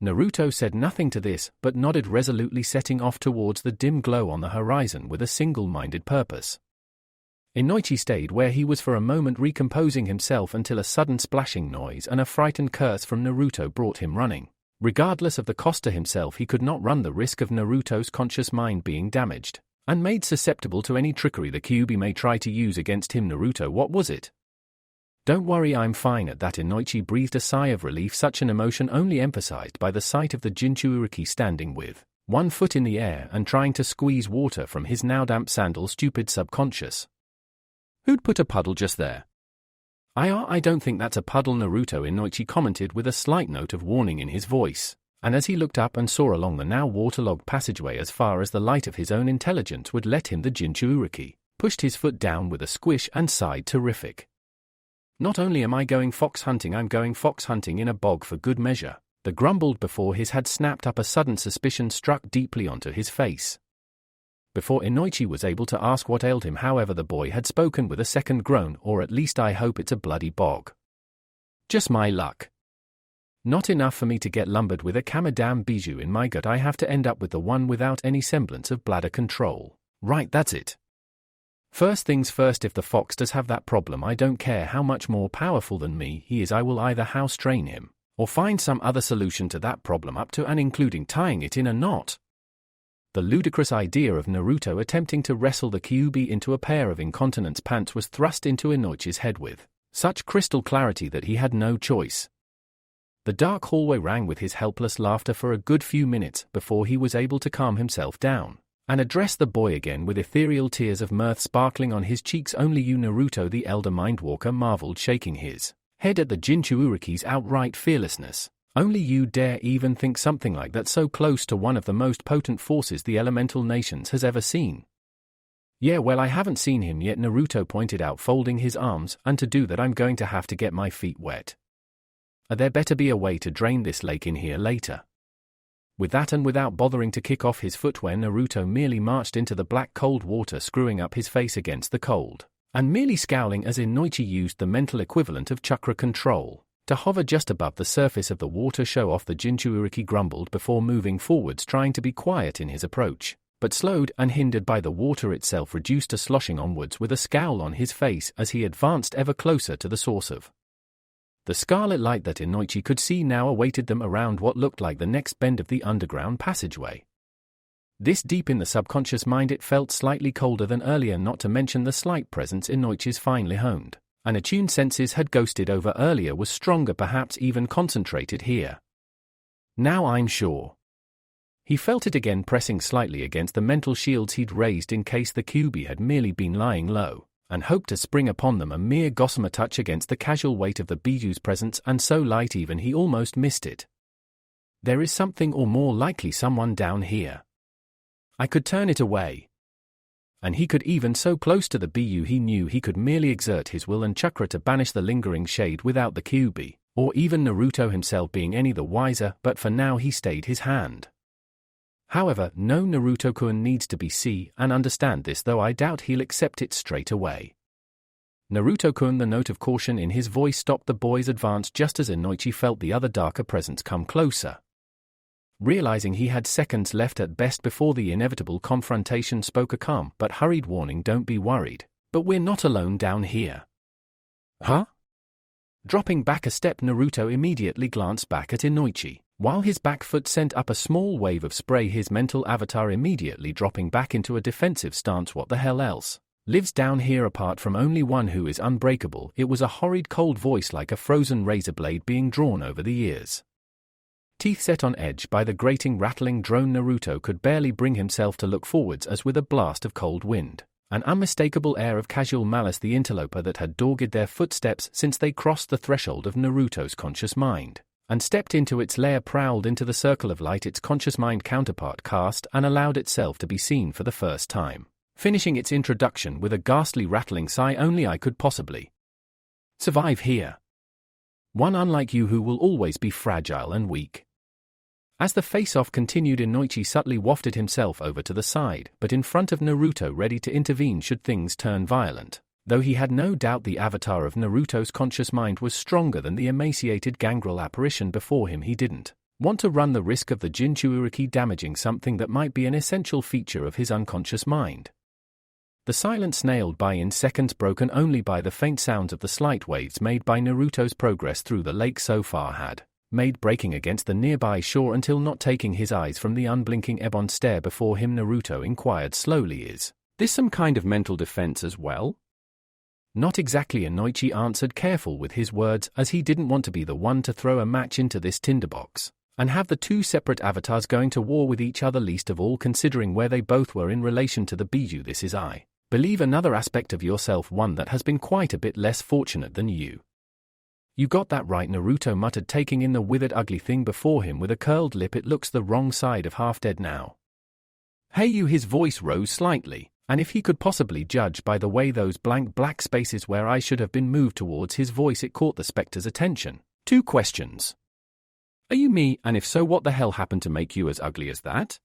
Speaker 1: Naruto said nothing to this, but nodded resolutely, setting off towards the dim glow on the horizon with a single-minded purpose. Inoichi stayed where he was for a moment, recomposing himself, until a sudden splashing noise and a frightened curse from Naruto brought him running. Regardless of the cost to himself, he could not run the risk of Naruto's conscious mind being damaged and made susceptible to any trickery the Kyuubi may try to use against him. Naruto, what was it? Don't worry, I'm fine. At that, Inoichi breathed a sigh of relief, such an emotion only emphasized by the sight of the Jinchuuriki standing with one foot in the air and trying to squeeze water from his now damp sandal. Stupid subconscious. Who'd put a puddle just there? I don't think that's a puddle, Naruto, Inoichi commented with a slight note of warning in his voice, and as he looked up and saw along the now waterlogged passageway as far as the light of his own intelligence would let him, the Jinchuuriki pushed his foot down with a squish and sighed. Terrific. Not only am I going fox hunting, I'm going fox hunting in a bog for good measure, the grumbled before his had snapped up. A sudden suspicion struck deeply onto his face. Before Inoichi was able to ask what ailed him, however, the boy had spoken with a second groan, or at least I hope it's a bloody bog. Just my luck. Not enough for me to get lumbered with a Kamadam bijou in my gut. I have to end up with the one without any semblance of bladder control. Right, that's it. First things first, if the fox does have that problem, I don't care how much more powerful than me he is, I will either house train him, or find some other solution to that problem, up to and including tying it in a knot. The ludicrous idea of Naruto attempting to wrestle the Kyuubi into a pair of incontinence pants was thrust into Inoichi's head with such crystal clarity that he had no choice. The dark hallway rang with his helpless laughter for a good few minutes before he was able to calm himself down and address the boy again with ethereal tears of mirth sparkling on his cheeks. Only you, Naruto, the elder Mindwalker marveled, shaking his head at the Jinchuuriki's outright fearlessness. Only you dare even think something like that, so close to one of the most potent forces the elemental nations has ever seen. Yeah, well, I haven't seen him yet, Naruto pointed out, folding his arms, and to do that I'm going to have to get my feet wet. There better be a way to drain this lake in here later. With that, and without bothering to kick off his footwear, Naruto merely marched into the black cold water, screwing up his face against the cold, and merely scowling as Inoichi used the mental equivalent of chakra control to hover just above the surface of the water. Show off, the Jinchuuriki grumbled before moving forwards, trying to be quiet in his approach, but slowed, unhindered by the water itself, reduced to sloshing onwards with a scowl on his face as he advanced ever closer to the source of the scarlet light that Inoichi could see now awaited them around what looked like the next bend of the underground passageway. This deep in the subconscious mind, it felt slightly colder than earlier, not to mention the slight presence Inoichi's finely honed and attuned senses had ghosted over earlier was stronger, perhaps even concentrated here. Now I'm sure. He felt it again, pressing slightly against the mental shields he'd raised in case the Kyuubi had merely been lying low, and hoped to spring upon them, a mere gossamer touch against the casual weight of the bijuu's presence, and so light even he almost missed it. There is something, or more likely someone, down here. I could turn it away. And he could, even so close to the bijuu he knew he could merely exert his will and chakra to banish the lingering shade without the Kyuubi, or even Naruto himself being any the wiser, but for now he stayed his hand. However, no, Naruto-kun needs to be see and understand this, though I doubt he'll accept it straight away. Naruto-kun, the note of caution in his voice stopped the boy's advance just as Inoichi felt the other darker presence come closer. Realizing he had seconds left at best before the inevitable confrontation, spoke a calm but hurried warning, don't be worried, but we're not alone down here. Huh? Dropping back a step, Naruto immediately glanced back at Inoichi, while his back foot sent up a small wave of spray, his mental avatar immediately dropping back into a defensive stance. What the hell else lives down here apart from only one who is unbreakable. It was a horrid cold voice like a frozen razor blade being drawn over the ears. Teeth set on edge by the grating rattling drone, Naruto could barely bring himself to look forwards as with a blast of cold wind. An unmistakable air of casual malice, the interloper that had dogged their footsteps since they crossed the threshold of Naruto's conscious mind, and stepped into its lair, prowled into the circle of light its conscious mind counterpart cast and allowed itself to be seen for the first time, finishing its introduction with a ghastly rattling sigh. Only I could possibly survive here. One unlike you who will always be fragile and weak. As the face-off continued, Inoichi subtly wafted himself over to the side, but in front of Naruto, ready to intervene should things turn violent. Though he had no doubt the avatar of Naruto's conscious mind was stronger than the emaciated gangrel apparition before him, he didn't want to run the risk of the Jinchuuriki damaging something that might be an essential feature of his unconscious mind. The silence snailed by in seconds, broken only by the faint sounds of the slight waves made by Naruto's progress through the lake so far had made breaking against the nearby shore, until, not taking his eyes from the unblinking ebon stare before him, Naruto inquired slowly, "Is this some kind of mental defense as well?" "Not exactly," Inoichi answered, careful with his words, as he didn't want to be the one to throw a match into this tinderbox and have the two separate avatars going to war with each other, least of all considering where they both were in relation to the Biju. "This is, I believe, another aspect of yourself, one that has been quite a bit less fortunate than you." "You got that right," Naruto muttered, taking in the withered ugly thing before him with a curled lip. "It looks the wrong side of half dead now." "Hey you," his voice rose slightly, and if he could possibly judge by the way those blank black spaces where I should have been moved towards his voice, it caught the specter's attention. "Two questions. Are you me, and if so, what the hell happened to make you as ugly as that?"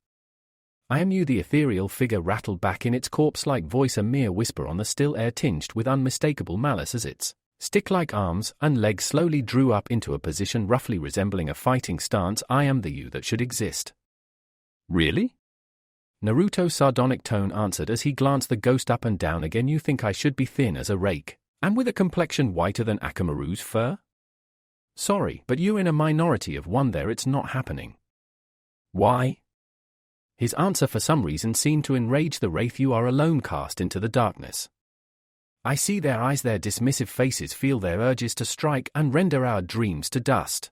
Speaker 1: "I am you," the ethereal figure rattled back in its corpse-like voice, a mere whisper on the still air tinged with unmistakable malice as its stick-like arms and legs slowly drew up into a position roughly resembling a fighting stance. "I am the you that should exist." "Really?" Naruto's sardonic tone answered as he glanced the ghost up and down again. "You think I should be thin as a rake, and with a complexion whiter than Akamaru's fur? Sorry, but you're in a minority of one there. It's not happening." "Why?" His answer for some reason seemed to enrage the wraith. "You are alone, cast into the darkness. I see their eyes, their dismissive faces, feel their urges to strike and render our dreams to dust.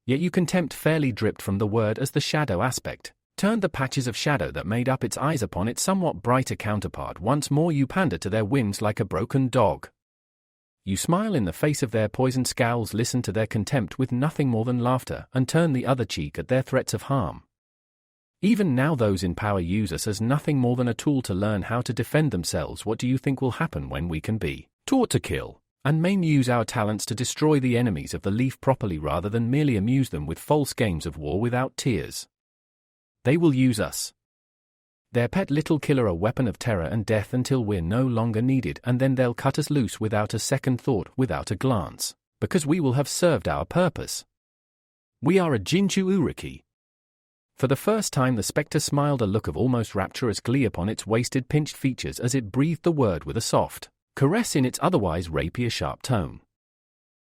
Speaker 1: Yet you contempt fairly dripped from the word as the shadow aspect turned the patches of shadow that made up its eyes upon its somewhat brighter counterpart. Once more you pander to their whims like a broken dog. You smile in the face of their poisoned scowls, listen to their contempt with nothing more than laughter, and turn the other cheek at their threats of harm. Even now those in power use us as nothing more than a tool to learn how to defend themselves. What do you think will happen when we can be taught to kill and maim, use our talents to destroy the enemies of the leaf properly rather than merely amuse them with false games of war without tears? They will use us, their pet little killer, a weapon of terror and death until we're no longer needed, and then they'll cut us loose without a second thought, without a glance, because we will have served our purpose. We are a Jinchuuriki." For the first time the spectre smiled, a look of almost rapturous glee upon its wasted, pinched features as it breathed the word with a soft caress in its otherwise rapier-sharp tone.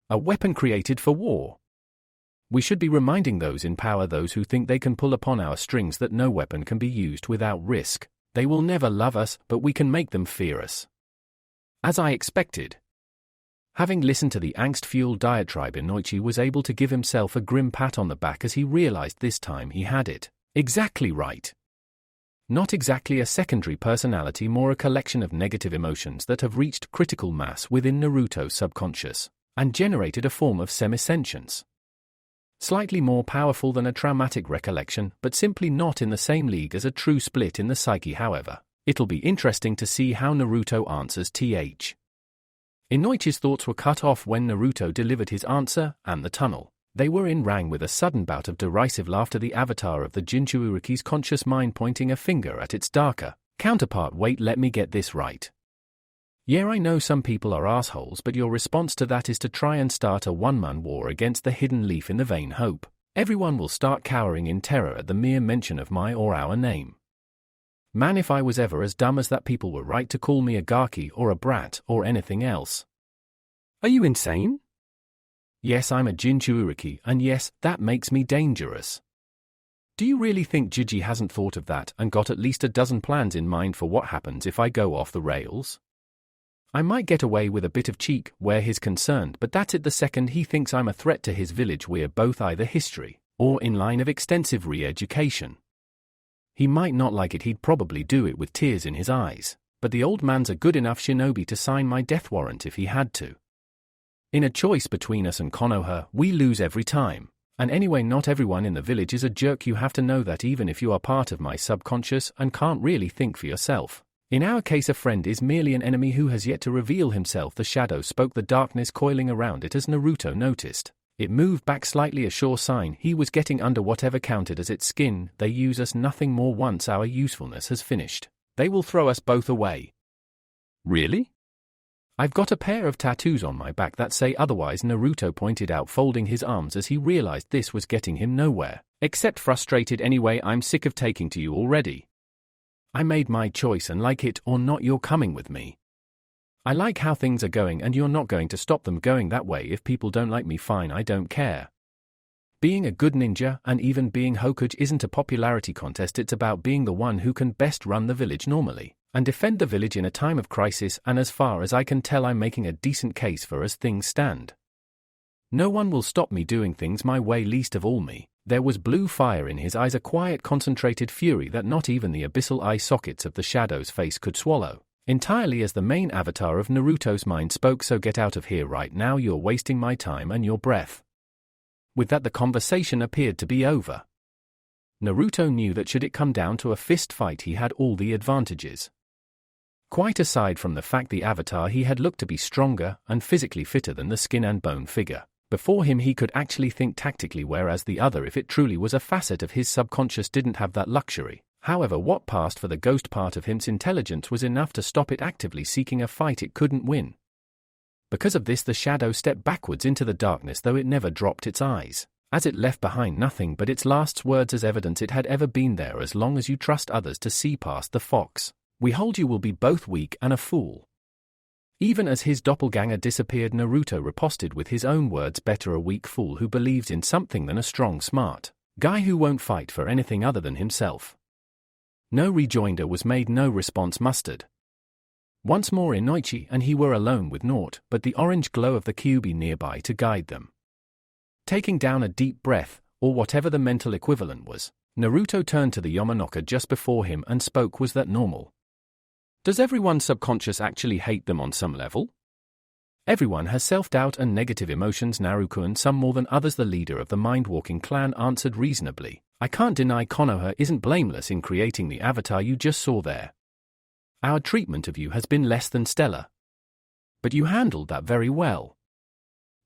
Speaker 1: "A weapon created for war. We should be reminding those in power, those who think they can pull upon our strings, that no weapon can be used without risk. They will never love us, but we can make them fear us." As I expected. Having listened to the angst-fueled diatribe, Inoichi was able to give himself a grim pat on the back as he realized this time he had it exactly right. Not exactly a secondary personality, more a collection of negative emotions that have reached critical mass within Naruto's subconscious and generated a form of semi-sentience. Slightly more powerful than a traumatic recollection, but simply not in the same league as a true split in the psyche. However, it'll be interesting to see how Naruto answers. Inoichi's thoughts were cut off when Naruto delivered his answer, and the tunnel they were in rang with a sudden bout of derisive laughter, the avatar of the Jinchuuriki's conscious mind pointing a finger at its darker counterpart. "Wait, let me get this right. Yeah, I know some people are assholes, but your response to that is to try and start a one-man war against the hidden leaf in the vain hope everyone will start cowering in terror at the mere mention of my or our name. Man, if I was ever as dumb as that, people were right to call me a gaki or a brat or anything else." "Are you insane?" "Yes, I'm a Jinchuuriki, and yes, that makes me dangerous." Do you really think Gigi hasn't thought of that and got at least a dozen plans in mind for what happens if I go off the rails? I might get away with a bit of cheek where he's concerned, but that's it the second he thinks I'm a threat to his village. We're both either history or in line of extensive re-education. He might not like it, he'd probably do it with tears in his eyes, but the old man's a good enough shinobi to sign my death warrant if he had to. In a choice between us and Konoha, we lose every time. And anyway, not everyone in the village is a jerk. You have to know that, even if you are part of my subconscious and can't really think for yourself. In our case, a friend is merely an enemy who has yet to reveal himself. The shadow spoke, the darkness coiling around it as Naruto noticed. It moved back slightly, a sure sign he was getting under whatever counted as its skin. They use us, nothing more. Once our usefulness has finished, they will throw us both away. Really? I've got a pair of tattoos on my back that say otherwise, Naruto pointed out, folding his arms as he realized this was getting him nowhere, except frustrated. Anyway, I'm sick of taking to you already. I made my choice, and like it or not, you're coming with me. I like how things are going, and you're not going to stop them going that way. If people don't like me, fine, I don't care. Being a good ninja, and even being Hokage, isn't a popularity contest. It's about being the one who can best run the village normally and defend the village in a time of crisis, and as far as I can tell, I'm making a decent case for as things stand. No one will stop me doing things my way, least of all me. There was blue fire in his eyes, a quiet, concentrated fury that not even the abyssal eye sockets of the shadow's face could swallow. Entirely as the main avatar of Naruto's mind spoke. So get out of here right now, you're wasting my time and your breath. With that, the conversation appeared to be over. Naruto knew that should it come down to a fist fight, he had all the advantages. Quite aside from the fact the avatar he had looked to be stronger and physically fitter than the skin and bone figure before him, he could actually think tactically, whereas the other, if it truly was a facet of his subconscious, didn't have that luxury. However, what passed for the ghost part of him's intelligence was enough to stop it actively seeking a fight it couldn't win. Because of this, the shadow stepped backwards into the darkness, though it never dropped its eyes, as it left behind nothing but its last words as evidence it had ever been there. As long as you trust others to see past the fox, we hold you will be both weak and a fool. Even as his doppelganger disappeared, Naruto riposted with his own words, better a weak fool who believes in something than a strong smart guy who won't fight for anything other than himself. No rejoinder was made, no response mustered. Once more Inoichi and he were alone with naught but the orange glow of the Kyuubi nearby to guide them. Taking down a deep breath, or whatever the mental equivalent was, Naruto turned to the Yamanaka just before him and spoke. Was that normal? Does everyone's subconscious actually hate them on some level? Everyone has self-doubt and negative emotions, Naruto-kun, some more than others. The leader of the mind-walking clan answered reasonably. I can't deny Konoha isn't blameless in creating the avatar you just saw there. Our treatment of you has been less than stellar. But you handled that very well.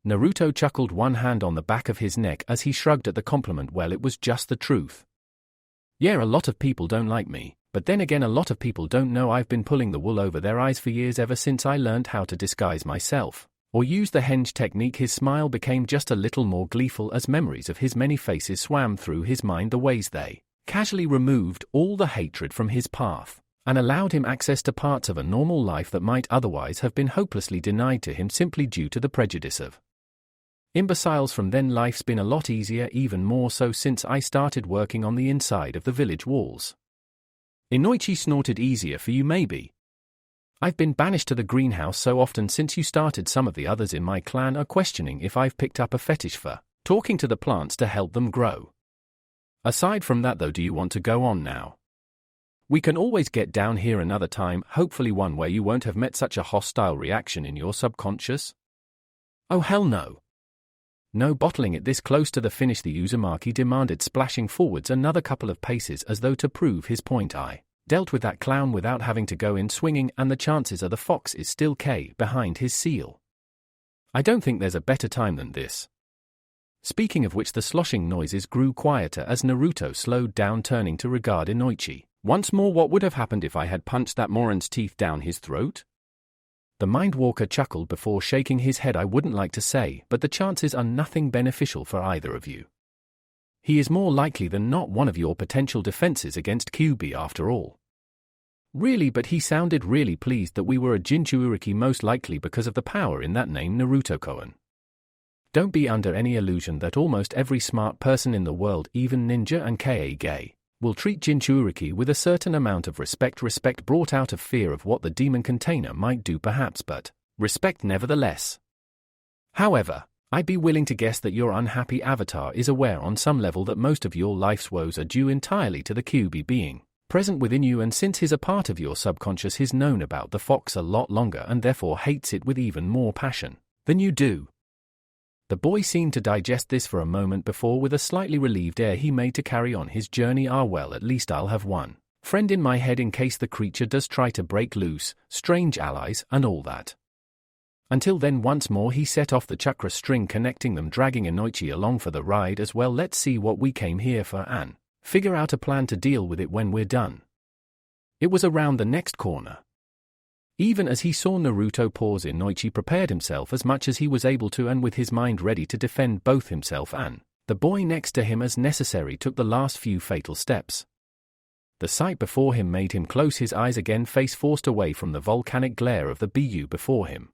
Speaker 1: Naruto chuckled, one hand on the back of his neck as he shrugged at the compliment. Well, it was just the truth. Yeah, a lot of people don't like me, but then again, a lot of people don't know I've been pulling the wool over their eyes for years, ever since I learned how to disguise myself, or use the henge technique. His smile became just a little more gleeful as memories of his many faces swam through his mind, the ways they casually removed all the hatred from his path and allowed him access to parts of a normal life that might otherwise have been hopelessly denied to him simply due to the prejudice of imbeciles. From then, life's been a lot easier, even more so since I started working on the inside of the village walls. Inoichi snorted. Easier for you, maybe. I've been banished to the greenhouse so often since you started. Some of the others in my clan are questioning if I've picked up a fetish for talking to the plants to help them grow. Aside from that though, do you want to go on now? We can always get down here another time, hopefully one where you won't have met such a hostile reaction in your subconscious. Oh hell no. No bottling it this close to the finish, the Uzumaki demanded, splashing forwards another couple of paces as though to prove his point. I dealt with that clown without having to go in swinging, and the chances are the fox is still behind his seal. I don't think there's a better time than this. Speaking of which, the sloshing noises grew quieter as Naruto slowed down, turning to regard Inoichi once more. What would have happened if I had punched that moron's teeth down his throat? The Mindwalker chuckled before shaking his head. I wouldn't like to say, but the chances are nothing beneficial for either of you. He is more likely than not one of your potential defenses against Kyuubi after all. Really, but he sounded really pleased that we were a Jinchuuriki, most likely because of the power in that name, Naruto-kun. Don't be under any illusion that almost every smart person in the world, even ninja and Kage, will treat Jinchuriki with a certain amount of respect brought out of fear of what the demon container might do perhaps, but respect nevertheless. However, I'd be willing to guess that your unhappy avatar is aware on some level that most of your life's woes are due entirely to the Kyuubi being present within you, and since he's a part of your subconscious, he's known about the fox a lot longer and therefore hates it with even more passion than you do. The boy seemed to digest this for a moment before, with a slightly relieved air, he made to carry on his journey. Well, at least I'll have one friend in my head in case the creature does try to break loose, strange allies and all that. Until then, once more he set off the chakra string connecting them, dragging Inoichi along for the ride as well. Let's see what we came here for and figure out a plan to deal with it when we're done. It was around the next corner. Even as he saw Naruto pause, Inoichi prepared himself as much as he was able to, and with his mind ready to defend both himself and the boy next to him as necessary, took the last few fatal steps. The sight before him made him close his eyes again, face forced away from the volcanic glare of the Bu before him.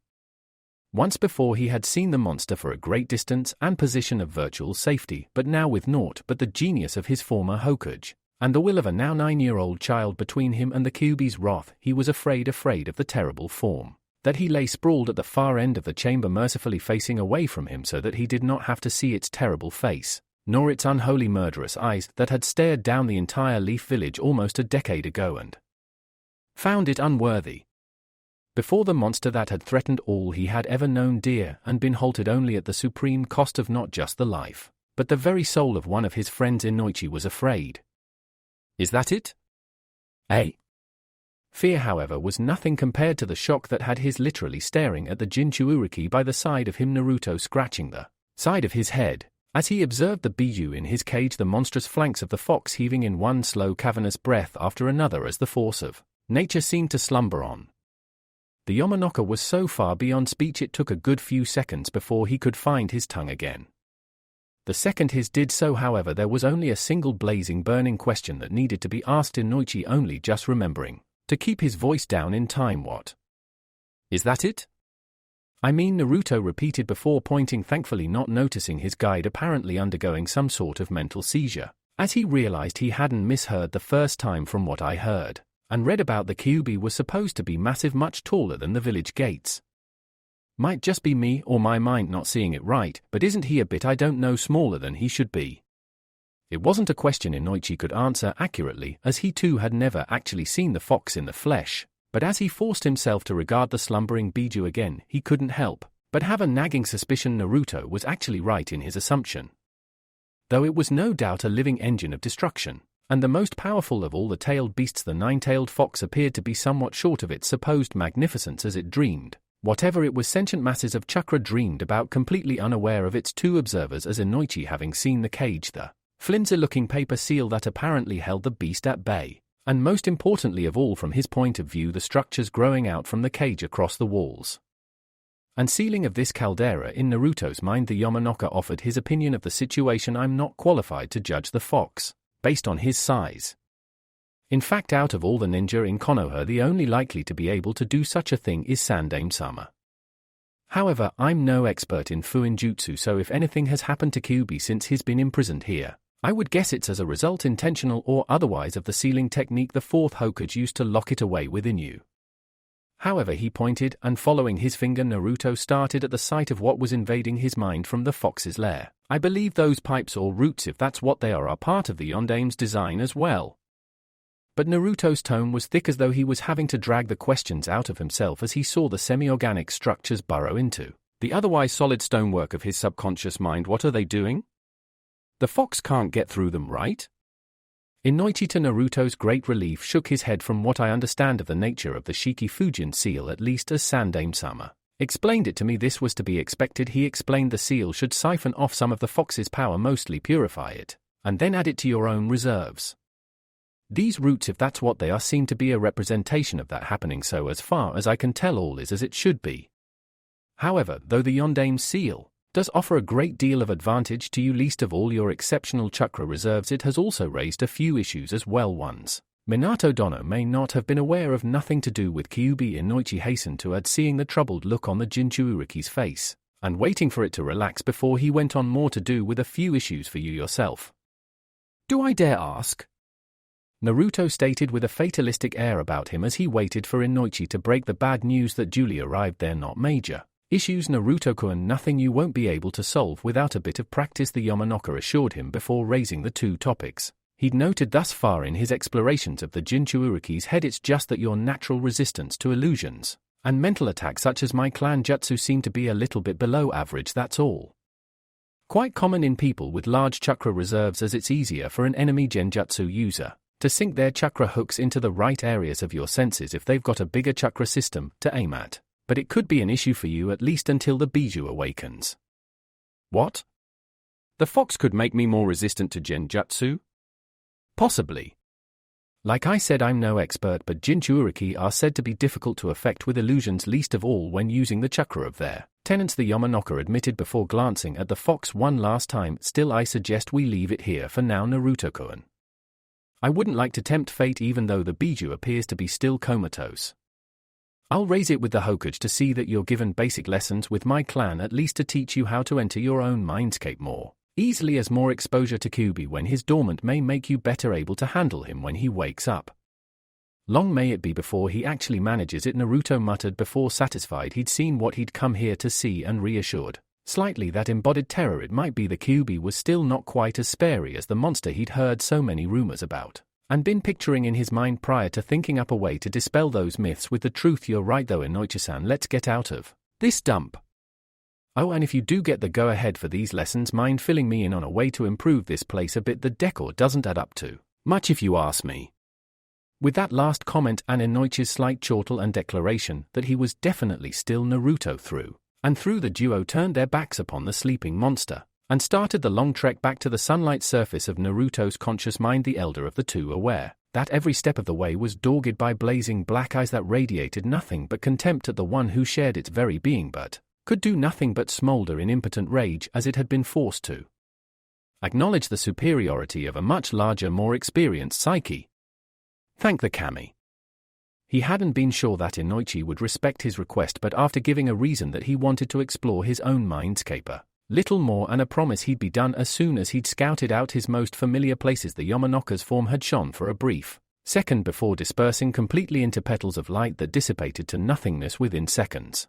Speaker 1: Once before he had seen the monster for a great distance and position of virtual safety, but now with naught but the genius of his former Hokage and the will of a now 9-year-old child between him and the Kyuubi's wrath, he was afraid of the terrible form that he lay sprawled at the far end of the chamber, mercifully facing away from him so that he did not have to see its terrible face, nor its unholy murderous eyes that had stared down the entire Leaf Village almost a decade ago and found it unworthy. Before the monster that had threatened all he had ever known dear and been halted only at the supreme cost of not just the life, but the very soul of one of his friends, Inoichi was afraid. Is that it? Fear, however, was nothing compared to the shock that had his literally staring at the Jinchuriki by the side of him, Naruto scratching the side of his head as he observed the Bu in his cage, the monstrous flanks of the fox heaving in one slow cavernous breath after another as the force of nature seemed to slumber on. The Yamanaka was so far beyond speech it took a good few seconds before he could find his tongue again. The second his did so, however, there was only a single blazing burning question that needed to be asked, Inoichi only just remembering to keep his voice down in time. What? Is that it? I mean, Naruto repeated before pointing, thankfully not noticing his guide apparently undergoing some sort of mental seizure, as he realized he hadn't misheard the first time. From what I heard and read about, the Kyuubi was supposed to be massive, much taller than the village gates. Might just be me or my mind not seeing it right, but isn't he a bit, I don't know, smaller than he should be? It wasn't a question Inoichi could answer accurately, as he too had never actually seen the fox in the flesh, but as he forced himself to regard the slumbering Biju again, he couldn't help but have a nagging suspicion Naruto was actually right in his assumption. Though it was no doubt a living engine of destruction, and the most powerful of all the tailed beasts, the nine-tailed fox appeared to be somewhat short of its supposed magnificence as it dreamed whatever it was sentient masses of chakra dreamed about, completely unaware of its two observers, as Inoichi, having seen the cage, the flimsy-looking paper seal that apparently held the beast at bay, and most importantly of all from his point of view, the structures growing out from the cage across the walls and ceiling of this caldera. In Naruto's mind, the Yamanaka offered his opinion of the situation. I'm not qualified to judge the fox based on his size. In fact, out of all the ninja in Konoha, the only likely to be able to do such a thing is Sandaime-sama. However, I'm no expert in Fuinjutsu, so if anything has happened to Kyuubi since he's been imprisoned here, I would guess it's as a result, intentional or otherwise, of the sealing technique the fourth Hokage used to lock it away within you. However, he pointed, and following his finger, Naruto started at the sight of what was invading his mind from the fox's lair. I believe those pipes or roots, if that's what they are part of the Yondaime's design as well. But Naruto's tone was thick, as though he was having to drag the questions out of himself as he saw the semi-organic structures burrow into the otherwise solid stonework of his subconscious mind. What are they doing? The fox can't get through them, right? Inoichi, to Naruto's great relief, shook his head. From what I understand of the nature of the Shiki Fujin seal, at least as Sandaime-sama explained it to me, this was to be expected. He explained the seal should siphon off some of the fox's power, mostly purify it, and then add it to your own reserves. These roots, if that's what they are, seem to be a representation of that happening, so as far as I can tell, all is as it should be. However, though the Yondaime seal does offer a great deal of advantage to you, least of all your exceptional chakra reserves, it has also raised a few issues as well. Ones Minato Dono may not have been aware of, nothing to do with Kyuubi, Inoichi hastened to add, seeing the troubled look on the Jinchuriki's face, and waiting for it to relax before he went on more to do with a few issues for you yourself. Do I dare ask? Naruto stated with a fatalistic air about him as he waited for Inoichi to break the bad news that duly arrived there. Not major issues, Naruto-kun, nothing you won't be able to solve without a bit of practice, the Yamanaka assured him before raising the two topics he'd noted thus far in his explorations of the Jinchuriki's head. It's just that your natural resistance to illusions and mental attacks such as my clan jutsu seem to be a little bit below average, that's all. Quite common in people with large chakra reserves, as it's easier for an enemy genjutsu user to sink their chakra hooks into the right areas of your senses if they've got a bigger chakra system to aim at. But it could be an issue for you at least until the Biju awakens. What? The fox could make me more resistant to genjutsu? Possibly. Like I said, I'm no expert, but Jinchuriki are said to be difficult to affect with illusions, least of all when using the chakra of their tenants, the Yamanaka admitted before glancing at the fox one last time. Still, I suggest we leave it here for now, Naruto-kun. I wouldn't like to tempt fate even though the Biju appears to be still comatose. I'll raise it with the Hokage to see that you're given basic lessons with my clan, at least to teach you how to enter your own mindscape more easily, as more exposure to Kyuubi when he's dormant may make you better able to handle him when he wakes up. Long may it be before he actually manages it, Naruto muttered before satisfied he'd seen what he'd come here to see and reassured slightly that embodied terror it might be the Kyuubi was still not quite as scary as the monster he'd heard so many rumors about and been picturing in his mind prior to thinking up a way to dispel those myths with the truth. You're right though, Inoichi-san, let's get out of this dump. Oh, and if you do get the go-ahead for these lessons, mind filling me in on a way to improve this place a bit? The decor doesn't add up to much if you ask me. With that last comment and Inoichi's slight chortle and declaration that he was definitely still Naruto through and through, the duo turned their backs upon the sleeping monster and started the long trek back to the sunlight surface of Naruto's conscious mind, the elder of the two aware that every step of the way was dogged by blazing black eyes that radiated nothing but contempt at the one who shared its very being but could do nothing but smolder in impotent rage as it had been forced to acknowledge the superiority of a much larger, more experienced psyche. Thank the kami. He hadn't been sure that Inoichi would respect his request, but after giving a reason that he wanted to explore his own mindscape, little more and a promise he'd be done as soon as he'd scouted out his most familiar places, the Yamanaka's form had shone for a brief second before dispersing completely into petals of light that dissipated to nothingness within seconds.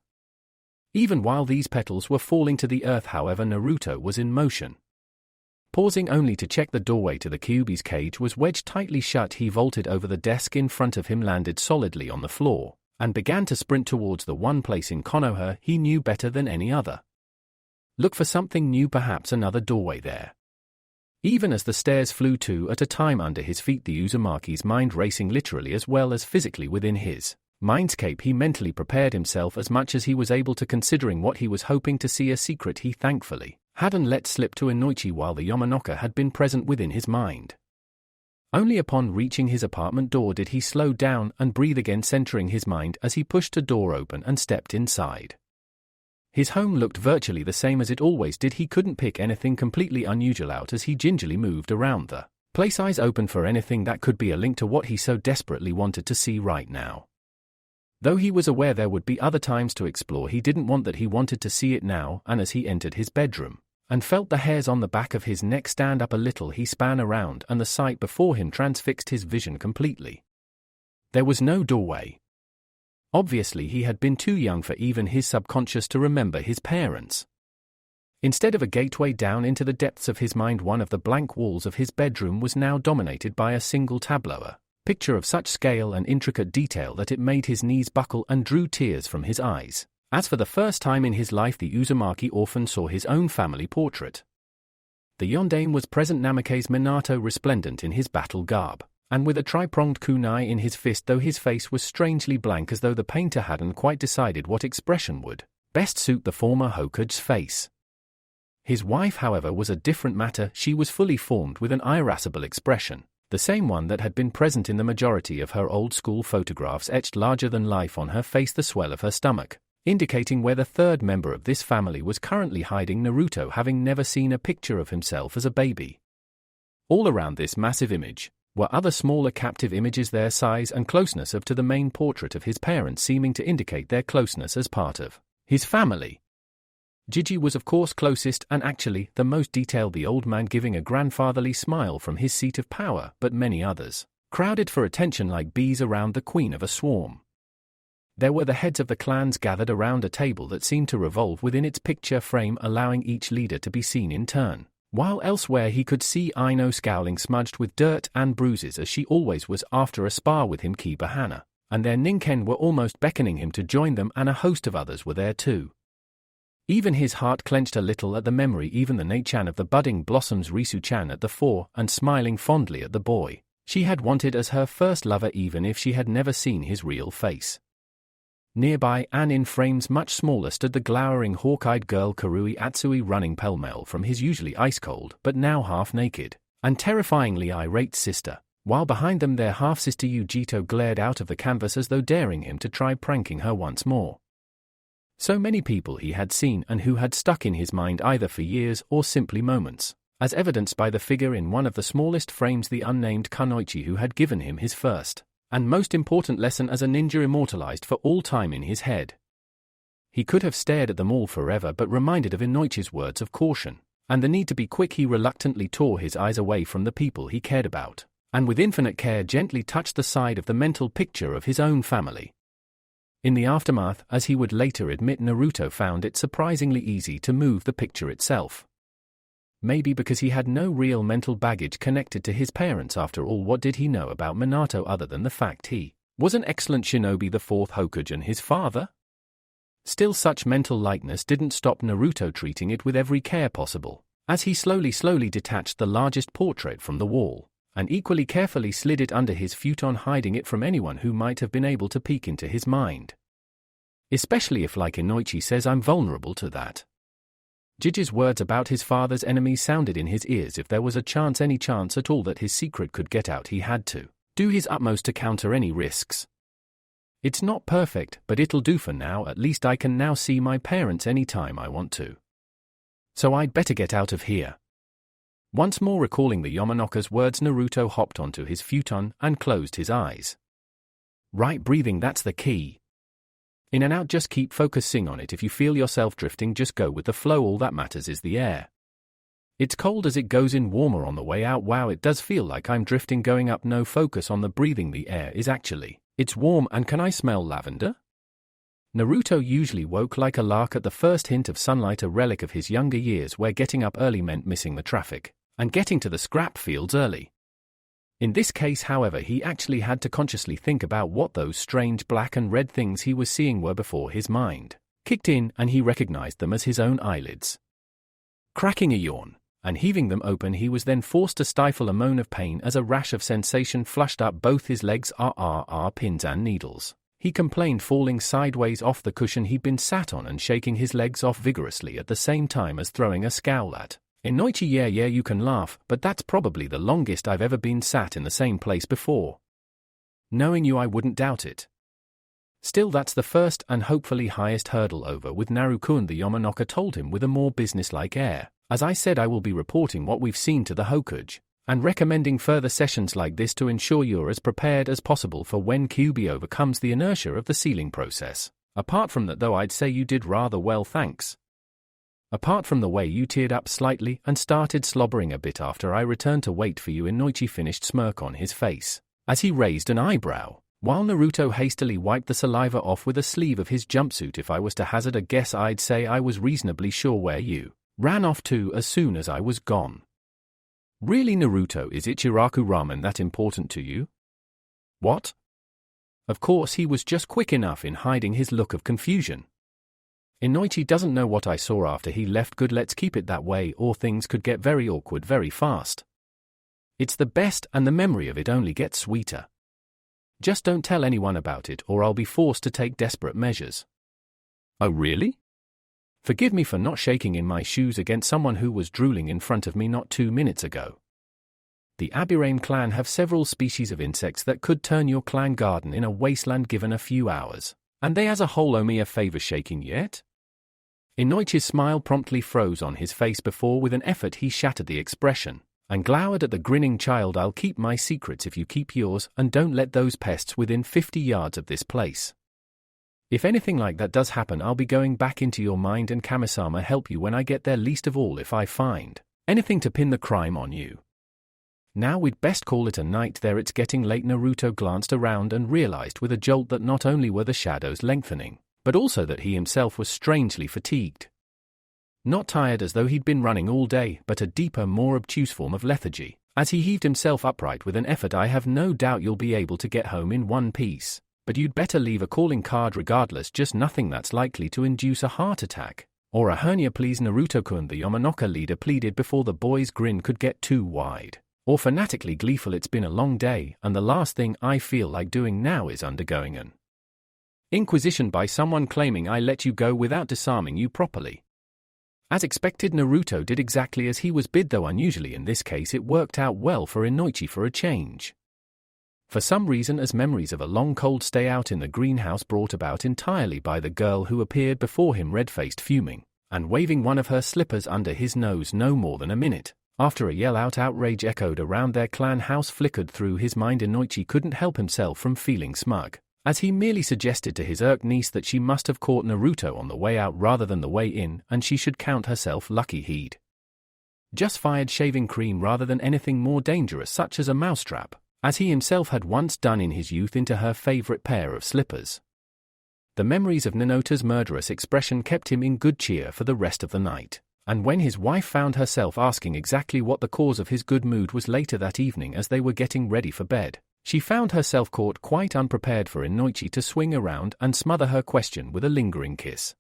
Speaker 1: Even while these petals were falling to the earth, however, Naruto was in motion. Pausing only to check the doorway to the Kyuubi's cage was wedged tightly shut, he vaulted over the desk in front of him, landed solidly on the floor, and began to sprint towards the one place in Konoha he knew better than any other. Look for something new, perhaps another doorway there. Even as the stairs flew two at a time under his feet, the Uzumaki's mind racing literally as well as physically within his mindscape, he mentally prepared himself as much as he was able to, considering what he was hoping to see, a secret he thankfully hadn't let slip to Inoichi while the Yamanaka had been present within his mind. Only upon reaching his apartment door did he slow down and breathe again, centering his mind as he pushed a door open and stepped inside. His home looked virtually the same as it always did. He couldn't pick anything completely unusual out as he gingerly moved around the place, eyes open for anything that could be a link to what he so desperately wanted to see right now. Though he was aware there would be other times to explore, he didn't want that. He wanted to see it now, and as he entered his bedroom and felt the hairs on the back of his neck stand up a little, he span around and the sight before him transfixed his vision completely. There was no doorway. Obviously he had been too young for even his subconscious to remember his parents. Instead of a gateway down into the depths of his mind, one of the blank walls of his bedroom was now dominated by a single tableau, picture of such scale and intricate detail that it made his knees buckle and drew tears from his eyes, as for the first time in his life the Uzumaki orphan saw his own family portrait. The yondaime was present, Namake's Minato resplendent in his battle garb, and with a tri-pronged kunai in his fist, though his face was strangely blank as though the painter hadn't quite decided what expression would best suit the former Hokage's face. His wife, however, was a different matter. She was fully formed with an irascible expression, the same one that had been present in the majority of her old-school photographs, etched larger than life on her face, the swell of her stomach indicating where the third member of this family was currently hiding, Naruto having never seen a picture of himself as a baby. All around this massive image were other smaller captive images, their size and closeness up to the main portrait of his parents seeming to indicate their closeness as part of his family. Jiji was of course closest and actually the most detailed, the old man giving a grandfatherly smile from his seat of power, but many others crowded for attention like bees around the queen of a swarm. There were the heads of the clans gathered around a table that seemed to revolve within its picture frame, allowing each leader to be seen in turn, while elsewhere he could see Aino scowling, smudged with dirt and bruises as she always was after a spar with him, Kiba Hana, and their Ninken were almost beckoning him to join them, and a host of others were there too. Even his heart clenched a little at the memory, even the Nei-chan of the budding blossoms, Risu-chan at the fore, and smiling fondly at the boy she had wanted as her first lover, even if she had never seen his real face. Nearby, and in frames much smaller, stood the glowering hawk-eyed girl Karui Atsui, running pell-mell from his usually ice-cold, but now half-naked, and terrifyingly irate sister, while behind them their half-sister Yujito glared out of the canvas as though daring him to try pranking her once more. So many people he had seen and who had stuck in his mind either for years or simply moments, as evidenced by the figure in one of the smallest frames, the unnamed Kunoichi, who had given him his first and most important lesson as a ninja, immortalized for all time in his head. He could have stared at them all forever, but reminded of Inoichi's words of caution and the need to be quick, he reluctantly tore his eyes away from the people he cared about, and with infinite care gently touched the side of the mental picture of his own family. In the aftermath, as he would later admit, Naruto found it surprisingly easy to move the picture itself. Maybe because he had no real mental baggage connected to his parents. After all, what did he know about Minato other than the fact he was an excellent shinobi, the fourth Hokage, and his father? Still, such mental likeness didn't stop Naruto treating it with every care possible, as he slowly detached the largest portrait from the wall, and equally carefully slid it under his futon, hiding it from anyone who might have been able to peek into his mind. Especially if, like Inoichi says, I'm vulnerable to that. Jiji's words about his father's enemies sounded in his ears. If there was any chance at all that his secret could get out, he had to do his utmost to counter any risks. It's not perfect, but it'll do for now. At least I can now see my parents anytime I want to. So I'd better get out of here. Once more recalling the Yamanaka's words, Naruto hopped onto his futon and closed his eyes. Right breathing, that's the key. In and out, just keep focusing on it. If you feel yourself drifting, just go with the flow. All that matters is the air. It's cold as it goes in, warmer on the way out. Wow, it does feel like I'm drifting going up. No, focus on the breathing. The air is it's warm, and can I smell lavender? Naruto usually woke like a lark at the first hint of sunlight, a relic of his younger years where getting up early meant missing the traffic and getting to the scrap fields early. In this case, however, he actually had to consciously think about what those strange black and red things he was seeing were before his mind kicked in and he recognized them as his own eyelids. Cracking a yawn and heaving them open, he was then forced to stifle a moan of pain as a rash of sensation flushed up both his legs. Pins and needles, he complained, falling sideways off the cushion he'd been sat on and shaking his legs off vigorously at the same time as throwing a scowl at Inoichi. Yeah, you can laugh, but that's probably the longest I've ever been sat in the same place before. Knowing you, I wouldn't doubt it. Still, that's the first and hopefully highest hurdle over with, Naruto-kun, the Yamanaka told him with a more businesslike air. As I said, I will be reporting what we've seen to the Hokage, and recommending further sessions like this to ensure you're as prepared as possible for when Kyuubi overcomes the inertia of the sealing process. Apart from that, though, I'd say you did rather well, thanks. Apart from the way you teared up slightly and started slobbering a bit after I returned to wait for you. Inoichi finished, smirk on his face as he raised an eyebrow, while Naruto hastily wiped the saliva off with a sleeve of his jumpsuit. If I was to hazard a guess, I'd say I was reasonably sure where you ran off to as soon as I was gone. Really, Naruto, is Ichiraku ramen that important to you? What? Of course, he was just quick enough in hiding his look of confusion. Inoichi doesn't know what I saw after he left. Good, let's keep it that way, or things could get very awkward very fast. It's the best, and the memory of it only gets sweeter. Just don't tell anyone about it, or I'll be forced to take desperate measures. Oh, really? Forgive me for not shaking in my shoes against someone who was drooling in front of me not 2 minutes ago. The Abirame clan have several species of insects that could turn your clan garden in a wasteland given a few hours, and they as a whole owe me a favor. Shaking yet? Inoichi's smile promptly froze on his face before with an effort he shattered the expression, and glowered at the grinning child. I'll keep my secrets if you keep yours, and don't let those pests within 50 yards of this place. If anything like that does happen, I'll be going back into your mind and Kamisama help you when I get there, least of all if I find anything to pin the crime on you. Now we'd best call it a night there, it's getting late. Naruto glanced around and realized with a jolt that not only were the shadows lengthening, but also that he himself was strangely fatigued. Not tired as though he'd been running all day, but a deeper, more obtuse form of lethargy, as he heaved himself upright with an effort. I have no doubt you'll be able to get home in one piece, but you'd better leave a calling card regardless, just nothing that's likely to induce a heart attack or a hernia, please, Naruto-kun, the Yamanoka leader pleaded before the boy's grin could get too wide or fanatically gleeful. It's been a long day, and the last thing I feel like doing now is undergoing an inquisition by someone claiming I let you go without disarming you properly. As expected, Naruto did exactly as he was bid, though unusually in this case it worked out well for Inoichi for a change. For some reason, as memories of a long cold stay out in the greenhouse brought about entirely by the girl who appeared before him red-faced, fuming, and waving one of her slippers under his nose no more than a minute after a yell-out outrage echoed around their clan house flickered through his mind, Inoichi couldn't help himself from feeling smug, as he merely suggested to his irked niece that she must have caught Naruto on the way out rather than the way in, and she should count herself lucky he'd just fired shaving cream rather than anything more dangerous such as a mousetrap, as he himself had once done in his youth, into her favorite pair of slippers. The memories of Nanota's murderous expression kept him in good cheer for the rest of the night, and when his wife found herself asking exactly what the cause of his good mood was later that evening as they were getting ready for bed, she found herself caught quite unprepared for Inoichi to swing around and smother her question with a lingering kiss.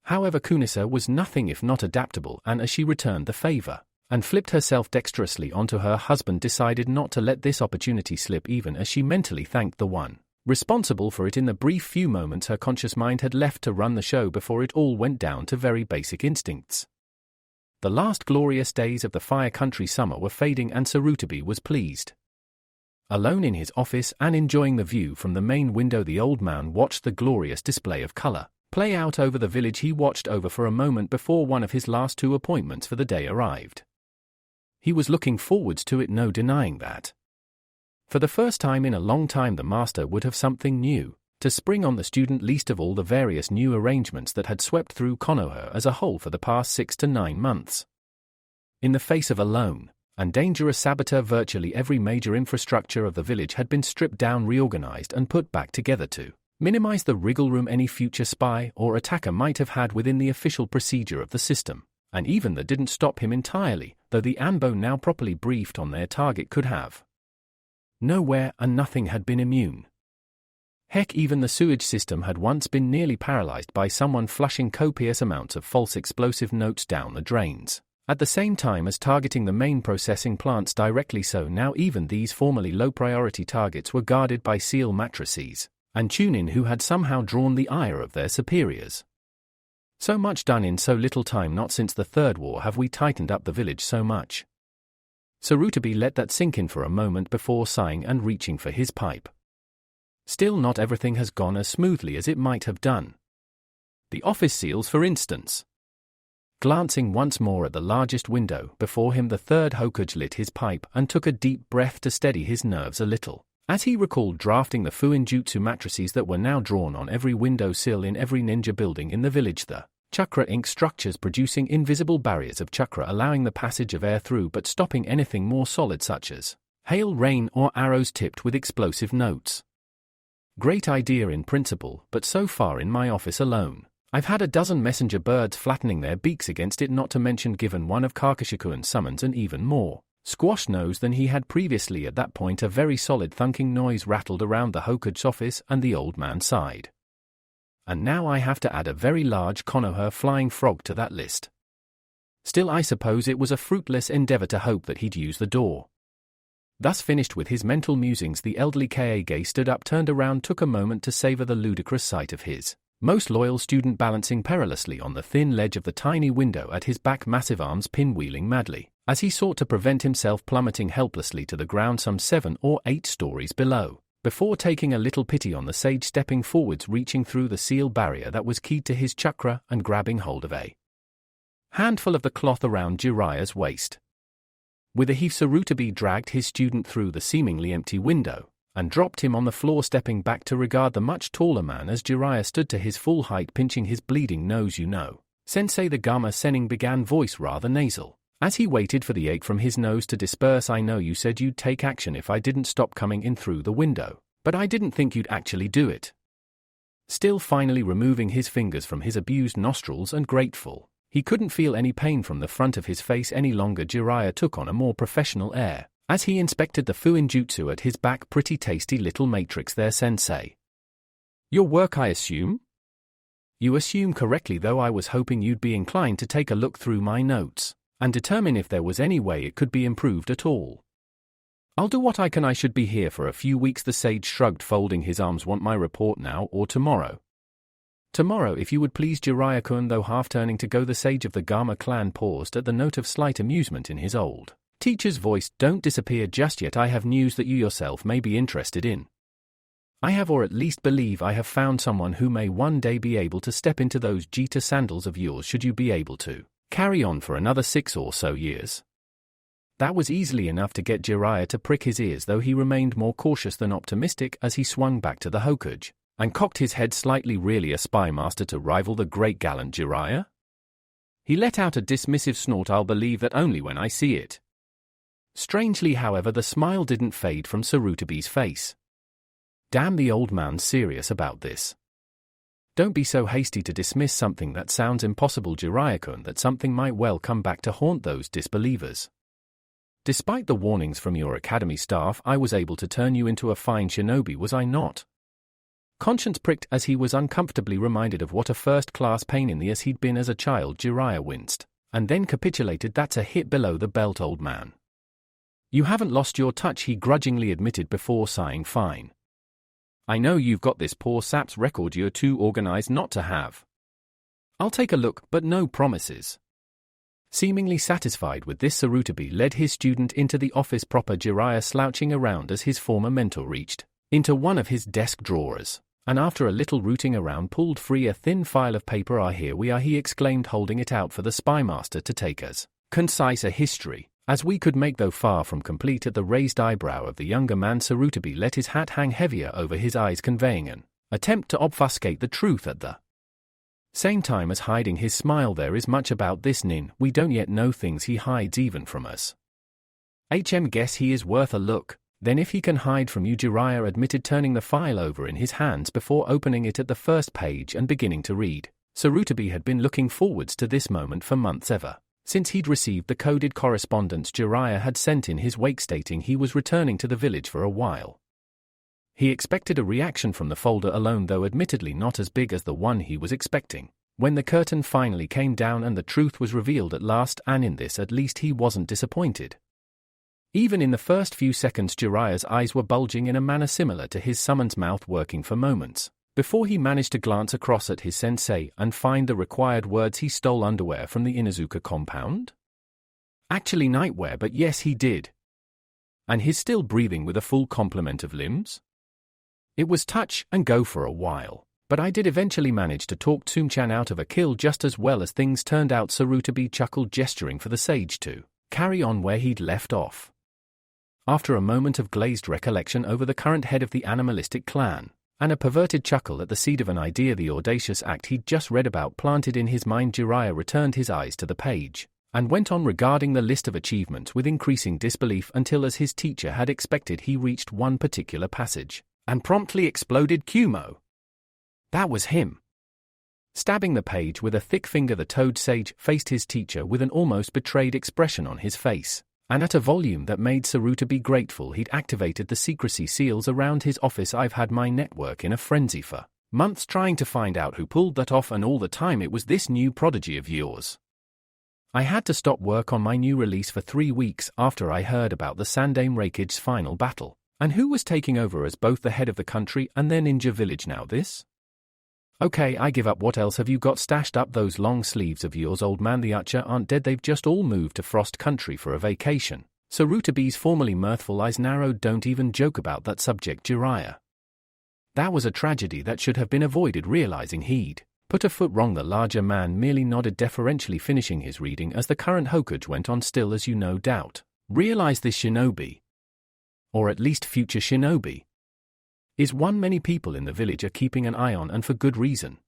Speaker 1: However, Kunisa was nothing if not adaptable, and as she returned the favor and flipped herself dexterously onto her husband, decided not to let this opportunity slip, even as she mentally thanked the one responsible for it in the brief few moments her conscious mind had left to run the show before it all went down to very basic instincts. The last glorious days of the Fire Country summer were fading, and Sarutobi was pleased. Alone in his office and enjoying the view from the main window, the old man watched the glorious display of color play out over the village he watched over for a moment before one of his last 2 appointments for the day arrived. He was looking forwards to it, no denying that. For the first time in a long time the master would have something new to spring on the student, least of all the various new arrangements that had swept through Konoha as a whole for the past 6 to 9 months. In the face of a lone and dangerous saboteur, virtually every major infrastructure of the village had been stripped down, reorganized and put back together to minimize the wriggle room any future spy or attacker might have had within the official procedure of the system, and even that didn't stop him entirely, though the Anbo, now properly briefed on their target, could have. Nowhere and nothing had been immune. Heck, even the sewage system had once been nearly paralyzed by someone flushing copious amounts of false explosive notes down the drains, at the same time as targeting the main processing plants directly. So now even these formerly low-priority targets were guarded by seal matrices and Chunin, who had somehow drawn the ire of their superiors. So much done in so little time. Not since the Third War have we tightened up the village so much. Sarutobi let that sink in for a moment before sighing and reaching for his pipe. Still, not everything has gone as smoothly as it might have done. The office seals, for instance. Glancing once more at the largest window before him, the third Hokage lit his pipe and took a deep breath to steady his nerves a little, as he recalled drafting the Fuinjutsu matrices that were now drawn on every window sill in every ninja building in the village, the chakra ink structures producing invisible barriers of chakra allowing the passage of air through but stopping anything more solid such as hail, rain or arrows tipped with explosive notes. Great idea in principle, but so far in my office alone, I've had a dozen messenger birds flattening their beaks against it, not to mention given one of Kakashikuan's summons an even more squashed nose than he had previously. At that point a very solid thunking noise rattled around the Hokage's office and the old man sighed. And now I have to add a very large Konoha flying frog to that list. Still, I suppose it was a fruitless endeavor to hope that he'd use the door. Thus finished with his mental musings, the elderly Kage stood up, turned around, took a moment to savor the ludicrous sight of his most loyal student balancing perilously on the thin ledge of the tiny window at his back, massive arms pinwheeling madly, as he sought to prevent himself plummeting helplessly to the ground some 7 or 8 stories below, before taking a little pity on the sage, stepping forwards, reaching through the seal barrier that was keyed to his chakra and grabbing hold of a handful of the cloth around Jiraiya's waist. With a heave, Sarutobi dragged his student through the seemingly empty window and dropped him on the floor, stepping back to regard the much taller man as Jiraiya stood to his full height, pinching his bleeding nose. "You know, Sensei," the Gamma Sennin began, voice rather nasal, as he waited for the ache from his nose to disperse. "I know you said you'd take action if I didn't stop coming in through the window, but I didn't think you'd actually do it." Still finally removing his fingers from his abused nostrils and grateful he couldn't feel any pain from the front of his face any longer, Jiraiya took on a more professional air as he inspected the fuinjutsu at his back. "Pretty tasty little matrix there, Sensei. Your work, I assume?" "You assume correctly, though I was hoping you'd be inclined to take a look through my notes and determine if there was any way it could be improved at all." "I'll do what I can. I should be here for a few weeks," the sage shrugged, folding his arms. "Want my report now or tomorrow?" "Tomorrow, if you would please, Jiraiya-kun," though half turning to go, the sage of the Gamma clan paused at the note of slight amusement in his old teacher's voice. "Don't disappear just yet. I have news that you yourself may be interested in. I have, or at least believe I have, found someone who may one day be able to step into those Jita sandals of yours should you be able to carry on for another 6 or so years." That was easily enough to get Jiraiya to prick his ears, though he remained more cautious than optimistic as he swung back to the Hokage and cocked his head slightly. "Really a spy master to rival the great gallant Jiraiya?" He let out a dismissive snort. "I'll believe that only when I see it." Strangely, however, the smile didn't fade from Sarutobi's face. "Damn, the old man's serious about this. Don't be so hasty to dismiss something that sounds impossible, Jiraiya-kun. That something might well come back to haunt those disbelievers. Despite the warnings from your academy staff, I was able to turn you into a fine shinobi, was I not?" Conscience pricked as he was uncomfortably reminded of what a first-class pain in the ass he'd been as a child. Jiraiya winced, and then capitulated. "That's a hit below the belt, old man." "You haven't lost your touch," he grudgingly admitted before sighing. "Fine. I know you've got this poor sap's record you're too organized not to have. I'll take a look, but no promises." Seemingly satisfied with this, Sarutobi led his student into the office proper, Jiraiya slouching around as his former mentor reached into one of his desk drawers, and after a little rooting around pulled free a thin file of paper. "Ah, here we are," he exclaimed, holding it out for the spy master to take. "As concise a history as we could make, though far from complete." At the raised eyebrow of the younger man, Sarutobi let his hat hang heavier over his eyes, conveying an attempt to obfuscate the truth at the same time as hiding his smile. "There is much about this Nin. We don't yet know things he hides even from us. Guess he is worth a look. Then if he can hide from you," Jiraiya admitted, turning the file over in his hands before opening it at the first page and beginning to read. Sarutobi had been looking forwards to this moment for months, ever since he'd received the coded correspondence Jiraiya had sent in his wake stating he was returning to the village for a while. He expected a reaction from the folder alone, though admittedly not as big as the one he was expecting. When the curtain finally came down and the truth was revealed at last, and in this at least he wasn't disappointed. Even in the first few seconds, Jiraiya's eyes were bulging in a manner similar to his summon's mouth working for moments, before he managed to glance across at his sensei and find the required words. "He stole underwear from the Inuzuka compound? Actually nightwear, but yes he did. And he's still breathing with a full complement of limbs? It was touch and go for a while, but I did eventually manage to talk Tsum-chan out of a kill just as well as things turned out." Sarutobi chuckled, gesturing for the sage to carry on where he'd left off. After a moment of glazed recollection over the current head of the animalistic clan, and a perverted chuckle at the seed of an idea the audacious act he'd just read about planted in his mind, Jiraiya returned his eyes to the page and went on regarding the list of achievements with increasing disbelief until, as his teacher had expected, he reached one particular passage and promptly exploded. "Kumo! That was him!" Stabbing the page with a thick finger, the toad sage faced his teacher with an almost betrayed expression on his face, and at a volume that made Sarutobi grateful he'd activated the secrecy seals around his office. "I've had my network in a frenzy for months trying to find out who pulled that off, and all the time it was this new prodigy of yours. I had to stop work on my new release for 3 weeks after I heard about the Sandaime Raikage's final battle, and who was taking over as both the head of the country and their ninja village. Now this? Okay, I give up. What else have you got stashed up those long sleeves of yours, old man? The Ucha aren't dead, they've just all moved to Frost Country for a vacation." Sarutobi's formerly mirthful eyes narrowed. "Don't even joke about that subject, Jiraiya. That was a tragedy that should have been avoided." Realizing he'd put a foot wrong, the larger man merely nodded deferentially, finishing his reading as the current Hokage went on. "Still, as you no doubt realize, this shinobi, or at least future shinobi, is one many people in the village are keeping an eye on, and for good reason.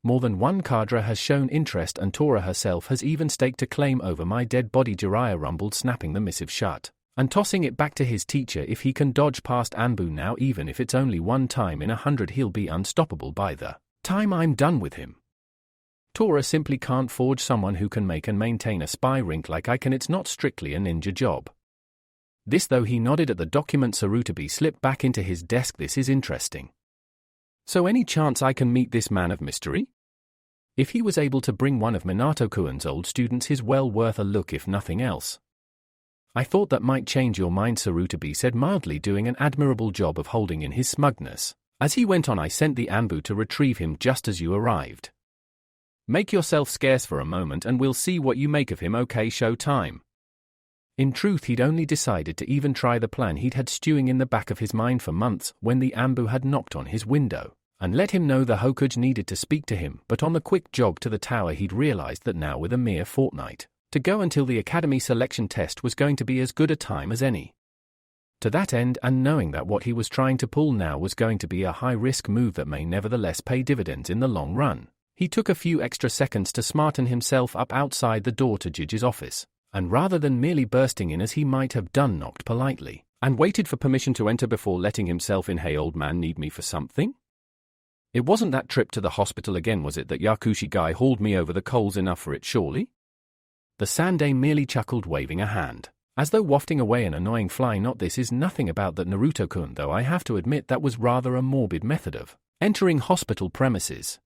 Speaker 1: More than one cadre has shown interest, and Tora herself has even staked a claim over my dead body. Jiraiya rumbled, snapping the missive shut and tossing it back to his teacher. If he can dodge past Anbu now, even if it's only one time in 100, he'll be unstoppable by the time I'm done with him. Tora simply can't forge someone who can make and maintain a spy rink like I can. It's not strictly a ninja job. This, though, he nodded at the document Sarutobi slipped back into his desk. This is interesting. So any chance I can meet this man of mystery? If he was able to bring one of Minato-kuen's old students, he's well worth a look if nothing else. I thought that might change your mind, Sarutobi said mildly, doing an admirable job of holding in his smugness. As he went on, I sent the Anbu to retrieve him just as you arrived. Make yourself scarce for a moment and we'll see what you make of him. Okay, show time. In truth, he'd only decided to even try the plan he'd had stewing in the back of his mind for months when the Anbu had knocked on his window and let him know the Hokage needed to speak to him. But on the quick jog to the tower, he'd realized that now, with a mere fortnight to go until the academy selection test, was going to be as good a time as any. To that end, and knowing that what he was trying to pull now was going to be a high-risk move that may nevertheless pay dividends in the long run, he took a few extra seconds to smarten himself up outside the door to Jige's office, and rather than merely bursting in as he might have done, knocked politely and waited for permission to enter before letting himself in. Hey, old man, need me for something? It wasn't that trip to the hospital again, was it, that Yakushi guy hauled me over the coals enough for it, surely? The Sandaime merely chuckled, waving a hand, as though wafting away an annoying fly. Not this is nothing about that, Naruto-kun, though I have to admit that was rather a morbid method of entering hospital premises.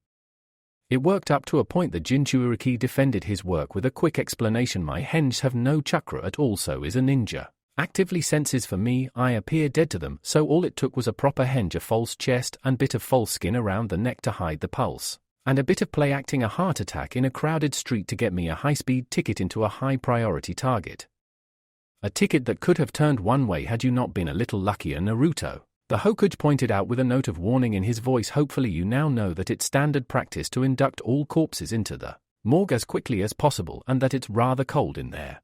Speaker 1: It worked up to a point. The Jinchuuriki defended his work with a quick explanation. My henges have no chakra at all, so is a ninja actively senses for me. I appear dead to them, so all it took was a proper henge, a false chest and bit of false skin around the neck to hide the pulse, and a bit of play acting a heart attack in a crowded street to get me a high-speed ticket into a high-priority target. A ticket that could have turned one way had you not been a little luckier, Naruto, the Hokage pointed out with a note of warning in his voice. Hopefully you now know that it's standard practice to induct all corpses into the morgue as quickly as possible, and that it's rather cold in there.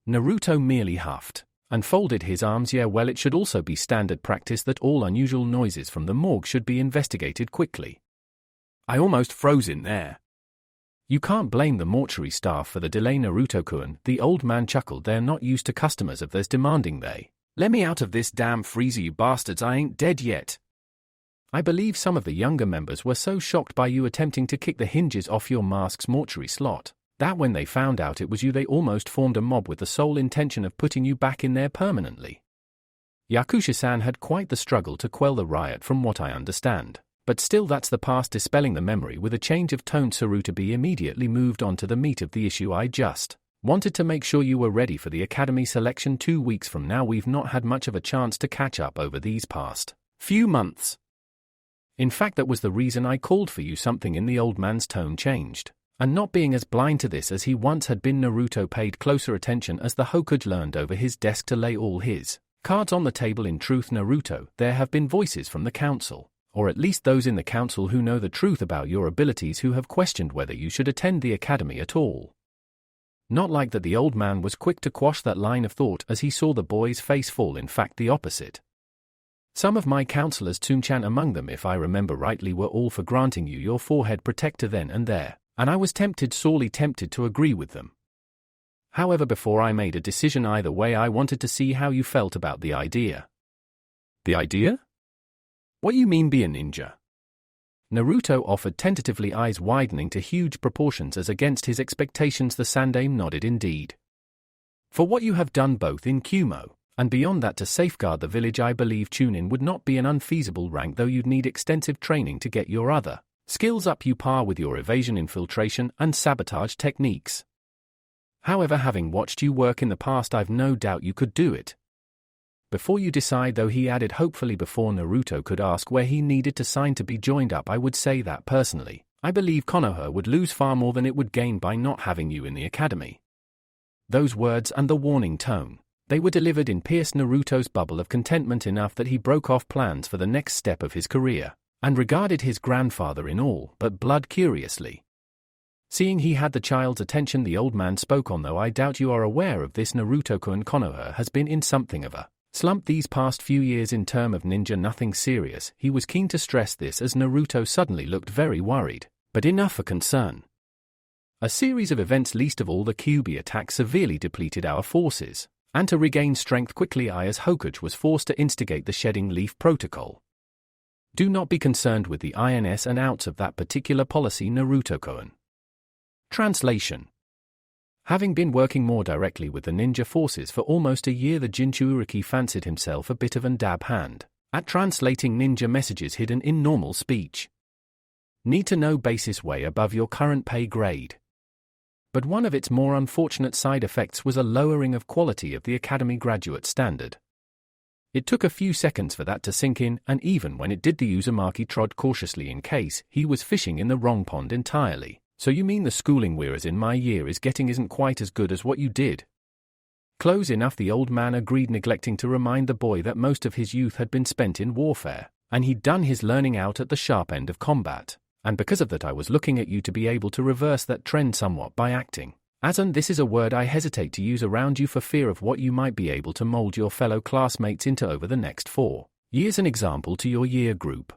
Speaker 1: Naruto merely huffed and folded his arms. Yeah, well, it should also be standard practice that all unusual noises from the morgue should be investigated quickly. I almost froze in there. You can't blame the mortuary staff for the delay, Naruto-kun, the old man chuckled. They're not used to customers of theirs demanding they let me out of this damn freezer, you bastards. I ain't dead yet. I believe some of the younger members were so shocked by you attempting to kick the hinges off your mask's mortuary slot that when they found out it was you, they almost formed a mob with the sole intention of putting you back in there permanently. Yakusha-san had quite the struggle to quell the riot, from what I understand. But still, that's the past. Dispelling the memory with a change of tone, Sarutobi immediately moved on to the meat of the issue. I just wanted to make sure you were ready for the academy selection 2 weeks from now. We've not had much of a chance to catch up over these past few months. In fact, that was the reason I called for you. Something in the old man's tone changed, and not being as blind to this as he once had been, Naruto paid closer attention as the Hokage leaned over his desk to lay all his cards on the table. In truth, Naruto, there have been voices from the council, or at least those in the council who know the truth about your abilities, who have questioned whether you should attend the academy at all. Not like that. The old man was quick to quash that line of thought as he saw the boy's face fall. In fact, the opposite. Some of my counselors, Tsunchan among them if I remember rightly, were all for granting you your forehead protector then and there, and I was tempted, sorely tempted, to agree with them. However, before I made a decision either way, I wanted to see how you felt about the idea. The idea? What you mean, be a ninja? Naruto offered tentatively, eyes widening to huge proportions as against his expectations. The Sandaime nodded. Indeed. For what you have done both in Kumo and beyond that to safeguard the village, I believe Chunin would not be an unfeasible rank, though you'd need extensive training to get your other skills up. You par with your evasion, infiltration, and sabotage techniques. However, having watched you work in the past, I've no doubt you could do it. Before you decide, though, he added hopefully before Naruto could ask where he needed to sign to be joined up, I would say that personally, I believe Konoha would lose far more than it would gain by not having you in the academy. Those words and the warning tone, they were delivered in pierced Naruto's bubble of contentment enough that he broke off plans for the next step of his career, and regarded his grandfather in all but blood curiously. Seeing he had the child's attention, the old man spoke on. Though I doubt you are aware of this, Naruto-kun, Konoha has been in something of a slumped these past few years in term of ninja nothing serious. He was keen to stress this as Naruto suddenly looked very worried, but enough for concern. A series of events, least of all the Kyuubi attack, severely depleted our forces, and to regain strength quickly I as Hokage was forced to instigate the Shedding Leaf Protocol. Do not be concerned with the ins and outs of that particular policy, Naruto-kun. Translation. Having been working more directly with the ninja forces for almost a year, the Jinchuuriki fancied himself a bit of an dab hand at translating ninja messages hidden in normal speech. Need to know basis way above your current pay grade. But one of its more unfortunate side effects was a lowering of quality of the Academy graduate standard. It took a few seconds for that to sink in, and even when it did, the Uzumaki trod cautiously in case he was fishing in the wrong pond entirely. So you mean the schooling we're as in my year is getting isn't quite as good as what you did? Close enough, the old man agreed, neglecting to remind the boy that most of his youth had been spent in warfare, and he'd done his learning out at the sharp end of combat. And because of that I was looking at you to be able to reverse that trend somewhat by acting. And this is a word I hesitate to use around you for fear of what you might be able to mold your fellow classmates into over the next 4 years. An example to your year group.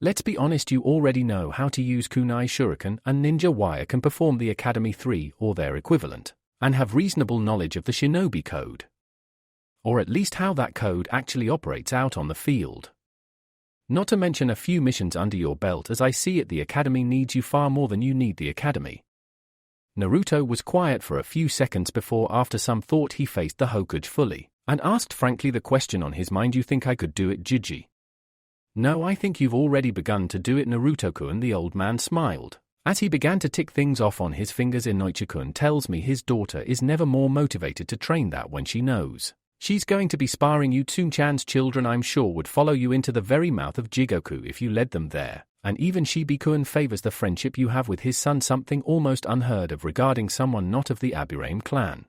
Speaker 1: Let's be honest, you already know how to use kunai shuriken and ninja wire, can perform the Academy 3 or their equivalent, and have reasonable knowledge of the shinobi code. Or at least how that code actually operates out on the field. Not to mention a few missions under your belt. As I see it, the Academy needs you far more than you need the Academy. Naruto was quiet for a few seconds before, after some thought, he faced the Hokage fully, and asked frankly the question on his mind. You think I could do it, Jiji? No, I think you've already begun to do it, Naruto-kun. The old man smiled, as he began to tick things off on his fingers. Inoichi-kun tells me his daughter is never more motivated to train that when she knows she's going to be sparring you. Tsun-chan's children, I'm sure, would follow you into the very mouth of Jigoku if you led them there, and even Shibi-kun favors the friendship you have with his son, something almost unheard of regarding someone not of the Aburame clan.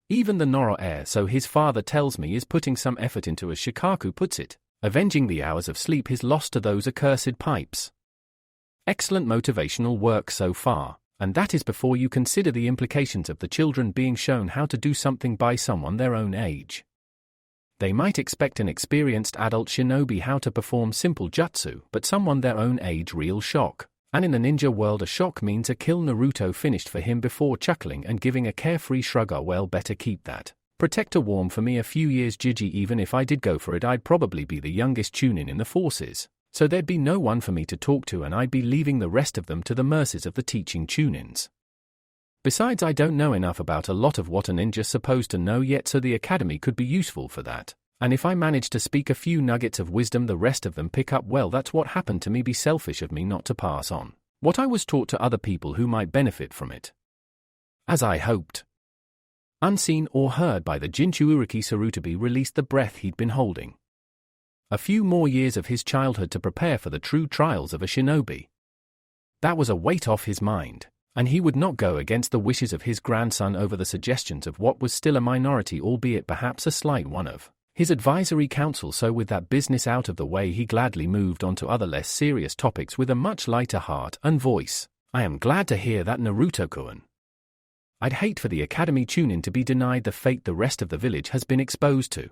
Speaker 1: Even the Noro heir, so his father tells me, is putting some effort into, as Shikaku puts it, avenging the hours of sleep he's lost to those accursed pipes. Excellent motivational work so far, and that is before you consider the implications of the children being shown how to do something by someone their own age. They might expect an experienced adult shinobi how to perform simple jutsu, but someone their own age, real shock. And in the ninja world, a shock means a kill. Naruto finished for him before chuckling and giving a carefree shrug. Oh well, better keep that protector warm for me a few years, Jiji. Even if I did go for it, I'd probably be the youngest chunin in the forces, so there'd be no one for me to talk to, and I'd be leaving the rest of them to the mercies of the teaching chunins. Besides, I don't know enough about a lot of what a ninja's supposed to know yet, so the Academy could be useful for that. And if I manage to speak a few nuggets of wisdom, the rest of them pick up. Well, that's what happened to me. Be selfish of me not to pass on what I was taught to other people who might benefit from it. As I hoped. Unseen or heard by the Jinchuuriki, Sarutobi released the breath he'd been holding. A few more years of his childhood to prepare for the true trials of a shinobi. That was a weight off his mind, and he would not go against the wishes of his grandson over the suggestions of what was still a minority, albeit perhaps a slight one, of his advisory council. So with that business out of the way, he gladly moved on to other less serious topics with a much lighter heart and voice. I am glad to hear that, Naruto-kun. I'd hate for the Academy chunin to be denied the fate the rest of the village has been exposed to.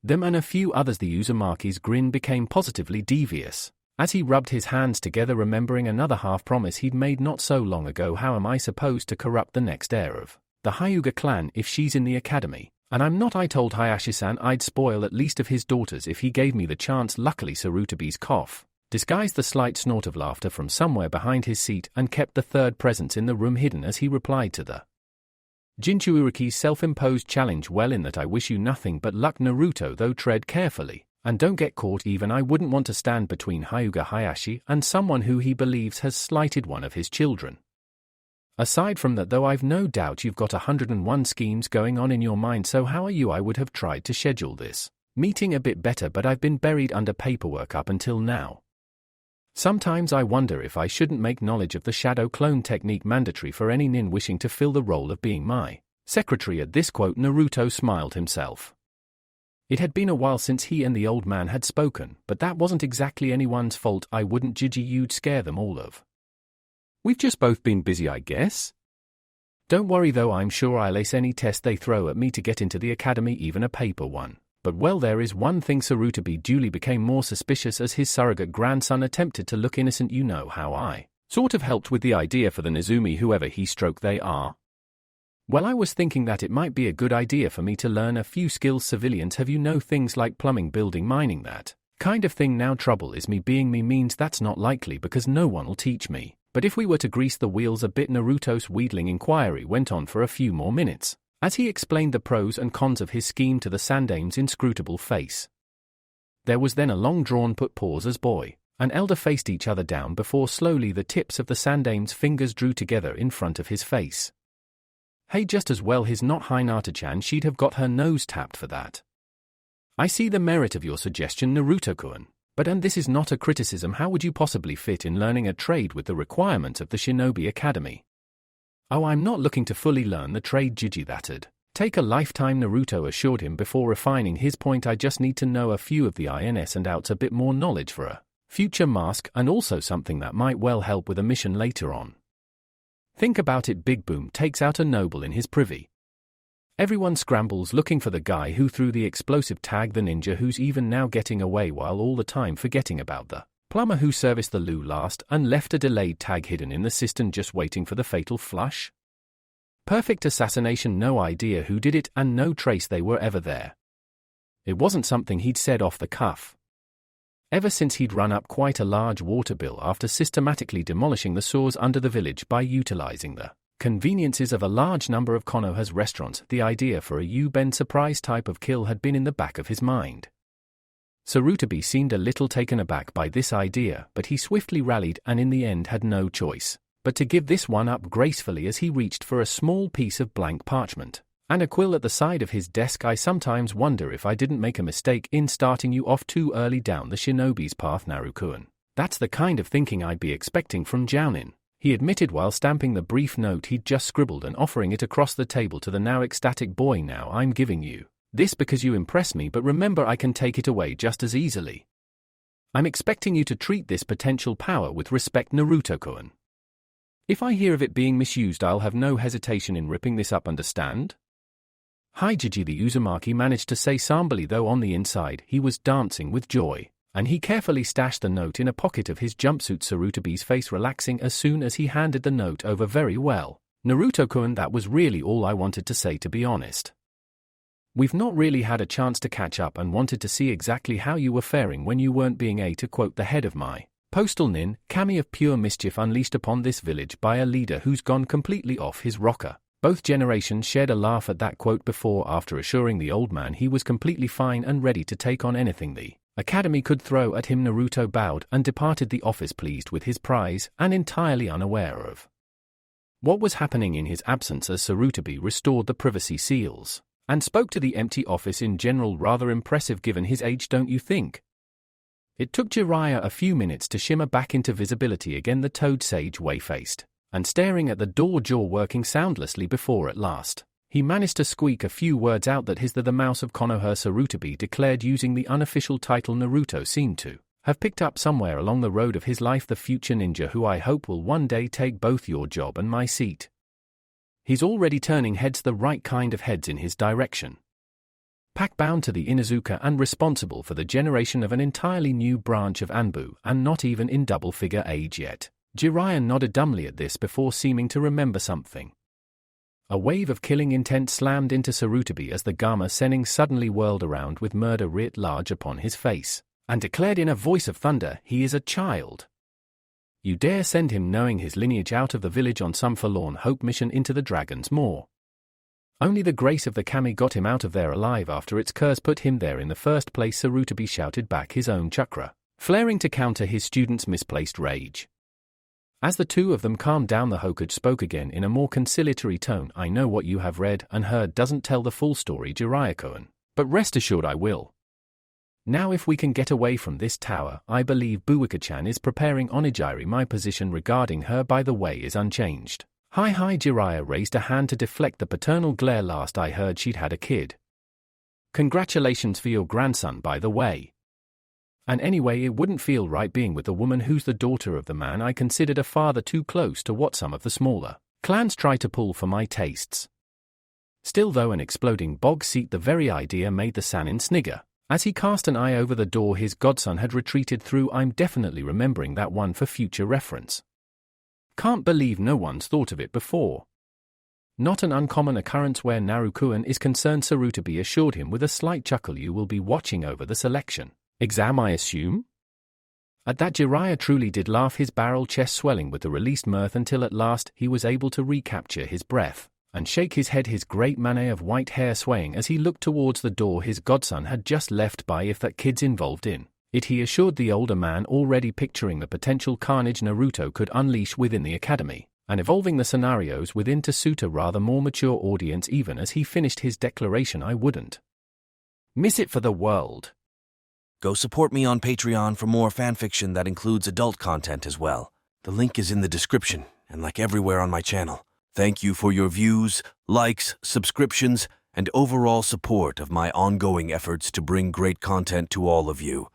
Speaker 1: Them and a few others. The Uzumaki's grin became positively devious, as he rubbed his hands together, remembering another half-promise he'd made not so long ago. How am I supposed to corrupt the next heir of the Hyuga clan if she's in the Academy? And I'm not. I told Hayashi-san I'd spoil at least of his daughters if he gave me the chance. Luckily, Sarutobi's cough disguised the slight snort of laughter from somewhere behind his seat and kept the third presence in the room hidden as he replied to the Jinchuuriki's self-imposed challenge. Well, in that I wish you nothing but luck, Naruto, though tread carefully, and don't get caught. Even I wouldn't want to stand between Hyuga Hayashi and someone who he believes has slighted one of his children. Aside from that, though, I've no doubt you've got 101 schemes going on in your mind, so how are you? I would have tried to schedule this meeting a bit better, but I've been buried under paperwork up until now. Sometimes I wonder if I shouldn't make knowledge of the shadow clone technique mandatory for any nin wishing to fill the role of being my secretary. At this quote, Naruto smiled himself. It had been a while since he and the old man had spoken, but that wasn't exactly anyone's fault. I wouldn't, Jiji. You'd scare them all of. We've just both been busy, I guess. Don't worry though, I'm sure I'll ace any test they throw at me to get into the academy, even a paper one. But well, there is one thing. Sarutobi duly became more suspicious as his surrogate grandson attempted to look innocent. You know how I sort of helped with the idea for the Nezumi, whoever he stroke they are. Well, I was thinking that it might be a good idea for me to learn a few skills civilians have, things like plumbing, building, mining, that kind of thing. Now trouble is me being me means that's not likely because no one'll teach me. But if we were to grease the wheels a bit. Naruto's wheedling inquiry went on for a few more minutes, as he explained the pros and cons of his scheme to the Sandame's inscrutable face. There was then a long-drawn pause as boy and elder faced each other down before slowly the tips of the Sandame's fingers drew together in front of his face. Hey, just as well his not Hinata-chan, she'd have got her nose tapped for that. I see the merit of your suggestion, Naruto-kun. But and this is not a criticism, how would you possibly fit in learning a trade with the requirements of the Shinobi Academy? Oh, I'm not looking to fully learn the trade, Jiji. That'd take a lifetime, Naruto assured him before refining his point. I just need to know a few of the ins and outs, a bit more knowledge for a future mask, and also something that might well help with a mission later on. Think about it, Big Boom takes out a noble in his privy. Everyone scrambles looking for the guy who threw the explosive tag, the ninja who's even now getting away while all the time forgetting about the plumber who serviced the loo last and left a delayed tag hidden in the cistern just waiting for the fatal flush. Perfect assassination, no idea who did it and no trace they were ever there. It wasn't something he'd said off the cuff. Ever since he'd run up quite a large water bill after systematically demolishing the sewers under the village by utilizing the conveniences of a large number of Konoha's restaurants, the idea for a U-bend surprise type of kill had been in the back of his mind. Sarutobi seemed a little taken aback by this idea, but he swiftly rallied and in the end had no choice but to give this one up gracefully as he reached for a small piece of blank parchment and a quill at the side of his desk. I sometimes wonder if I didn't make a mistake in starting you off too early down the shinobi's path, Naruto-kun. That's the kind of thinking I'd be expecting from Jounin, he admitted while stamping the brief note he'd just scribbled and offering it across the table to the now ecstatic boy. Now I'm giving you this because you impress me, but remember I can take it away just as easily. I'm expecting you to treat this potential power with respect, Naruto-kun. If I hear of it being misused, I'll have no hesitation in ripping this up, understand? Hi, Jiji, the Uzumaki managed to say somberly, though on the inside he was dancing with joy, and he carefully stashed the note in a pocket of his jumpsuit. Sarutobi's face relaxing as soon as he handed the note over. Very well, Naruto-kun, that was really all I wanted to say, to be honest. We've not really had a chance to catch up and wanted to see exactly how you were faring when you weren't being to quote the head of my postal nin, Kami of pure mischief unleashed upon this village by a leader who's gone completely off his rocker. Both generations shared a laugh at that quote before after assuring the old man he was completely fine and ready to take on anything the academy could throw at him. Naruto bowed and departed the office pleased with his prize and entirely unaware of what was happening in his absence as Sarutobi restored the privacy seals and spoke to the empty office in general. Rather impressive given his age, don't you think? It took Jiraiya a few minutes to shimmer back into visibility again, the toad sage way-faced and staring at the door, jaw working soundlessly before at last he managed to squeak a few words out that his the Mouse of Konoha. Sarutobi declared, using the unofficial title Naruto seemed to have picked up somewhere along the road of his life, the future ninja who I hope will one day take both your job and my seat. He's already turning heads, the right kind of heads, in his direction. Pack bound to the Inuzuka and responsible for the generation of an entirely new branch of Anbu, and not even in double-figure age yet. Jiraiya nodded dumbly at this before seeming to remember something. A wave of killing intent slammed into Sarutobi as the Gamma Sennin suddenly whirled around with murder writ large upon his face, and declared in a voice of thunder, he is a child. You dare send him, knowing his lineage, out of the village on some forlorn hope mission into the Dragon's Maw? Only the grace of the Kami got him out of there alive after its curse put him there in the first place. Sarutobi shouted back, his own chakra flaring to counter his student's misplaced rage. As the two of them calmed down, the Hokage spoke again in a more conciliatory tone. I know what you have read and heard doesn't tell the full story, Jiraiya-kun, but rest assured I will. Now if we can get away from this tower, I believe Buwika-chan is preparing Onigiri. My position regarding her, by the way, is unchanged. Hi, Jiraiya raised a hand to deflect the paternal glare. Last I heard she'd had a kid. Congratulations for your grandson, by the way. And anyway, it wouldn't feel right being with a woman who's the daughter of the man I considered a father. Too close to what some of the smaller Clans try to pull for my tastes. Still though an exploding bog seat, the very idea made the Sanin snigger. As he cast an eye over the door his godson had retreated through. I'm definitely remembering that one for future reference. Can't believe no one's thought of it before. Not an uncommon occurrence where Narukuan is concerned. Sarutobi assured him with a slight chuckle. You will be watching over the selection exam, I assume? At that Jiraiya truly did laugh, his barrel chest swelling with the released mirth, until at last he was able to recapture his breath and shake his head, his great mane of white hair swaying as he looked towards the door his godson had just left by. If that kid's involved in it, he assured the older man, already picturing the potential carnage Naruto could unleash within the academy, and evolving the scenarios within to suit a rather more mature audience. Even as he finished his declaration, I wouldn't miss it for the world.
Speaker 2: Go support me on Patreon for more fanfiction that includes adult content as well. The link is in the description, and like everywhere on my channel. Thank you for your views, likes, subscriptions, and overall support of my ongoing efforts to bring great content to all of you.